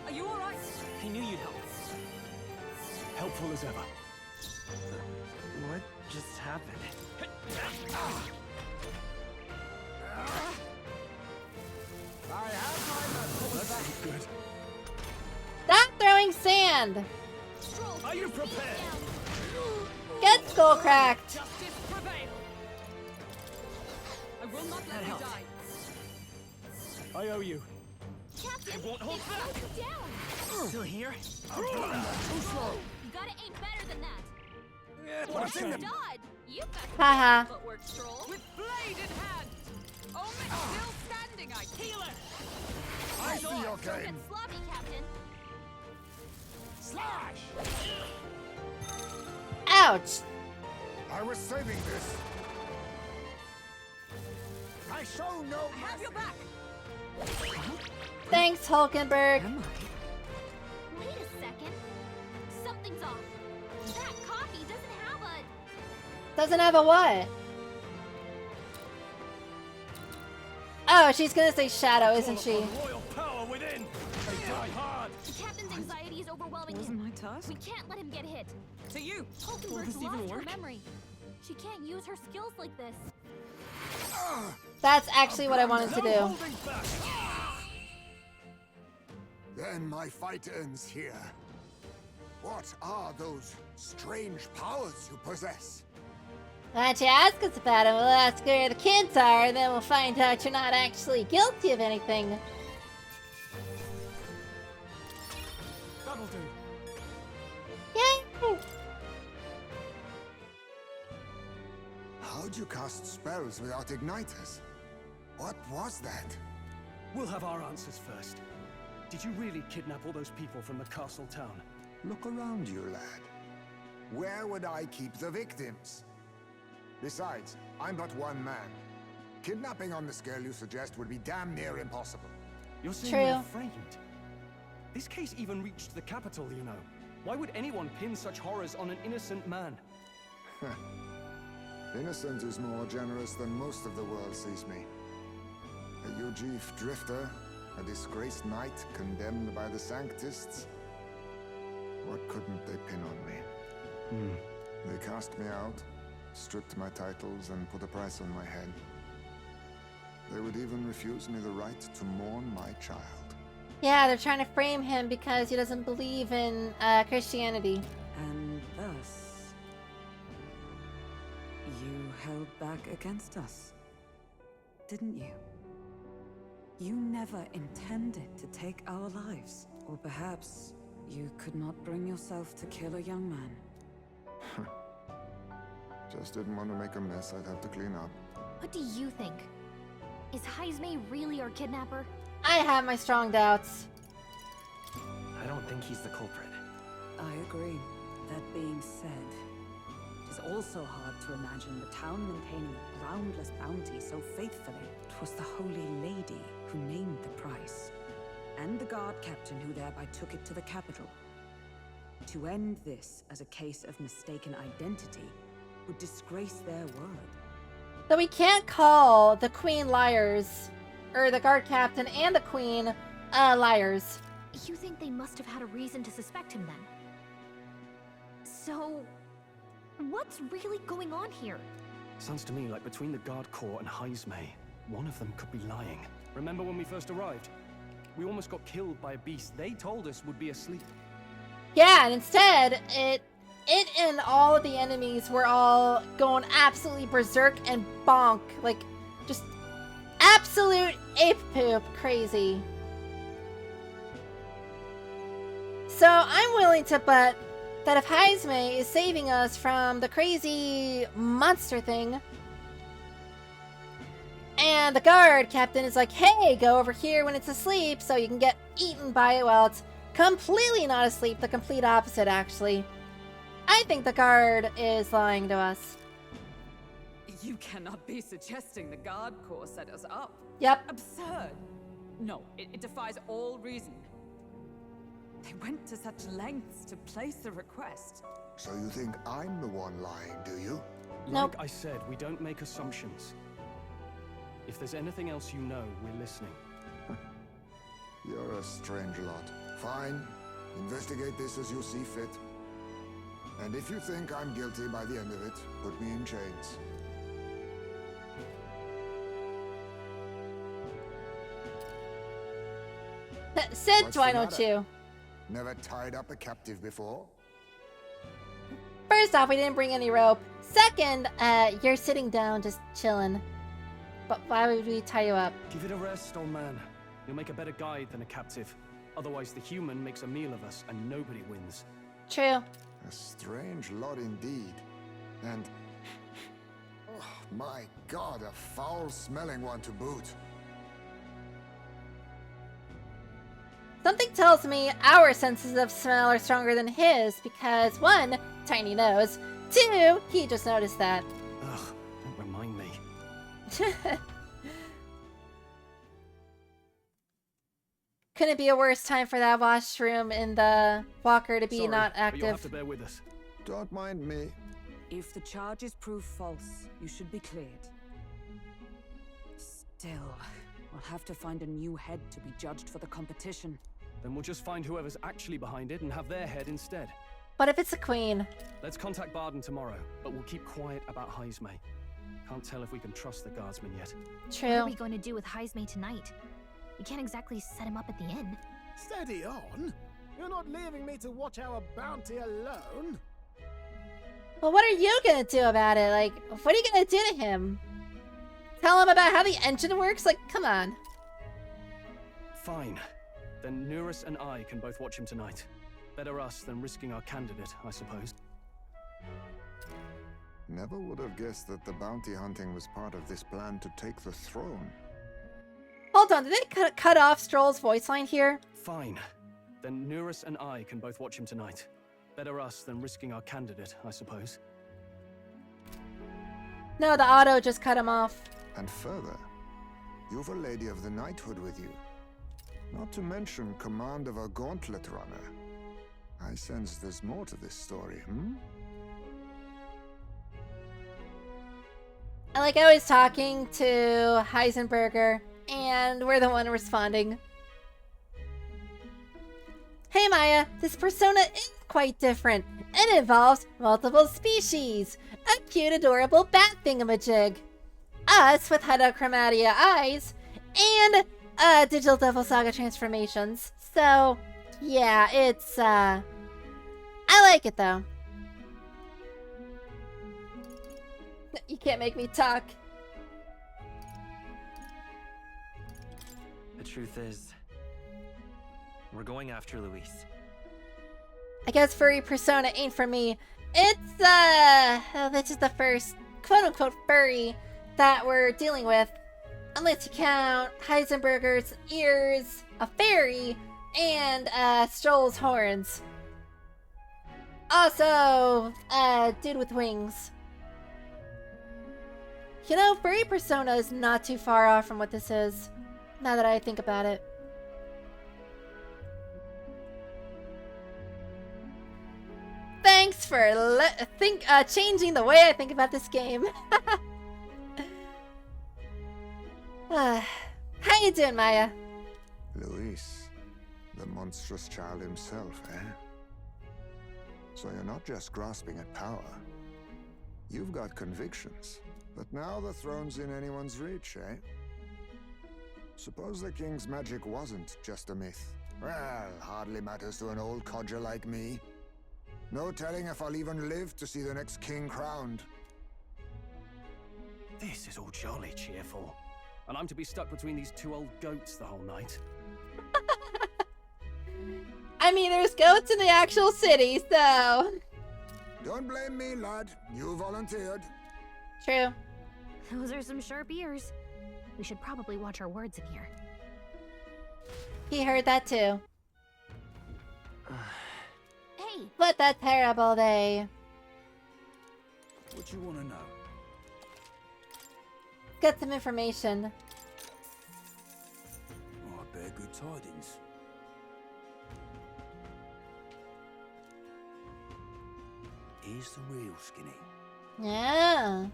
Speaker 4: Are you alright?
Speaker 7: I knew you'd help.
Speaker 3: Helpful as ever.
Speaker 11: What just happened?
Speaker 12: I have my message.
Speaker 3: That's not good.
Speaker 1: Stop throwing sand.
Speaker 2: Stroll,
Speaker 3: Are you
Speaker 2: your speed's
Speaker 3: prepared?
Speaker 2: down.
Speaker 1: Get skull cracked.
Speaker 4: Justice prevail! I will not let you
Speaker 7: helped.
Speaker 4: die.
Speaker 3: I owe you.
Speaker 2: Captain,
Speaker 7: won't hold
Speaker 2: they've slowed you down.
Speaker 7: Still here?
Speaker 3: Ruler!
Speaker 2: You gotta aim better than that.
Speaker 3: What's in the...
Speaker 2: Dodd, you've got
Speaker 1: Haha.
Speaker 2: footwork, Stroll.
Speaker 4: With blade in hand! Omen still standing, I healer!
Speaker 15: I see your
Speaker 2: Don't get
Speaker 15: game.
Speaker 2: sloppy, Captain.
Speaker 12: Slash!
Speaker 1: Ouch.
Speaker 15: I was saving this.
Speaker 12: I show no
Speaker 4: I have your back!
Speaker 1: Thanks, Hulkenberg.
Speaker 7: Am I?
Speaker 2: Wait a second. Something's off. That copy doesn't have a...
Speaker 1: Doesn't have a what? Oh, she's gonna say shadow, isn't she?
Speaker 3: Royal power within! They die hard!
Speaker 2: The captain's anxiety is overwhelming
Speaker 6: Wasn't
Speaker 2: him.
Speaker 6: my task?
Speaker 2: We can't let him get hit.
Speaker 4: To you!
Speaker 2: Hulkenberg's
Speaker 7: this even
Speaker 2: lost her
Speaker 7: work?
Speaker 2: memory. She can't use her skills like this.
Speaker 1: That's actually what I wanted to
Speaker 3: No
Speaker 1: do.
Speaker 3: holding back!
Speaker 15: Then my fight ends here. What are those strange powers you possess?
Speaker 1: Why don't you ask us about it? We'll ask her where the kids are, and then we'll find out you're not actually guilty of anything.
Speaker 3: That'll do.
Speaker 1: Yay!
Speaker 15: How'd you cast spells without igniters? What was that?
Speaker 3: We'll have our answers first. Did you really kidnap all those people from the castle town?
Speaker 15: Look around you, lad. Where would I keep the victims? Besides, I'm but one man. Kidnapping on the scale you suggest would be damn near impossible.
Speaker 3: You're saying
Speaker 1: True.
Speaker 3: they're framed? This case even reached the capital, you know. Why would anyone pin such horrors on an innocent man?
Speaker 15: Innocent is more generous than most of the world sees me. A Ujif drifter, a disgraced knight condemned by the Sanctists. What couldn't they pin on me? They cast me out, stripped my titles, and put a price on my head. They would even refuse me the right to mourn my child.
Speaker 1: Yeah, they're trying to frame him because he doesn't believe in Christianity.
Speaker 8: And thus, you held back against us, didn't you? You never intended to take our lives. Or perhaps you could not bring yourself to kill a young man.
Speaker 15: Just didn't want to make a mess I'd have to clean up.
Speaker 9: What do you think? Is Heismay really our kidnapper?
Speaker 1: I have my strong doubts.
Speaker 11: I don't think he's the culprit.
Speaker 8: I agree. That being said, it is also hard to imagine the town maintaining a groundless bounty so faithfully. It was the Holy Lady who named the price, and the guard captain who thereby took it to the capital. To end this as a case of mistaken identity would disgrace their word.
Speaker 1: So we can't call the queen liars, or the guard captain and the queen liars.
Speaker 9: You think they must have had a reason to suspect him then? So, what's really going on here?
Speaker 3: Sounds to me like between the guard corps and Heismay, one of them could be lying. Remember when we first arrived? We almost got killed by a beast they told us would be asleep.
Speaker 1: Yeah, and instead, it and all of the enemies were all going absolutely berserk and bonk. Like, just absolute ape poop crazy. So I'm willing to bet that if Heismay is saving us from the crazy monster thing, and the guard captain is like, hey, go over here when it's asleep so you can get eaten by it while it's completely not asleep, the complete opposite actually. I think the guard is lying to us.
Speaker 8: You cannot be suggesting the guard corps set us up.
Speaker 1: Yep.
Speaker 8: Absurd. No, it defies all reason. They went to such lengths to place the request.
Speaker 15: So you think I'm the one lying, do you?
Speaker 3: Like I said, we don't make assumptions. If there's anything else you know, we're listening.
Speaker 15: You're a strange lot. Fine. Investigate this as you see fit. And if you think I'm guilty by the end of it, put me in chains.
Speaker 1: Sid,
Speaker 15: What's
Speaker 1: why
Speaker 15: the
Speaker 1: don't
Speaker 15: matter?
Speaker 1: you?
Speaker 15: Never tied up a captive before?
Speaker 1: First off, we didn't bring any rope. Second, you're sitting down just chilling. But why would we tie you up?
Speaker 3: Give it a rest, old man. You'll make a better guide than a captive. Otherwise, the human makes a meal of us and nobody wins.
Speaker 1: True.
Speaker 15: A strange lot indeed. And... oh, my God, a foul-smelling one to boot.
Speaker 1: Something tells me our senses of smell are stronger than his because, one, tiny nose. Two, he just noticed that.
Speaker 3: Ugh, don't remind me.
Speaker 1: Couldn't be a worse time for that washroom in the walker to be
Speaker 3: Sorry,
Speaker 1: not
Speaker 3: but you'll
Speaker 1: active.
Speaker 3: have to bear with us.
Speaker 15: Don't mind me.
Speaker 8: If the charges prove false, you should be cleared. Still, we'll have to find a new head to be judged for the competition.
Speaker 3: Then we'll just find whoever's actually behind it and have their head instead.
Speaker 1: But if it's a queen?
Speaker 3: Let's contact Barden tomorrow, but we'll keep quiet about Heismay. Can't tell if we can trust the guardsman yet.
Speaker 1: True.
Speaker 9: What are we going to do with Heismay tonight? We can't exactly set him up at the inn.
Speaker 12: Steady on. You're not leaving me to watch our bounty alone.
Speaker 1: Well, what are you gonna do about it? Like, what are you gonna do to him? Tell him about how the engine works? Like, come on.
Speaker 3: Fine. Then Nurus and I can both watch him tonight. Better us than risking our candidate, I suppose.
Speaker 15: Never would have guessed that the bounty hunting was part of this plan to take the throne.
Speaker 1: Hold on, did they cut off Stroll's voice line here?
Speaker 3: Fine. Then Nurus and I can both watch him tonight. Better us than risking our candidate, I suppose.
Speaker 1: No, the auto just cut him off.
Speaker 15: And further, you've a Lady of the Knighthood with you. Not to mention command of a gauntlet runner. I sense there's more to this story,
Speaker 1: I like always talking to Heisenberger, and we're the one responding. Hey Maya, this persona is quite different. It involves multiple species. A cute, adorable bat thingamajig. Us with Hedachromatia eyes. And digital Devil Saga transformations. So, yeah, it's, I like it, though. You can't make me talk.
Speaker 7: The truth is, we're going after Luis.
Speaker 1: I guess furry persona ain't for me. It's, this is the first quote-unquote furry that we're dealing with. Unless you count Heisenberger's ears, a fairy, and, Stroll's horns. Also, dude with wings. You know, furry persona is not too far off from what this is, now that I think about it. Thanks for changing the way I think about this game. How you doing, Maya?
Speaker 15: Luis, the monstrous child himself, eh? So you're not just grasping at power. You've got convictions. But now the throne's in anyone's reach, eh? Suppose the king's magic wasn't just a myth. Well, hardly matters to an old codger like me. No telling if I'll even live to see the next king crowned.
Speaker 3: This is all jolly cheerful. And I'm to be stuck between these two old goats the whole night.
Speaker 1: I mean, there's goats in the actual city, so...
Speaker 15: Don't blame me, lad. You volunteered.
Speaker 1: True.
Speaker 9: Those are some sharp ears. We should probably watch our words in here.
Speaker 1: He heard that too.
Speaker 9: Hey!
Speaker 1: What a terrible day.
Speaker 5: What you want to know?
Speaker 1: Get some information.
Speaker 5: Oh, I bear good tidings. Here's the real Skinny.
Speaker 1: Yeah.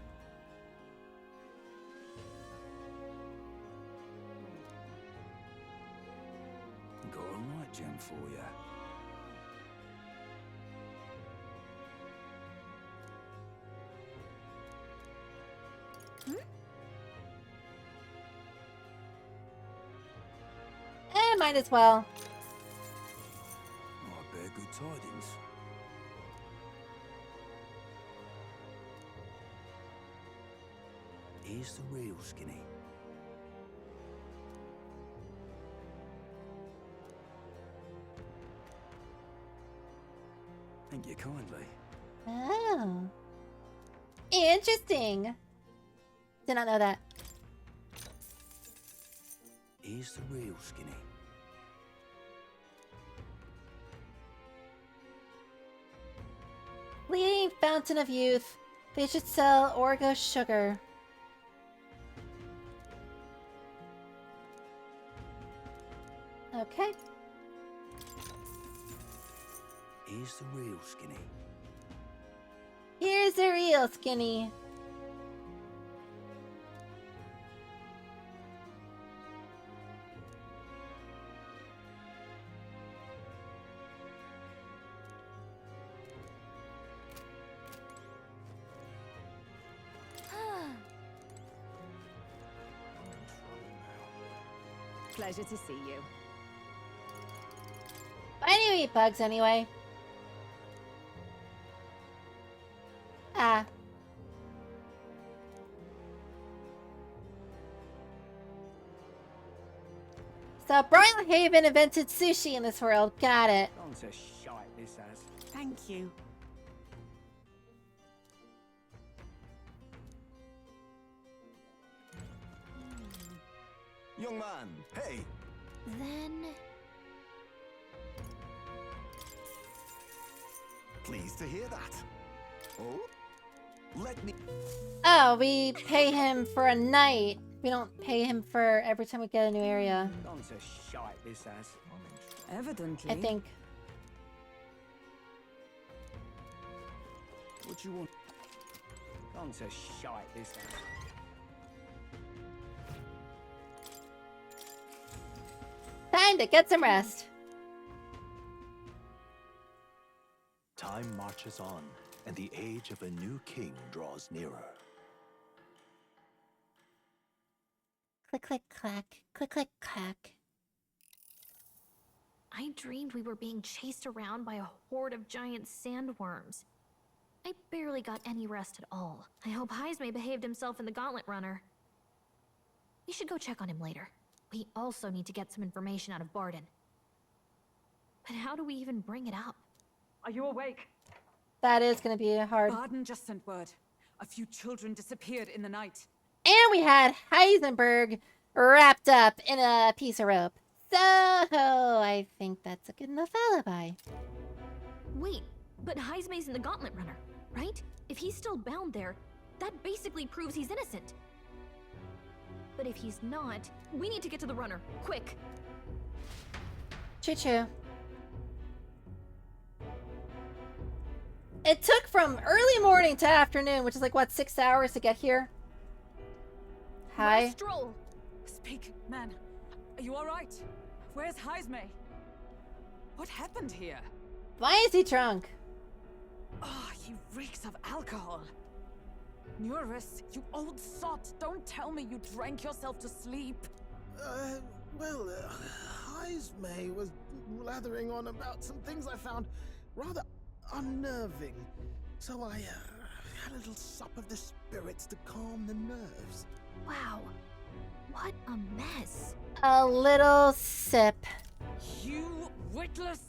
Speaker 5: Got a night gem for you.
Speaker 1: Might as well.
Speaker 5: Oh, I bear good tidings. Here's the real Skinny. Thank you kindly.
Speaker 1: Oh. Interesting. Did not know that.
Speaker 5: Here's the real Skinny.
Speaker 1: Leading fountain of youth. They should sell Orgo sugar. Okay.
Speaker 5: Here's the real Skinny.
Speaker 1: Here's the real Skinny.
Speaker 6: Pleasure to see you.
Speaker 1: Why do you eat bugs anyway? Ah. So Broilhaven invented sushi in this world. Got it.
Speaker 7: On to shite this has. Thank you.
Speaker 13: Young man, hey!
Speaker 9: Then...
Speaker 13: Pleased to hear that. Oh? Let me...
Speaker 1: Oh, we pay him for a night. We don't pay him for every time we get a new area.
Speaker 7: On to shite this has.
Speaker 8: Evidently.
Speaker 1: I think.
Speaker 7: What you want? On to shite this has.
Speaker 1: Time to get some rest.
Speaker 13: Time marches on, and the age of a new king draws nearer.
Speaker 1: Click, click, clack. Click, click, clack.
Speaker 9: I dreamed we were being chased around by a horde of giant sandworms. I barely got any rest at all. I hope Heisme behaved himself in the Gauntlet Runner. We should go check on him later. We also need to get some information out of Barden. But how do we even bring it up?
Speaker 8: Are you awake?
Speaker 1: That is going to be hard.
Speaker 8: Barden just sent word. A few children disappeared in the night.
Speaker 1: And we had Heisenberg wrapped up in a piece of rope. So I think that's a good enough alibi.
Speaker 9: Wait, but Heisme's in the Gauntlet Runner, right? If he's still bound there, that basically proves he's innocent. But if he's not, we need to get to the runner, quick.
Speaker 1: Choo-choo. It took from early morning to afternoon, which is like, what, 6 hours to get here? Hi.
Speaker 8: Stroll. Speak, man. Are you all right? Where's Heisme? What happened here?
Speaker 1: Why is he drunk?
Speaker 8: Oh, he reeks of alcohol. Eurus, you old sot, don't tell me you drank yourself to sleep.
Speaker 12: Well, Heisme was blathering on about some things I found rather unnerving. So I had a little sup of the spirits to calm the nerves.
Speaker 9: Wow. What a mess.
Speaker 1: A little sip.
Speaker 8: You witless...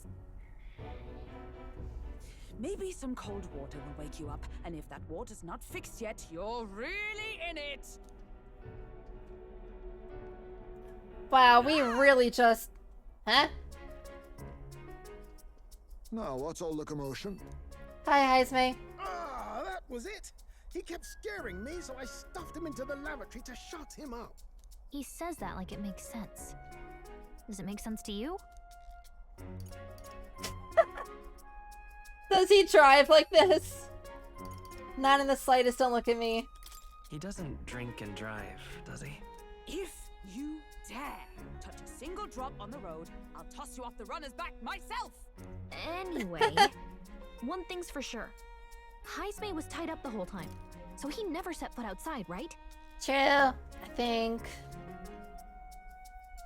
Speaker 8: Maybe some cold water will wake you up, and if that water's not fixed yet, you're really in it!
Speaker 1: Wow, we really just... Huh?
Speaker 15: Now, what's all the commotion?
Speaker 1: Hi, Heisme.
Speaker 12: Ah, that was it. He kept scaring me, so I stuffed him into the lavatory to shut him up.
Speaker 9: He says that like it makes sense. Does it make sense to you?
Speaker 1: Does he drive like this? Not in the slightest, don't look at me.
Speaker 7: He doesn't drink and drive, does he?
Speaker 8: If you dare touch a single drop on the road, I'll toss you off the runner's back myself!
Speaker 9: Anyway, one thing's for sure. Heisme was tied up the whole time, so he never set foot outside, right?
Speaker 1: True, I think.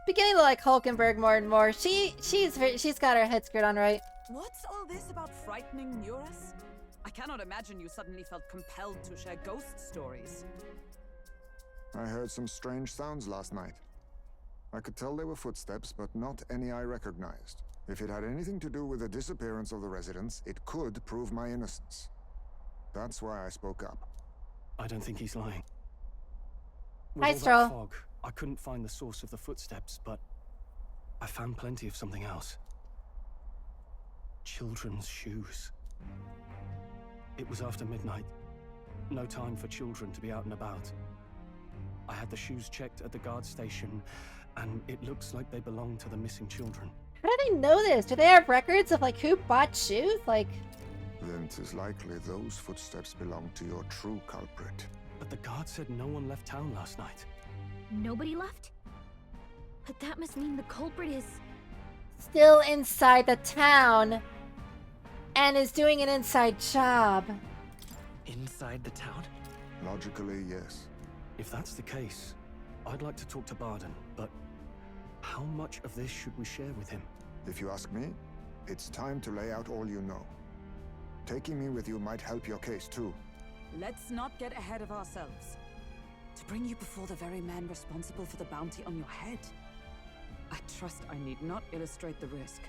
Speaker 1: Beginning to like Hulkenberg more and more. She's got her head screwed on right.
Speaker 8: What's all this about frightening Eurus? I cannot imagine you suddenly felt compelled to share ghost stories.
Speaker 15: I heard some strange sounds last night. I could tell they were footsteps, but not any I recognized. If it had anything to do with the disappearance of the residents, it could prove my innocence. That's why I spoke up.
Speaker 3: I don't think he's lying. With
Speaker 1: Hi,
Speaker 3: all
Speaker 1: Stroll.
Speaker 3: that fog, I couldn't find the source of the footsteps, but I found plenty of something else. Children's shoes. It was after midnight. No time for children to be out and about. I had the shoes checked at the guard station, and it looks like they belong to the missing children.
Speaker 1: How do they know this? Do they have records of like who bought shoes? Like,
Speaker 15: Then 'tis likely those footsteps belong to your true culprit.
Speaker 3: But the guard said no one left town last night.
Speaker 9: Nobody left? But that must mean the culprit is...
Speaker 1: still inside the town and is doing an inside job.
Speaker 7: Inside the town?
Speaker 15: Logically, yes.
Speaker 3: If that's the case, I'd like to talk to Barden, but how much of this should we share with him?
Speaker 15: If you ask me, it's time to lay out all you know. Taking me with you might help your case, too.
Speaker 8: Let's not get ahead of ourselves. To bring you before the very man responsible for the bounty on your head, I trust I need not illustrate the risk.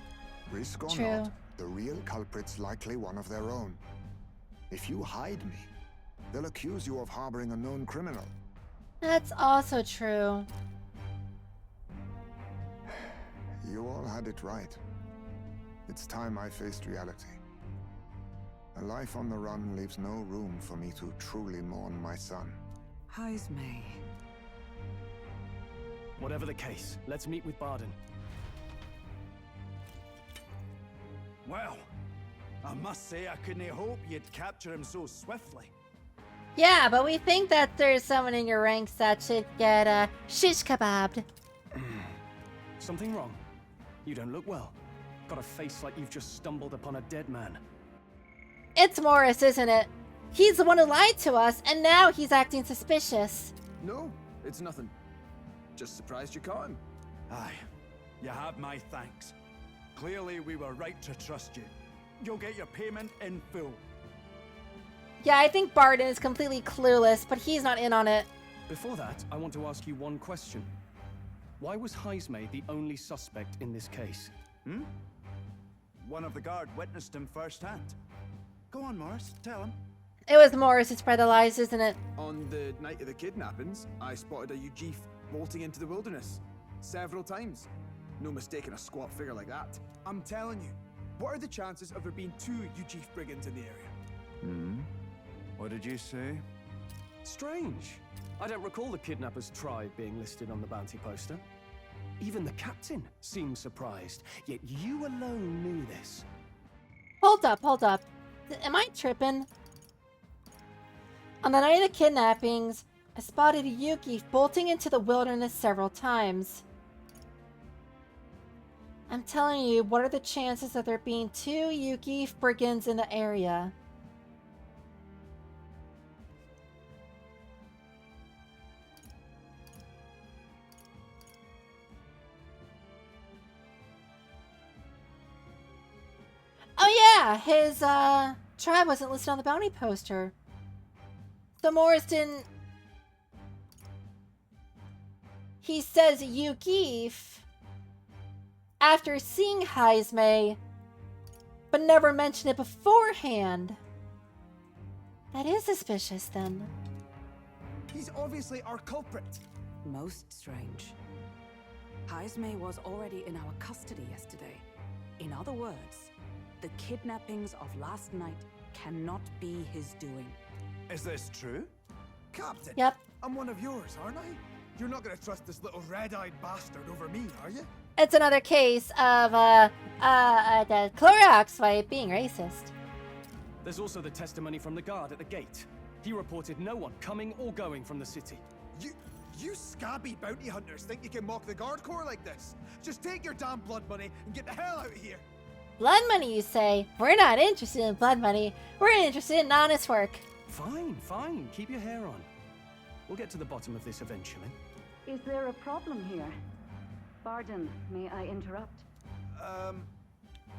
Speaker 15: Risk or
Speaker 1: True.
Speaker 15: not, the real culprit's likely one of their own. If you hide me, they'll accuse you of harboring a known criminal.
Speaker 1: That's also true.
Speaker 15: You all had it right. It's time I faced reality. A life on the run leaves no room for me to truly mourn my son.
Speaker 8: Heisme.
Speaker 3: Whatever the case, let's meet with Barden.
Speaker 5: Well, I must say I couldn't hope you'd capture him so swiftly.
Speaker 1: Yeah, but we think that there's someone in your ranks that should get shish kebabbed.
Speaker 3: Something wrong? You don't look well. Got a face like you've just stumbled upon a dead man.
Speaker 1: It's Morris, isn't it? He's the one who lied to us, and now he's acting suspicious.
Speaker 10: No, it's nothing. Just surprised you caught him.
Speaker 5: Aye, you have my thanks. Clearly, we were right to trust you. You'll get your payment in full.
Speaker 1: Yeah, I think Barden is completely clueless, but he's not in on it.
Speaker 3: Before that, I want to ask you one question. Why was Heismay the only suspect in this case?
Speaker 5: One of the guard witnessed him firsthand. Go on, Morris, tell him.
Speaker 1: It was Morris who spread the lies, isn't it?
Speaker 10: On the night of the kidnappings, I spotted a Ujif bolting into the wilderness. Several times. No mistaking a squat figure like that. I'm telling you, what are the chances of there being 2 Ujif brigands in the area?
Speaker 5: What did you say?
Speaker 3: Strange. I don't recall the kidnappers' tribe being listed on the bounty poster. Even the captain seemed surprised, yet you alone knew this.
Speaker 1: Hold up, hold up. Am I tripping? On the night of the kidnappings, I spotted a Yuki bolting into the wilderness several times. I'm telling you, what are the chances of there being 2 Yuki brigands in the area? Oh yeah, his tribe wasn't listed on the bounty poster. So Morris didn't... He says Yukif after seeing Heismay, but never mentioned it beforehand. That is suspicious then.
Speaker 10: He's obviously our culprit.
Speaker 8: Most strange. Heismay was already in our custody yesterday. In other words, the kidnappings of last night cannot be his doing.
Speaker 5: Is this true?
Speaker 10: Captain!
Speaker 1: Yep.
Speaker 10: I'm one of yours, aren't I? You're not gonna trust this little red-eyed bastard over me, are you?
Speaker 1: It's another case of the Clorox fight being racist.
Speaker 3: There's also the testimony from the guard at the gate. He reported no one coming or going from the city.
Speaker 10: You scabby bounty hunters think you can mock the guard corps like this? Just take your damn blood money and get the hell out of here.
Speaker 1: Blood money, you say? We're not interested in blood money. We're interested in honest work.
Speaker 3: Fine, fine. Keep your hair on. We'll get to the bottom of this eventually.
Speaker 6: Is there a problem here? Barden, may I interrupt?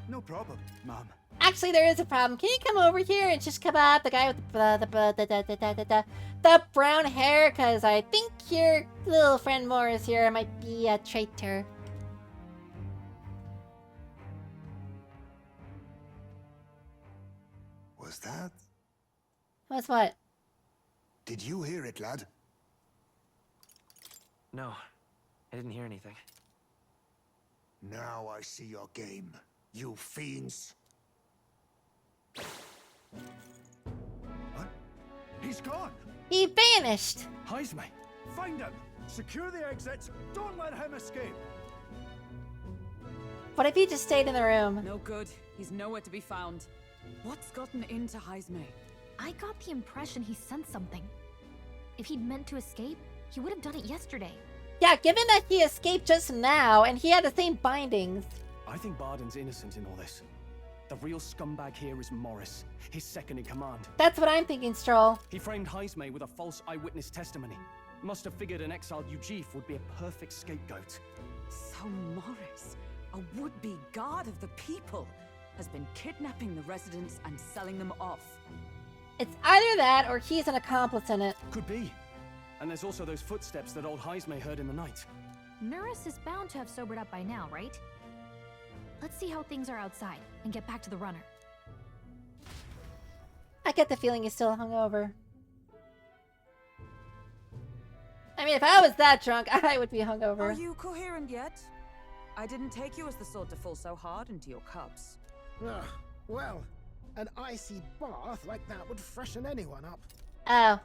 Speaker 5: No problem, Mom.
Speaker 1: Actually, there is a problem. Can you come over here and just come up, the guy with the brown hair? Because I think your little friend Morris here might be a traitor.
Speaker 15: Was that?
Speaker 1: What's what?
Speaker 15: Did you hear it, lad?
Speaker 7: No, I didn't hear anything.
Speaker 15: Now I see your game, you fiends.
Speaker 5: What? He's gone!
Speaker 1: He vanished!
Speaker 3: Heismay!
Speaker 5: Find him! Secure the exits! Don't let him escape!
Speaker 1: What if he just stayed in the room?
Speaker 8: No good. He's nowhere to be found. What's gotten into Heismay?
Speaker 9: I got the impression he sensed something. If he'd meant to escape, he would have done it yesterday.
Speaker 1: Yeah, given that he escaped just now, and he had the same bindings.
Speaker 3: I think Barden's innocent in all this. The real scumbag here is Morris, his second in command.
Speaker 1: That's what I'm thinking, Stroll.
Speaker 3: He framed Heismay with a false eyewitness testimony. Must have figured an exiled Ujif would be a perfect scapegoat.
Speaker 8: So Morris, a would-be guard of the people, has been kidnapping the residents and selling them off.
Speaker 1: It's either that or he's an accomplice in it.
Speaker 3: Could be. And there's also those footsteps that old Heismay heard in the night.
Speaker 9: Nuris is bound to have sobered up by now, right? Let's see how things are outside and get back to the runner.
Speaker 1: I get the feeling he's still hungover. I mean, if I was that drunk, I would be hungover.
Speaker 8: Are you coherent yet? I didn't take you as the sort to fall so hard into your cups.
Speaker 12: Well, an icy bath like that would freshen anyone up.
Speaker 1: Oh.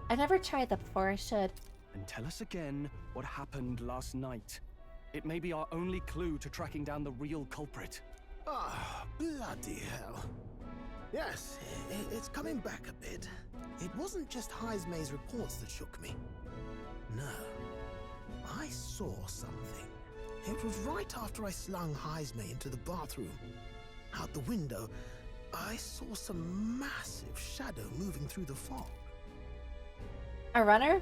Speaker 1: I've never tried that before, I should.
Speaker 3: And tell us again what happened last night. It may be our only clue to tracking down the real culprit.
Speaker 12: Ah, bloody hell. Yes, it's coming back a bit. It wasn't just Heismay's reports that shook me. No. I saw something. It was right after I slung Heismay into the bathroom. Out the window, I saw some massive shadow moving through the fog.
Speaker 1: A runner?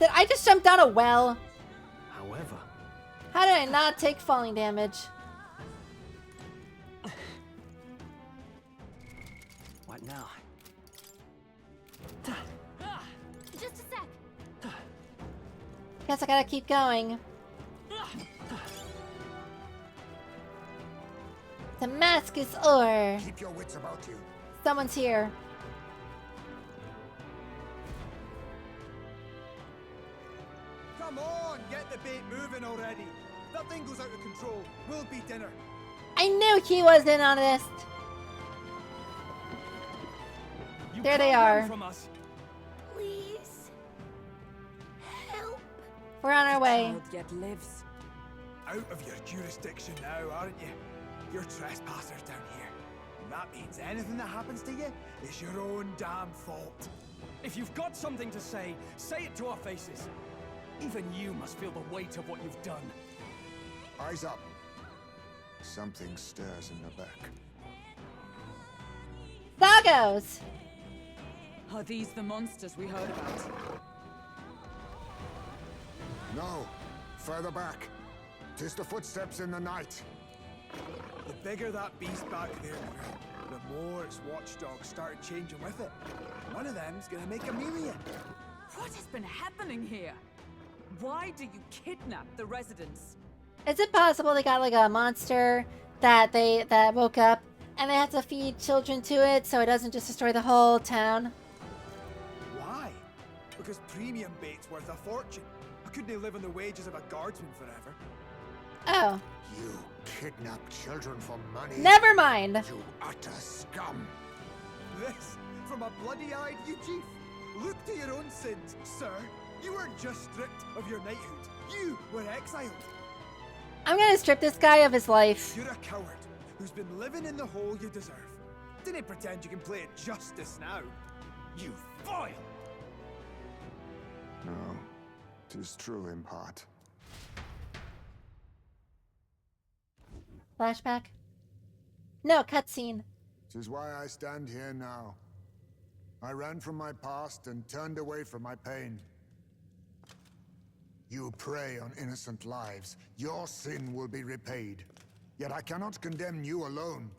Speaker 1: Did I just jump down a well?
Speaker 3: However,
Speaker 1: How did I not take falling damage?
Speaker 3: what now?
Speaker 9: Just a sec.
Speaker 1: Guess I gotta keep going. Damascus ore.
Speaker 15: Keep your wits about you.
Speaker 1: Someone's here.
Speaker 16: Come on, get the bait moving already. That thing goes out of control. We'll be dinner.
Speaker 1: I knew he was in on this. There they are.
Speaker 3: From us.
Speaker 9: Please. Help.
Speaker 1: We're on our way.
Speaker 8: Child yet lives.
Speaker 16: Out of your jurisdiction now, aren't you? You're trespassers down here. And that means anything that happens to you is your own damn fault.
Speaker 3: If you've got something to say it to our faces. Even you must feel the weight of what you've done.
Speaker 15: Eyes up. Something stirs in the back.
Speaker 1: Doggos!
Speaker 8: Are these the monsters we heard about?
Speaker 15: No. Further back. 'Tis the footsteps in the night.
Speaker 16: The bigger that beast back there grew, the more its watchdogs started changing with it. One of them's gonna make a meal of you.
Speaker 8: What has been happening here? Why do you kidnap the residents?
Speaker 1: Is it possible they got like a monster that woke up and they had to feed children to it so it doesn't just destroy the whole town?
Speaker 16: Why? Because premium bait's worth a fortune. I couldn't live on the wages of a guardsman forever.
Speaker 1: Oh.
Speaker 15: You kidnap children for money.
Speaker 1: Never mind.
Speaker 15: You utter scum.
Speaker 16: This from a bloody-eyed you chief. Look to your own sins, sir. You weren't just stripped of your knighthood. You were exiled.
Speaker 1: I'm gonna strip this guy of his life.
Speaker 16: You're a coward who's been living in the hole you deserve. Didn't pretend you can play at justice now. You foil!
Speaker 15: No, 'tis true in part.
Speaker 1: Flashback? No, cutscene.
Speaker 15: 'Tis why I stand here now. I ran from my past and turned away from my pain. You prey on innocent lives. Your sin will be repaid. Yet I cannot condemn you alone.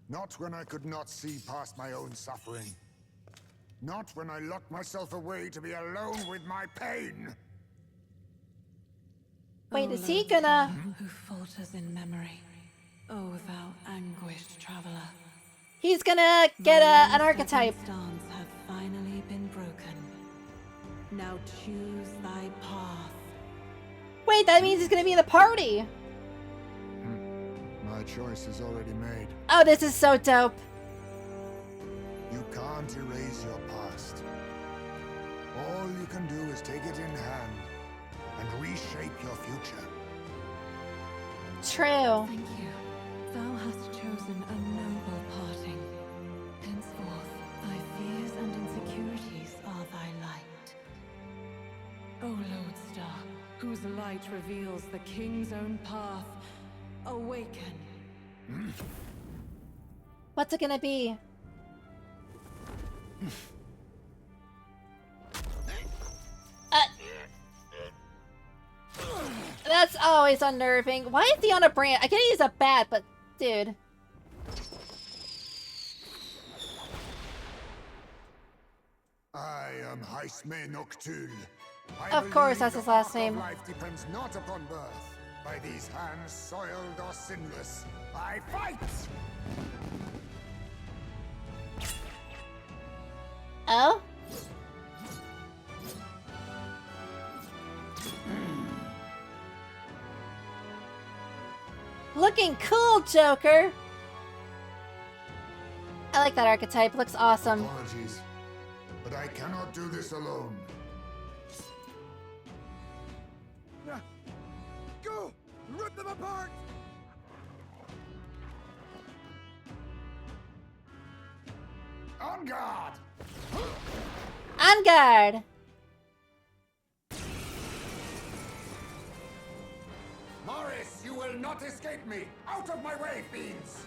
Speaker 15: Not when I could not see past my own suffering. Not when I locked myself away to be alone with my pain.
Speaker 1: Wait, is he gonna...
Speaker 17: Who falters in memory? O thou anguished traveler.
Speaker 1: He's gonna get an archetype.
Speaker 17: Stance have finally been broken. Now choose thy path.
Speaker 1: Wait, that means he's gonna be in the party.
Speaker 15: My choice is already made.
Speaker 1: Oh, this is so dope.
Speaker 15: You can't erase your past. All you can do is take it in hand and reshape your future.
Speaker 1: True.
Speaker 17: Thank you. Thou hast chosen a noble parting. Henceforth, thy fears and insecurities are thy light. O Lodestar, whose light reveals the king's own path, awaken.
Speaker 1: What's it gonna be? That's always unnerving. Why is he on a brand? I get he's a bat, but dude.
Speaker 15: I am Haisme Noctul.
Speaker 1: Of course, that's his last name.
Speaker 15: Life depends not upon birth. By these hands, soiled or sinless, I fight!
Speaker 1: Oh? Looking cool, Joker! I like that archetype. Looks awesome.
Speaker 15: Apologies, but I cannot do this alone.
Speaker 16: Go! Rip them apart!
Speaker 15: On guard!
Speaker 1: On guard!
Speaker 15: Morris, you will not escape me! Out of my way, fiends!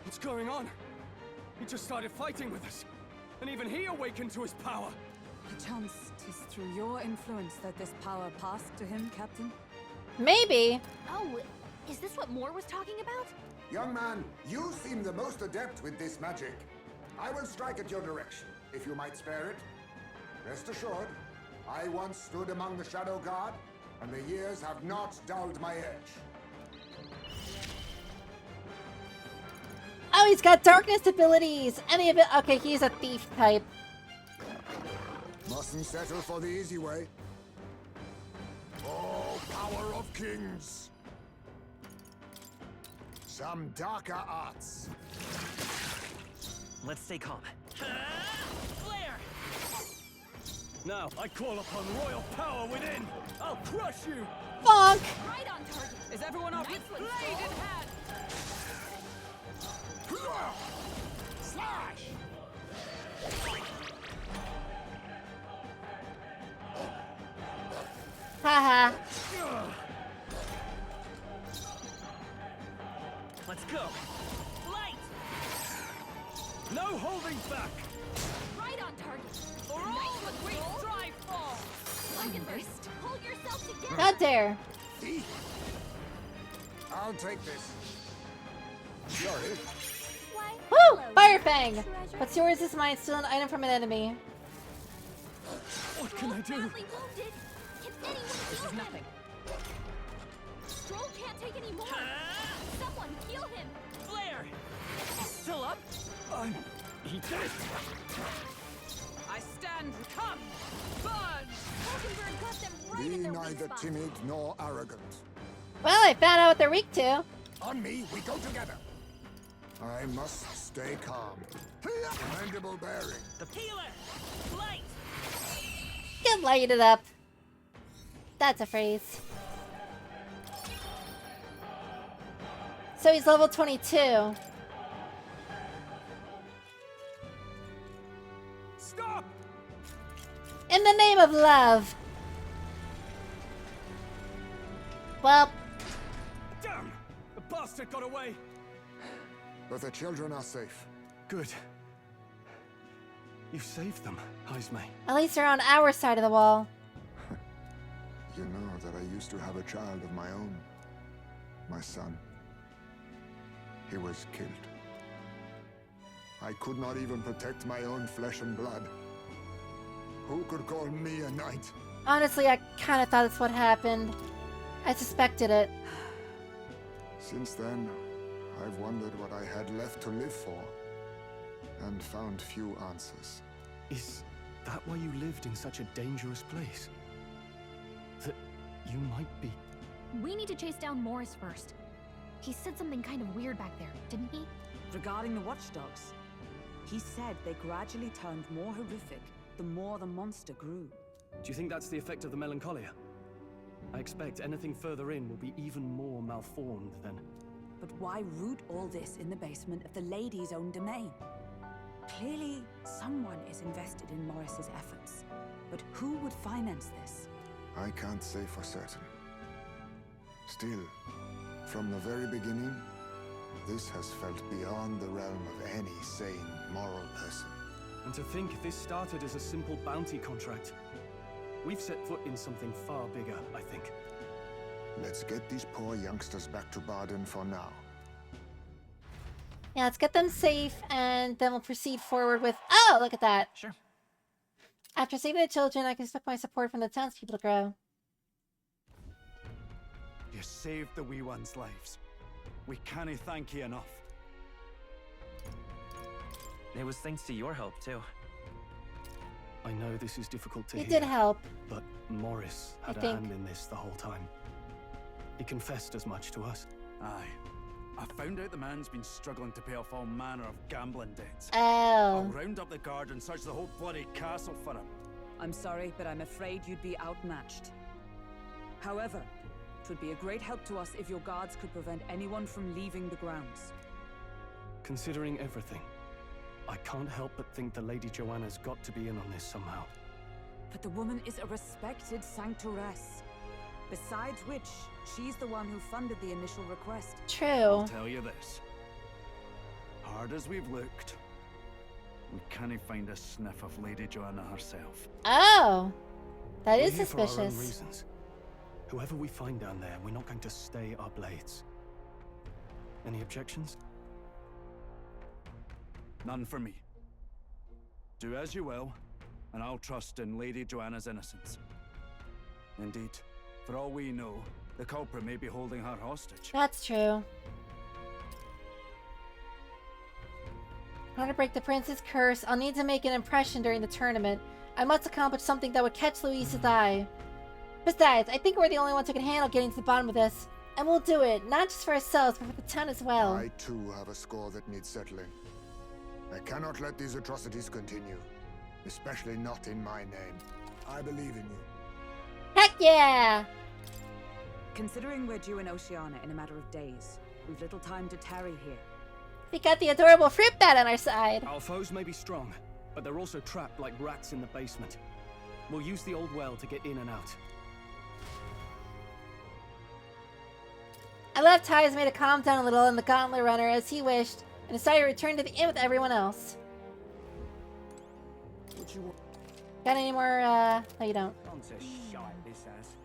Speaker 3: What's going on? He just started fighting with us. And even he awakened to his power.
Speaker 8: Perchance 'tis through your influence that this power passed to him, Captain?
Speaker 1: Maybe.
Speaker 9: Oh, is this what Moore was talking about?
Speaker 15: Young man, you seem the most adept with this magic. I will strike at your direction, if you might spare it. Rest assured, I once stood among the Shadow Guard, and the years have not dulled my edge.
Speaker 1: Oh, he's got darkness abilities! Any of it? Okay, he's a thief type.
Speaker 15: Mustn't settle for the easy way. Oh, power of kings! Some darker arts.
Speaker 7: Let's stay calm.
Speaker 4: Flare!
Speaker 3: Now, I call upon royal power within! I'll crush you!
Speaker 1: Bonk!
Speaker 2: Right on target.
Speaker 4: Is everyone off with blade in hand?
Speaker 15: Slash!
Speaker 1: Haha.
Speaker 7: Let's go.
Speaker 4: Light!
Speaker 3: No holding back!
Speaker 2: Right on target.
Speaker 4: For all that we strive for!
Speaker 2: Dragonburst, hold yourself together.
Speaker 1: Not dare.
Speaker 15: I'll take this. Sorry.
Speaker 1: Woo! Fire Fang! What's yours is mine, still an item from an enemy.
Speaker 3: What can I do?
Speaker 2: Badly wounded. Can anyone
Speaker 4: This
Speaker 2: heal
Speaker 4: is
Speaker 2: him?
Speaker 4: nothing.
Speaker 2: Stroll can't take any more. Someone heal him.
Speaker 4: Flare! Still up?
Speaker 3: He did it!
Speaker 4: I stand. Come! Burn!
Speaker 2: Falkenberg got them right
Speaker 15: Be
Speaker 2: in their weak
Speaker 15: neither
Speaker 2: spot.
Speaker 15: timid nor arrogant.
Speaker 1: Well, I found out what they're weak to.
Speaker 15: On me, we go together. I must stay calm. Commendable bearing.
Speaker 4: The healer! Light!
Speaker 1: Get lighted up. That's a phrase. So he's level 22.
Speaker 3: Stop!
Speaker 1: In the name of love. Well,
Speaker 3: Damn! The bastard got away!
Speaker 15: But the children are safe.
Speaker 3: Good. You saved them, Heisme.
Speaker 1: at least they're on our side of the wall.
Speaker 15: You know that I used to have a child of my own. My son. He was killed. I could not even protect my own flesh and blood. Who could call me a knight?
Speaker 1: Honestly, I kind of thought that's what happened. I suspected it.
Speaker 15: Since then, I've wondered what I had left to live for, and found few answers.
Speaker 3: Is that why you lived in such a dangerous place? That you might be...
Speaker 9: We need to chase down Morris first. He said something kind of weird back there, didn't he?
Speaker 8: Regarding the watchdogs, he said they gradually turned more horrific the more the monster grew.
Speaker 3: Do you think that's the effect of the melancholia? I expect anything further in will be even more malformed then.
Speaker 8: But why root all this in the basement of the lady's own domain? Clearly, someone is invested in Morris's efforts. But who would finance this?
Speaker 15: I can't say for certain. Still, from the very beginning, this has felt beyond the realm of any sane, moral person.
Speaker 3: And to think this started as a simple bounty contract. We've set foot in something far bigger, I think.
Speaker 15: Let's get these poor youngsters back to Baden for now.
Speaker 1: Yeah, let's get them safe, and then we'll proceed forward with... Oh, look at that.
Speaker 7: Sure.
Speaker 1: After saving the children, I can expect my support from the townspeople to grow.
Speaker 5: You saved the wee ones' lives. We can't thank you enough.
Speaker 7: It was thanks to your help, too.
Speaker 3: I know this is difficult to
Speaker 1: You
Speaker 3: hear.
Speaker 1: did help.
Speaker 3: But Morris had a
Speaker 1: think.
Speaker 3: hand in this the whole time. He confessed as much to us.
Speaker 5: Aye. I found out the man's been struggling to pay off all manner of gambling debts.
Speaker 1: Oh.
Speaker 5: I'll round up the guard and search the whole bloody castle for him.
Speaker 8: I'm sorry, but I'm afraid you'd be outmatched. However, it would be a great help to us if your guards could prevent anyone from leaving the grounds.
Speaker 3: Considering everything, I can't help but think the Lady Joanna's got to be in on this somehow.
Speaker 8: But the woman is a respected sanctoress. Besides which, she's the one who funded the initial request.
Speaker 1: True.
Speaker 5: I'll tell you this. Hard as we've looked, We can't find a sniff of Lady Joanna herself.
Speaker 1: Oh, that
Speaker 3: We're
Speaker 1: is
Speaker 3: here for our own
Speaker 1: suspicious.
Speaker 3: reasons. Whoever we find down there, we're not going to stay our blades. Any objections?
Speaker 5: None for me. Do as you will, and I'll trust in Lady Joanna's innocence. Indeed, for all we know, the culprit may be holding her hostage.
Speaker 1: That's true. In order to break the prince's curse, I'll need to make an impression during the tournament. I must accomplish something that would catch Louise's eye. Besides, I think we're the only ones who can handle getting to the bottom of this. And we'll do it, not just for ourselves, but for the town as well.
Speaker 15: I too have a score that needs settling. I cannot let these atrocities continue. Especially not in my name. I believe in you.
Speaker 1: Heck yeah!
Speaker 8: Considering we're due in Oceania in a matter of days, we've little time to tarry here.
Speaker 1: We got the adorable fruit bat on our side.
Speaker 3: Our foes may be strong, but they're also trapped like rats in the basement. We'll use the old well to get in and out.
Speaker 1: I left Heisme to calm down a little in the Gauntlet Runner as he wished, and decided to return to the inn with everyone else. Got any more, no you don't.
Speaker 7: Onto shite, this has.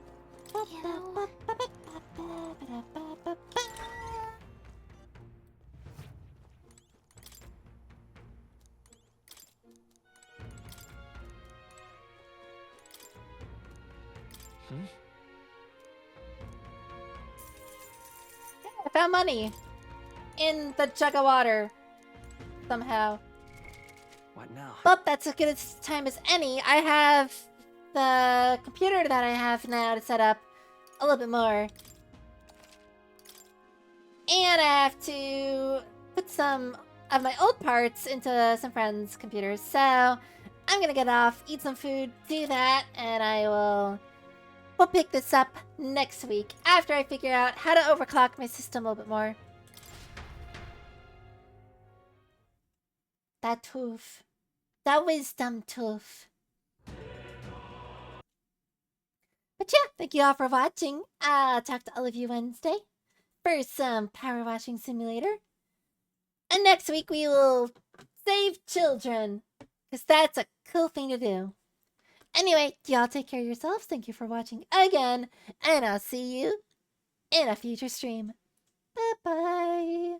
Speaker 1: I found money in the jug of water somehow.
Speaker 11: What now?
Speaker 1: But that's as good a time as any. I have the computer that I have now to set up a little bit more. And I have to put some of my old parts into some friends' computers. So I'm gonna get off, eat some food, do that, and we'll pick this up next week after I figure out how to overclock my system a little bit more. That tooth. That wisdom tooth. But yeah, thank you all for watching. I'll talk to all of you Wednesday for some Power Washing Simulator. And next week we will save children, because that's a cool thing to do. Anyway, y'all take care of yourselves. Thank you for watching again, and I'll see you in a future stream. Bye-bye.